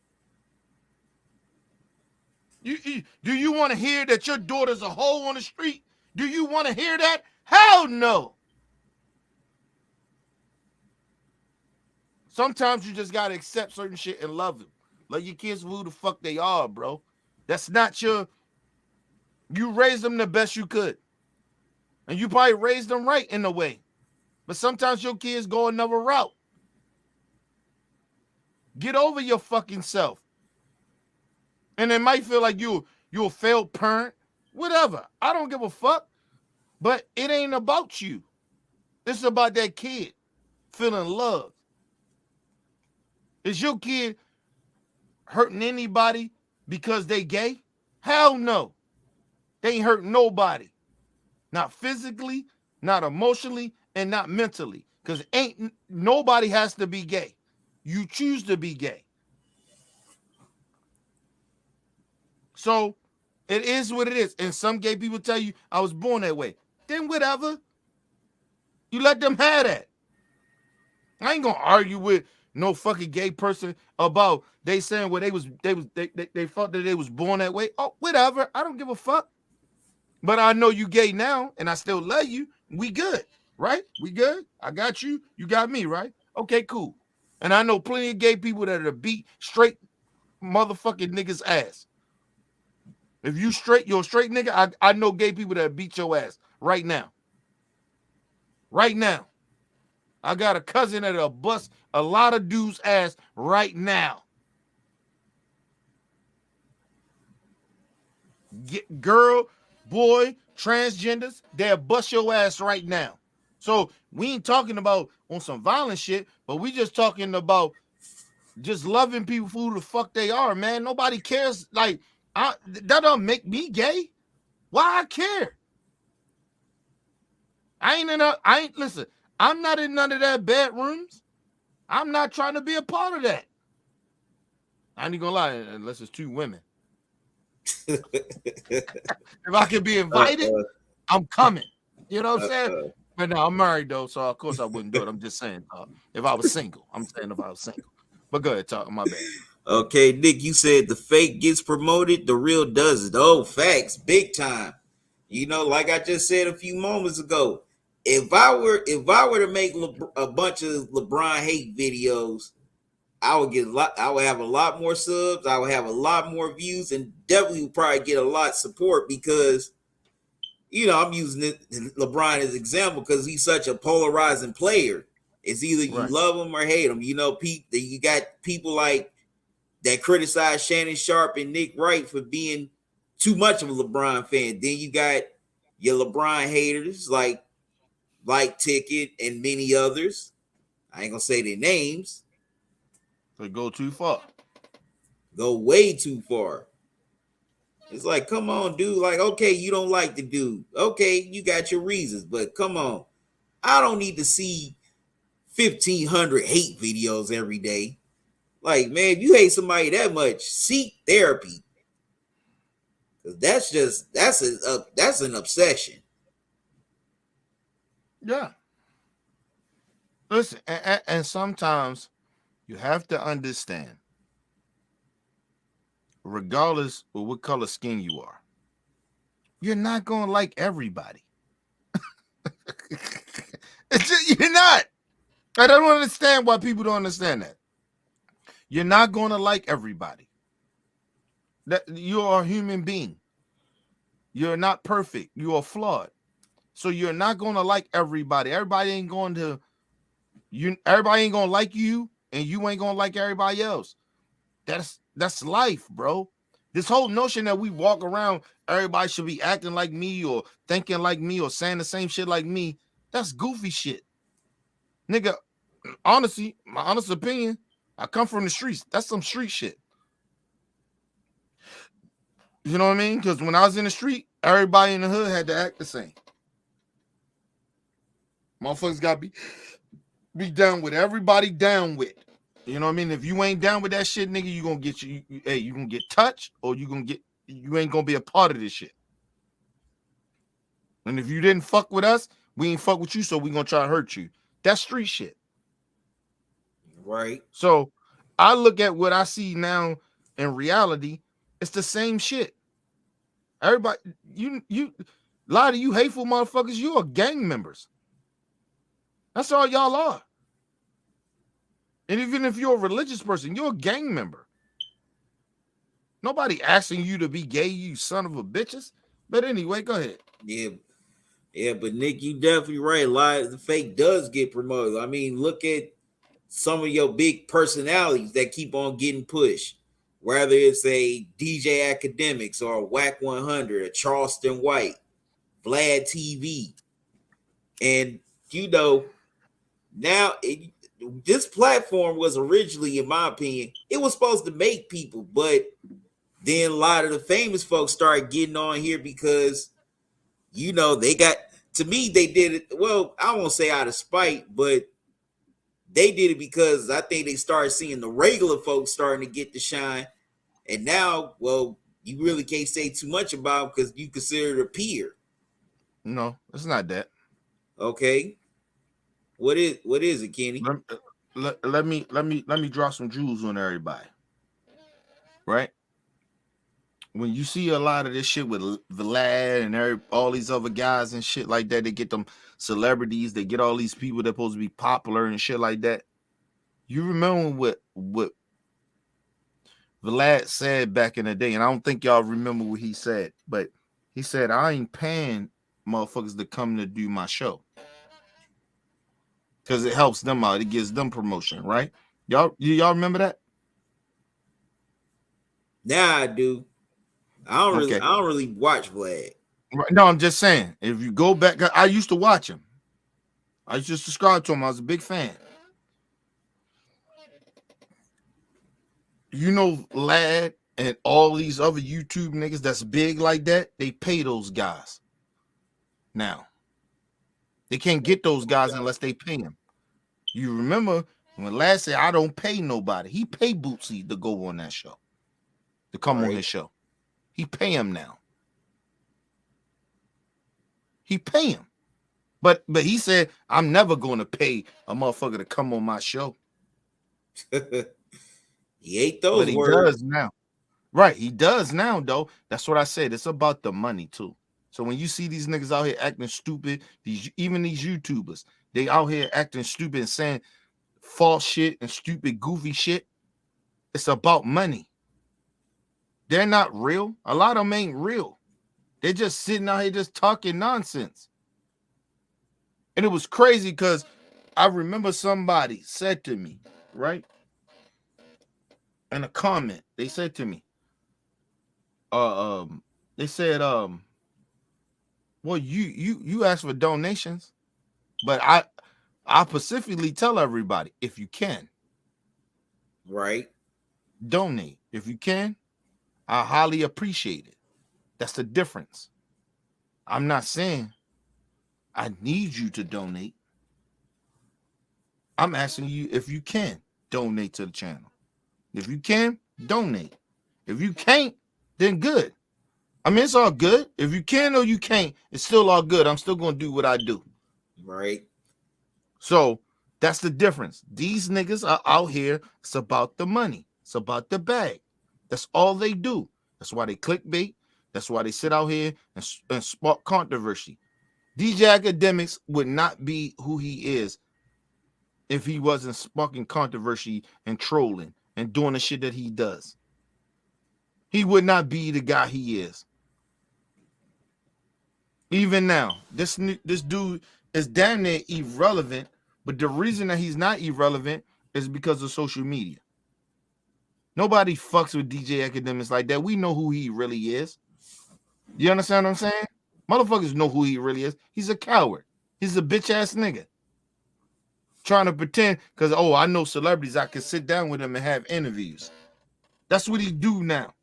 Speaker 1: No.
Speaker 3: Do you want to hear that your daughter's a hoe on the street? Do you want to hear that? Hell no. Sometimes you just got to accept certain shit and love them. Let your kids who the fuck they are, bro. That's not you raised them the best you could. And you probably raised them right in a way. But sometimes your kids go another route. Get over your fucking self. And it might feel like you're a failed parent. Whatever. I don't give a fuck. But it ain't about you. It's about that kid feeling love. Is your kid hurting anybody because they gay? Hell no. They ain't hurting nobody. Not physically, not emotionally, and not mentally. Because nobody has to be gay. You choose to be gay. So it is what it is. And some gay people tell you, I was born that way. Then whatever. You let them have that. I ain't gonna argue with no fucking gay person about they saying they felt that they was born that way. Oh, whatever. I don't give a fuck. But I know you gay now, and I still love you. We good, right? We good. I got you. You got me, right? Okay, cool. And I know plenty of gay people that are beat straight motherfucking niggas ass. If you straight, you're a straight nigga. I know gay people that beat your ass right now. Right now. I got a cousin that'll bust a lot of dudes' ass right now. Girl, boy, transgenders, they'll bust your ass right now. So we ain't talking about on some violent shit, but we just talking about just loving people for who the fuck they are, man. Nobody cares. Like, that don't make me gay. Why I care? Listen, I'm not in none of that bedrooms. I'm not trying to be a part of that. I ain't gonna lie, unless it's two women. If I can be invited, I'm coming. You know what I'm saying? But no, I'm married though, so of course I wouldn't do it. I'm just saying, if I was single, I'm saying if I was single. But go ahead, talk. My bad.
Speaker 1: Okay, Nick, you said the fake gets promoted, the real doesn't. Oh, facts, big time. You know, like I just said a few moments ago, if I were to make a bunch of LeBron hate videos, I would have a lot more subs. I would have a lot more views, and definitely would probably get a lot of support because, you know, I'm using LeBron as an example because he's such a polarizing player. It's either you love him or hate him. You know, you got people like that criticize Shannon Sharp and Nick Wright for being too much of a LeBron fan. Then you got your LeBron haters like Ticket and many others. I ain't gonna say their names.
Speaker 3: They go too far.
Speaker 1: Go way too far. It's like, come on, dude. Like, okay, you don't like the dude. Okay, you got your reasons, but come on. I don't need to see 1,500 hate videos every day. Like, man, if you hate somebody that much, seek therapy. That's an obsession.
Speaker 3: Yeah. Listen, and sometimes you have to understand, regardless of what color skin you are, you're not going to like everybody. You're not. I don't understand why people don't understand that. You're not going to like everybody. That you are a human being. You're not perfect. You are flawed. So you're not going to like everybody. Everybody ain't going to like you, and you ain't going to like everybody else. That's life, bro. This whole notion that we walk around, everybody should be acting like me or thinking like me or saying the same shit like me, that's goofy shit. Nigga, honestly, my honest opinion, I come from the streets. That's some street shit. You know what I mean? Because when I was in the street, everybody in the hood had to act the same. Motherfuckers got to be down with everybody down with. You know what I mean? If you ain't down with that shit, nigga, you gonna get you gonna get touched, or you ain't gonna be a part of this shit. And if you didn't fuck with us, we ain't fuck with you, so we gonna try to hurt you. That's street shit.
Speaker 1: Right.
Speaker 3: So I look at what I see now in reality, it's the same shit. Everybody, you a lot of you hateful motherfuckers, you are gang members. That's all y'all are. And even if you're a religious person, you're a gang member. Nobody asking you to be gay, you son of a bitches. But anyway, go ahead.
Speaker 1: Yeah, but Nick, you definitely right. A lot of the fake does get promoted. I mean, look at some of your big personalities that keep on getting pushed. Whether it's a DJ Academics or a Whack 100, a Charleston White, Vlad TV. And, you know, now this platform was originally, in my opinion, it was supposed to make people, but then a lot of the famous folks started getting on here because, they got, to me, they did it. Well, I won't say out of spite, but they did it because I think they started seeing the regular folks starting to get the shine. And now, well, you really can't say too much about because you consider it a peer.
Speaker 3: No, it's not that.
Speaker 1: Okay. What is it, Kenny?
Speaker 3: Let me drop some jewels on everybody. Right? When you see a lot of this shit with Vlad and all these other guys and shit like that, they get them celebrities, they get all these people that are supposed to be popular and shit like that. You remember what Vlad said back in the day, and I don't think y'all remember what he said, but he said, I ain't paying motherfuckers to come to do my show. Because it helps them out. It gives them promotion, right? Y'all remember that?
Speaker 1: Now I do. I don't really watch Vlad.
Speaker 3: No, I'm just saying. If you go back, I used to watch him. I used to subscribe to him. I was a big fan. Lad and all these other YouTube niggas that's big like that, they pay those guys. Now, they can't get those guys unless they pay them. You remember when Lad said, I don't pay nobody. He paid Bootsy to go on that show, to come on his show. He pay him now. He pay him. But he said, I'm never going to pay a motherfucker to come on my show.
Speaker 1: He ate those
Speaker 3: but
Speaker 1: words.
Speaker 3: He does now. Right, he does now, though. That's what I said. It's about the money, too. So when you see these niggas out here acting stupid, even these YouTubers, they out here acting stupid and saying false shit and stupid, goofy shit, it's about money. They're not real. A lot of them ain't real. They're just sitting out here just talking nonsense. And it was crazy because I remember somebody said to me, right? In a comment, they said to me, they said, well, you asked for donations, but I specifically tell everybody, if you can,
Speaker 1: right,
Speaker 3: donate. If you can, I highly appreciate it. That's the difference. I'm not saying I need you to donate. I'm asking you if you can donate to the channel. If you can, donate. If you can't, then good. I mean, it's all good. If you can or you can't, it's still all good. I'm still going to do what I do.
Speaker 1: Right.
Speaker 3: So that's the difference. These niggas are out here. It's about the money. It's about the bag. That's all they do. That's why they clickbait. That's why they sit out here and spark controversy. DJ Academics would not be who he is if he wasn't sparking controversy and trolling and doing the shit that he does. He would not be the guy he is. Even now, this dude is damn near irrelevant, but the reason that he's not irrelevant is because of social media. Nobody fucks with DJ Academics like that. We know who he really is. You understand what I'm saying? Motherfuckers know who he really is. He's a coward. He's a bitch-ass nigga. Trying to pretend, because, I know celebrities, I can sit down with them and have interviews. That's what he do now.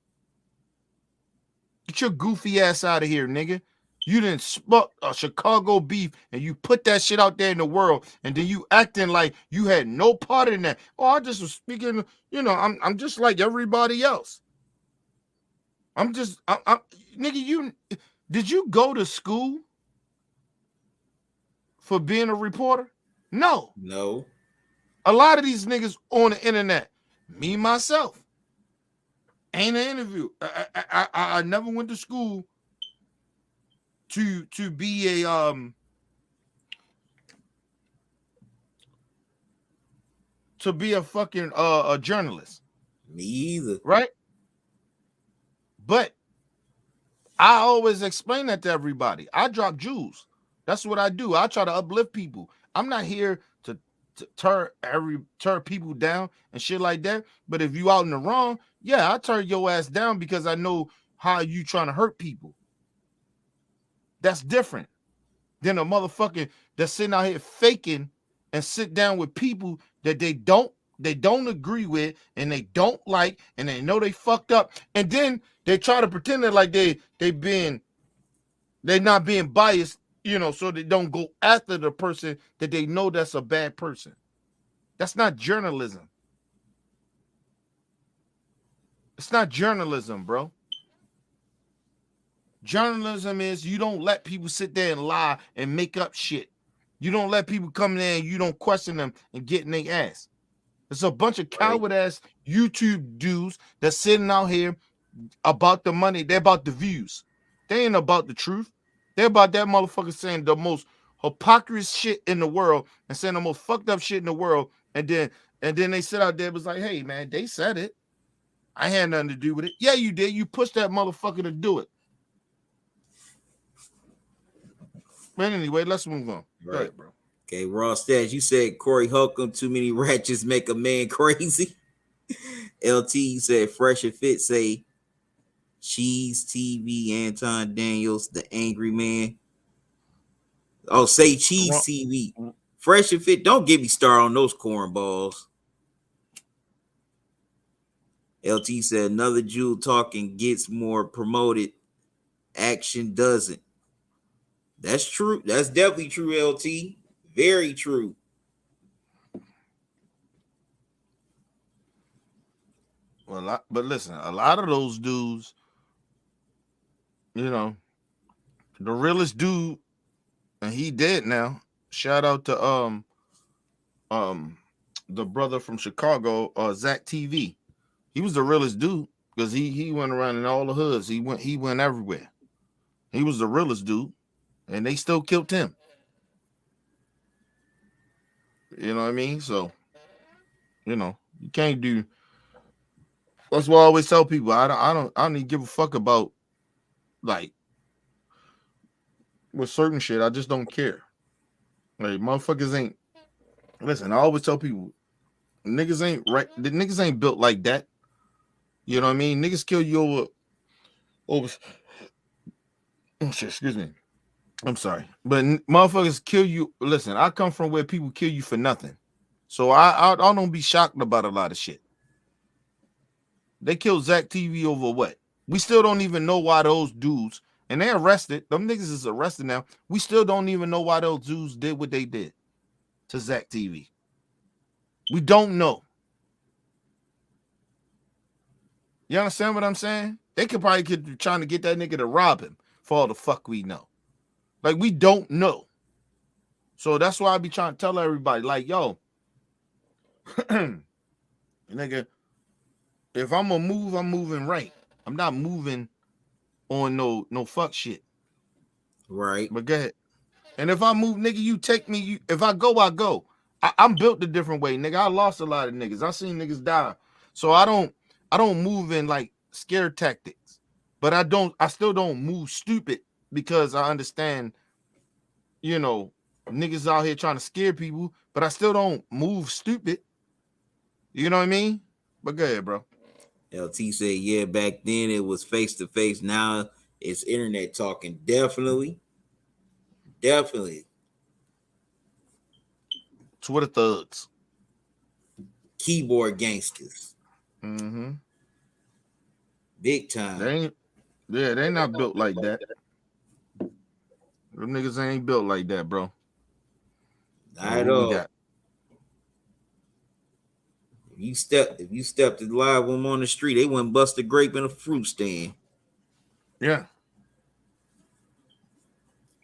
Speaker 3: Get your goofy ass out of here, nigga. You didn't spark a Chicago beef and you put that shit out there in the world, and then you acting like you had no part in that. I just was speaking, I'm just like everybody else. Nigga, did you go to school for being a reporter? No. A lot of these niggas on the internet, me myself, ain't an interview. I never went to school to be a fucking a journalist.
Speaker 1: Me either.
Speaker 3: Right? But I always explain that to everybody. I drop jewels. That's what I do. I try to uplift people. I'm not here to turn people down and shit like that. But if you out in the wrong, I turn your ass down because I know how you trying to hurt people. That's different than a motherfucker that's sitting out here faking and sit down with people that they don't agree with and they don't like and they know they fucked up, and then they try to pretend that like they're not being biased, so they don't go after the person that they know that's a bad person. That's not journalism. It's not journalism, bro. Journalism is you don't let people sit there and lie and make up shit. You don't let people come there and you don't question them and get in their ass. It's a bunch of coward ass YouTube dudes that's sitting out here about the money. They're about the views. They ain't about the truth. They're about that motherfucker saying the most hypocrisy shit in the world and saying the most fucked up shit in the world. And then they sit out there and was like, hey, man, they said it. I had nothing to do with it. Yeah, you did. You pushed that motherfucker to do it. But anyway, let's move on. Right. Go ahead, bro.
Speaker 1: Okay, Raw Stats, you said Corey Holcomb, too many ratchets make a man crazy. LT said Fresh and Fit say Cheese TV, Anton Daniels, the angry man. Oh, say Cheese TV. Fresh and Fit, don't get me started on those cornballs. LT said another Jewel talking gets more promoted. Action doesn't. That's true. That's definitely true, LT. Very true.
Speaker 3: Well, but listen, a lot of those dudes, the realest dude, and he dead now. Shout out to the brother from Chicago, Zach TV. He was the realest dude because he went around in all the hoods. He went everywhere. He was the realest dude, and they still killed him. You know what I mean? So, you can't do. That's what I always tell people. I don't even give a fuck about like with certain shit. I just don't care. Like motherfuckers ain't. Listen, I always tell people, niggas ain't right. The niggas ain't built like that. You know what I mean? Niggas kill you over. Oh shit, excuse me. I'm sorry, but motherfuckers kill you. Listen, I come from where people kill you for nothing, so I don't be shocked about a lot of shit. They killed Zach TV over what? We still don't even know why those dudes, and they arrested. Them niggas is arrested now. We still don't even know why those dudes did what they did to Zach TV. We don't know. You understand what I'm saying? They could probably be trying to get that nigga to rob him for all the fuck we know. Like, we don't know. So that's why I be trying to tell everybody, like, yo, nigga, if I'm gonna move, I'm moving right. I'm not moving on no fuck shit.
Speaker 1: Right.
Speaker 3: But go ahead. And if I move, nigga, you take me. If I go, I go. I'm built a different way, nigga. I lost a lot of niggas. I seen niggas die. So I don't move in like scare tactics. But I still don't move stupid because I understand, niggas out here trying to scare people, but I still don't move stupid. You know what I mean? But go ahead, bro.
Speaker 1: LT said, yeah, back then it was face to face. Now it's internet talking. Definitely.
Speaker 3: Twitter thugs.
Speaker 1: Keyboard gangsters.
Speaker 3: Mm-hmm.
Speaker 1: Big time.
Speaker 3: They not built like that. Them niggas ain't built like that, bro.
Speaker 1: Not at all. If you stepped live with them on the street, they wouldn't bust a grape in a fruit stand.
Speaker 3: Yeah.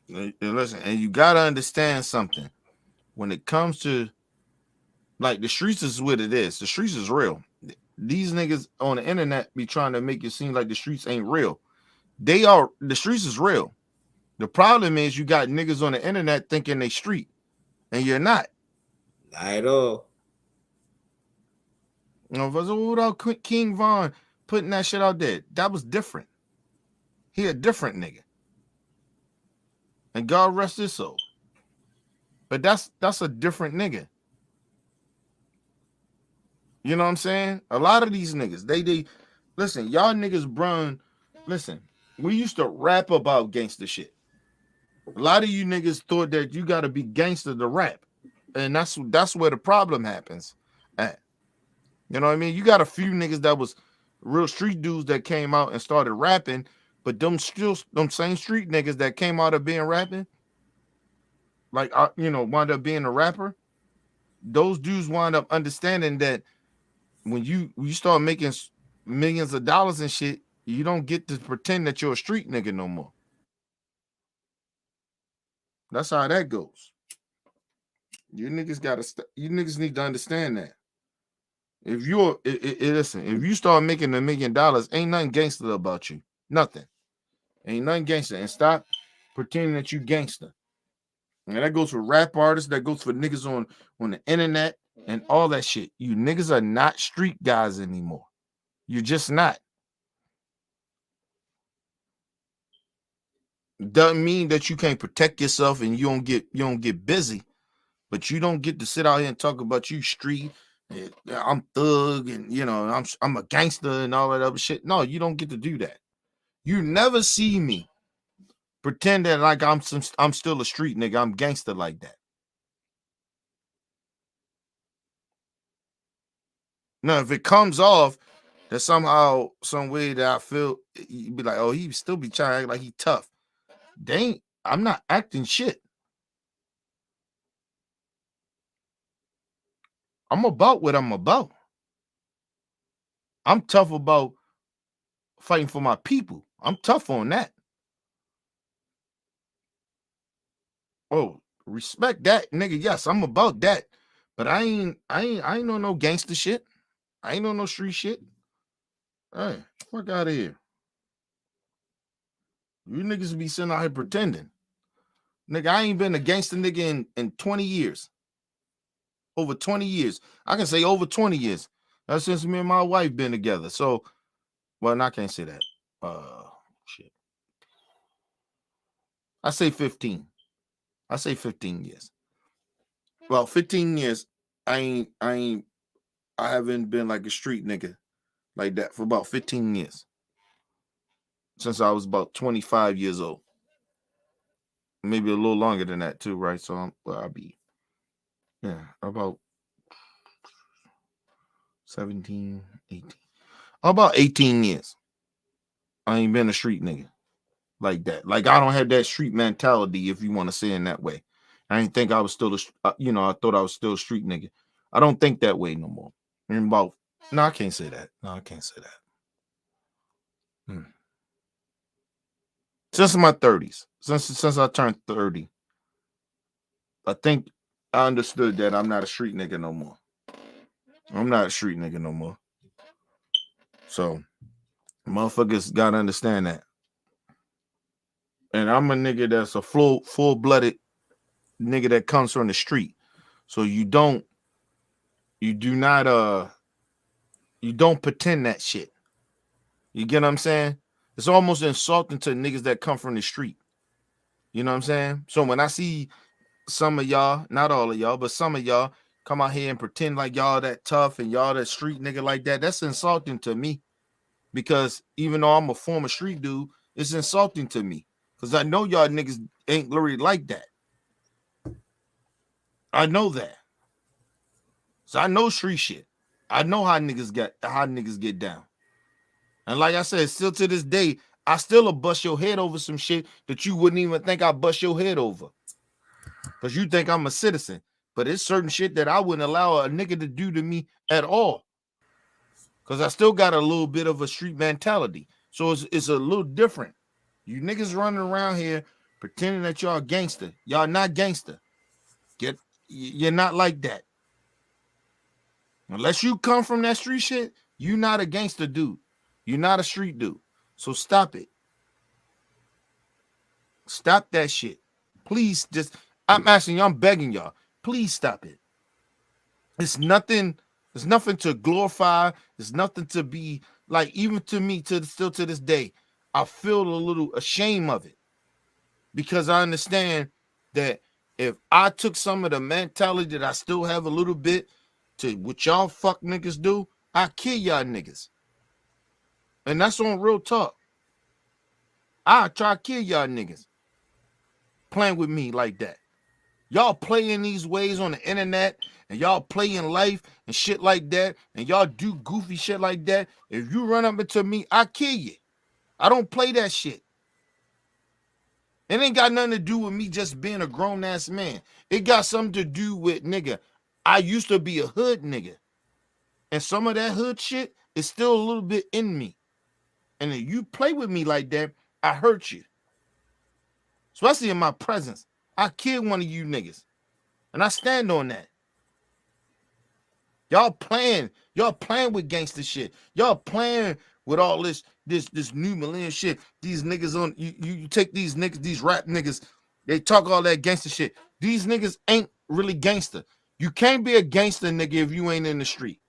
Speaker 3: And listen, and you gotta understand something. When it comes to like the streets is what it is. The streets is real. These niggas on the internet be trying to make it seem like the streets ain't real. The streets is real. The problem is you got niggas on the internet thinking they street, and you're not.
Speaker 1: Not at all.
Speaker 3: Without King Von putting that shit out there, that was different. He a different nigga. And God rest his soul. But that's a different nigga. You know what I'm saying? A lot of these niggas, they listen, y'all niggas brun. Listen, we used to rap about gangster shit. A lot of you niggas thought that you gotta be gangster to rap. And that's where the problem happens at. You know what I mean? You got a few niggas that was real street dudes that came out and started rapping, but them same street niggas that came out of being rapping, like wound up being a rapper. Those dudes wind up understanding that when you start making millions of dollars and shit, you don't get to pretend that you're a street nigga no more. That's how that goes. You niggas need to understand that. If you're listen, if you start making $1 million, ain't nothing gangster about you. Nothing. Ain't nothing gangster. And stop pretending that you gangster. And that goes for rap artists, that goes for niggas on the internet and all that shit. You niggas are not street guys anymore. You're just not. Doesn't mean that you can't protect yourself and you don't get busy, but you don't get to sit out here and talk about you street. I'm thug and I'm a gangster and all that other shit. No, you don't get to do that. You never see me pretend that like I'm still a street nigga. I'm gangster like that. Now, if it comes off that somehow, some way that I feel, you be like, oh, he still be trying to act like he tough. I'm not acting shit. I'm about what I'm about. I'm tough about fighting for my people. I'm tough on that. Oh, respect that, nigga. Yes, I'm about that. But I ain't on no gangster shit. I ain't on no street shit. Hey, fuck out of here. You niggas be sitting out here pretending. Nigga, I ain't been a gangster nigga in 20 years. Over 20 years. I can say over 20 years. That's since me and my wife been together. So, well, I can't say that. Shit. I say 15. I say 15 years. Well, 15 years, I haven't been like a street nigga like that for about 15 years. Since I was about 25 years old. Maybe a little longer than that too, right? So I'll be about 17, 18. About 18 years. I ain't been a street nigga like that. Like I don't have that street mentality, if you want to say it in that way. I didn't think I was still I thought I was still a street nigga. I don't think that way no more. I can't say that. No, I can't say that. Since my 30s, since I turned 30, I think I understood that I'm not a street nigga no more. I'm not a street nigga no more. So motherfuckers gotta understand that. And I'm a nigga that's a full-blooded nigga that comes from the street. So you don't pretend that shit. You get what I'm saying? It's almost insulting to niggas that come from the street. You know what I'm saying? So when I see some of y'all, not all of y'all, but some of y'all come out here and pretend like y'all that tough and y'all that street nigga like that, that's insulting to me. Because even though I'm a former street dude, it's insulting to me. Because I know y'all niggas ain't literally like that. I know that. So I know street shit. I know how niggas get down. And like I said, still to this day, I still bust your head over some shit that you wouldn't even think I bust your head over. Because you think I'm a citizen. But it's certain shit that I wouldn't allow a nigga to do to me at all. Because I still got a little bit of a street mentality. So it's a little different. You niggas running around here pretending that y'all gangster. Y'all not gangster. You're not like that. Unless you come from that street shit, you're not a gangster dude. You're not a street dude. So stop it. Stop that shit. Please I'm asking y'all, I'm begging y'all. Please stop it. It's nothing to glorify. It's nothing to be like, even to me, still to this day, I feel a little ashamed of it. Because I understand that if I took some of the mentality that I still have a little bit to what y'all fuck niggas do, I kill y'all niggas. And that's on real talk. I try to kill y'all niggas playing with me like that. Y'all play in these ways on the internet, and y'all play in life and shit like that, and y'all do goofy shit like that. If you run up into me, I kill you. I don't play that shit. It ain't got nothing to do with me just being a grown-ass man. It got something to do with, nigga, I used to be a hood nigga. And some of that hood shit is still a little bit in me. And if you play with me like that, I hurt you. Especially in my presence. I kill one of you niggas. And I stand on that. Y'all playing with gangster shit. Y'all playing with all this new millennium shit. These niggas on you take these niggas, these rap niggas, they talk all that gangster shit. These niggas ain't really gangster. You can't be a gangster nigga if you ain't in the street.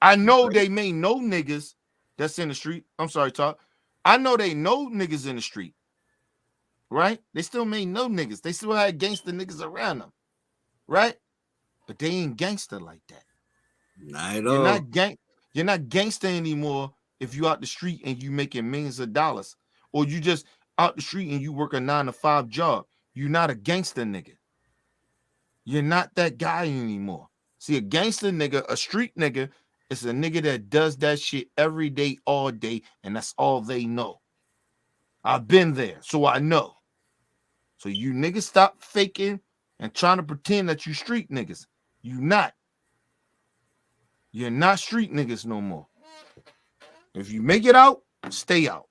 Speaker 3: I know they may know niggas that's in the street. I'm sorry, Talk. I know they know niggas in the street. Right? They still may know niggas. They still have gangster niggas around them. Right? But they ain't gangster like that.
Speaker 1: Not at all.
Speaker 3: You're not gangster anymore if you out the street and you making millions of dollars, or you just out the street and you work a 9-to-5 job. You're not a gangster nigga. You're not that guy anymore. See, a gangster nigga, a street nigga, is a nigga that does that shit every day, all day, and that's all they know. I've been there, so I know. So you niggas stop faking and trying to pretend that you street niggas. You not. You're not street niggas no more. If you make it out, stay out.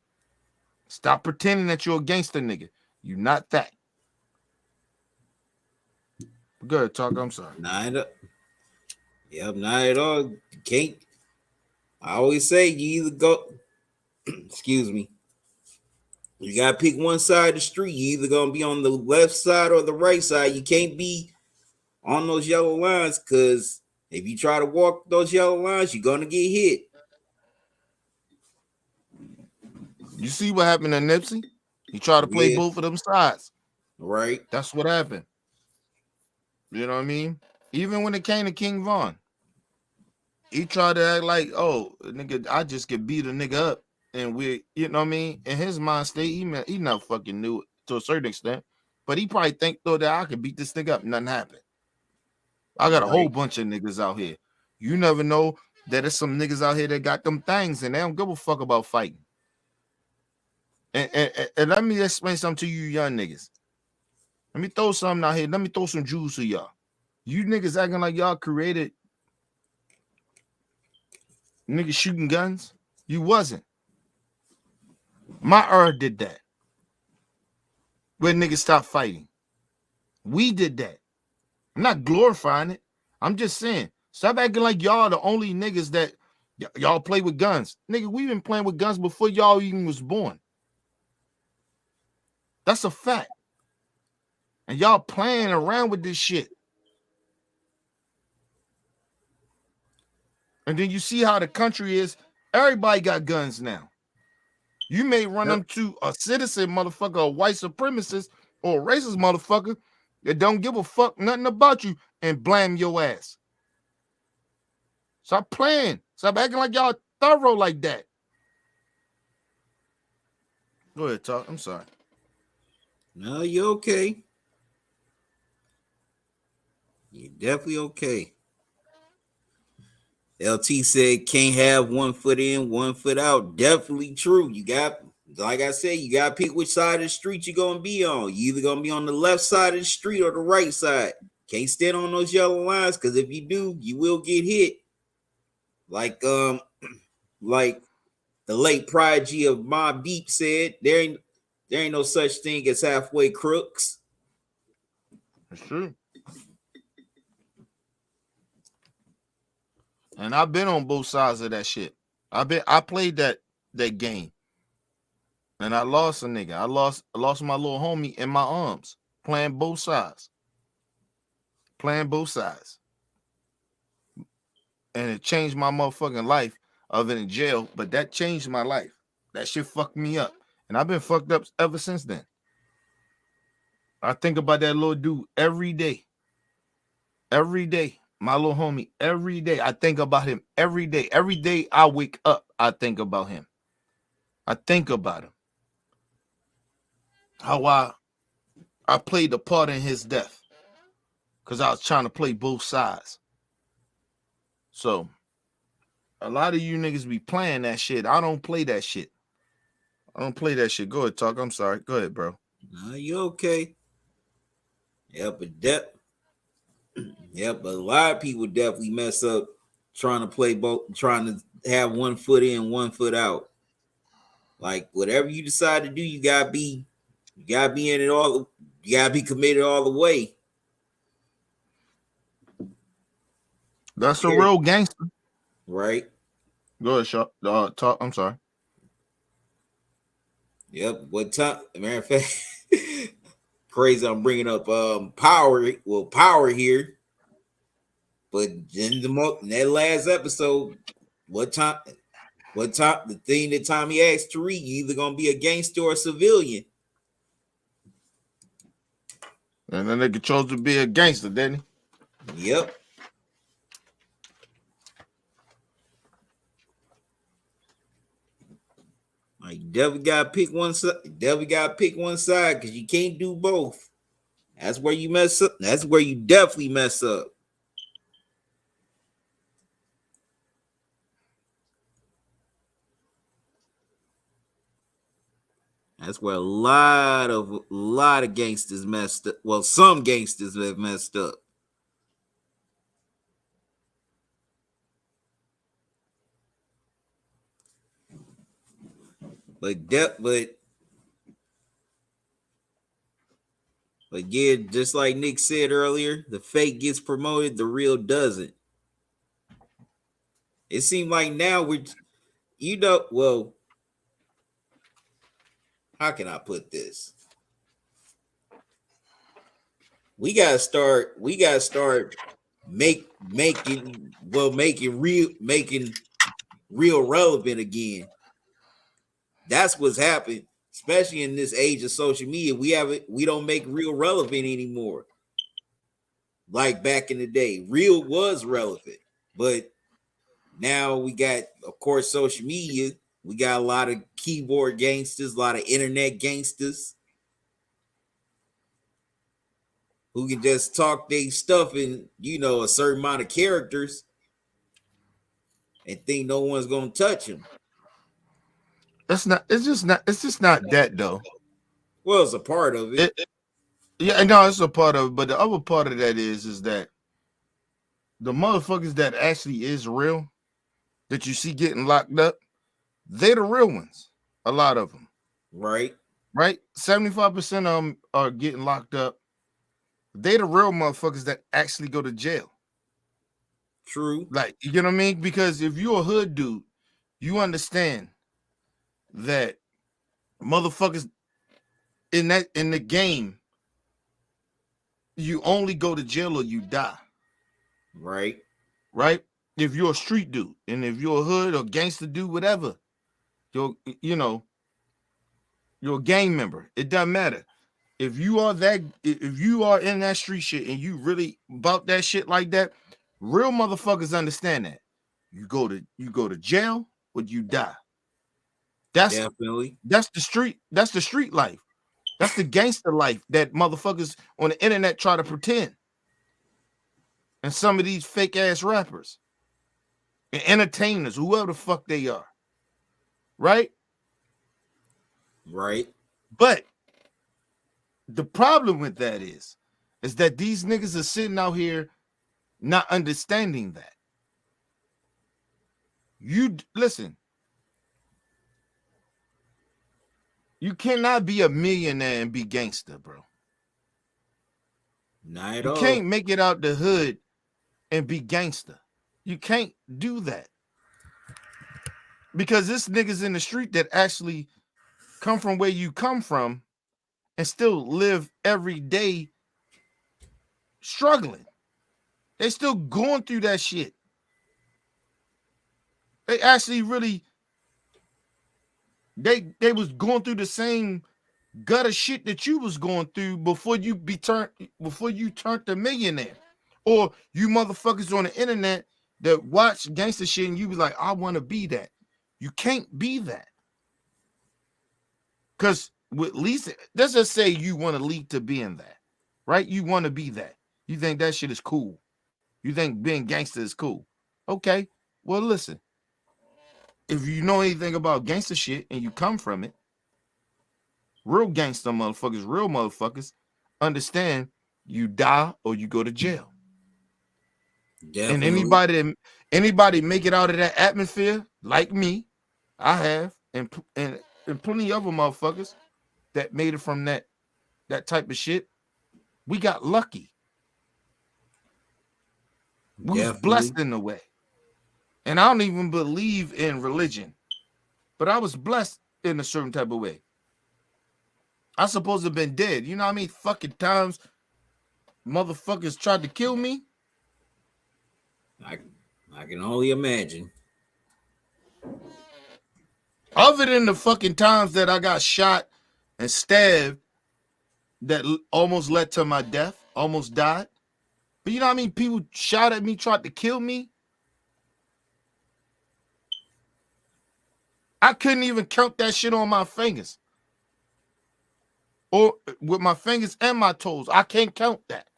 Speaker 3: Stop pretending that you're a gangster nigga. You not that. Good Talk. I'm sorry.
Speaker 1: Not at all. Yep, not at all. You can't. I always say you either go. Excuse me. You gotta pick one side of the street. You either gonna be on the left side or the right side. You can't be on those yellow lines, because if you try to walk those yellow lines, you're gonna get hit.
Speaker 3: You see what happened to Nipsey? He tried to play both of them sides.
Speaker 1: Right.
Speaker 3: That's what happened. You know what I mean? Even when it came to King Von, he tried to act like, oh, nigga, I just could beat a nigga up. And we, you know what I mean? In his mind state, he not fucking knew it to a certain extent. But he probably think, though, that I could beat this nigga up. Nothing happened. I got a whole bunch of niggas out here. You never know that there's some niggas out here that got them things and they don't give a fuck about fighting. And let me explain something to you young niggas. Let me throw something out here. Let me throw some jewels to y'all. You niggas acting like y'all created niggas shooting guns. You wasn't. My era did that. Where niggas stopped fighting. We did that. I'm not glorifying it. I'm just saying, stop acting like y'all the only niggas that y'all play with guns. Nigga, we been playing with guns before y'all even was born. That's a fact. And y'all playing around with this shit. And then you see how the country is. Everybody got guns now. You may run them to a citizen motherfucker, a white supremacist, or a racist motherfucker that don't give a fuck nothing about you and blame your ass. Stop playing. Stop acting like y'all thorough like that. Go ahead, Talk. I'm sorry.
Speaker 1: No, you're okay. You're definitely okay. LT said can't have one foot in, one foot out. Definitely true. You got, like I said, you got to pick which side of the street you're going to be on. You either going to be on the left side of the street or the right side. Can't stand on those yellow lines, because if you do, you will get hit. Like the late prodigy of Mobb Deep said, there ain't no such thing as halfway crooks.
Speaker 3: That's true. And I've been on both sides of that shit. I played that game. And I lost a nigga. I lost my little homie in my arms. Playing both sides. And it changed my motherfucking life of it in jail. But that changed my life. That shit fucked me up. And I've been fucked up ever since then. I think about that little dude every day. Every day. My little homie, every day. I think about him every day. Every day I wake up, I think about him. I think about him. How I played a part in his death because I was trying to play both sides. So a lot of you niggas be playing that shit. I don't play that shit. I don't play that shit. Go ahead, talk. I'm sorry. Go ahead, bro.
Speaker 1: You okay? Yeah, but but a lot of people definitely mess up trying to play both, trying to have one foot in, one foot out. Like whatever you decide to do, you gotta be in it all. You gotta be committed all the way.
Speaker 3: That's a real gangster,
Speaker 1: right?
Speaker 3: Go ahead, Shaw. Talk. I'm sorry.
Speaker 1: Yep. What time? Matter of fact, crazy. I'm bringing up power. Well, power here, but in that last episode, what time? The thing that Tommy asked Tariq, you either gonna be a gangster or a civilian.
Speaker 3: And then nigga chose to be a gangster, didn't
Speaker 1: he? Yep. Like definitely gotta pick one side. Definitely gotta pick one side because you can't do both. That's where you mess up. That's where you definitely mess up. That's where a lot of gangsters messed up. Well, some gangsters have messed up. But yeah, just like Nick said earlier, the fake gets promoted, the real doesn't. It seemed like now well, how can I put this? We gotta start making real relevant again. That's what's happened, especially in this age of social media. We don't make real relevant anymore. Like back in the day, real was relevant, but now we got, of course, social media. We got a lot of keyboard gangsters, a lot of internet gangsters who can just talk their stuff in, a certain amount of characters and think no one's gonna touch them.
Speaker 3: It's just not that though.
Speaker 1: Well, it's a part of it.
Speaker 3: Yeah, no, it's a part of it. But the other part of that is that the motherfuckers that actually is real, that you see getting locked up, they're the real ones. A lot of them.
Speaker 1: Right.
Speaker 3: 75% of them are getting locked up. They're the real motherfuckers that actually go to jail.
Speaker 1: True.
Speaker 3: Like, you know what I mean? Because if you're a hood dude, you understand that motherfuckers in the game, you only go to jail or you die.
Speaker 1: Right.
Speaker 3: If you're a street dude, and if you're a hood or gangster dude, whatever, you're a gang member. It doesn't matter. If you are in that street shit and you really about that shit like that, real motherfuckers understand that. You go to jail or you die. That's
Speaker 1: definitely
Speaker 3: that's the street life. That's the gangster life that motherfuckers on the internet try to pretend. And some of these fake ass rappers and entertainers, whoever the fuck they are. Right? But the problem with that is that these niggas are sitting out here not understanding that. You listen. You cannot be a millionaire and be gangster, bro.
Speaker 1: Not at all.
Speaker 3: You can't make it out the hood and be gangster. You can't do that. Because this niggas in the street that actually come from where you come from and still live every day struggling. They still going through that shit. They actually really they was going through the same gutter shit that you was going through before you turned a millionaire. Or you motherfuckers on the internet that watch gangster shit and you be like, I want to be that. You can't be that. Because with least, let's just say you want to lead to being that, right? You want to be that. You think that shit is cool. You think being gangster is cool. Okay. Well, listen. If you know anything about gangster shit and you come from it, real gangster motherfuckers, real motherfuckers, understand you die or you go to jail. And
Speaker 1: Definitely.
Speaker 3: anybody make it out of that atmosphere, like me, I have, and plenty of other motherfuckers that made it from that type of shit. We got lucky. We was
Speaker 1: Definitely.
Speaker 3: blessed in a way. And I don't even believe in religion, but I was blessed in a certain type of way. I supposed to have been dead. You know how many fucking times motherfuckers tried to kill me?
Speaker 1: I can only imagine.
Speaker 3: Other than the fucking times that I got shot and stabbed that almost led to my death, almost died. But you know how many people shot at me, tried to kill me? I couldn't even count that shit on my fingers. Or with my fingers and my toes. I can't count that.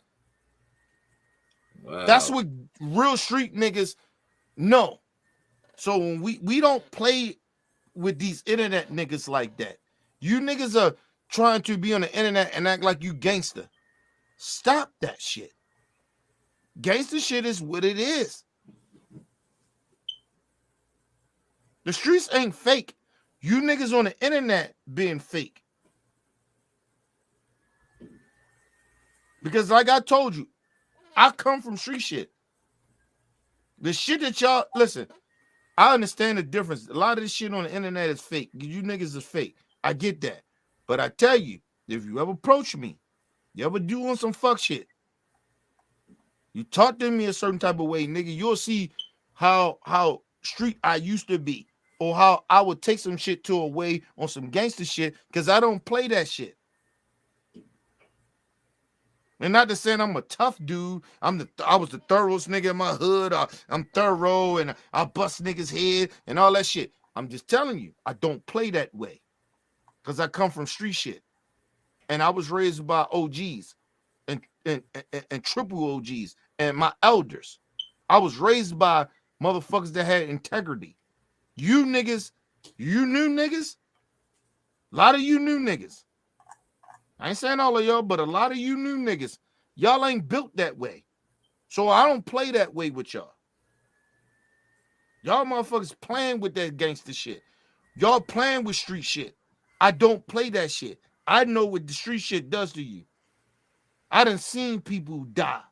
Speaker 1: Wow.
Speaker 3: That's what real street niggas know. So when we don't play with these internet niggas like that. You niggas are trying to be on the internet and act like you gangster. Stop that shit. Gangster shit is what it is. The streets ain't fake. You niggas on the internet being fake. Because like I told you, I come from street shit. The shit that y'all, listen, I understand the difference. A lot of this shit on the internet is fake. You niggas is fake. I get that. But I tell you, if you ever approach me, you ever doing some fuck shit, you talk to me a certain type of way, nigga, you'll see how street I used to be. Or how I would take some shit to a way on some gangster shit, because I don't play that shit. And not to say I'm a tough dude. I was the thoroughest nigga in my hood. I'm thorough and I bust niggas' head and all that shit. I'm just telling you, I don't play that way. Because I come from street shit. And I was raised by OGs and triple OGs and my elders. I was raised by motherfuckers that had integrity. You niggas, you new niggas, a lot of you new niggas. I ain't saying all of y'all, but a lot of you new niggas, y'all ain't built that way. So I don't play that way with y'all. Y'all motherfuckers playing with that gangster shit. Y'all playing with street shit. I don't play that shit. I know what the street shit does to you. I done seen people die.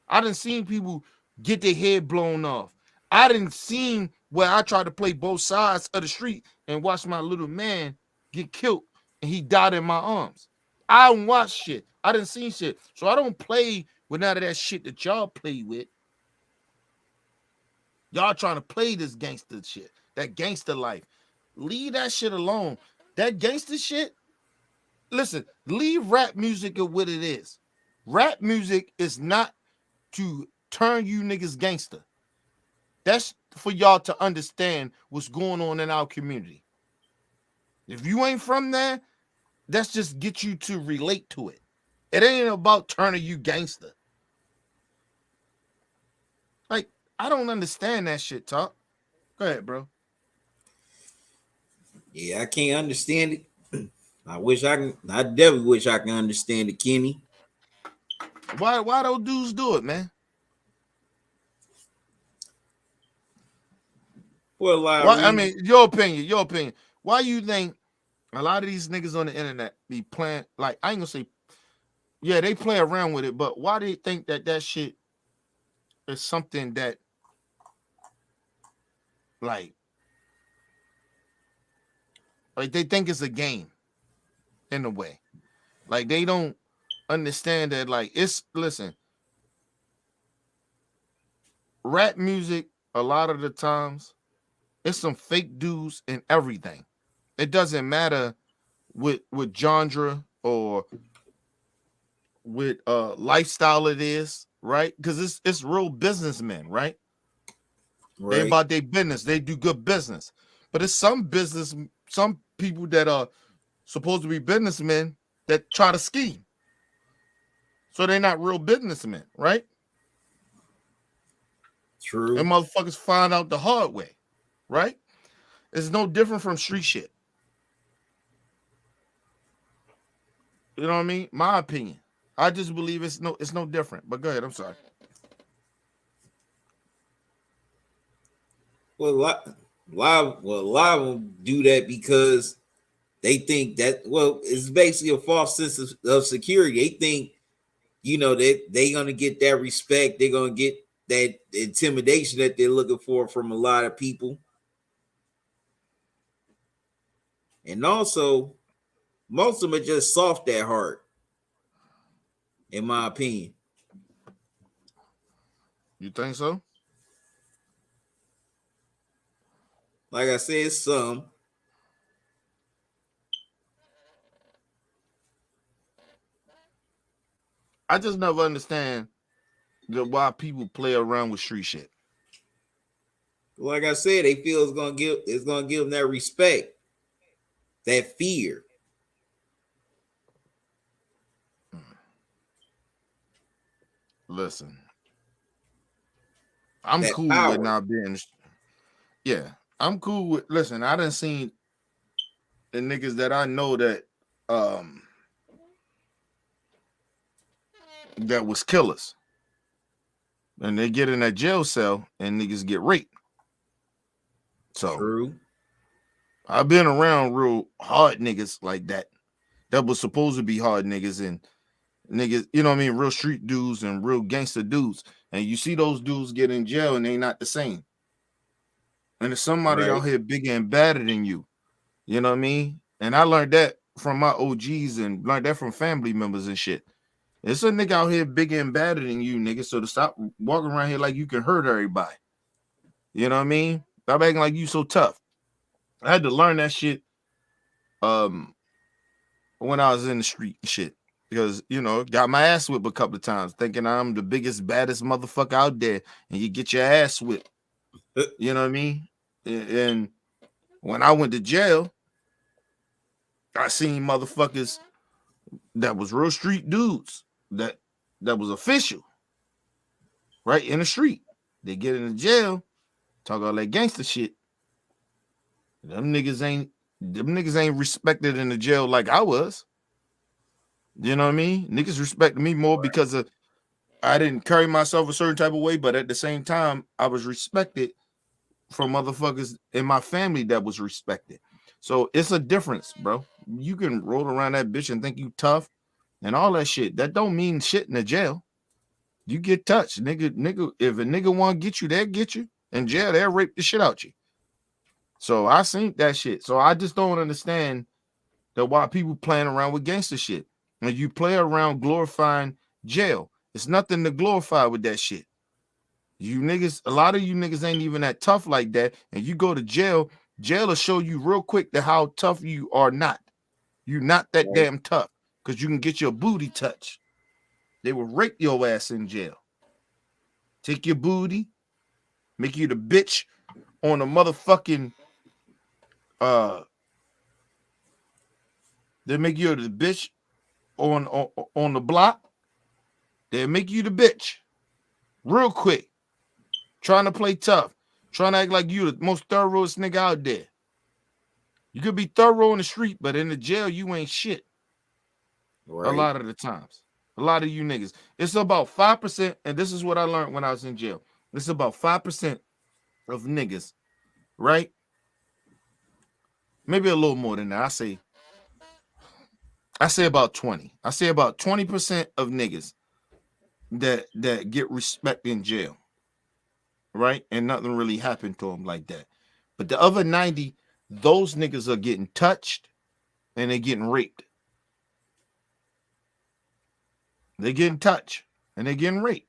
Speaker 3: I done seen people get their head blown off. I done seen where I tried to play both sides of the street and watch my little man get killed and he died in my arms. I don't watch shit. I done seen shit. So I don't play with none of that shit that y'all play with. Y'all trying to play this gangster shit, that gangster life. Leave that shit alone. That gangster shit, listen, leave rap music at what it is. Rap music is not to turn you niggas gangster. That's for y'all to understand what's going on in our community. If you ain't from there, that's just get you to relate to it. It ain't about turning you gangster. Like, I don't understand that shit, Talk. Go ahead, bro.
Speaker 1: Yeah, I can't understand it. I definitely wish I can understand it, Kenny.
Speaker 3: Why those dudes do it, man?
Speaker 1: For a lot of
Speaker 3: Why? I
Speaker 1: reasons.
Speaker 3: mean, your opinion. Why you think a lot of these niggas on the internet be playing, like, I ain't gonna say, yeah, they play around with it, but why do you think that shit is something that, like they think it's a game in a way? Like, they don't understand that, like, listen, rap music, a lot of the times, it's some fake dudes and everything. It doesn't matter with genre or with lifestyle it is, right? Because it's real businessmen, right? They
Speaker 1: Right.
Speaker 3: about their business. They do good business. But it's some people that are supposed to be businessmen that try to scheme. So they're not real businessmen, right?
Speaker 1: True.
Speaker 3: And motherfuckers find out the hard way, right? It's no different from street shit. You know what I mean? My opinion. I just believe it's no different. But go ahead. I'm sorry.
Speaker 1: Well, a lot of them do that because they think that, well, it's basically a false sense of security. They think, you know, that they're going to get that respect. They're going to get that intimidation that they're looking for from a lot of people. And also, most of them are just soft at heart, in my opinion.
Speaker 3: You think so?
Speaker 1: Like I said, some.
Speaker 3: I just never understand why people play around with street shit.
Speaker 1: Like I said, they feel it's gonna give them that respect, that fear.
Speaker 3: Listen, I'm
Speaker 1: that
Speaker 3: cool
Speaker 1: power.
Speaker 3: with not being. Yeah, I'm cool with. Listen, I done seen the niggas that I know that that was killers, and they get in that jail cell and niggas get raped. So
Speaker 1: True.
Speaker 3: I've been around real hard niggas like that was supposed to be hard niggas and niggas, you know what I mean, real street dudes and real gangster dudes. And you see those dudes get in jail and they not the same. And there's somebody out here bigger and badder than you. You know what I mean? And I learned that from my OGs and learned that from family members and shit. It's a nigga out here bigger and badder than you, nigga. So to stop walking around here like you can hurt everybody. You know what I mean? Stop acting like you so tough. I had to learn that shit when I was in the street and shit. Because, you know, got my ass whipped a couple of times thinking I'm the biggest, baddest motherfucker out there. And you get your ass whipped. You know what I mean? And when I went to jail, I seen motherfuckers that was real street dudes that was official. Right in the street. They get in the jail, talk all that gangster shit. Them niggas ain't respected in the jail like I was. You know what I mean? Niggas respected me more because of I didn't carry myself a certain type of way, but at the same time, I was respected from motherfuckers in my family that was respected. So it's a difference, bro. You can roll around that bitch and think you tough and all that shit. That don't mean shit in the jail. You get touched, nigga. If a nigga want to get you, they'll get you. In jail, they'll rape the shit out you. So I seen that shit. So I just don't understand that why people playing around with gangster shit. And you play around glorifying jail. It's nothing to glorify with that shit. You niggas, a lot of you niggas ain't even that tough like that. And you go to jail, jail will show you real quick that how tough you are not. You're not that damn tough because you can get your booty touched. They will rape your ass in jail. Take your booty, make you the bitch on a motherfucking they make you the bitch on the block. They make you the bitch real quick. Trying to play tough, trying to act like you the most thoroughest nigga out there. You could be thorough in the street, but in the jail you ain't shit. A lot of the times. A lot of you niggas. It's about 5%, and this is what I learned when I was in jail. It's about 5% of niggas, right? Maybe a little more than that. I say about 20. I say about 20% of niggas that get respect in jail, right? And nothing really happened to them like that. But the other 90, those niggas are getting touched and they're getting raped. They getting touched and they getting raped.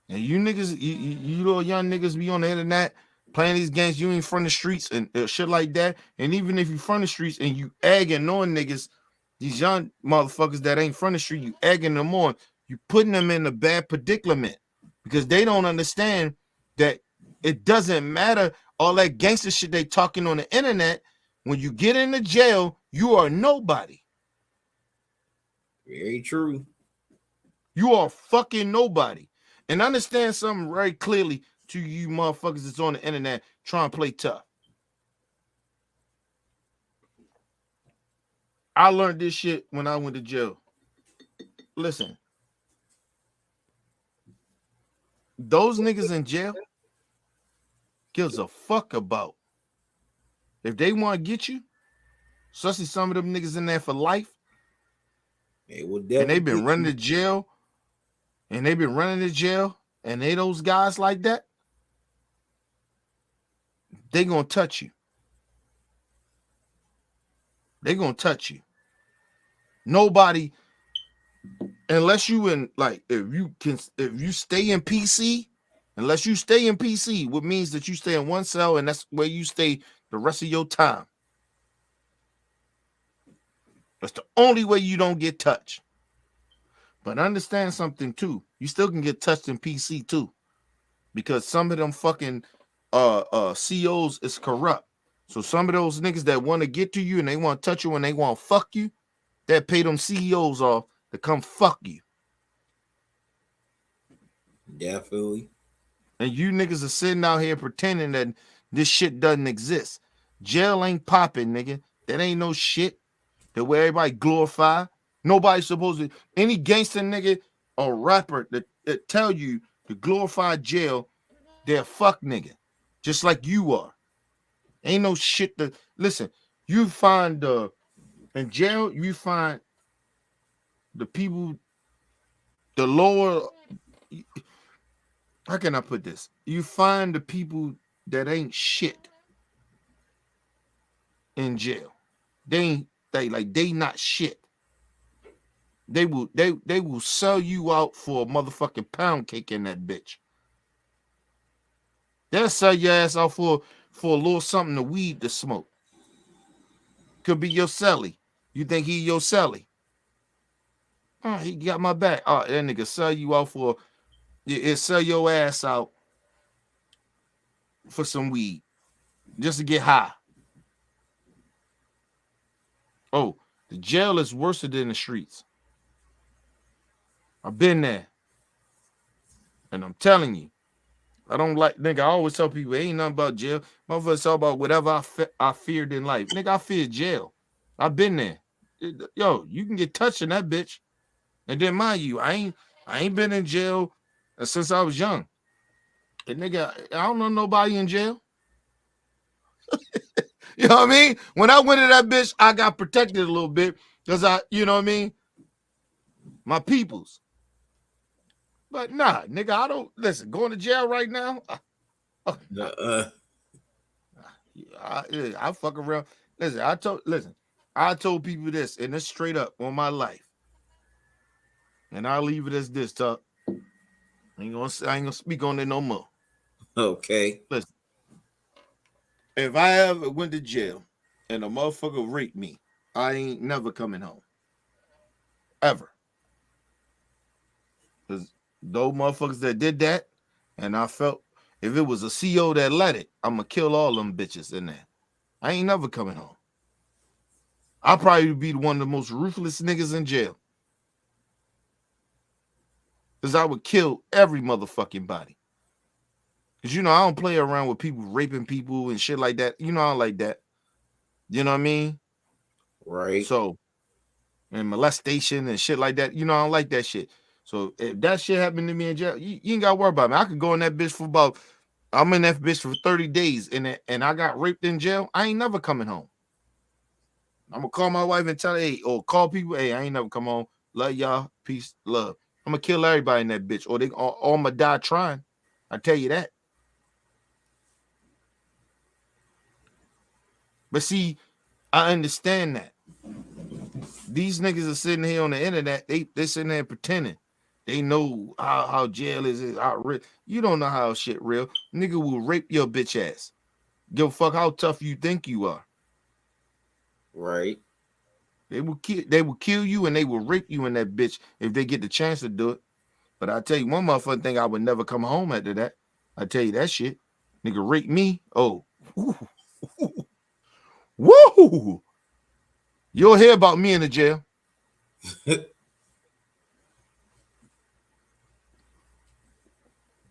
Speaker 3: And you niggas, you little young niggas be on the internet playing these games. You ain't from the streets and shit like that. And even if you from the streets and you egging on niggas, these young motherfuckers that ain't from the street, you egging them on. You putting them in a bad predicament because they don't understand that it doesn't matter all that gangster shit they talking on the internet. When you get into jail, you are nobody.
Speaker 1: Very true.
Speaker 3: You are fucking nobody. And understand something very clearly to you motherfuckers that's on the internet trying to play tough. I learned this shit when I went to jail. Listen, those niggas in jail gives a fuck about. If they want to get you, especially some of them niggas in there for life,
Speaker 1: They will
Speaker 3: and
Speaker 1: definitely
Speaker 3: they've been
Speaker 1: get
Speaker 3: running
Speaker 1: you.
Speaker 3: to jail, and they those guys like that, they gonna touch you. They gonna touch you. Nobody, unless you in like, if you stay in PC, unless you stay in PC, what means that you stay in one cell and that's where you stay the rest of your time. That's the only way you don't get touched. But understand something too. You still can get touched in PC too. Because some of them fucking COs is corrupt. So some of those niggas that want to get to you and they want to touch you and they want to fuck you, that pay them CEOs off to come fuck you.
Speaker 1: Definitely.
Speaker 3: And you niggas are sitting out here pretending that this shit doesn't exist. Jail ain't popping, nigga. That ain't no shit. The way everybody glorify. Nobody's supposed to. Any gangster nigga or rapper that tell you to glorify jail, they're a fuck nigga. Just like you are. Ain't no shit to listen. You find in jail, you find the people, the lower. How can I put this? You find the people that ain't shit in jail. They not shit. They will sell you out for a motherfucking pound cake in that bitch. They'll sell your ass out for a little something to weed to smoke. Could be your celly. You think he your celly? Oh, he got my back. Oh, that nigga sell you out for it, sell your ass out for some weed just to get high. Oh, the jail is worse than the streets. I've been there. And I'm telling you, I don't like, nigga, I always tell people, it ain't nothing about jail. Motherfuckers talk about whatever I feared in life. Nigga, I feared jail. I've been there. Yo, you can get touched in that bitch. And then mind you, I ain't been in jail since I was young. And nigga, I don't know nobody in jail. You know what I mean? When I went to that bitch, I got protected a little bit because you know what I mean? My peoples. But nah, nigga, I don't listen. Going to jail right now. I fuck around. Listen, I told people this, and it's straight up on my life. And I'll leave it as this, Tuck. I ain't gonna speak on it no more.
Speaker 1: Okay.
Speaker 3: Listen, if I ever went to jail and a motherfucker raped me, I ain't never coming home. Ever. Because those motherfuckers that did that, and I felt if it was a CO that let it, I'm gonna kill all them bitches in there. I ain't never coming home. I'll probably be one of the most ruthless niggas in jail. Because I would kill every motherfucking body. Because, you know, I don't play around with people raping people and shit like that. You know, I don't like that. You know what I mean?
Speaker 1: Right.
Speaker 3: So, and molestation and shit like that. You know, I don't like that shit. So, if that shit happened to me in jail, you ain't got to worry about me. I could go in that bitch for I'm in that bitch for 30 days and I got raped in jail. I ain't never coming home. I'm going to call my wife and tell her, hey, or call people, hey, I ain't never come home. Love y'all. Peace, love. I'm going to kill everybody in that bitch or I'm going to die trying. I tell you that. But see, I understand that. These niggas are sitting here on the internet. They sitting there pretending. They know how jail is how real. You don't know how shit real. Nigga will rape your bitch ass. Give a fuck how tough you think you are.
Speaker 1: Right.
Speaker 3: They will kill you and they will rape you in that bitch if they get the chance to do it. But I tell you one motherfucking thing, I would never come home after that. I tell you that shit. Nigga rape me. Oh. Woo! You'll hear about me in the jail.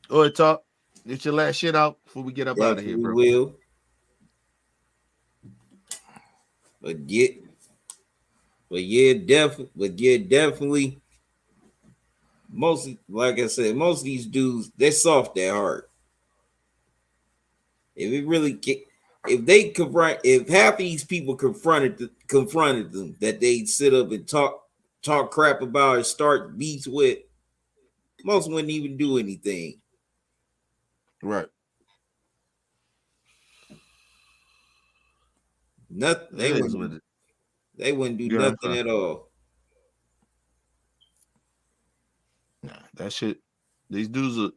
Speaker 3: All right, talk. Get your last shit out before we get up out of here, bro.
Speaker 1: Will. But definitely. Mostly, like I said, most of these dudes, they're soft at heart. If half of these people confronted them, that they sit up and talk crap about or start beats with, most wouldn't even do anything.
Speaker 3: Right.
Speaker 1: Nothing. They wouldn't do nothing at all.
Speaker 3: Nah, that shit. These dudes.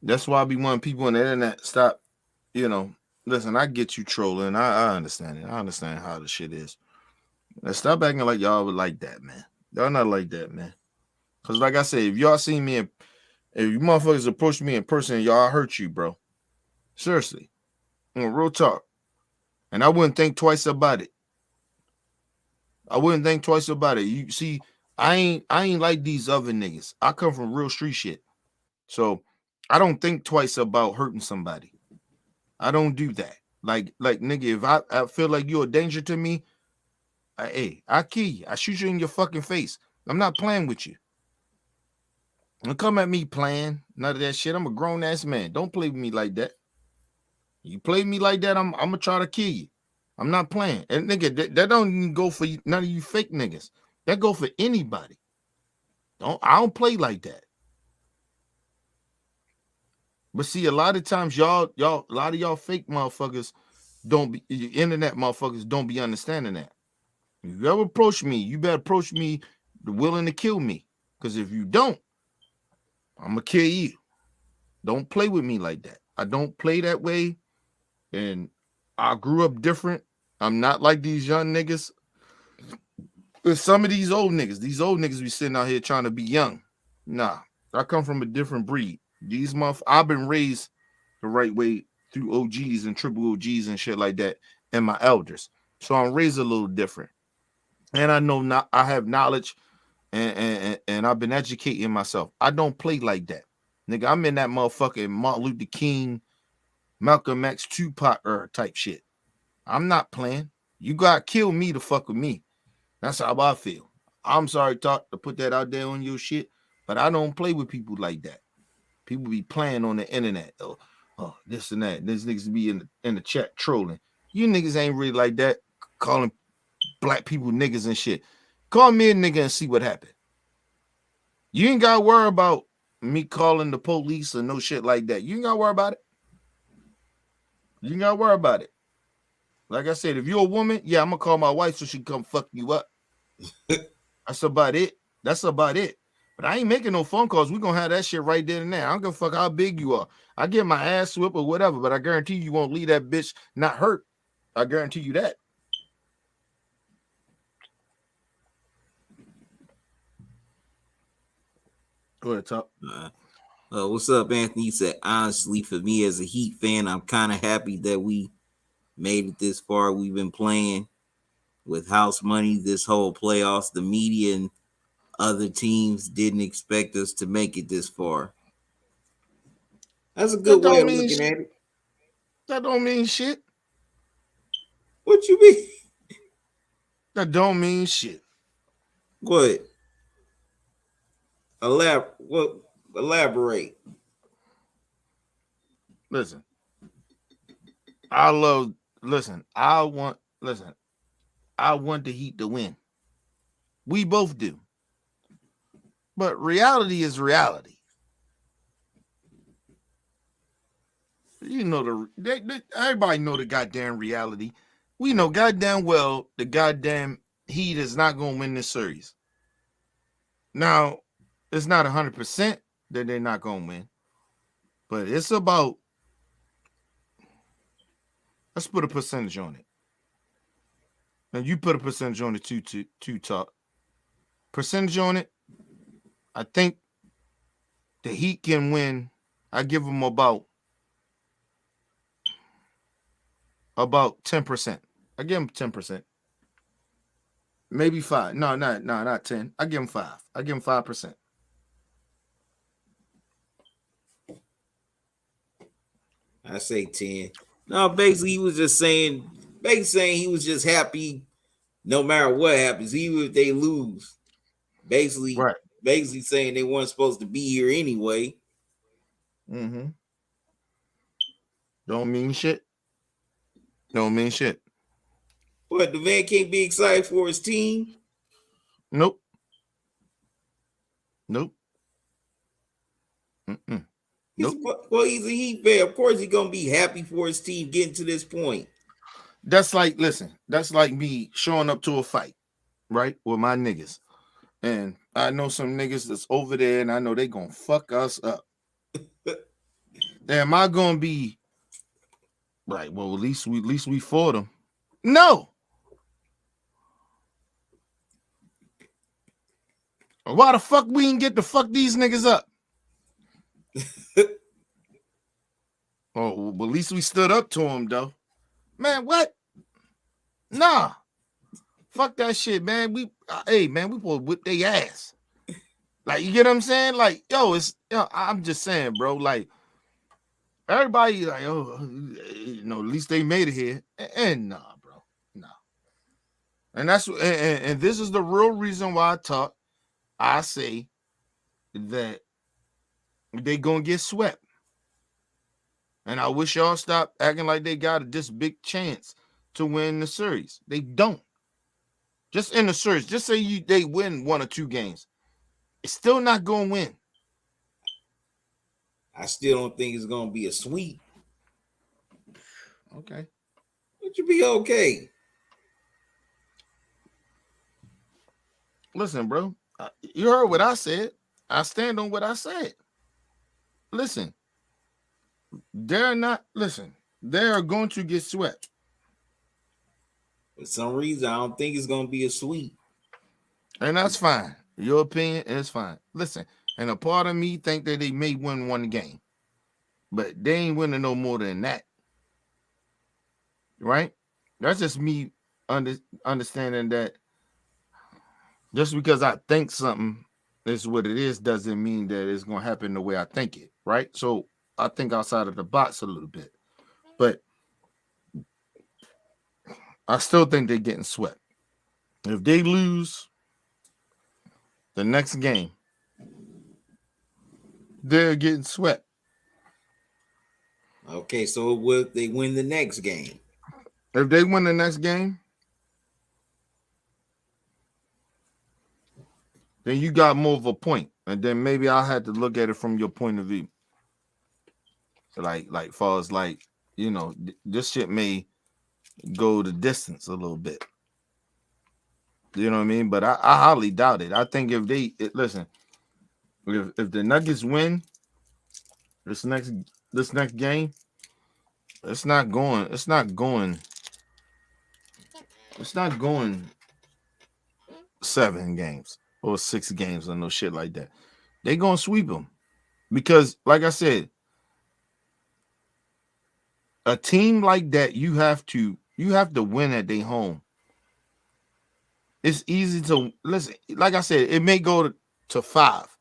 Speaker 3: That's why I be wanting people on the internet stop. Listen, I get you trolling. I understand it. I understand how the shit is. Now stop acting like y'all would like that, man. Y'all not like that, man. Cause like I said, if y'all see me, if you motherfuckers approach me in person, y'all hurt you, bro. Seriously, real talk. And I wouldn't think twice about it. You see, I ain't like these other niggas. I come from real street shit, so I don't think twice about hurting somebody. I don't do that. Like nigga, if I feel like you're a danger to me, I kill you. I shoot you in your fucking face. I'm not playing with you. Don't come at me playing. None of that shit. I'm a grown ass man. Don't play with me like that. You play me like that, I'm gonna try to kill you. I'm not playing. And nigga, that don't even go for none of you fake niggas. That go for anybody. I don't play like that. But see, a lot of times a lot of y'all fake motherfuckers internet motherfuckers don't be understanding that. If you ever approach me, you better approach me willing to kill me. Because if you don't, I'm gonna kill you. Don't play with me like that. I don't play that way. And I grew up different. I'm not like these young niggas. But some of these old niggas be sitting out here trying to be young. Nah, I come from a different breed. I've been raised the right way through OGs and triple OGs and shit like that and my elders. So I'm raised a little different. And I have knowledge and I've been educating myself. I don't play like that. Nigga, I'm in that motherfucking Martin Luther King, Malcolm X, Tupac type shit. I'm not playing. You gotta kill me to fuck with me. That's how I feel. I'm sorry, to put that out there on your shit, but I don't play with people like that. People be playing on the internet. Oh, this and that. This niggas be in the chat trolling. You niggas ain't really like that, calling black people niggas and shit. Call me a nigga and see what happened. You ain't gotta worry about me calling the police or no shit like that. You ain't gotta worry about it. You ain't gotta worry about it. Like I said, if you're a woman, yeah, I'm gonna call my wife so she can come fuck you up. That's about it. But I ain't making no phone calls. We're gonna have that shit right there and there. I don't give a fuck how big you are. I get my ass whipped or whatever, but I guarantee you won't leave that bitch not hurt. I guarantee you that. Go ahead, Top.
Speaker 1: What's up, Anthony? He said, honestly, for me as a Heat fan, I'm kind of happy that we made it this far. We've been playing with house money this whole playoffs. The media and other teams didn't expect us to make it this far. That's a good way of looking at it.
Speaker 3: That don't mean shit.
Speaker 1: What you mean?
Speaker 3: That don't mean shit.
Speaker 1: What? Elaborate.
Speaker 3: Listen. I want the Heat to win. We both do. But reality is reality. You know everybody know the goddamn reality. We know goddamn well the goddamn Heat is not going to win this series. Now, it's not 100% that they're not going to win. But it's about, let's put a percentage on it. And you put a percentage on it too, Talk. Percentage on it, I think the Heat can win. I give them about about 10%. I give him 10%. Maybe 5. No, not 10. I give him 5. I give him 5%.
Speaker 1: I say 10. No, basically he was just saying, he was just happy no matter what happens, even if they lose. Basically,
Speaker 3: Right.
Speaker 1: basically saying they weren't supposed to be here anyway.
Speaker 3: Mm-hmm. Don't mean shit. Don't mean shit.
Speaker 1: But the man can't be excited for his team.
Speaker 3: Nope. Nope. Mm-mm. Nope.
Speaker 1: Well, he's a Heat fan. Of course, he's gonna be happy for his team getting to this point.
Speaker 3: That's like, listen, that's like me showing up to a fight, right? With my niggas. And I know some niggas that's over there and I know they gonna fuck us up. Am I gonna be right? Well, at least we fought them. No. Why the fuck we didn't get to fuck these niggas up? Oh, well, at least we stood up to them, though. Man, what? Nah. Fuck that shit, man. Hey, man, we supposed to whip their ass. Like, you get what I'm saying? Like, I'm just saying, bro. Like, everybody, like, at least they made it here. And nah, bro. Nah. And and this is the real reason why I say that they gonna get swept. And I wish y'all stop acting like they got this big chance to win the series. They don't. Just in the series, just say they win 1 or 2 games. It's still not going to win.
Speaker 1: I still don't think it's going to be a sweep.
Speaker 3: Okay.
Speaker 1: It should be okay.
Speaker 3: Listen, bro. You heard what I said. I stand on what I said. Listen. They're going to get swept.
Speaker 1: For some reason, I don't think it's going to be a sweep.
Speaker 3: And that's fine. Your opinion is fine. Listen, and a part of me think that they may win 1 game. But they ain't winning no more than that. Right? That's just me understanding that just because I think something is what it is doesn't mean that it's going to happen the way I think it. Right? So I think outside of the box a little bit. But I still think they're getting swept. If they lose the next game, they're getting swept.
Speaker 1: Okay, so will they win the next game?
Speaker 3: If they win the next game, then you got more of a point. And then maybe I had to look at it from your point of view. Like far as like, this shit may go the distance a little bit. You know what I mean? But I highly doubt it. I think if if the Nuggets win this next game, it's not going 7 games or 6 games or no shit like that. They gonna sweep them because, like I said, a team like that you have to win at their home. It's easy to listen. Like I said, it may go to 5,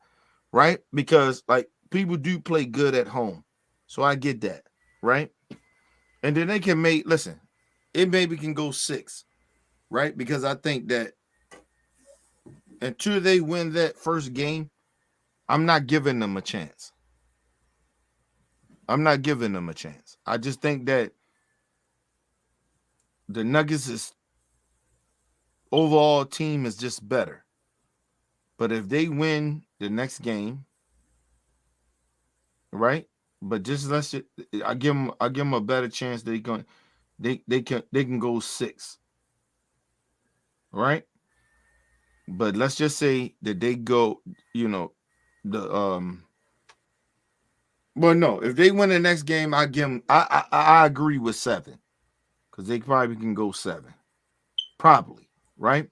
Speaker 3: right? Because like people do play good at home, so I get that, right? And then they can it maybe can go 6, right? Because I think that until they win that first game, I'm not giving them a chance. I just think that the Nuggets' overall team is just better. But if they win the next game, right? But just I give them a better chance they can go 6. Right? But let's just say that they go, well, no, if they win the next game, I agree with 7. Because they probably can go 7. Probably, right?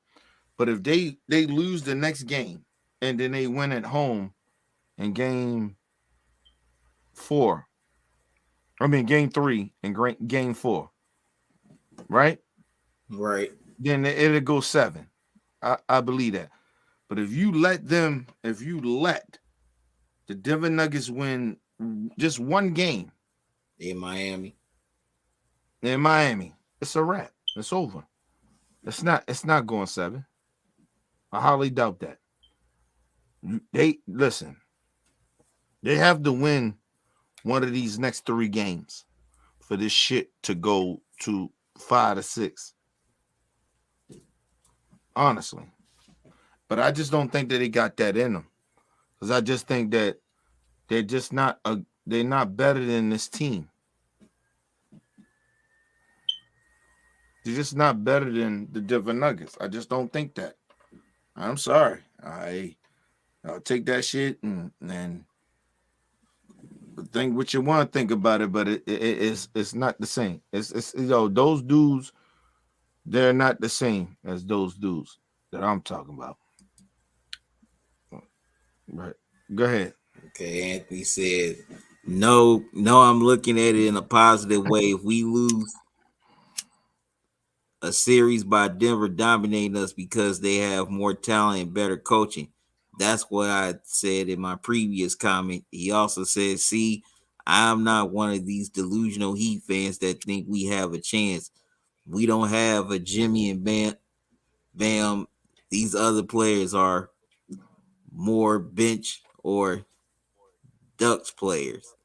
Speaker 3: But if they lose the next game and then they win at home in game 3 and game 4, right?
Speaker 1: Right.
Speaker 3: Then it'll go 7. I believe that. But if you let the Denver Nuggets win just one game
Speaker 1: In Miami.
Speaker 3: in Miami, it's a wrap. It's over. It's not going 7. I highly doubt that. They listen. They have to win one of these next 3 games for this shit to go to 5 to 6. Honestly. But I just don't think that they got that in them. Because I just think that they're just they're not better than this team. They're just not better than the Denver Nuggets. I just don't think that. I'm sorry. I'll take that shit and think what you want to think about it, but it's not the same. It's those dudes, they're not the same as those dudes that I'm talking about. Right. Go ahead.
Speaker 1: Okay, Anthony said, no, I'm looking at it in a positive way. If we lose a series by Denver dominating us because they have more talent and better coaching. That's what I said in my previous comment. He also said, see, I'm not one of these delusional Heat fans that think we have a chance. We don't have a Jimmy and Bam. These other players are more bench or Ducks players.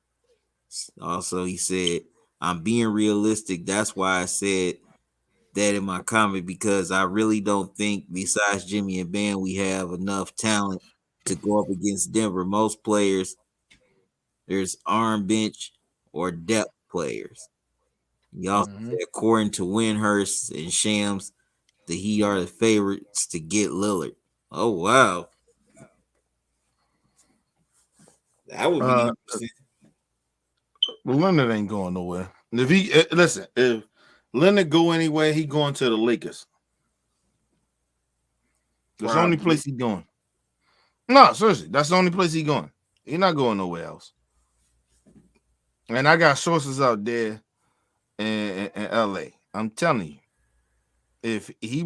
Speaker 1: Also, he said, I'm being realistic. That's why I said that in my comment, because I really don't think besides Jimmy and Bam we have enough talent to go up against Denver. Most players, there's arm bench or depth players. He also said, according to Winhurst and Shams, the Heat are the favorites to get Lillard. Oh wow, that would be interesting.
Speaker 3: Well, Leonard ain't going nowhere. If if Leonard go anywhere, he going to the Lakers. That's the only place he going. No, seriously, that's the only place he going. He's not going nowhere else. And I got sources out there in LA. I'm telling you, if he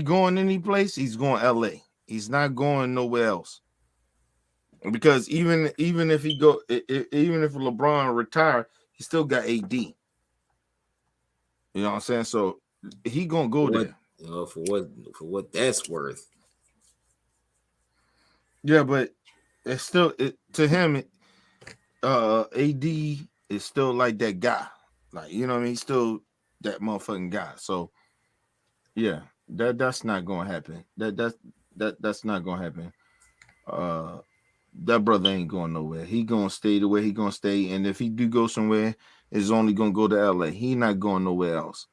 Speaker 3: going any place, he's going LA. He's not going nowhere else. Because even if he go, even if LeBron retire, he still got AD. You know what I'm saying? So he gonna go there.
Speaker 1: For what that's worth.
Speaker 3: Yeah, but it's still to him. AD is still like that guy. Like, you know what I mean? He's still that motherfucking guy. So yeah, that's not gonna happen. That's not gonna happen. That brother ain't going nowhere. He gonna stay the way he gonna stay. And if he do go somewhere, it's only gonna go to LA. He not going nowhere else.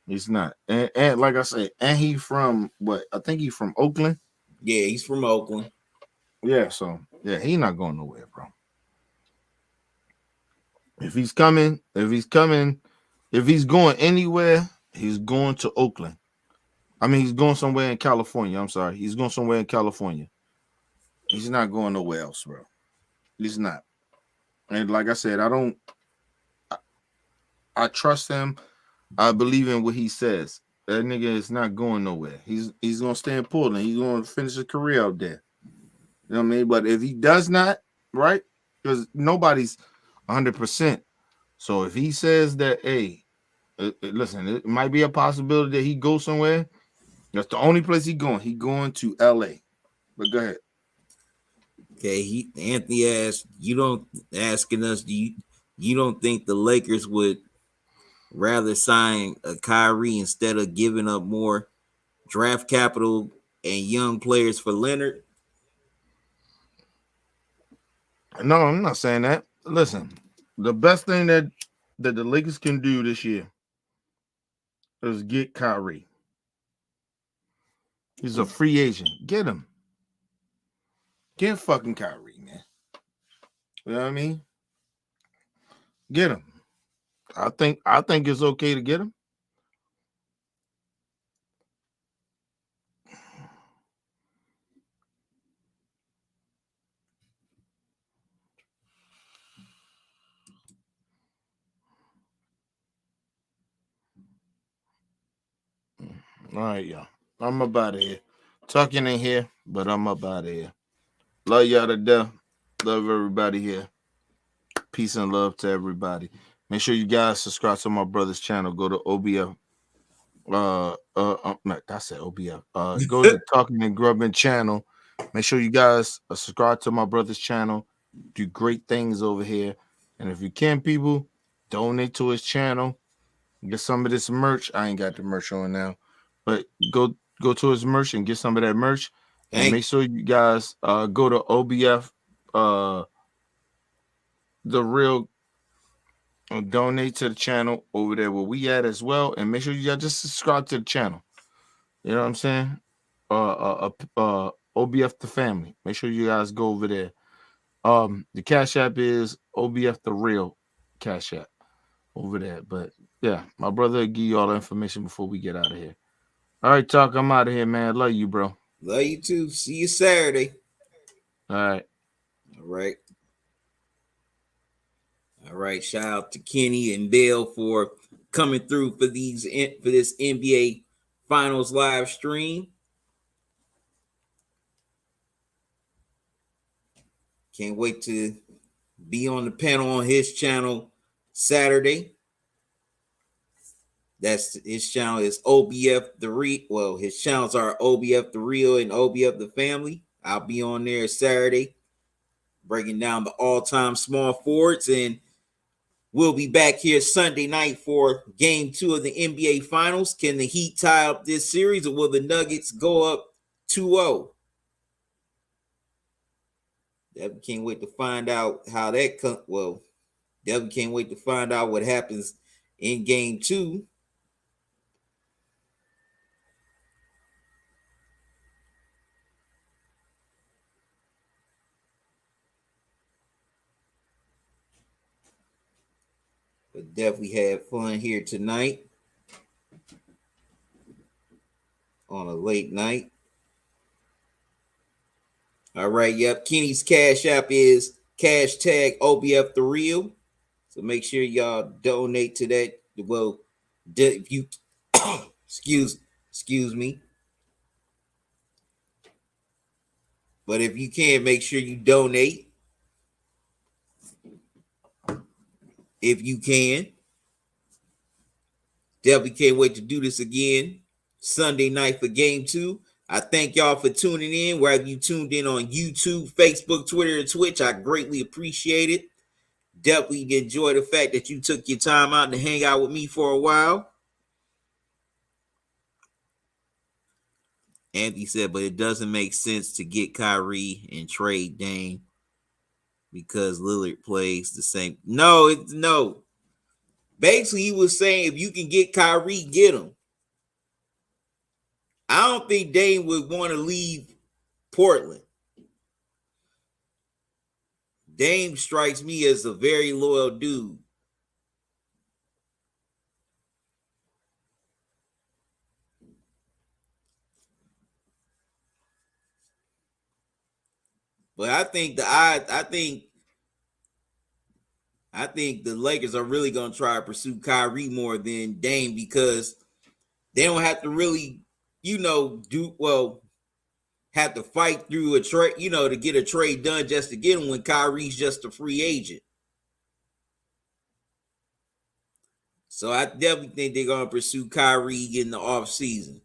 Speaker 3: He's not. And like I say, and he from what? I think he from Oakland.
Speaker 1: Yeah, he's from Oakland.
Speaker 3: Yeah, so yeah, he not going nowhere, bro. If he's going anywhere, he's going to Oakland. I mean, he's going somewhere in California. I'm sorry. He's going somewhere in California. He's not going nowhere else, bro. He's not. And like I said, I trust him. I believe in what he says. That nigga is not going nowhere. He's gonna stay in Portland. He's gonna finish his career out there. You know what I mean? But if he does not, right? Because nobody's 100%. So if he says that, hey, listen, it might be a possibility that he goes somewhere. That's the only place he's going. He going to LA. But go ahead.
Speaker 1: Okay, Anthony asked, you don't asking us, you don't think the Lakers would rather sign a Kyrie instead of giving up more draft capital and young players for Leonard?
Speaker 3: No, I'm not saying that. Listen, the best thing that the Lakers can do this year is get Kyrie. He's a free agent. Get him. Get fucking Kyrie, man. You know what I mean? Get him. I think it's okay to get him. All right, y'all. I'm up out of here. Talking in here, but I'm up out of here. Love y'all to death. Love everybody here. Peace and love to everybody. Make sure you guys subscribe to my brother's channel. Go to OBF. I said OBF. Go to Talkin and Grubbin channel. Make sure you guys subscribe to my brother's channel. Do great things over here. And if you can, people, donate to his channel. Get some of this merch. I ain't got the merch on now, but go to his merch and get some of that merch. And make sure you guys go to OBF, the real, donate to the channel over there where we at as well. And make sure you guys just subscribe to the channel. You know what I'm saying? OBF the family. Make sure you guys go over there. The Cash App is OBF the real Cash App over there. But yeah, my brother will give you all the information before we get out of here. All right, Talk. I'm out of here, man. Love you, bro.
Speaker 1: Love you too. See you Saturday.
Speaker 3: All right.
Speaker 1: All right. All right. Shout out to Kenny and Bill for coming through for this NBA Finals live stream. Can't wait to be on the panel on his channel Saturday. That's his channel is OBF the Real. Well, his channels are OBF the Real and OBF the Family. I'll be on there Saturday, breaking down the all-time small forwards, and we'll be back here Sunday night for Game 2 of the NBA Finals. Can the Heat tie up this series, or will the Nuggets go up 2-0? Definitely can't wait to find out how that comes. Well, definitely can't wait to find out what happens in Game 2. But definitely had fun here tonight on a late night. All right, yep. Kenny's Cash App is hashtag OBF the Real. So make sure y'all donate to that. Well, if you excuse me. But if you can, make sure you donate. If you can. Definitely can't wait to do this again Sunday night for Game 2. I thank y'all for tuning in. Whether you tuned in on YouTube, Facebook, Twitter, and Twitch, I greatly appreciate it. Definitely enjoy the fact that you took your time out to hang out with me for a while. Anthony said, but it doesn't make sense to get Kyrie and trade Dame because Lillard plays the same. No. Basically, he was saying if you can get Kyrie, get him. I don't think Dame would want to leave Portland. Dame strikes me as a very loyal dude. But I think the Lakers are really going to try to pursue Kyrie more than Dame because they don't have to really, have to fight through a trade, to get a trade done just to get him when Kyrie's just a free agent. So I definitely think they're going to pursue Kyrie in the offseason.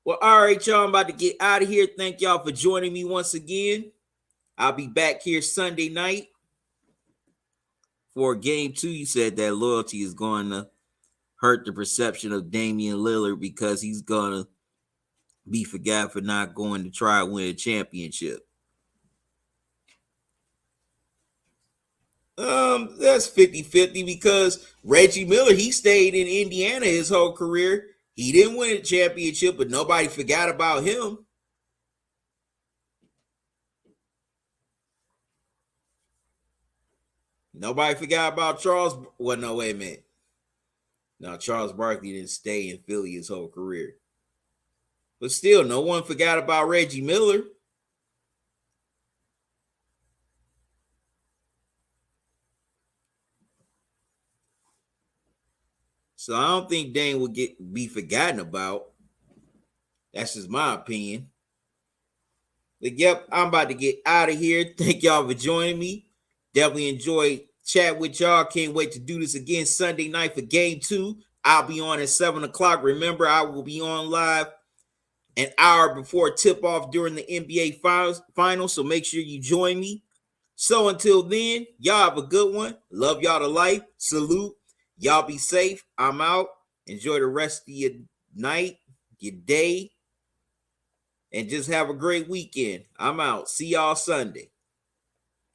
Speaker 1: Well, all right, y'all, I'm about to get out of here. Thank y'all for joining me once again. I'll be back here Sunday night for Game 2. You said that loyalty is going to hurt the perception of Damian Lillard because he's going to be forgot for not going to try to win a championship. That's 50-50 because Reggie Miller, he stayed in Indiana his whole career. He didn't win a championship, but nobody forgot about him. Nobody forgot about Charles. Well, no, wait a minute. No, Charles Barkley didn't stay in Philly his whole career. But still, no one forgot about Reggie Miller. So I don't think Dame will be forgotten about. That's just my opinion. But yep, I'm about to get out of here. Thank y'all for joining me. Definitely enjoyed chat with y'all. Can't wait to do this again Sunday night for game 2. I'll be on at 7 o'clock. Remember, I will be on live an hour before tip-off during the NBA finals, so make sure you join me. So until then, y'all have a good one. Love y'all to life. Salute. Y'all be safe. I'm out. Enjoy the rest of your night, your day, and just have a great weekend. I'm out. See y'all Sunday.